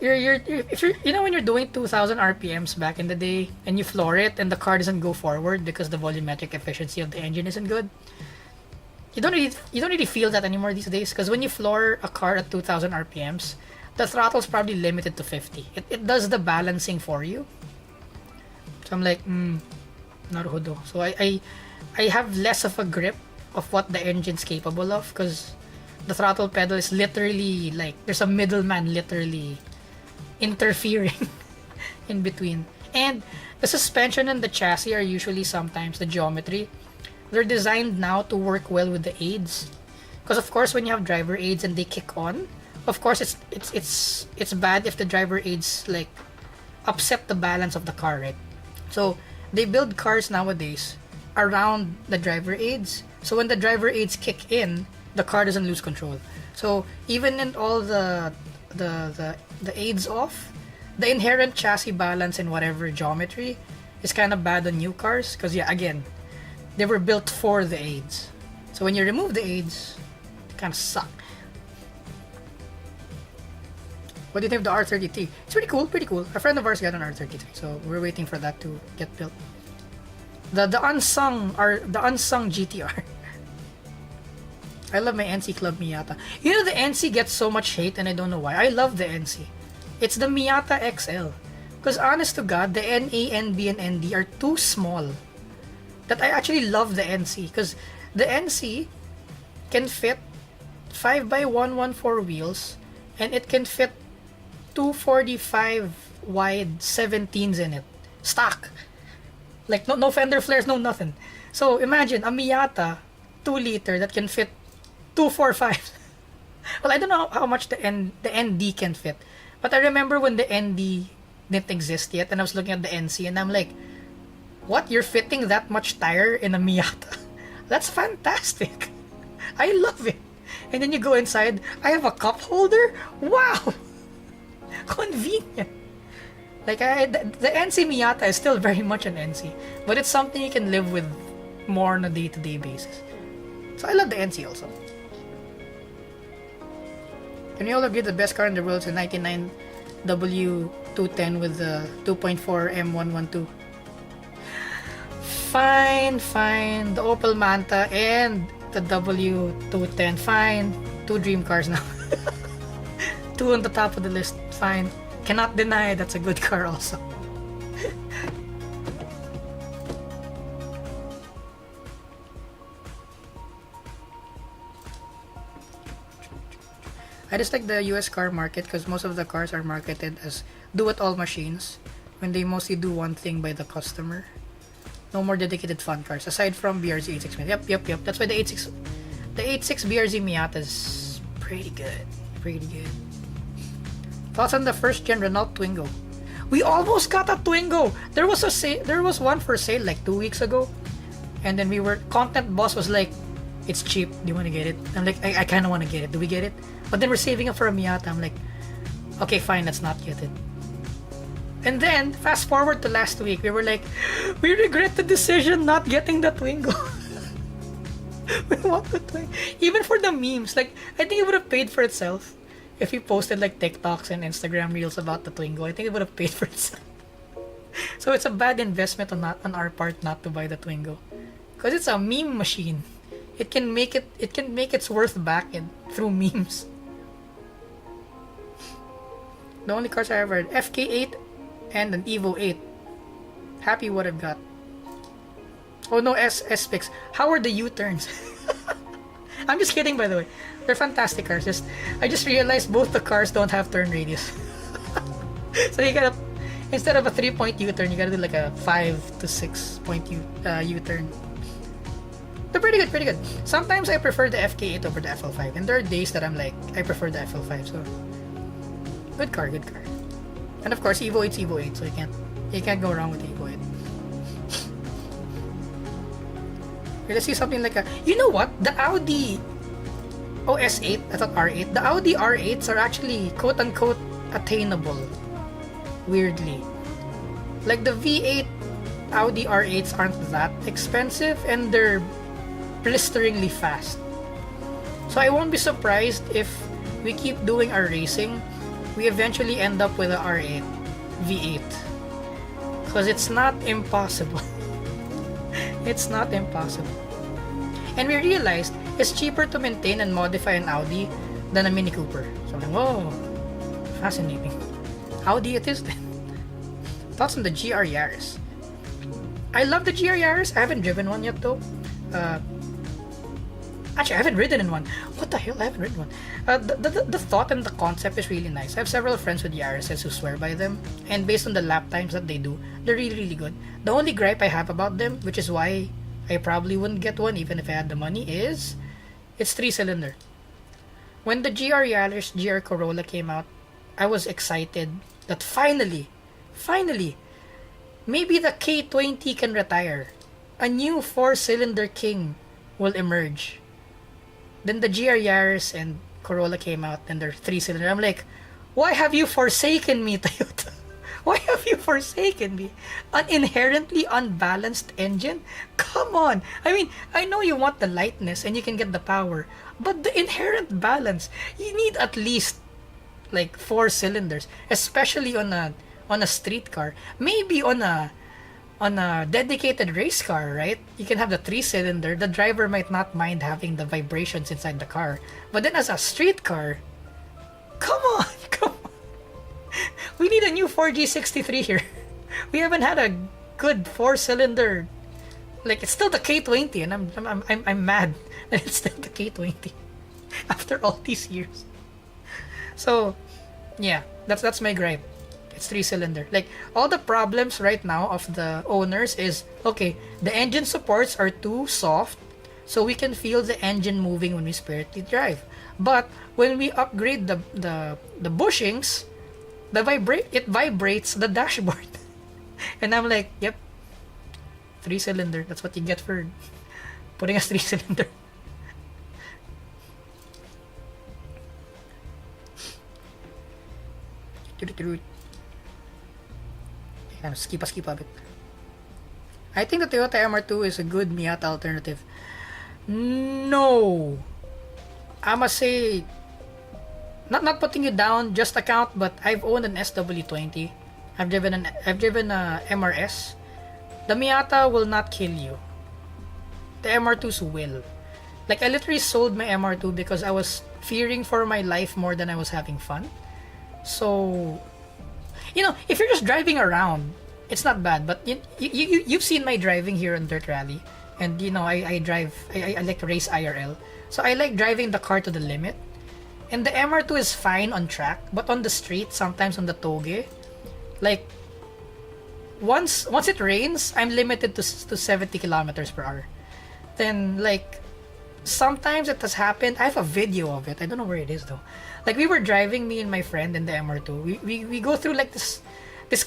if you're when you're doing 2000 RPMs back in the day and you floor it and the car doesn't go forward because the volumetric efficiency of the engine isn't good. You don't really feel that anymore these days because when you floor a car at 2000 RPMs, the throttle's probably limited to 50. It does the balancing for you. So I'm like, naruhodo. So I have less of a grip of what the engine's capable of because the throttle pedal is literally like there's a middleman literally interfering in between. And the suspension and the chassis are usually sometimes the geometry. They're designed now to work well with the aids, because of course when you have driver aids and they kick on, of course it's bad if the driver aids like upset the balance of the car, right? So they build cars nowadays around the driver aids, so when the driver aids kick in, the car doesn't lose control. So even in all the aids off, the inherent chassis balance and whatever geometry is kind of bad on new cars, because yeah, again, they were built for the aids. So when you remove the aids, they kind of suck. What do you think of the R33? It's pretty cool, pretty cool. A friend of ours got an R33, so we're waiting for that to get built. The unsung GTR. I love my NC Club Miata. You know the NC gets so much hate and I don't know why. I love the NC. It's the Miata XL. Because honest to God, the NA, NB, and ND are too small. That I actually love the NC because the NC can fit 5x114 wheels and it can fit 245 wide 17s in it stock, like no fender flares, no nothing. So imagine a Miata 2-liter that can fit 245. Well, I don't know how much the ND can fit, but I remember when the ND didn't exist yet and I was looking at the NC and I'm like, what, you're fitting that much tire in a Miata? That's fantastic. I love it. And then you go inside, I have a cup holder? Wow! Convenient. Like, the NC Miata is still very much an NC, but it's something you can live with more on a day-to-day basis. So I love the NC also. Can you all agree the best car in the world is the 99 W210 with the 2.4 M112? Fine, fine. The Opel Manta and the W210, fine. Two dream cars now. Two on the top of the list, fine. Cannot deny that's a good car also. I just like the US car market because most of the cars are marketed as do-it-all machines when they mostly do one thing by the customer. No more dedicated fun cars aside from BRZ 86. Yep. That's why the 86 BRZ Miata is pretty good. Pretty good. Thoughts on the first gen Renault Twingo? We almost got a Twingo. There was one for sale like 2 weeks ago, and then Content Boss was like, "It's cheap. Do you want to get it?" I'm like, I kind of want to get it. Do we get it? But then we're saving it for a Miata. I'm like, okay, fine, let's not get it. And then fast forward to last week, we were like, we regret the decision not getting the Twingo. We want the Twingo, even for the memes. Like, I think it would have paid for itself. If we posted like TikToks and Instagram reels about the Twingo, I think it would have paid for itself. So it's a bad investment on our part not to buy the Twingo, because it's a meme machine. It can make its worth back through memes. The only cars I ever had, FK8 and an Evo 8. Happy what I've got. Oh no, S-Pix. How are the U-turns? I'm just kidding, by the way. They're fantastic cars. I just realized both the cars don't have turn radius. So you gotta, instead of a 3-point U-turn, you gotta do like a 5 to 6-point U-turn. They're pretty good. Sometimes I prefer the FK8 over the FL5, and there are days that I'm like, I prefer the FL5. So good car. And of course, Evo 8's Evo 8, so you can't go wrong with the Evo 8. Okay, let's see something like you know what? The Audi S8, I thought R8. The Audi R8s are actually quote-unquote attainable. Weirdly. Like the V8 Audi R8s aren't that expensive, and they're blisteringly fast. So I won't be surprised if we keep doing our racing, we eventually end up with a R8 V8, because it's not impossible. It's not impossible. And we realized it's cheaper to maintain and modify an Audi than a Mini Cooper. So I'm like, whoa, fascinating. Audi it is then. Thoughts on the GR Yaris? I love the GR Yaris. I haven't driven one yet though. Actually, I haven't ridden in one. What the hell? I haven't ridden one. The thought and the concept is really nice. I have several friends with Yaris's who swear by them, and based on the lap times that they do, they're really good. The only gripe I have about them, which is why I probably wouldn't get one even if I had the money, is it's 3-cylinder. When the GR Yaris GR Corolla came out, I was excited that finally, maybe the K20 can retire. A new 4-cylinder king will emerge. Then the GR Yaris and Corolla came out, and they're 3-cylinder. I'm like, why have you forsaken me, Toyota? Why have you forsaken me? An inherently unbalanced engine? Come on! I mean, I know you want the lightness and you can get the power, but the inherent balance, you need at least like 4 cylinders, especially on a street car. Maybe on a dedicated race car, right? You can have the 3-cylinder. The driver might not mind having the vibrations inside the car. But then as a street car, come on. We need a new 4G63 here. We haven't had a good 4-cylinder. Like, it's still the K20, and I'm mad that it's still the K20 after all these years. So, yeah, that's my gripe. It's 3-cylinder. Like, all the problems right now of the owners is, okay, the engine supports are too soft, so we can feel the engine moving when we spiritly drive. But when we upgrade the bushings, it vibrates the dashboard. And I'm like, yep, 3-cylinder. That's what you get for putting a 3-cylinder. Skip a bit. I think the Toyota MR2 is a good Miata alternative. No, I must say, not putting you down, just account, but I've owned an SW20. I've driven a MRS. The Miata will not kill you. The MR2s will. Like, I literally sold my MR2 because I was fearing for my life more than I was having fun. So, if you're just driving around, it's not bad. But you've seen my driving here on Dirt Rally. And, I drive, I like to race IRL. So, I like driving the car to the limit. And the MR2 is fine on track. But on the street, sometimes on the toge, like, once it rains, I'm limited to 70 kilometers per hour. Then, like, sometimes it has happened. I have a video of it. I don't know where it is though. Like, we were driving, me and my friend in the MR2. We go through like this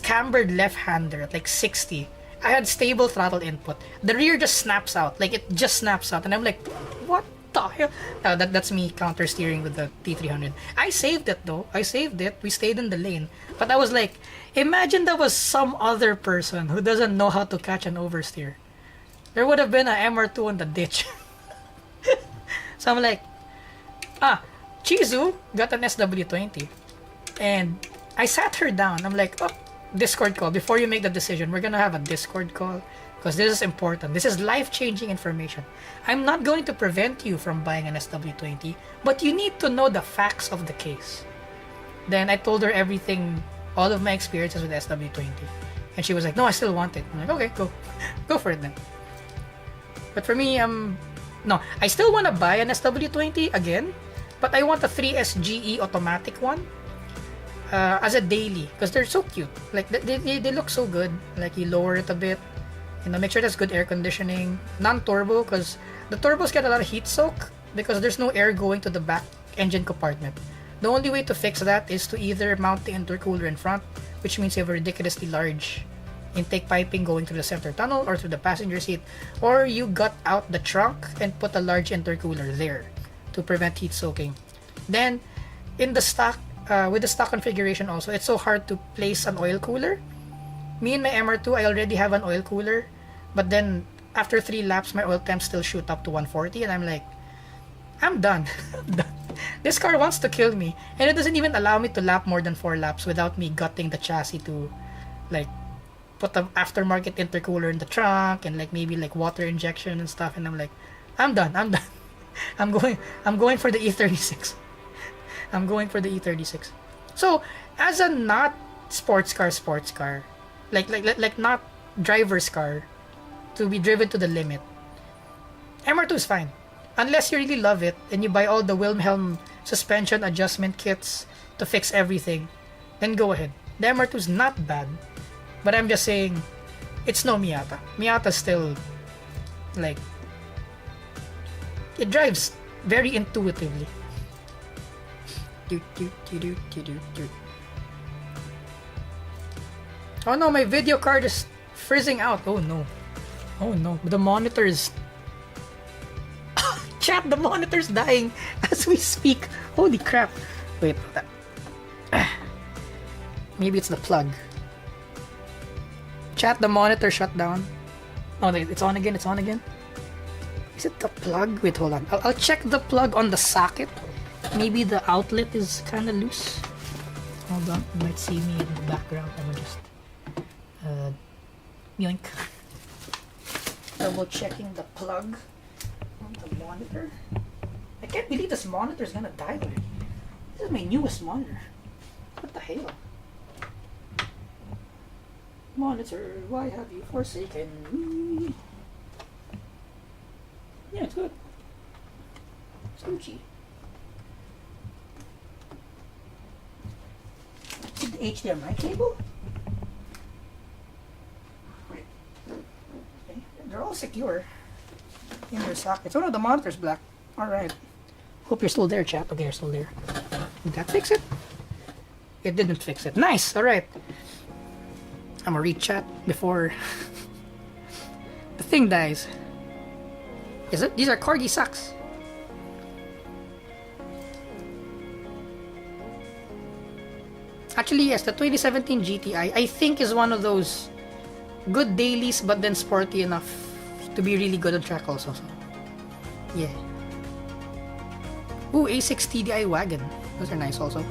cambered left-hander at like 60. I had stable throttle input. The rear just snaps out. Like, it just snaps out. And I'm like, what the hell? That's me counter steering with the T300. I saved it though. I saved it. We stayed in the lane. But I was like, imagine that was some other person who doesn't know how to catch an oversteer. There would have been an MR2 in the ditch. So I'm like, Chizu got an SW20. And I sat her down. I'm like, oh, Discord call. Before you make the decision, we're gonna have a Discord call. Because this is important. This is life-changing information. I'm not going to prevent you from buying an SW20, but you need to know the facts of the case. Then I told her everything, all of my experiences with SW20. And she was like, no, I still want it. I'm like, okay, go. Go for it then. But for me, no, I still want to buy an SW20 again, but I want a 3SGE automatic one as a daily, because they're so cute. Like, they look so good. Like, you lower it a bit, make sure there's good air conditioning. Non-turbo, because the turbos get a lot of heat soak because there's no air going to the back engine compartment. The only way to fix that is to either mount the intercooler in front, which means you have a ridiculously large intake piping going through the center tunnel or through the passenger seat, or you gut out the trunk and put a large intercooler there to prevent heat soaking. Then, in the stock, with the stock configuration also, it's so hard to place an oil cooler. Me and my MR2, I already have an oil cooler, but then after 3 laps, my oil temps still shoot up to 140, and I'm like, I'm done. This car wants to kill me, and it doesn't even allow me to lap more than 4 laps without me gutting the chassis to, like, put the aftermarket intercooler in the trunk and like maybe like water injection and stuff. And I'm like, I'm done. I'm going for the E36. I'm going for the E36. So, as a not sports car, like not driver's car, to be driven to the limit, MR2 is fine. Unless you really love it and you buy all the Wilhelm suspension adjustment kits to fix everything, then go ahead. The MR2 is not bad, but I'm just saying, it's no Miata. Miata's still, like, it drives very intuitively. Oh no, my video card is frizzing out. Oh no. Oh no, the monitor is... Chat, the monitor's dying as we speak. Holy crap. Wait, maybe it's the plug. Chat, the monitor shut down. Oh, it's on again, it's on again. Is it the plug? Wait, hold on. I'll check the plug on the socket. Maybe the outlet is kind of loose. Hold on, you might see me in the background. I'm just yoink. Double checking the plug on the monitor. I can't believe this monitor is gonna die already. This is my newest monitor. What the hell? Monitor, why have you forsaken me? Yeah, it's good. It's Gucci. Is it the HDMI cable? Wait. Okay. They're all secure in their sockets. Oh no, the monitor's black. Alright. Hope you're still there, chat. Okay, you're still there. Did that fix it? It didn't fix it. Nice! Alright. I'm gonna read chat before the thing dies. Is it? These are corgi socks. Actually, yes, the 2017 GTI, I think, is one of those good dailies, but then sporty enough to be really good on track also. So, yeah. Ooh, A6 TDI wagon. Those are nice also.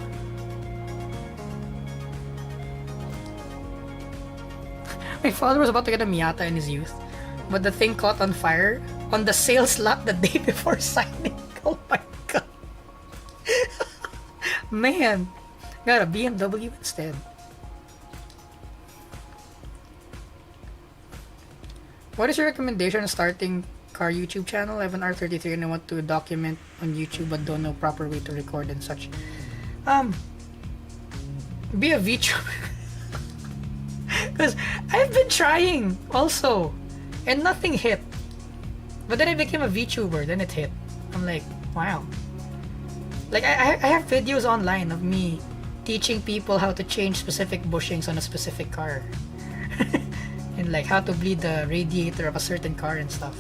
My father was about to get a Miata in his youth, but the thing caught on fire on the sales lot the day before signing. Oh my god. Man, got a BMW instead. What is your recommendation on starting car YouTube channel? I have an R33 and I want to document on YouTube but don't know proper way to record and such. Be a VTuber. Because I've been trying also and nothing hit. But then I became a VTuber, then it hit. I'm like, wow. Like I have videos online of me teaching people how to change specific bushings on a specific car. And like how to bleed the radiator of a certain car and stuff.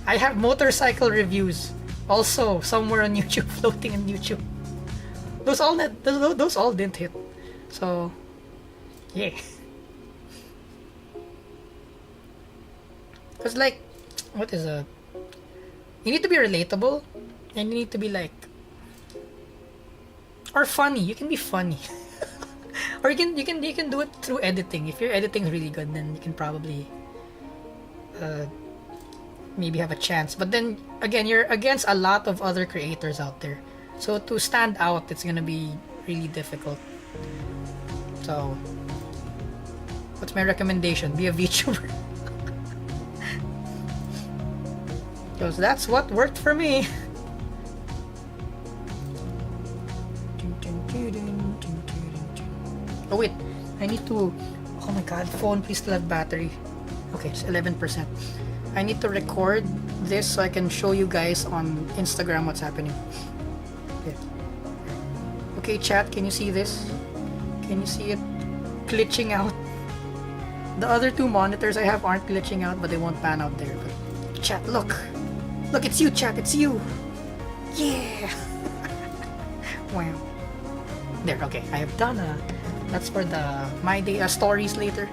I have motorcycle reviews also somewhere on YouTube, floating on YouTube. Those all didn't hit. So yeah. Cause like, what is a? You need to be relatable, and you need to be like, or funny. You can be funny, or you can do it through editing. If your editing is really good, then you can probably maybe have a chance. But then again, you're against a lot of other creators out there, so to stand out, it's gonna be really difficult. So, what's my recommendation? Be a VTuber. Because that's what worked for me. Oh wait, I need to... Oh my god, phone, please still have battery. Okay, it's 11%. I need to record this so I can show you guys on Instagram what's happening. Okay, okay chat, can you see this? Can you see it glitching out? The other two monitors I have aren't glitching out, but they won't pan out there. But chat, look! Look, it's you, chat, it's you! Yeah! Wow. There, okay, I have done that's for the my day stories later.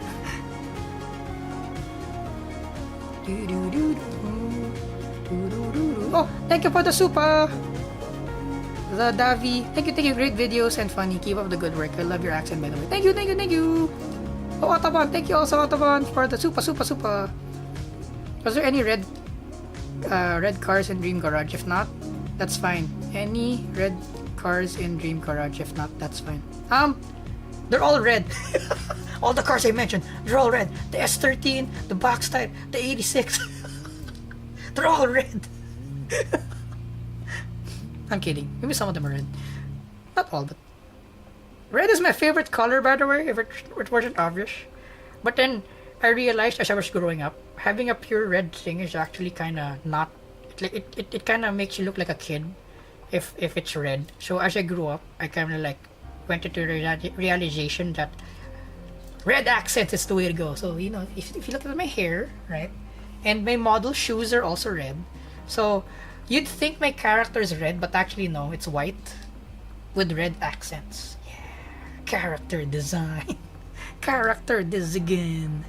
Oh, thank you for the super! The Davi. Thank you, great videos and funny. Keep up the good work. I love your accent, by the way. Thank you! Oh, Autobahn, thank you also, Autobahn, for the super. Was there any red cars in Dream Garage? If not, that's fine. Any red cars in Dream Garage? If not, that's fine. They're all red. All the cars I mentioned, they're all red. The S13, the box type, the 86. They're all red. I'm kidding. Maybe some of them are red. Not all, but red is my favorite color, by the way, if it wasn't obvious. But then I realized as I was growing up, having a pure red thing is actually kind of not... It kind of makes you look like a kid if it's red. So as I grew up, I kind of like went into the realization that red accent is the way to go. So, you know, if you look at my hair, right? And my model shoes are also red. So you'd think my character is red, but actually no, it's white with red accents. Yeah. Character design. Character design.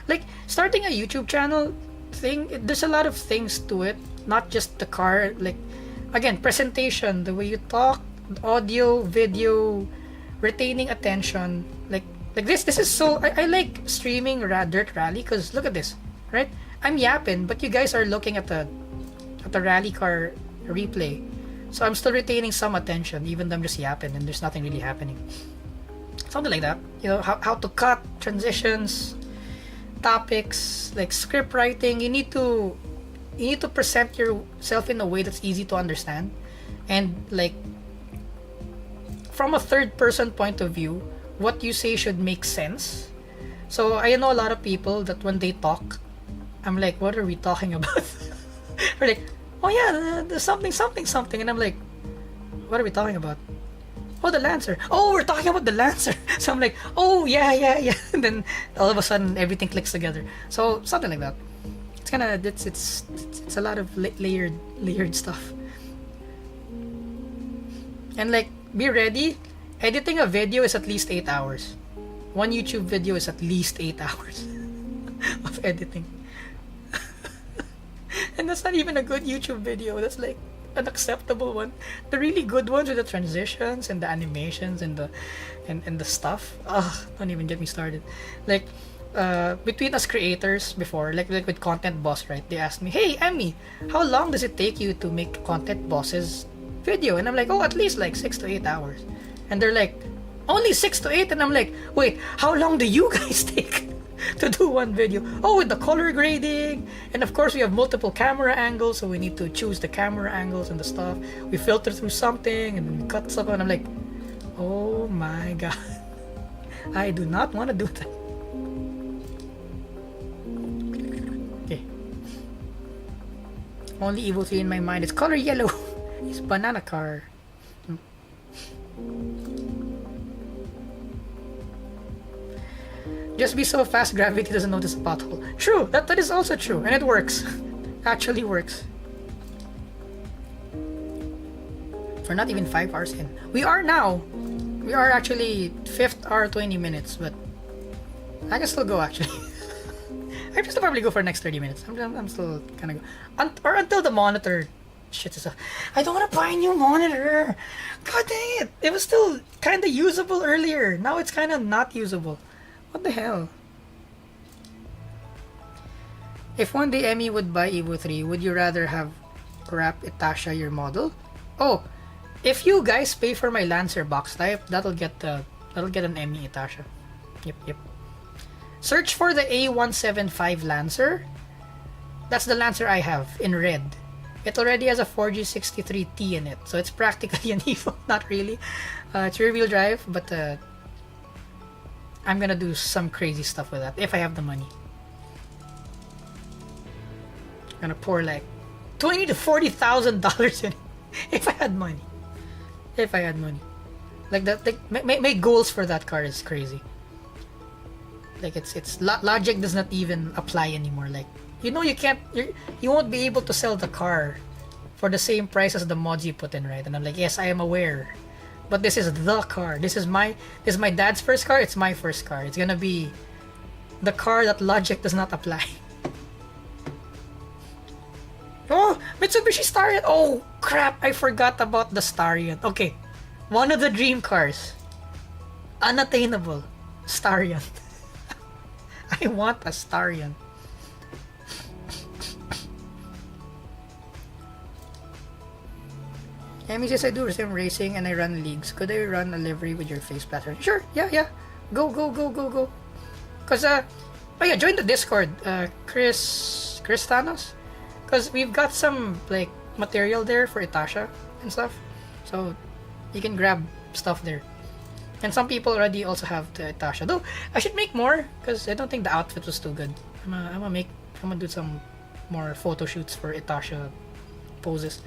Like starting a YouTube channel thing, there's a lot of things to it, not just the car. Like again, presentation, the way you talk, audio, video, retaining attention. Like this is so I like streaming Dirt Rally because look at this, right? I'm yapping, but you guys are looking at the rally car replay, so I'm still retaining some attention even though I'm just yapping and there's nothing really happening. Something like that, you know, how to cut transitions, topics, like script writing. You need to present yourself in a way that's easy to understand, and like from a third person point of view, what you say should make sense. So I know a lot of people that when they talk, I'm like, what are we talking about? Or like, oh yeah, there's something, and I'm like, what are we talking about? Oh, the Lancer. Oh, we're talking about the Lancer. So I'm like, oh yeah. And then all of a sudden everything clicks together. So something like that. it's kind of it's a lot of layered stuff. And like, be ready. Editing a video is at least 8 hours. One YouTube video is at least 8 hours of editing. And that's not even a good YouTube video. That's like an acceptable one. The really good ones with the transitions and the animations and the stuff. Ugh, don't even get me started. Like, between us creators before, like with Content Boss, right? They asked me, "Hey, Emmy, how long does it take you to make Content Boss's video?" And I'm like, "Oh, at least like 6 to 8 hours." And they're like, "Only 6 to 8?" And I'm like, "Wait, how long do you guys take to do one video?" "Oh, with the color grading, and of course we have multiple camera angles, so we need to choose the camera angles and the stuff. We filter through something and then we cut stuff." And I'm like, "Oh my god, I do not want to do that." Okay. Only Evo 3 in my mind is color yellow. It's banana car. Just be so fast gravity doesn't notice a pothole. True, that is also true, and it works. Actually works. We're not even 5 hours in. We are now. We are actually 5th hour 20 minutes, but I can still go actually. I can still probably go for the next 30 minutes. I'm still kind of go. Or until the monitor shits itself. I don't want to buy a new monitor. God dang it. It was still kind of usable earlier. Now it's kind of not usable. What the hell? If one day Emmy would buy Evo 3, would you rather have wrap Itasha your model? Oh, if you guys pay for my Lancer box type, that'll get an Emmy Itasha. Yep. Search for the A175 Lancer. That's the Lancer I have in red. It already has a 4G63T in it, so it's practically an Evo. Not really. It's rear-wheel drive, but I'm gonna do some crazy stuff with that if I have the money. I'm gonna pour like $20,000 to $40,000 in it if I had money. If I had money, like that, like my goals for that car is crazy. Like it's logic does not even apply anymore. Like, you know, you won't be able to sell the car for the same price as the mods you put in, right? And I'm like, yes, I am aware. But this is the car. This is my dad's first car. It's my first car. It's gonna be the car that logic does not apply. Oh, Mitsubishi Starion. Oh crap! I forgot about the Starion. Okay, one of the dream cars. Unattainable. Starion. I want a Starion. Emmy says, I do resume racing and I run leagues. Could I run a livery with your face pattern? Sure, yeah. Go. Cause oh yeah, join the Discord, Chris Thanos. Cause we've got some like material there for Itasha and stuff. So you can grab stuff there. And some people already also have the Itasha. Though I should make more, cause I don't think the outfit was too good. I'm gonna do some more photo shoots for Itasha poses.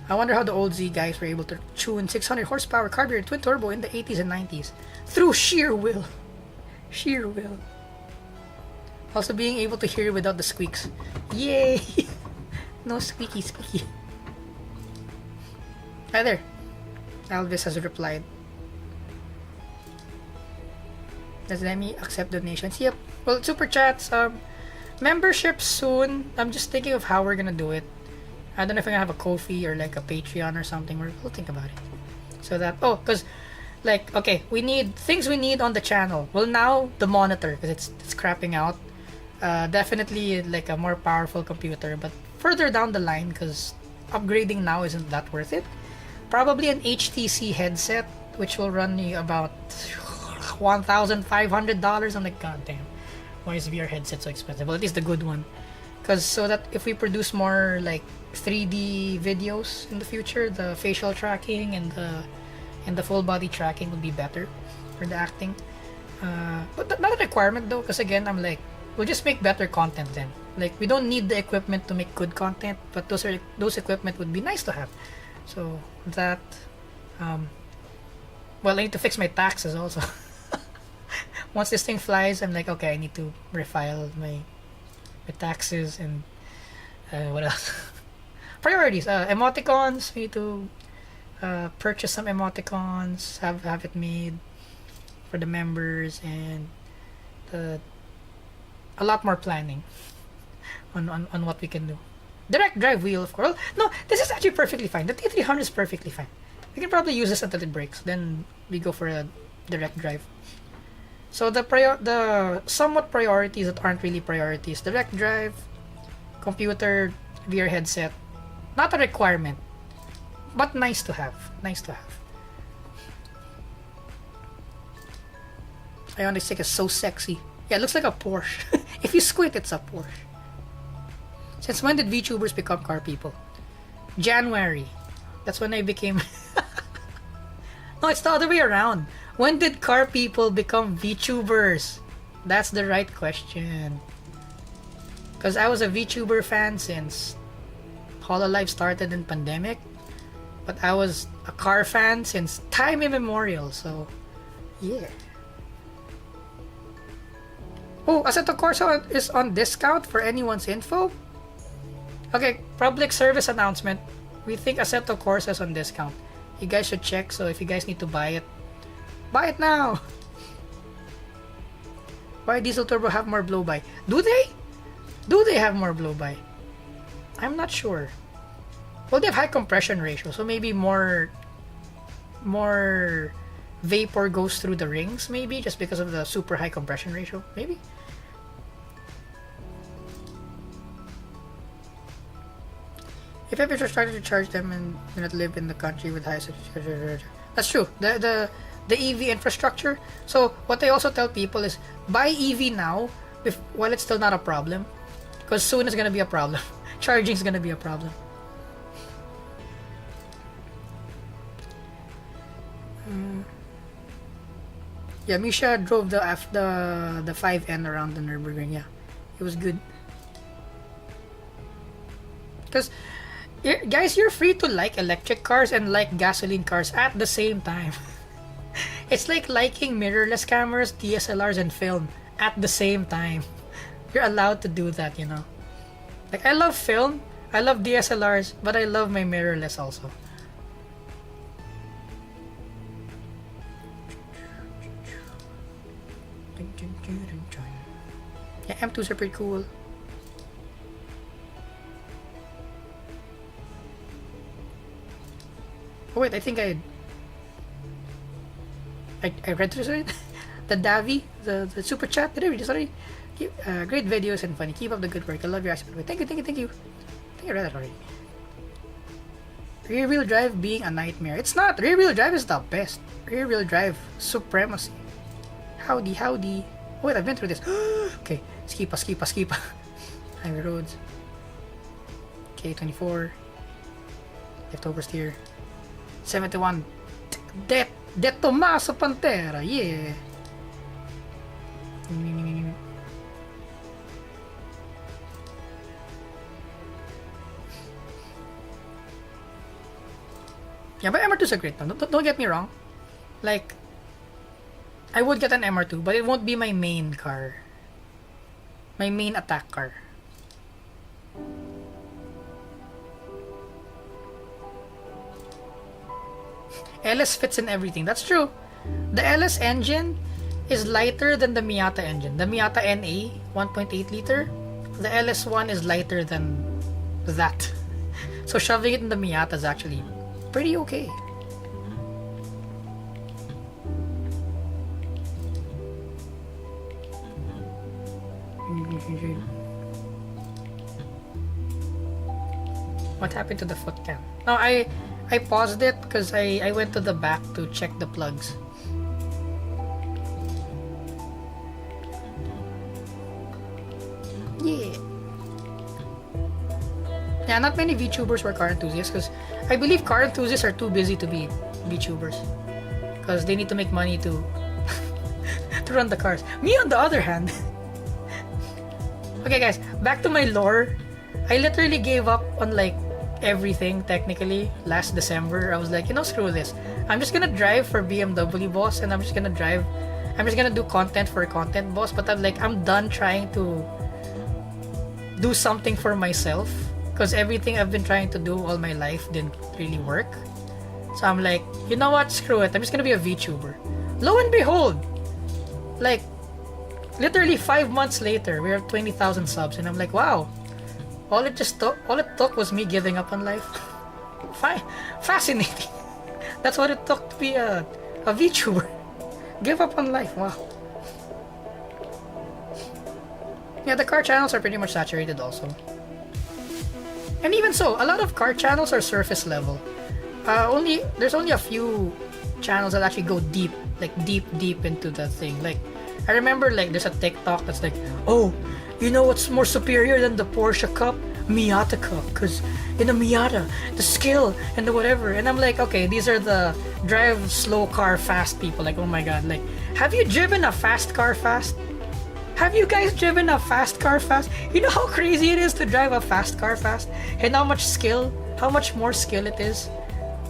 I wonder how the old Z guys were able to tune 600 horsepower carburetor twin turbo in the 80s and 90s through sheer will. Sheer will. Also being able to hear without the squeaks. Yay! No squeaky. Hi there. Alvis has replied. Does Lemmy accept donations? Yep. Well, super chats. Membership soon. I'm just thinking of how we're gonna do it. I don't know if I'm gonna have a Ko-fi or like a Patreon or something. We'll think about it. So that because like okay, we need things we need on the channel. Well, now the monitor because it's crapping out. Definitely like a more powerful computer, but further down the line because upgrading now isn't that worth it. Probably an HTC headset, which will run you about $1,500. I'm like, god damn, why is VR headset so expensive? Well, at least the good one. Because so that if we produce more like 3D videos in the future, the facial tracking and the full body tracking would be better for the acting. But not a requirement though, because again, I'm like, we'll just make better content then. Like, we don't need the equipment to make good content, but those equipment would be nice to have. So that, well, I need to fix my taxes also. once this thing flies, I'm like, okay, I need to refile my taxes and what else? Priorities. Emoticons. We need to purchase some emoticons. Have it made for the members, and a lot more planning on what we can do. Direct drive wheel, of course. No, this is actually perfectly fine. The T300 is perfectly fine. We can probably use this until it breaks. Then we go for a direct drive. So the somewhat priorities that aren't really priorities: direct drive, computer, VR headset. Not a requirement, but nice to have. Nice to have. Ionic 6 is so sexy. Yeah, it looks like a Porsche. If you squint, it's a Porsche. Since when did VTubers become car people? January. That's when I became... No, it's the other way around. When did car people become VTubers? That's the right question. Because I was a VTuber fan since Hololive started in pandemic. But I was a car fan since time immemorial, so... Yeah. Oh, Assetto Corsa is on discount for anyone's info? Okay, public service announcement. We think Assetto Corsa is on discount. You guys should check, so if you guys need to buy it now! Why Diesel Turbo have more blow-by? Do they? Do they have more blow-by? I'm not sure. Well, they have high compression ratio, so maybe more vapor goes through the rings, maybe, just because of the super high compression ratio, maybe? If ever started to charge them and do not live in the country with high... That's true. The EV infrastructure. So what I also tell people is buy EV now while it's still not a problem, because soon it's gonna be a problem. Charging is gonna be a problem. Yeah, Misha drove the 5N around the Nürburgring. Yeah, it was good. Because guys, you're free to like electric cars and like gasoline cars at the same time. It's like liking mirrorless cameras, DSLRs, and film at the same time. You're allowed to do that, you know. Like, I love film, I love DSLRs, but I love my mirrorless also. Yeah, M2s are pretty cool. Oh wait, I think I read through it. The Davi, the super chat. Did I read this already? Great videos and funny. Keep up the good work. I love your accent. Thank you. I think I read that already. Rear wheel drive being a nightmare. It's not. Rear wheel drive is the best. Rear wheel drive supremacy. Howdy. Oh, wait, I've been through this. Okay, skipa. Highway roads. K24. Leftover steer. 71. De Tommaso Pantera. Yeah. Yeah, but MR2 is a great one. Don't get me wrong. Like, I would get an MR2, but it won't be my main car. My main attack car. LS fits in everything. That's true. The LS engine is lighter than the Miata engine. The Miata NA 1.8 liter. The LS1 is lighter than that. So shoving it in the Miata is actually pretty okay. What happened to the foot cam? No, I paused it because I went to the back to check the plugs. Yeah, not many VTubers were car enthusiasts because I believe car enthusiasts are too busy to be VTubers because they need to make money to to run the cars. Me, on the other hand. Okay, guys, back to my lore. I literally gave up on like everything technically last December. I was like, you know, screw this. I'm just gonna drive for BMW boss, and I'm just gonna drive I'm just gonna do content for content, boss. But I'm done trying to do something for myself, because everything I've been trying to do all my life didn't really work. So I'm like, you know what? Screw it. I'm just gonna be a VTuber. Lo and behold, like literally 5 months later, we have 20,000 subs, and I'm like, wow. All it took was me giving up on life. Fascinating. That's what it took to be a VTuber. Give up on life. Wow. Yeah, the car channels are pretty much saturated also. And even so, a lot of car channels are surface level. There's only a few channels that actually go deep, like deep into the thing. Like, I remember like there's a TikTok that's like, oh, you know what's more superior than the Porsche Cup? Miata Cup, because in the Miata, the skill and the whatever. And I'm like, okay, these are the drive slow car fast people. Like, oh my god, like, have you driven a fast car fast? Have you guys driven a fast car fast? You know how crazy it is to drive a fast car fast? And how much more skill it is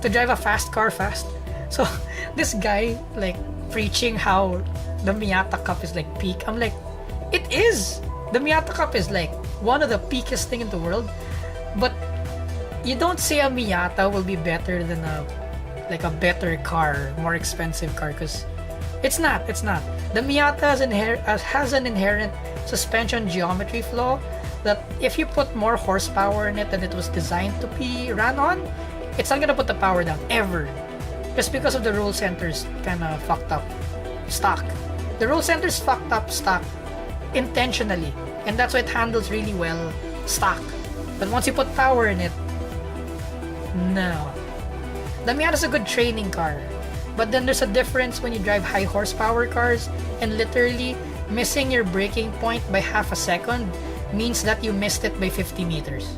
to drive a fast car fast? So, this guy, like, preaching how the Miata Cup is, like, peak. I'm like, it is! The Miata Cup is, like, one of the peakest thing in the world. But, you don't say a Miata will be better than a better car, more expensive car, because it's not. The Miata has an inherent suspension geometry flaw that if you put more horsepower in it than it was designed to be ran on, it's not gonna put the power down, ever. Just because of the roll centers kinda fucked up stock. The roll centers fucked up stock intentionally, and that's why it handles really well stock. But once you put power in it, no. The Miata's a good training car. But then there's a difference when you drive high horsepower cars, and literally missing your braking point by half a second means that you missed it by 50 meters.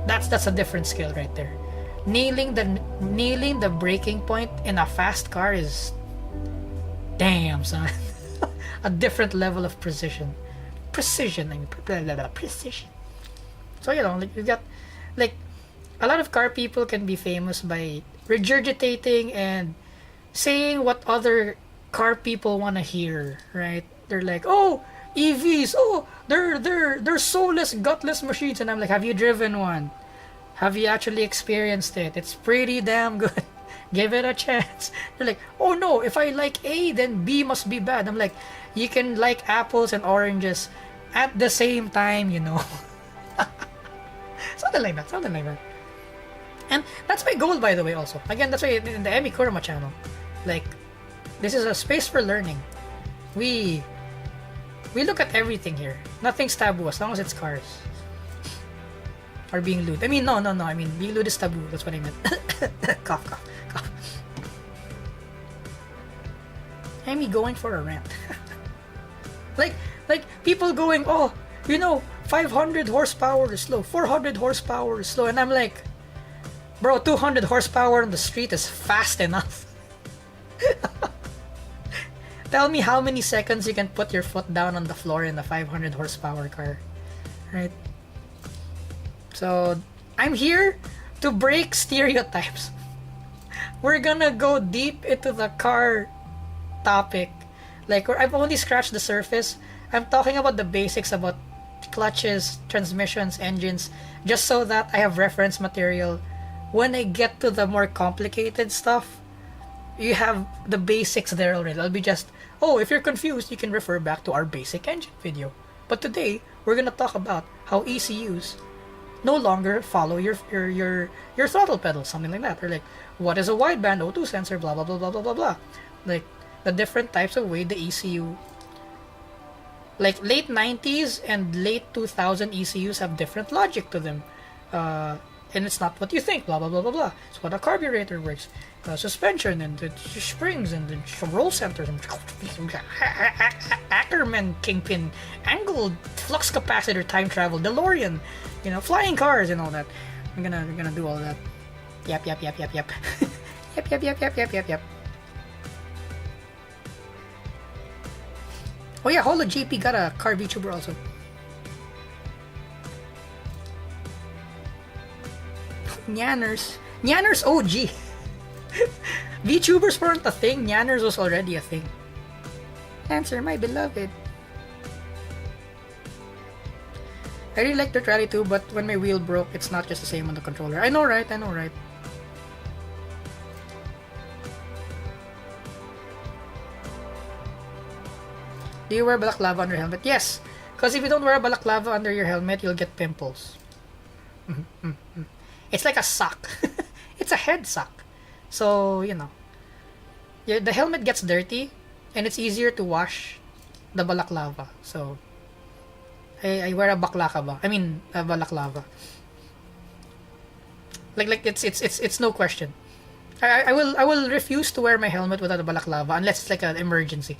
That's a different skill right there. Nailing the braking point in a fast car is, damn, son. A different level of precision. Precision. So like you got like a lot of car people can be famous by regurgitating and saying what other car people want to hear, right? They're like, oh, EVs, oh, they're soulless, gutless machines. And I'm like, have you driven one? Have you actually experienced it? It's pretty damn good. Give it a chance. They're like, oh no, if I like A, then B must be bad. I'm like, you can like apples and oranges at the same time, you know. Something like that. And that's my goal, by the way, also. Again, that's why in the Emi Kurama channel, like, this is a space for learning. We look at everything here. Nothing's taboo as long as it's cars. Or being lewd. I mean, no. I mean, being lewd is taboo. That's what I meant. Cough. Emi going for a rant. like people going, oh, you know, 500 horsepower is slow, 400 horsepower is slow, and I'm like, bro, 200 horsepower on the street is fast enough. Tell me how many seconds you can put your foot down on the floor in a 500 horsepower car, right? So, I'm here to break stereotypes. We're gonna go deep into the car topic. Like, I've only scratched the surface. I'm talking about the basics about clutches, transmissions, engines, just so that I have reference material. When I get to the more complicated stuff, you have the basics there already. I'll be just, oh, if you're confused, you can refer back to our basic engine video. But today, we're gonna talk about how ECUs no longer follow your throttle pedal, something like that. Or like, what is a wideband O2 sensor, blah, blah, blah, blah, blah, blah, blah. Like, the different types of way the ECU, like late 90s and late 2000 ECUs have different logic to them. And it's not what you think, blah, blah, blah, blah, blah. It's what a carburetor works. Suspension and the springs and the roll centers and Ackerman kingpin, angled flux capacitor, time travel, DeLorean, you know, flying cars and all that. We're gonna do all that. Yep. Yep. Oh yeah, Holo GP got a car VTuber also. Nyanners OG. VTubers weren't a thing. Nyanners was already a thing. Answer, my beloved. I really like Dirt Rally too, but when my wheel broke, it's not just the same on the controller. I know, right? I know, right? Do you wear balaclava under your helmet? Yes, because if you don't wear a balaclava under your helmet, you'll get pimples. It's like a sock. It's a head sock. So, you know, the helmet gets dirty, and it's easier to wash the balaclava. So, I wear a baklava. I mean, a balaclava. Like it's no question. I will refuse to wear my helmet without a balaclava unless it's like an emergency.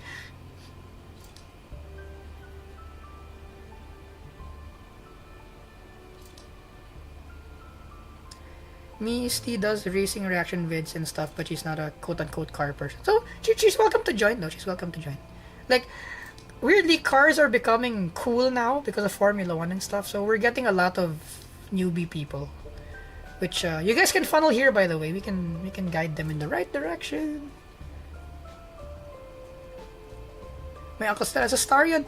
Misty does racing reaction vids and stuff, but she's not a quote-unquote car person. So, she's welcome to join, though. She's welcome to join. Like, weirdly, cars are becoming cool now because of Formula 1 and stuff, so we're getting a lot of newbie people. Which, you guys can funnel here, by the way. We can guide them in the right direction. My uncle still has a Starion.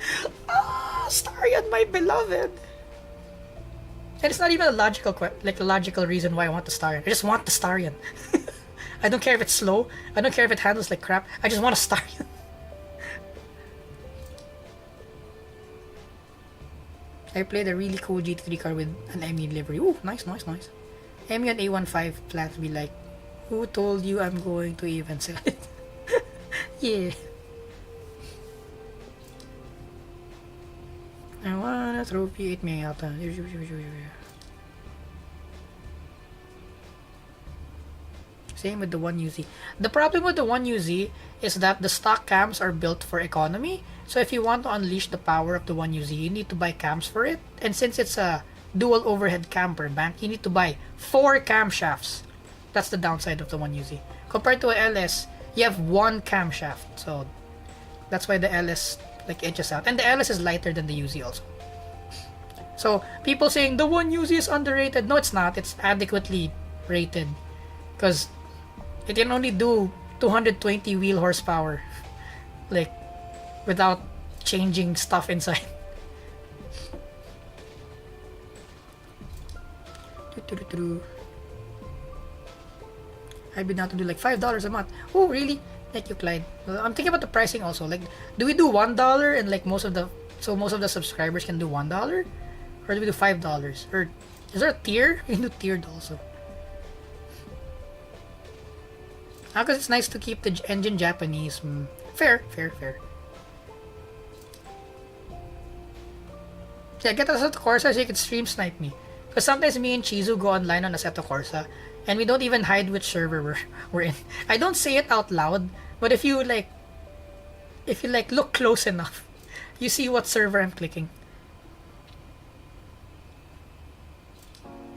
Ah, Starion, my beloved! And it's not even a logical reason why I want the Starion. I just want the Starion. I don't care if it's slow. I don't care if it handles like crap. I just want a Starion. I played a really cool GT3 car with an ME livery. Ooh, nice. ME on A15 plan to be like, who told you I'm going to even sell it? Yeah. I want a trophy, 8 me yata. Same with the 1UZ. The problem with the 1UZ is that the stock cams are built for economy. So if you want to unleash the power of the 1UZ, you need to buy cams for it. And since it's a dual overhead cam per bank, you need to buy 4 camshafts. That's the downside of the 1UZ. Compared to a LS, you have 1 camshaft. So that's why the LS like edges out. And the LS is lighter than the UZ also. So people saying the 1UZ is underrated. No, it's not. It's adequately rated. Because it can only do 220 wheel horsepower. Like, without changing stuff inside. I've been out to do like $5 a month. Oh, really? Thank you, Clyde. Well, I'm thinking about the pricing also. Like, do we do $1 and like most of the subscribers can do $1, or do we do $5? Or is there a tier? We can do tiered also. Because it's nice to keep the engine Japanese. Fair. Yeah, get Assetto Corsa so you can stream snipe me. Because sometimes me and Chizu go online on Assetto Corsa, and we don't even hide which server we're in. I don't say it out loud, but if you look close enough, you see what server I'm clicking.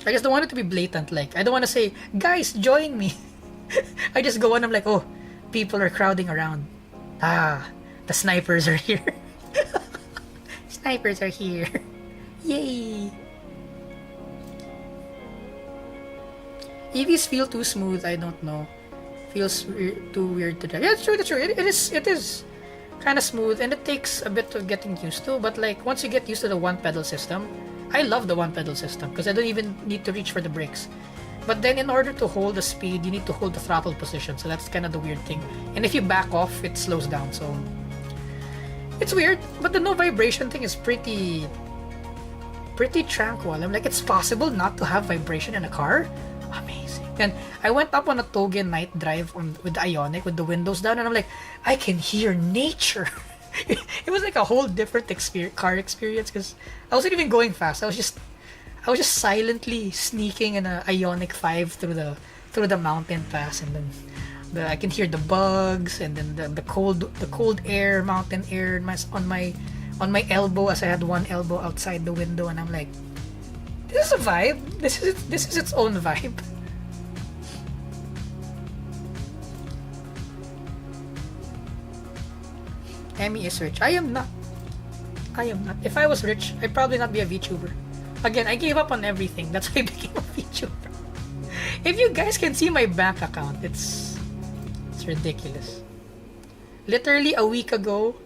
I just don't want it to be blatant. Like, I don't want to say, guys, join me. I just go on, I'm like, oh, people are crowding around. Ah, the snipers are here. Snipers are here. Yay! EVs feel too smooth, I don't know. Feels too weird to drive. Yeah, it's true. It is kind of smooth, and it takes a bit of getting used to, but like, once you get used to the one pedal system, I love the one pedal system, because I don't even need to reach for the brakes. But then in order to hold the speed, you need to hold the throttle position, so that's kind of the weird thing. And if you back off, it slows down, so it's weird. But the no vibration thing is pretty tranquil. I'm like, it's possible not to have vibration in a car? Amazing. And I went up on a Togen night drive with the Ioniq with the windows down, and I'm like, I can hear nature. It was like a whole different car experience, because I wasn't even going fast. I was just silently sneaking in a Ioniq 5 through the mountain pass, and then I can hear the bugs, and then the cold air, mountain air on my elbow, as I had one elbow outside the window, and I'm like, this is a vibe. This is its own vibe. Emmy is rich. I am not. If I was rich, I'd probably not be a VTuber. Again, I gave up on everything. That's why I became a VTuber. If you guys can see my bank account, it's ridiculous. Literally a week ago,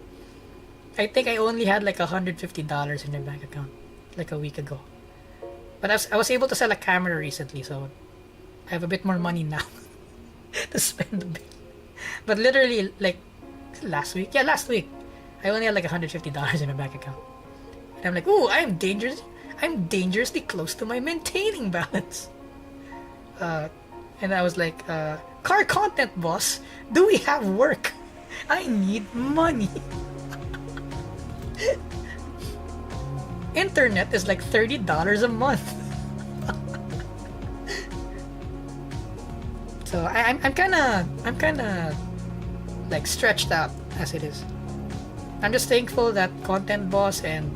I think I only had like $150 in my bank account like a week ago. But I was able to sell a camera recently, so I have a bit more money now to spend a bit. But literally, like last week, I only had like $150 in my bank account. And I'm like, ooh, I'm dangerously close to my maintaining balance. And I was like, car content boss, do we have work? I need money. Internet is like $30 a month. So I'm kinda like stretched out as it is. I'm just thankful that content boss and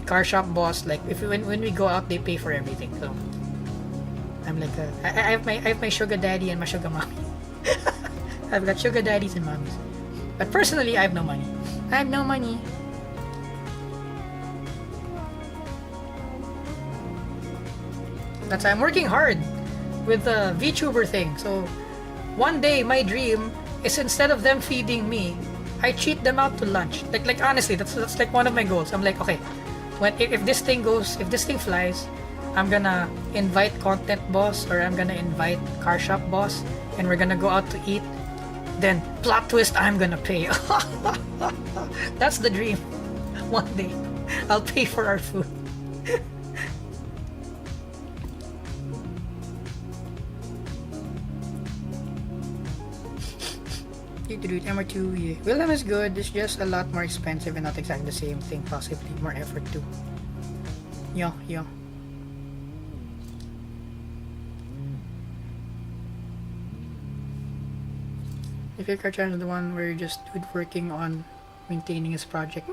car shop boss, like when we go out, they pay for everything. So I'm like I have my sugar daddy and my sugar mommy. I've got sugar daddies and mommies. But personally, I have no money. I have no money. That's why I'm working hard with the VTuber thing. So one day my dream is, instead of them feeding me, I treat them out to lunch. Like honestly, that's like one of my goals. I'm like, okay, if this thing flies, I'm gonna invite content boss, or I'm gonna invite car shop boss, and we're gonna go out to eat. Then plot twist, I'm gonna pay. That's the dream. One day I'll pay for our food. MR2, yeah. Wilhelm is good, it's just a lot more expensive and not exactly the same thing, possibly more effort too. Yeah. If your car channel is the one where you're just working on maintaining his project,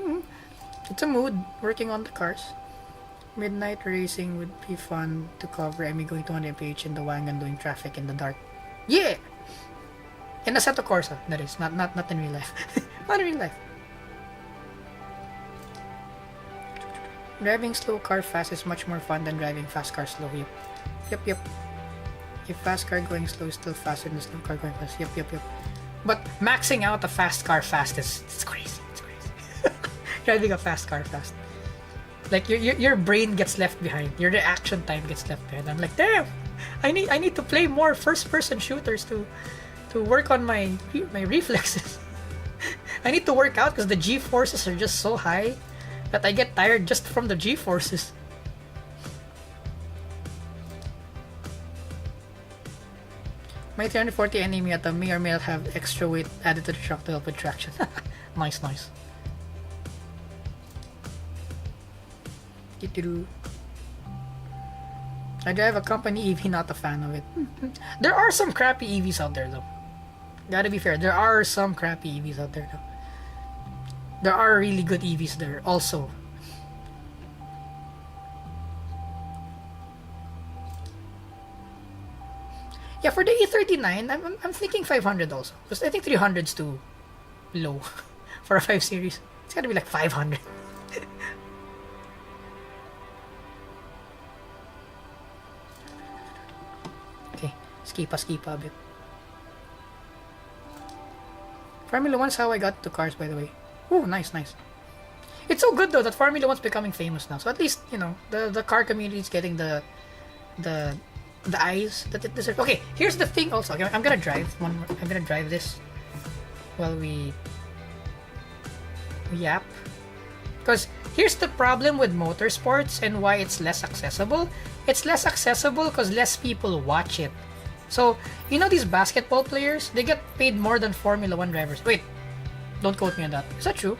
it's a mood, working on the cars. Midnight racing would be fun to cover. I mean, going 200 mph in the wagon doing traffic in the dark. Yeah! In Assetto Corsa, that is, not in real life. Not in real life. Driving slow car fast is much more fun than driving fast car slow. Yep. If fast car going slow is still faster than slow car going fast. Yep. But maxing out a fast car fast is crazy. It's crazy. Driving a fast car fast. Like your brain gets left behind. Your reaction time gets left behind. I'm like, damn! I need to play more first person shooters to work on my reflexes. I need to work out because the G-forces are just so high that I get tired just from the G-forces. My 340 Miata may or may not have extra weight added to the truck to help with traction. Nice. I drive a company EV, not a fan of it. There are some crappy EVs out there though. Gotta be fair, there are some crappy EVs out there though. There are really good EVs there also. Yeah, for the E39, I'm thinking 500 also. Because I think 300 is too low for a 5 Series. It's gotta be like 500. Okay, skipa a bit. Formula 1's how I got to cars, by the way. Oh, nice. It's so good though that Formula 1's becoming famous now. So at least, you know, the car community is getting the eyes that it deserves. Okay, here's the thing also. Okay, I'm gonna drive this while we yap. Because here's the problem with motorsports and why it's less accessible. It's less accessible because less people watch it. So, you know these basketball players? They get paid more than Formula 1 drivers. Wait, don't quote me on that. Is that true?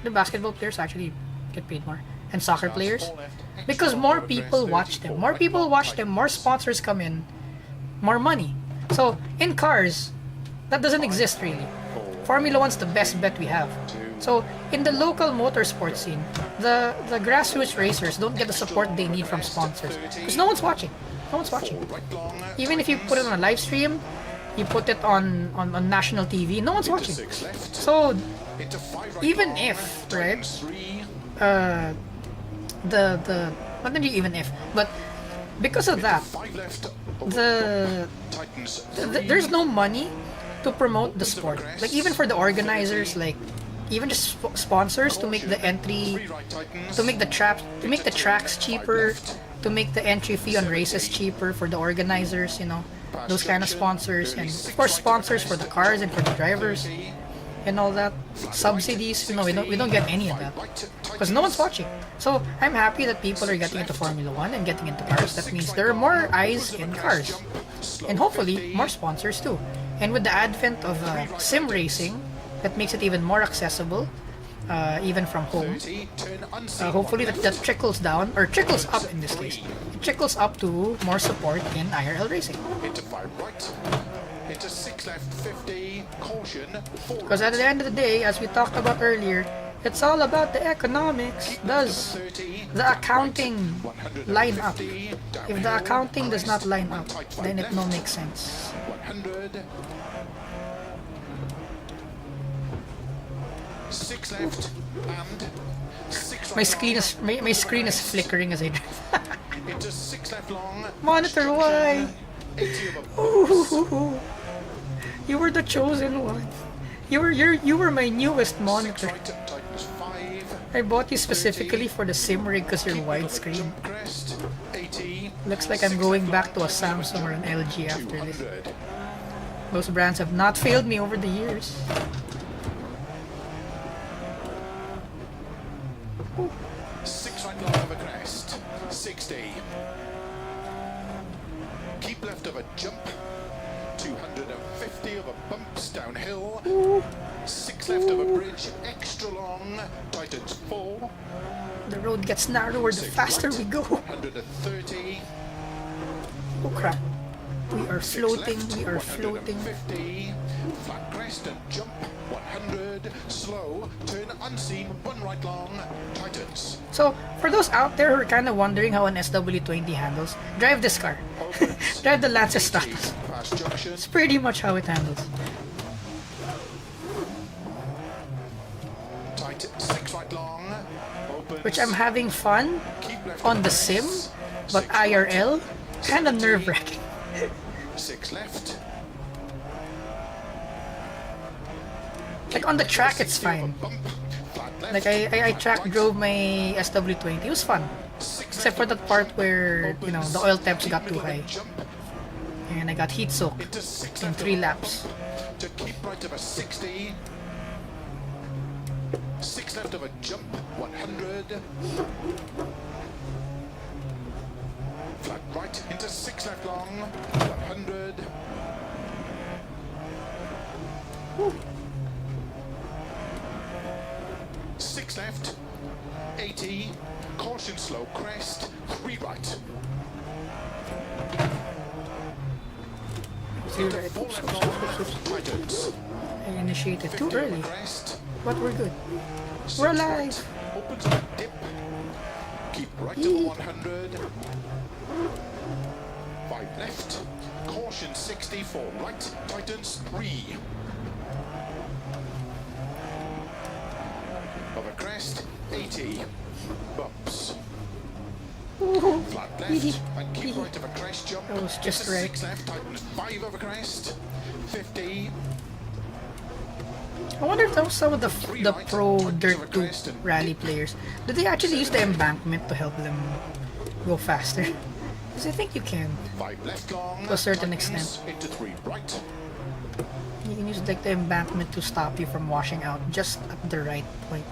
The basketball players actually get paid more. And soccer players? Because more people watch them. More people watch them, more sponsors come in, more money. So, in cars, that doesn't exist really. Formula 1's the best bet we have. So, in the local motorsport scene, the grassroots racers don't get the support they need from sponsors. Because no one's watching. Even if you put it on a live stream, you put it on national TV, no one's watching. So, even if, right, not really even if, but because of that, there's no money to promote the sport. Like even for the organizers, like even just sponsors to make the entry, to make the tracks cheaper, to make the entry fee on races cheaper for the organizers, you know, those kind of sponsors, and of course sponsors for the cars and for the drivers and all that. Subsidies, you know, we don't get any of that because no one's watching. So I'm happy that people are getting into Formula 1 and getting into cars. That means there are more eyes in cars and hopefully more sponsors too. And with the advent of sim racing, that makes it even more accessible, even from home. Hopefully that trickles down, or trickles up in this case. It trickles up to more support in IRL racing. Into 5 right. Into 6 left, 50. Caution. Because at the end of the day, as we talked about earlier, it's all about the economics. Does the accounting line up? If the accounting does not line up, then it no makes sense. 100. 6 left and 6 right. My screen is flickering as I drive. Into 6 left long. Monitor, why? 80 of a Ooh, you were the chosen one. You were my newest monitor. right, tightens 5. I bought you specifically for the sim rig because you're widescreen. Jump crest. 80. Looks like I'm going back to a Samsung or an LG after this. 200. Those brands have not failed me over the years. 6 right long of a crest. 60. Keep left of a jump. 250 of a bumps downhill. 6 left of a bridge. Extra long. Tightens 4. The road gets narrower the 6 faster right, we go. 130. Oh crap. We are 6 floating, left, we are floating. 150. Flat crest and jump. 100. Slow. Turn unseen. 1 right long. Tightens. So, for those out there who are kind of wondering how an SW20 handles, drive this car. Opens. Drive the Lancia Stratos. Fast junction. It's pretty much how it handles. Tight. 6 right long. Opens. Which I'm having fun Keep left on of the crest. sim, but 6 IRL, kind of nerve-wracking. 6 left. Like on the track, it's fine. Bump. Flat left. Like I track drove my SW20, it was fun. 6 Except for that part where, you know, the oil temps got too high. Jump And I got heat soaked into 6 in left 3 of a laps. bump to keep right of a 60. 6 left of a jump. 100. Flat right into 6 left long. 100. Woo. 6 left. 80. Caution slow crest. 3 right. Three Into right. 4 Oops, left oops, oops, long. oops, oops. Tightens. I initiated 50 too over early, crest. but we're good. 6 We're right. alive. Opens on a dip. Keep right to the 100. 5 left. Caution 64 right. Tightens 3. Of a crest. 80. Bumps. Ooh. Flat left. And keep right of a crest jump. That was just Into right. 6 left. Tightens 5 over crest. 50. I wonder if those some of the pro Dirt 2 rally players, do they actually use the embankment to help them go faster? Because I think you can. 5 left long. To a certain tightens extent. Into 3 right. You can use like the embankment to stop you from washing out just at the right point.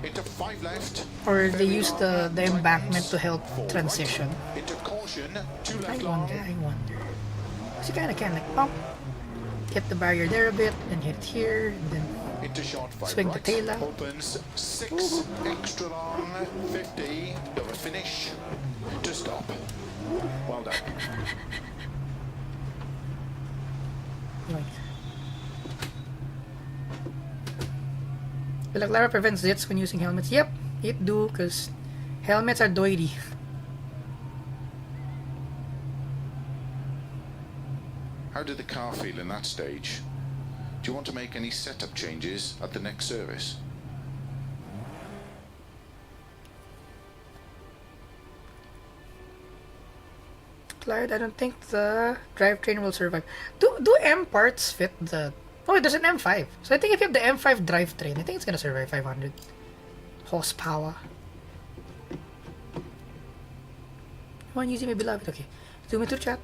Into 5 left. Or they Very use long, the embankment tightens to help 4 transition. Right. Into caution. 2 I left long. wonder. So you kinda can like pump, get the barrier there a bit, and hit it here, and then Into short 5 swing the right. tail out. Opens 6 extra long. 50. Of a finish. To stop. Well done. Right. Balaclava prevents zits when using helmets. Yep, it do, because helmets are doity. How did the car feel in that stage? Do you want to make any setup changes at the next service? Clyde, I don't think the drivetrain will survive. Do M parts fit the Oh, there's an M5. So I think if you have the M5 drivetrain, I think it's gonna survive 500 horsepower. One using my beloved. Okay, zoom into chat.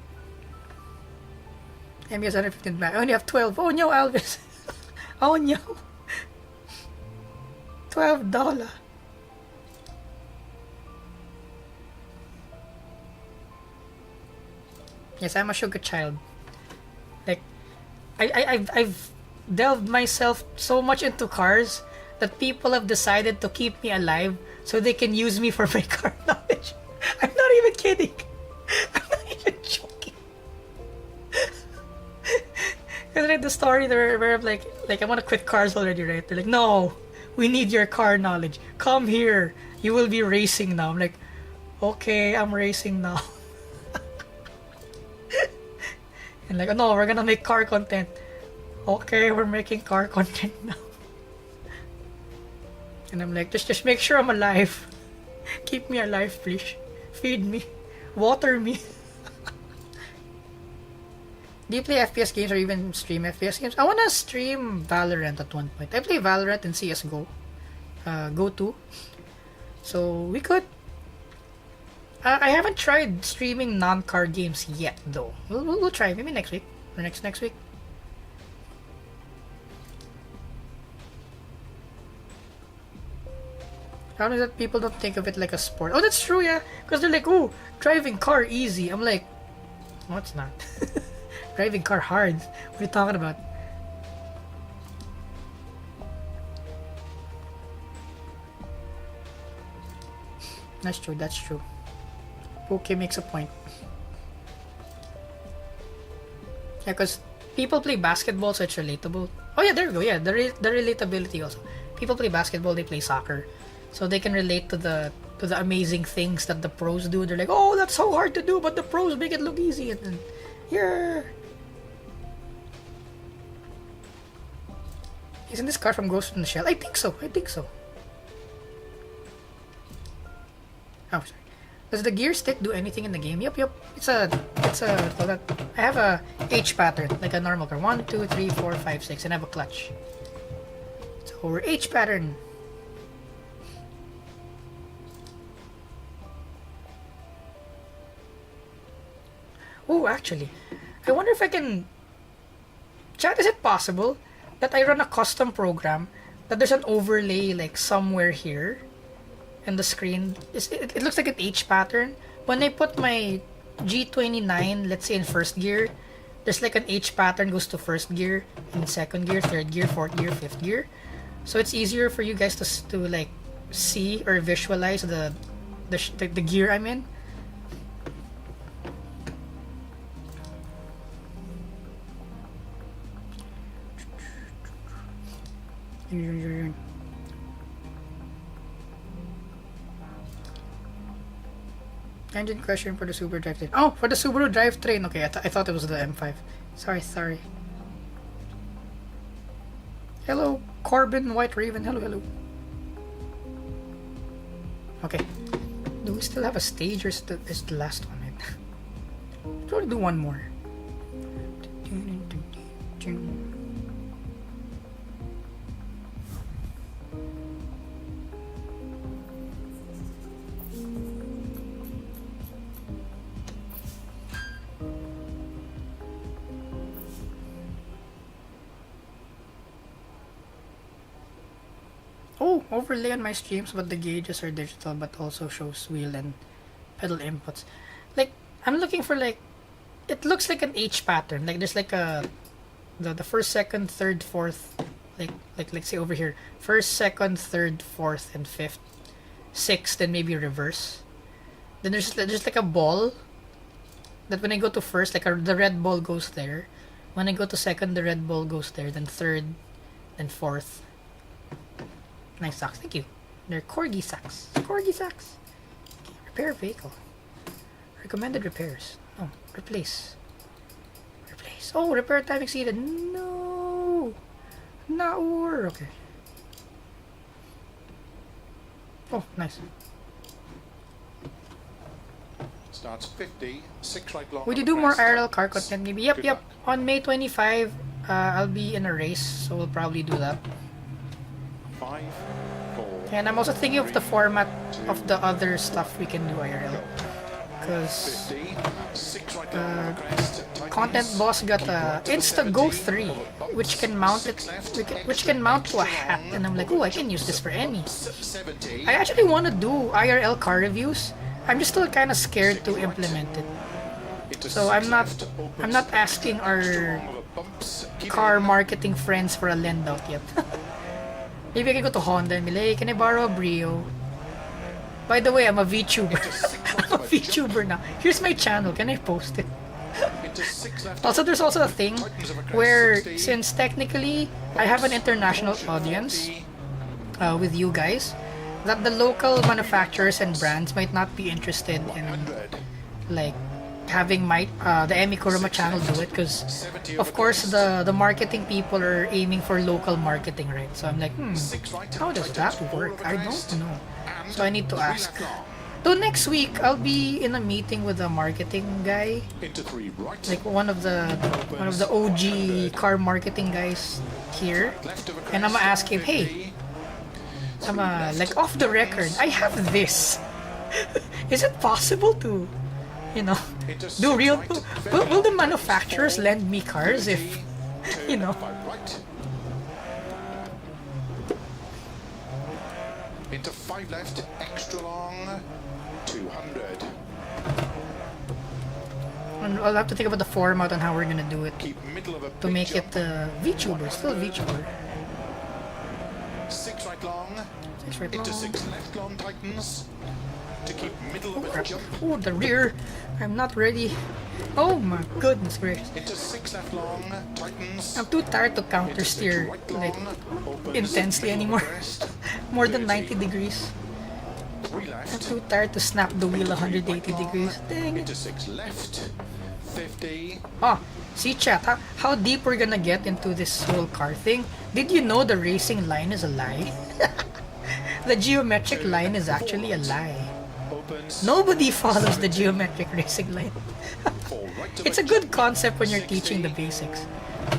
MBS 115 back. I only have 12. Oh no, Alvis. Oh no. $12. Yes, I'm a sugar child. Like, I've delved myself so much into cars that people have decided to keep me alive so they can use me for my car knowledge. I'm not even kidding. I'm not even joking. Because I read the story where I'm like I want to quit cars already, right? They're like, no, we need your car knowledge. Come here. You will be racing now. I'm like, okay, I'm racing now. And like, oh no, we're gonna make car content. Okay, we're making car content now. And I'm like, just make sure I'm alive. Keep me alive, please. Feed me. Water me. Do you play FPS games or even stream FPS games? I wanna stream Valorant at one point. I play Valorant and CSGO. Go 2. So we could. I haven't tried streaming non-car games yet, though. We'll try maybe next week or next week. How is that people don't think of it like a sport? Oh, that's true, yeah. Because they're like, oh, driving car easy. I'm like, no, it's not. Driving car hard. What are you talking about? That's true, that's true. Okay, makes a point. Yeah, because people play basketball, so it's relatable. Oh yeah, there we go. Yeah, the relatability also. People play basketball, they play soccer, so they can relate to the amazing things that the pros do. They're like, oh, that's so hard to do, but the pros make it look easy. And then, yeah. Isn't this car from Ghost in the Shell? I think so. Oh, sorry. Does the gear stick do anything in the game? Yep. It's a I have a H pattern, like a normal car. 1, 2, 3, 4, 5, 6, and I have a clutch. So we're H pattern. Oh, actually, I wonder if I can. Chat, is it possible that I run a custom program that there's an overlay like somewhere here? And the screen it looks like an H pattern. When I put my G29, let's say in first gear, there's like an H pattern goes to first gear, in second gear, third gear, fourth gear, fifth gear. So it's easier for you guys to like see or visualize the gear I'm in. Engine question for the Subaru drivetrain. Oh, for the Subaru drivetrain. Okay, I thought it was the M5. Sorry. Hello, Corbin White Raven. Hello. Okay. Do we still have a stage or is the last one? Let's only do one more. Oh, overlay on my streams, but the gauges are digital, but also shows wheel and pedal inputs. Like, I'm looking for like, it looks like an H pattern. Like there's like the first, second, third, fourth, like say over here, first, second, third, fourth, and fifth, sixth, then maybe reverse. Then there's like a ball. That when I go to first, like the red ball goes there. When I go to second, the red ball goes there. Then third, then fourth. Nice socks, thank you. They're corgi socks. Okay, repair vehicle. Recommended repairs. Oh, replace. Oh, repair time exceeded. No, not work. Okay. Oh, nice. Starts 50, 6 right long. Would you do more IRL car content? Maybe. Yep. On May 25, I'll be in a race, so we'll probably do that. 5, 4. And I'm also thinking of the format of the other stuff we can do IRL. Because 50. 6 right long over crest. Content Boss got a Insta Go 3, which can mount it, which can mount to a hat, and I'm like, oh, I can use this for any. 70. I actually want to do IRL car reviews. I'm just still kind of scared to implement it. So I'm not asking our car marketing friends for a lend out yet. Maybe I can go to Honda and be like, hey, can I borrow a Brio? By the way, I'm a VTuber. I'm a VTuber now. Here's my channel. Can I post it? Also, there's also a thing where, since technically I have an international audience with you guys, that the local manufacturers and brands might not be interested in like having my the Emi Kuruma channel do it, because of course the marketing people are aiming for local marketing, right? So I'm like, how does that work? I don't know. So I need to ask. So next week I'll be in a meeting with a marketing guy, like one of the OG car marketing guys here, and I'm gonna ask him, hey, I'm like, off the record, I have this. Is it possible to, you know, do real? Will the manufacturers lend me cars if, you know? Into 5 left, extra long, 200. And I'll have to think about the format on how we're gonna do it Keep middle of a to make it VTuber, still VTuber. 6 right long, 6 right into long. 6 left long, tightens. To keep middle of a jump. Oh, the rear. I'm not ready. Oh my goodness gracious. Into 6 left long, tightens. I'm too tired to counter steer like intensely anymore. More than 90 degrees. 3 I'm left. too tired to snap the wheel 180 degrees. Dang it. Into 6 left, 50. Oh, see chat, how deep we're gonna get into this whole car thing. Did you know the racing line is a lie? The geometric line is actually a lie. Opens. Nobody follows the geometric racing line. 4 right to It's a good concept when you're teaching the basics.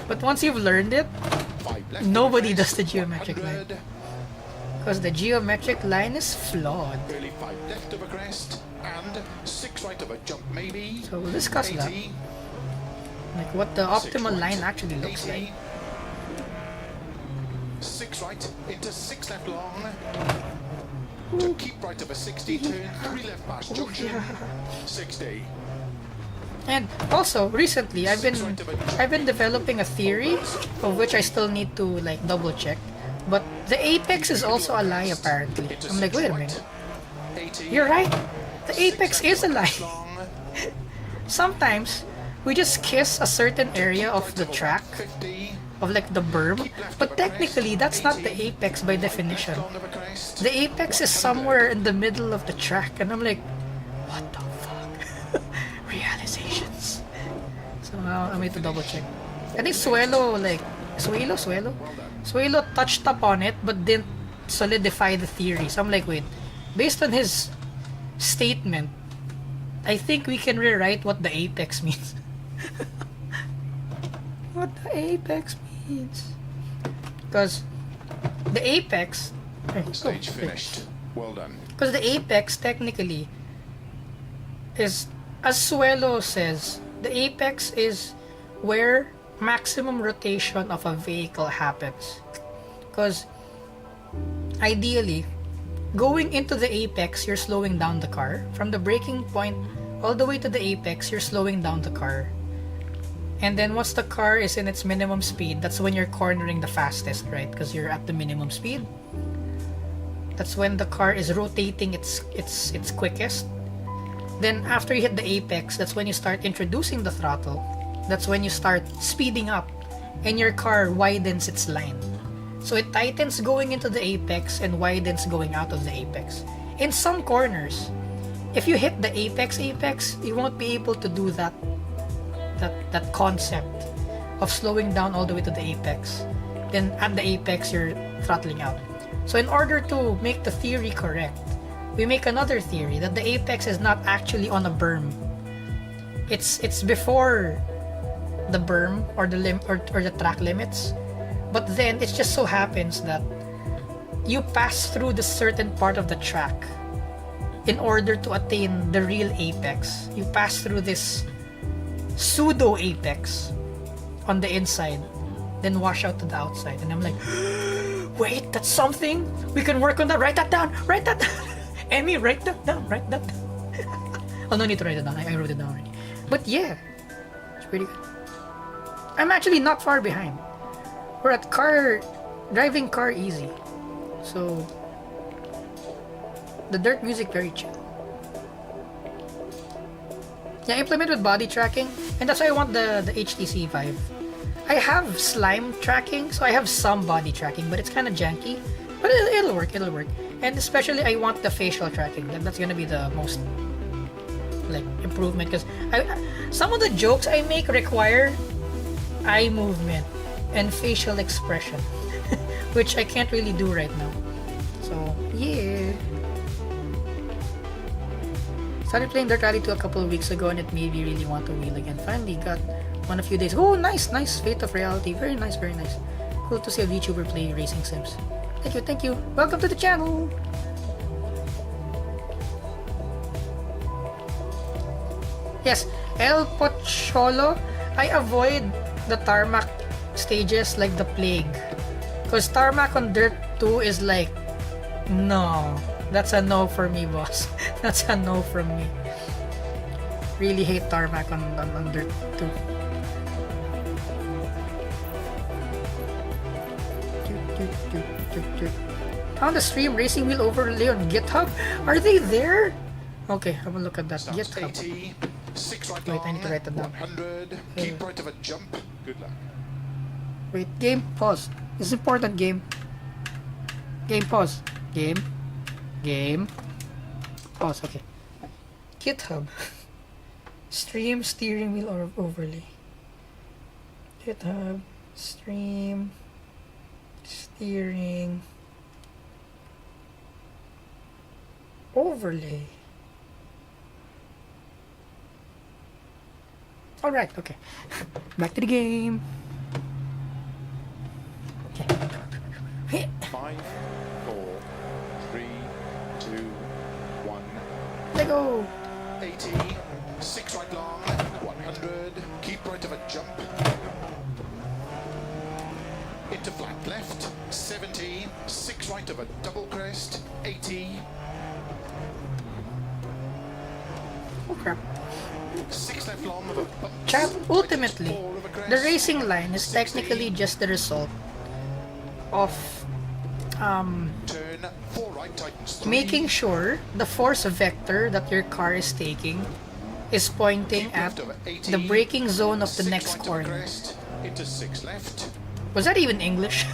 But once you've learned it, 5 left. nobody does the geometric line. 100. Because the geometric line is flawed. Early 5 left of a crest. And 6 right of a jump maybe. So we'll discuss that. 80. Like what the 6 optimal right, line actually looks 80. like. 6 right into 6 left long. To keep right of a 60, turn 3 left past junction. 60. And also recently I've been developing a theory of which I still need to like double check. But the apex is also a lie apparently. Into I'm like, 6 wait a right, minute. 80. You're right. The 6 apex left is a long, lie. long. Sometimes we just kiss a certain area of the track, 50. of like the berm, but technically that's not the apex by definition. Long of a crest. The apex is somewhere in the middle of the track, and I'm like, what the fuck? Realizations. So I need to double check. I think Suelo touched up on it, but didn't solidify the theory. So I'm like, wait, based on his statement, I think we can rewrite what the apex means. What the apex means. Because the apex... Stage finished. Well done. Because the apex technically is, as Suelo says, the apex is where maximum rotation of a vehicle happens. Because ideally, going into the apex, you're slowing down the car. From the braking point all the way to the apex, you're slowing down the car. And then once the car is in its minimum speed, that's when you're cornering the fastest, right? Because you're at the minimum speed. That's when the car is rotating its quickest. Then after you hit the apex, that's when you start introducing the throttle. That's when you start speeding up and your car widens its line. So it tightens going into the apex and widens going out of the apex. In some corners, if you hit the apex, you won't be able to do that concept of slowing down all the way to the apex. Then at the apex, you're throttling out. So in order to make the theory correct, we make another theory that the apex is not actually on a berm. It's before the berm or or the track limits. But then it just so happens that you pass through the certain part of the track in order to attain the real apex. You pass through this pseudo apex on the inside, then wash out to the outside. And I'm like, wait, that's something? We can work on that. Write that down. Write that down. Emmy, write that down. Write that down. Oh, no need to write it down. I wrote it down already. But yeah, it's pretty good. I'm actually not far behind. We're at driving car easy. So the dirt music very chill. Yeah, implement with body tracking, and that's why I want the HTC Vive. I have slime tracking, so I have some body tracking, but it's kind of janky. But it'll work, it'll work. And especially I want the facial tracking. That's gonna be the most like improvement, because some of the jokes I make require eye movement and facial expression, which I can't really do right now. So yeah. Started playing Dirt Rally 2 a couple of weeks ago, and it made me really want to wheel again. Finally got one a few days. Oh, nice, nice. Fate of Reality. Very nice, very nice. Cool to see a VTuber play racing sims. Thank you, thank you. Welcome to the channel. Yes, El Pocholo. I avoid the tarmac stages like the plague. Because tarmac on Dirt 2 is like, no. That's a no for me, boss. That's a no from me. Really hate tarmac on Dirt 2. Found the stream racing wheel overlay on GitHub. Are they there? Okay, I'm gonna look at that. GitHub. 80, 6 right Wait, I need to write that down. 100, keep right of a jump. Good luck. Wait, game pause. This is important, game. Game pause. Game. Pause, okay. GitHub. Stream steering wheel or overlay. GitHub. Stream. Steering. Overlay. Alright, okay. Back to the game. Okay. 5, 4, 3, 2, 1. Let go. 80, 6 right long, 100, keep right of a jump. Into flat left, 70, 6 right of a double crest, 80. Oh crap. 6 left long of a bump. Chat, ultimately, 4 of a crest, the racing line is technically just the result of turn 4 right tightens 3. making sure the force vector that your car is taking is pointing Keep at left of 80, the braking zone of the 6 next right of a corner. crest, into 6 left. Was that even English?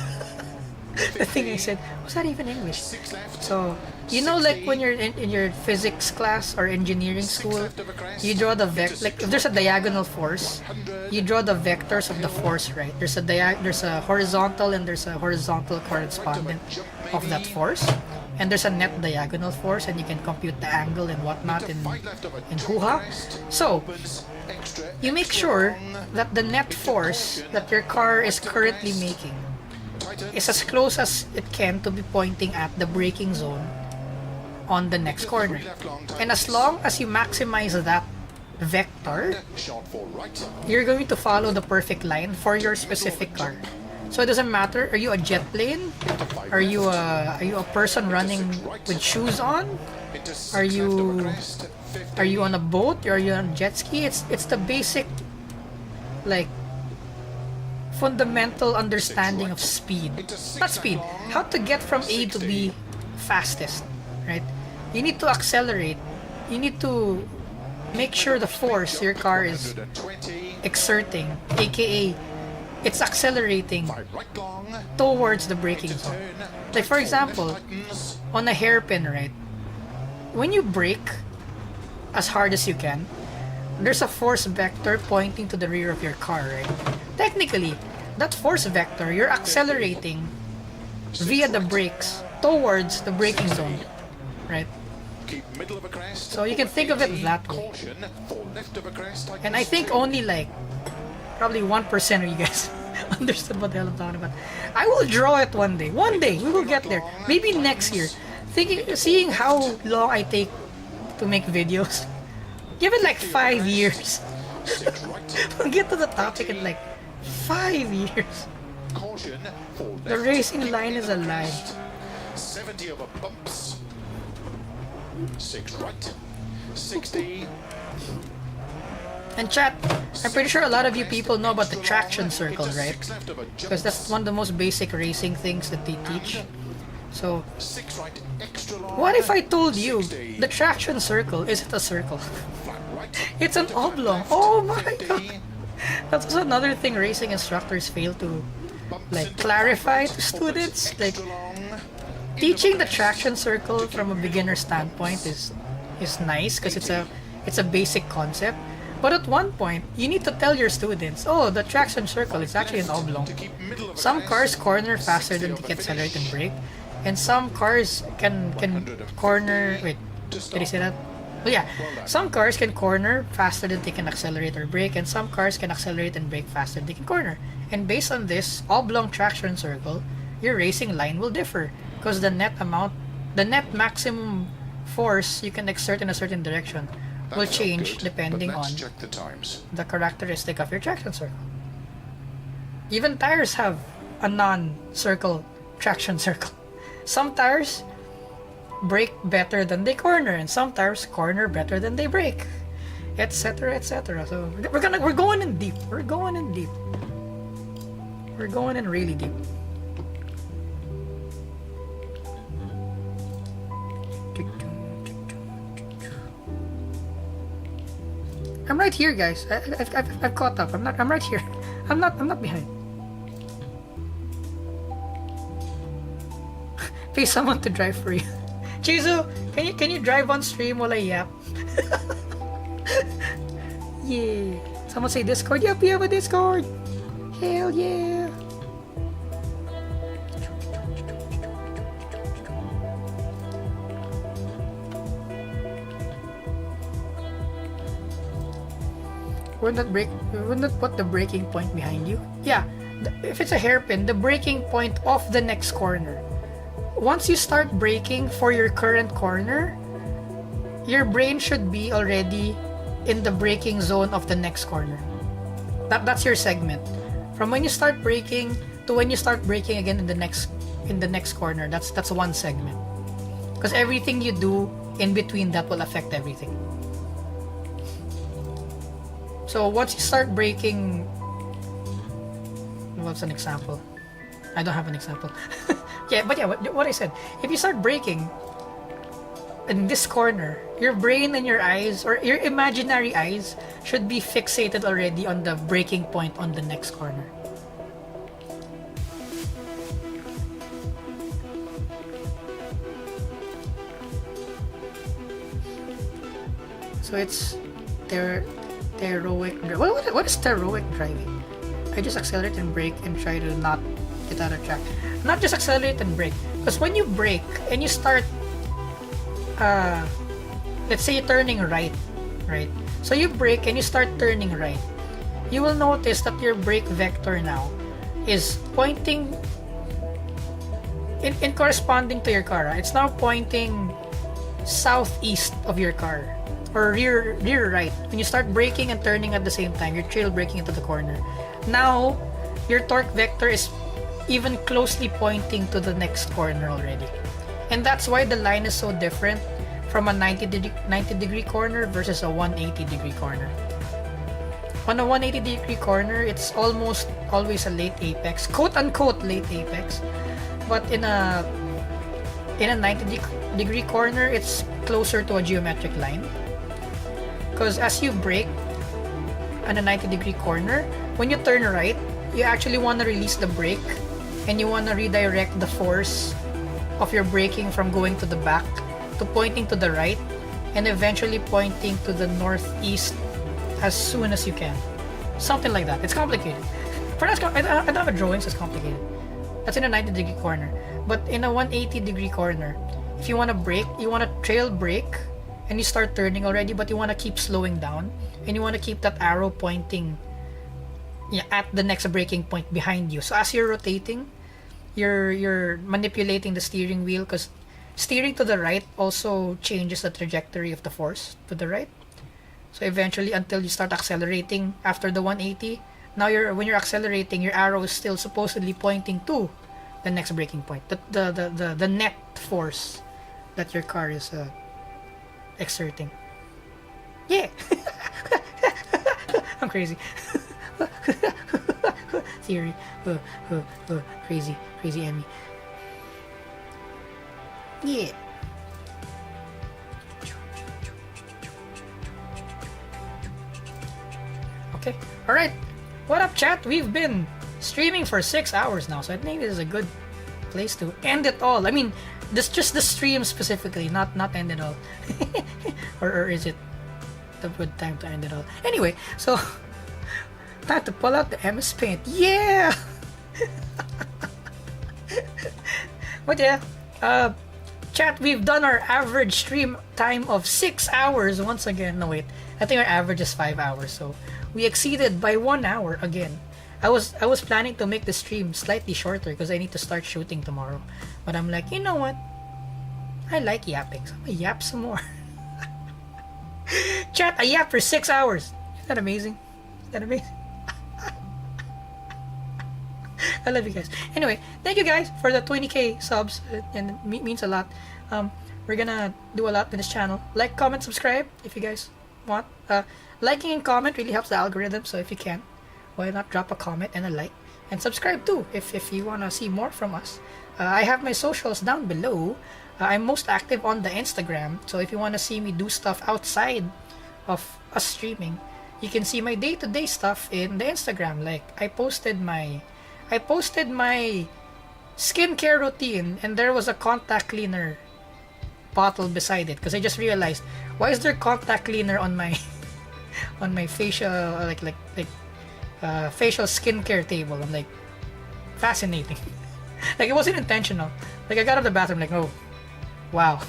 The thing I said, was that even English? 6 left. So, you know, like when you're in your physics class or engineering 6 school, left of a crest, you draw the into vector. 6 Like if there's a diagonal force, 100, you draw the vectors of the force, right? There's a horizontal and there's a horizontal correspondent of that force, and there's a net diagonal force, and you can compute the angle and whatnot in 5 left of a hoo-ha. crest, So opens extra, you make extra sure long, that the net force that your car is currently making tightens, is as close as it can to be pointing at the braking zone on the next corner. 3 left long, And as tightens, long as you maximize that vector, short 4 right, you're going to follow the perfect line for your specific car. So it doesn't matter, are you a jet plane? into 5 Are you left, a person running with shoes on? into 6 Are left of a you crest, 50, are you on a boat? Are you on a jet ski? It's the basic like fundamental understanding of speed. into 6 Not left speed, long, how to get from A to B 60. fastest, right? You need to accelerate. You need to make sure the force your car is 120, exerting, aka it's accelerating 5 right long, towards the braking into zone. turn, Like for 4 example, left tightens, on a hairpin, right? When you brake as hard as you can, there's a force vector pointing to the rear of your car, right? Technically, that force vector, you're accelerating via the brakes towards the braking zone, right? keep middle of a crest, So you can think of it that way. caution, 4 left of a crest, And I think tightens only like probably 1% of you guys understood what the hell I'm talking about. I will draw it one day. One day we will get there. Maybe next year. Seeing how long I take to make videos. Give it like 5 years. 6 right. We'll get to the topic in like 5 years. Caution for The left. racing line is a lie. 70 over bumps. 6 right. 60. And chat, I'm pretty sure a lot of you people know about the traction circle, right? Because that's one of the most basic racing things that they teach. So, 6 right, extra long. what if I told you 60. the traction circle isn't a circle? Flat right. It's an oblong. Oh my god! That's also another thing racing instructors fail to like clarify to students. Like, teaching the traction circle from a beginner standpoint is nice because it's a basic concept. But at one point, you need to tell your students, oh, the traction circle is actually an oblong. Some cars corner faster than they can accelerate and brake, and some cars can corner. Wait, did I say that? Well, yeah, some cars can corner faster than they can accelerate or brake, and some cars can accelerate and brake faster than they can corner. And based on this oblong traction circle, your racing line will differ because the net maximum force you can exert in a certain direction will change depending on check the times. the characteristic of your traction circle. Even tires have a non-circle traction circle. Some tires brake better than they corner, and some tires corner better than they brake, etc., etc. So we're going in deep. We're going in deep. We're going in really deep. I'm right here, guys. I've caught up. I'm right here. I'm not behind. Pay someone to drive for you. Chizu, can you drive on stream while I yap? Yeah. Someone say Discord. Yep, we have a Discord. Hell yeah. Wouldn't that put the braking point behind you? Yeah, if it's a hairpin, the braking point of the next corner. Once you start braking for your current corner, your brain should be already in the braking zone of the next corner. That's your segment. From when you start braking to when you start braking again in the next corner, that's one segment. Because everything you do in between that will affect everything. So once you start braking, what's an example? I don't have an example. Yeah, but yeah, what I said. If you start braking in this corner, your brain and your eyes, or your imaginary eyes, should be fixated already on the braking point on the next corner. So it's heroic. What is heroic driving? I just accelerate and brake and try to not get out of track. Not just accelerate and brake, because when you brake and you start, let's say you're turning right? So you brake and you start turning right. You will notice that your brake vector now is pointing in corresponding to your car. It's now pointing southeast of your car. Or rear right. When you start braking and turning at the same time, you're trail braking into the corner. Now, your torque vector is even closely pointing to the next corner already. And that's why the line is so different from a 90 degree corner versus a 180 degree corner. On a 180 degree corner, it's almost always a late apex, quote unquote late apex. But in a 90 degree corner, it's closer to a geometric line. Because as you brake on a 90 degree corner, when you turn right, you actually want to release the brake and you want to redirect the force of your braking from going to the back to pointing to the right and eventually pointing to the northeast as soon as you can. Something like that. It's complicated. I don't have a drawing, so it's complicated. That's in a 90 degree corner. But in a 180 degree corner, if you want to brake, you want to trail brake and you start turning already, but you want to keep slowing down and you want to keep that arrow pointing yeah, at the next braking point behind you. So as you're rotating, you're manipulating the steering wheel, because steering to the right also changes the trajectory of the force to the right. So eventually, until you start accelerating after the 180, now when you're accelerating, your arrow is still supposedly pointing to the next braking point, the net force that your car is exerting. Yeah. I'm crazy. Theory. Crazy Emmy. Yeah. Okay. Alright. What up, chat? We've been streaming for 6 hours now, so I think this is a good place to end it all. I mean, this just the stream specifically, not end it all. or is it the good time to end it all? Anyway, so time to pull out the MS Paint. Yeah! But yeah, chat, we've done our average stream time of 6 hours once again. No, wait. I think our average is 5 hours, so we exceeded by 1 hour again. I was planning to make the stream slightly shorter because I need to start shooting tomorrow. But I'm like, you know what? I like yapping, so I'm gonna yap some more. Chat, I yapped for 6 hours. Isn't that amazing? Isn't that amazing? I love you guys. Anyway, thank you guys for the 20k subs, and it means a lot. We're gonna do a lot in this channel. Like, comment, subscribe if you guys want. Liking and comment really helps the algorithm, so if you can, why not drop a comment and a like, and subscribe too if you wanna see more from us. I have my socials down below. I'm most active on the Instagram, so if you wanna see me do stuff outside of us streaming, you can see my day-to-day stuff in the Instagram. Like I posted my skincare routine, and there was a contact cleaner bottle beside it because I just realized, why is there contact cleaner on my on my facial facial skincare table? I'm like, fascinating. Like it wasn't intentional. Like I got out of the bathroom like, oh wow,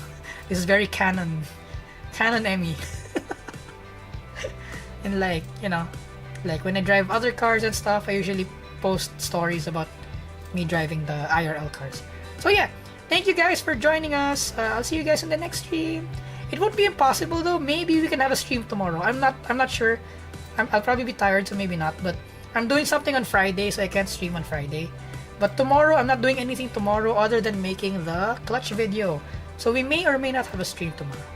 this is very canon Emmy. And like, you know, like when I drive other cars and stuff, I usually post stories about me driving the IRL cars. So yeah, thank you guys for joining us. I'll see you guys in the next stream. It won't be impossible though. Maybe we can have a stream tomorrow. I'm not sure. I'll probably be tired, so maybe not. But I'm doing something on Friday, so I can't stream on Friday. But tomorrow, I'm not doing anything tomorrow other than making the clutch video. So we may or may not have a stream tomorrow.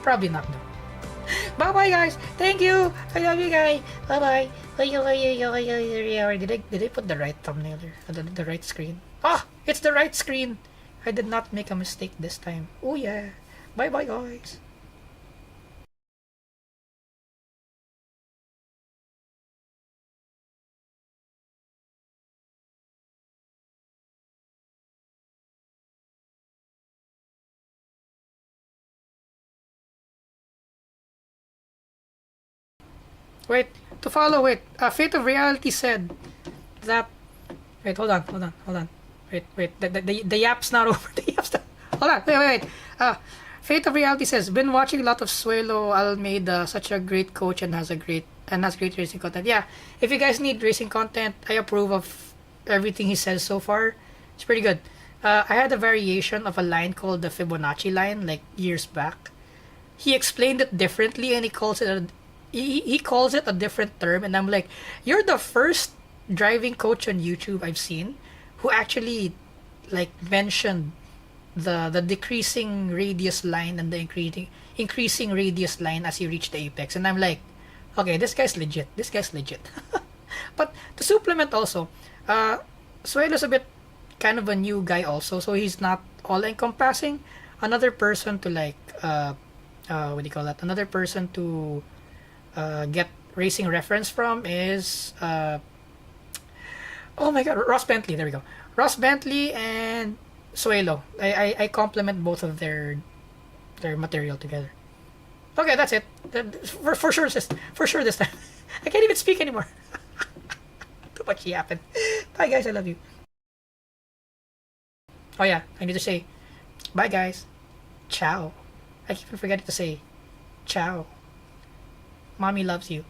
Probably not though. Bye bye guys. Thank you. I love you guys. Bye bye. Did I put the right thumbnail there? The right screen? Ah, it's the right screen. I did not make a mistake this time. Oh yeah. Bye bye guys. Wait, to follow, wait. Fate of Reality said that. Wait, hold on. Wait. The yap's not over. The yap's not. Hold on. Wait. Fate of Reality says, been watching a lot of Suelo Almeida, such a great coach and has great racing content. Yeah, if you guys need racing content, I approve of everything he says so far. It's pretty good. I had a variation of a line called the Fibonacci line like years back. He explained it differently, and he calls it a different term, and I'm like, you're the first driving coach on YouTube I've seen who actually like mentioned the decreasing radius line and the increasing radius line as you reach the apex. And I'm like, okay, this guy's legit. But to supplement also, Suelo's a bit kind of a new guy also, so he's not all encompassing. Another person to like what do you call that? Another person to get racing reference from is oh my god, Ross Bentley. There we go. Ross Bentley and Suelo. I complement both of their material together. Okay, that's it. For sure this time. I can't even speak anymore. Too much yapping. Bye guys, I love you. Oh yeah, I need to say bye guys. Ciao. I keep forgetting to say ciao. Mommy loves you.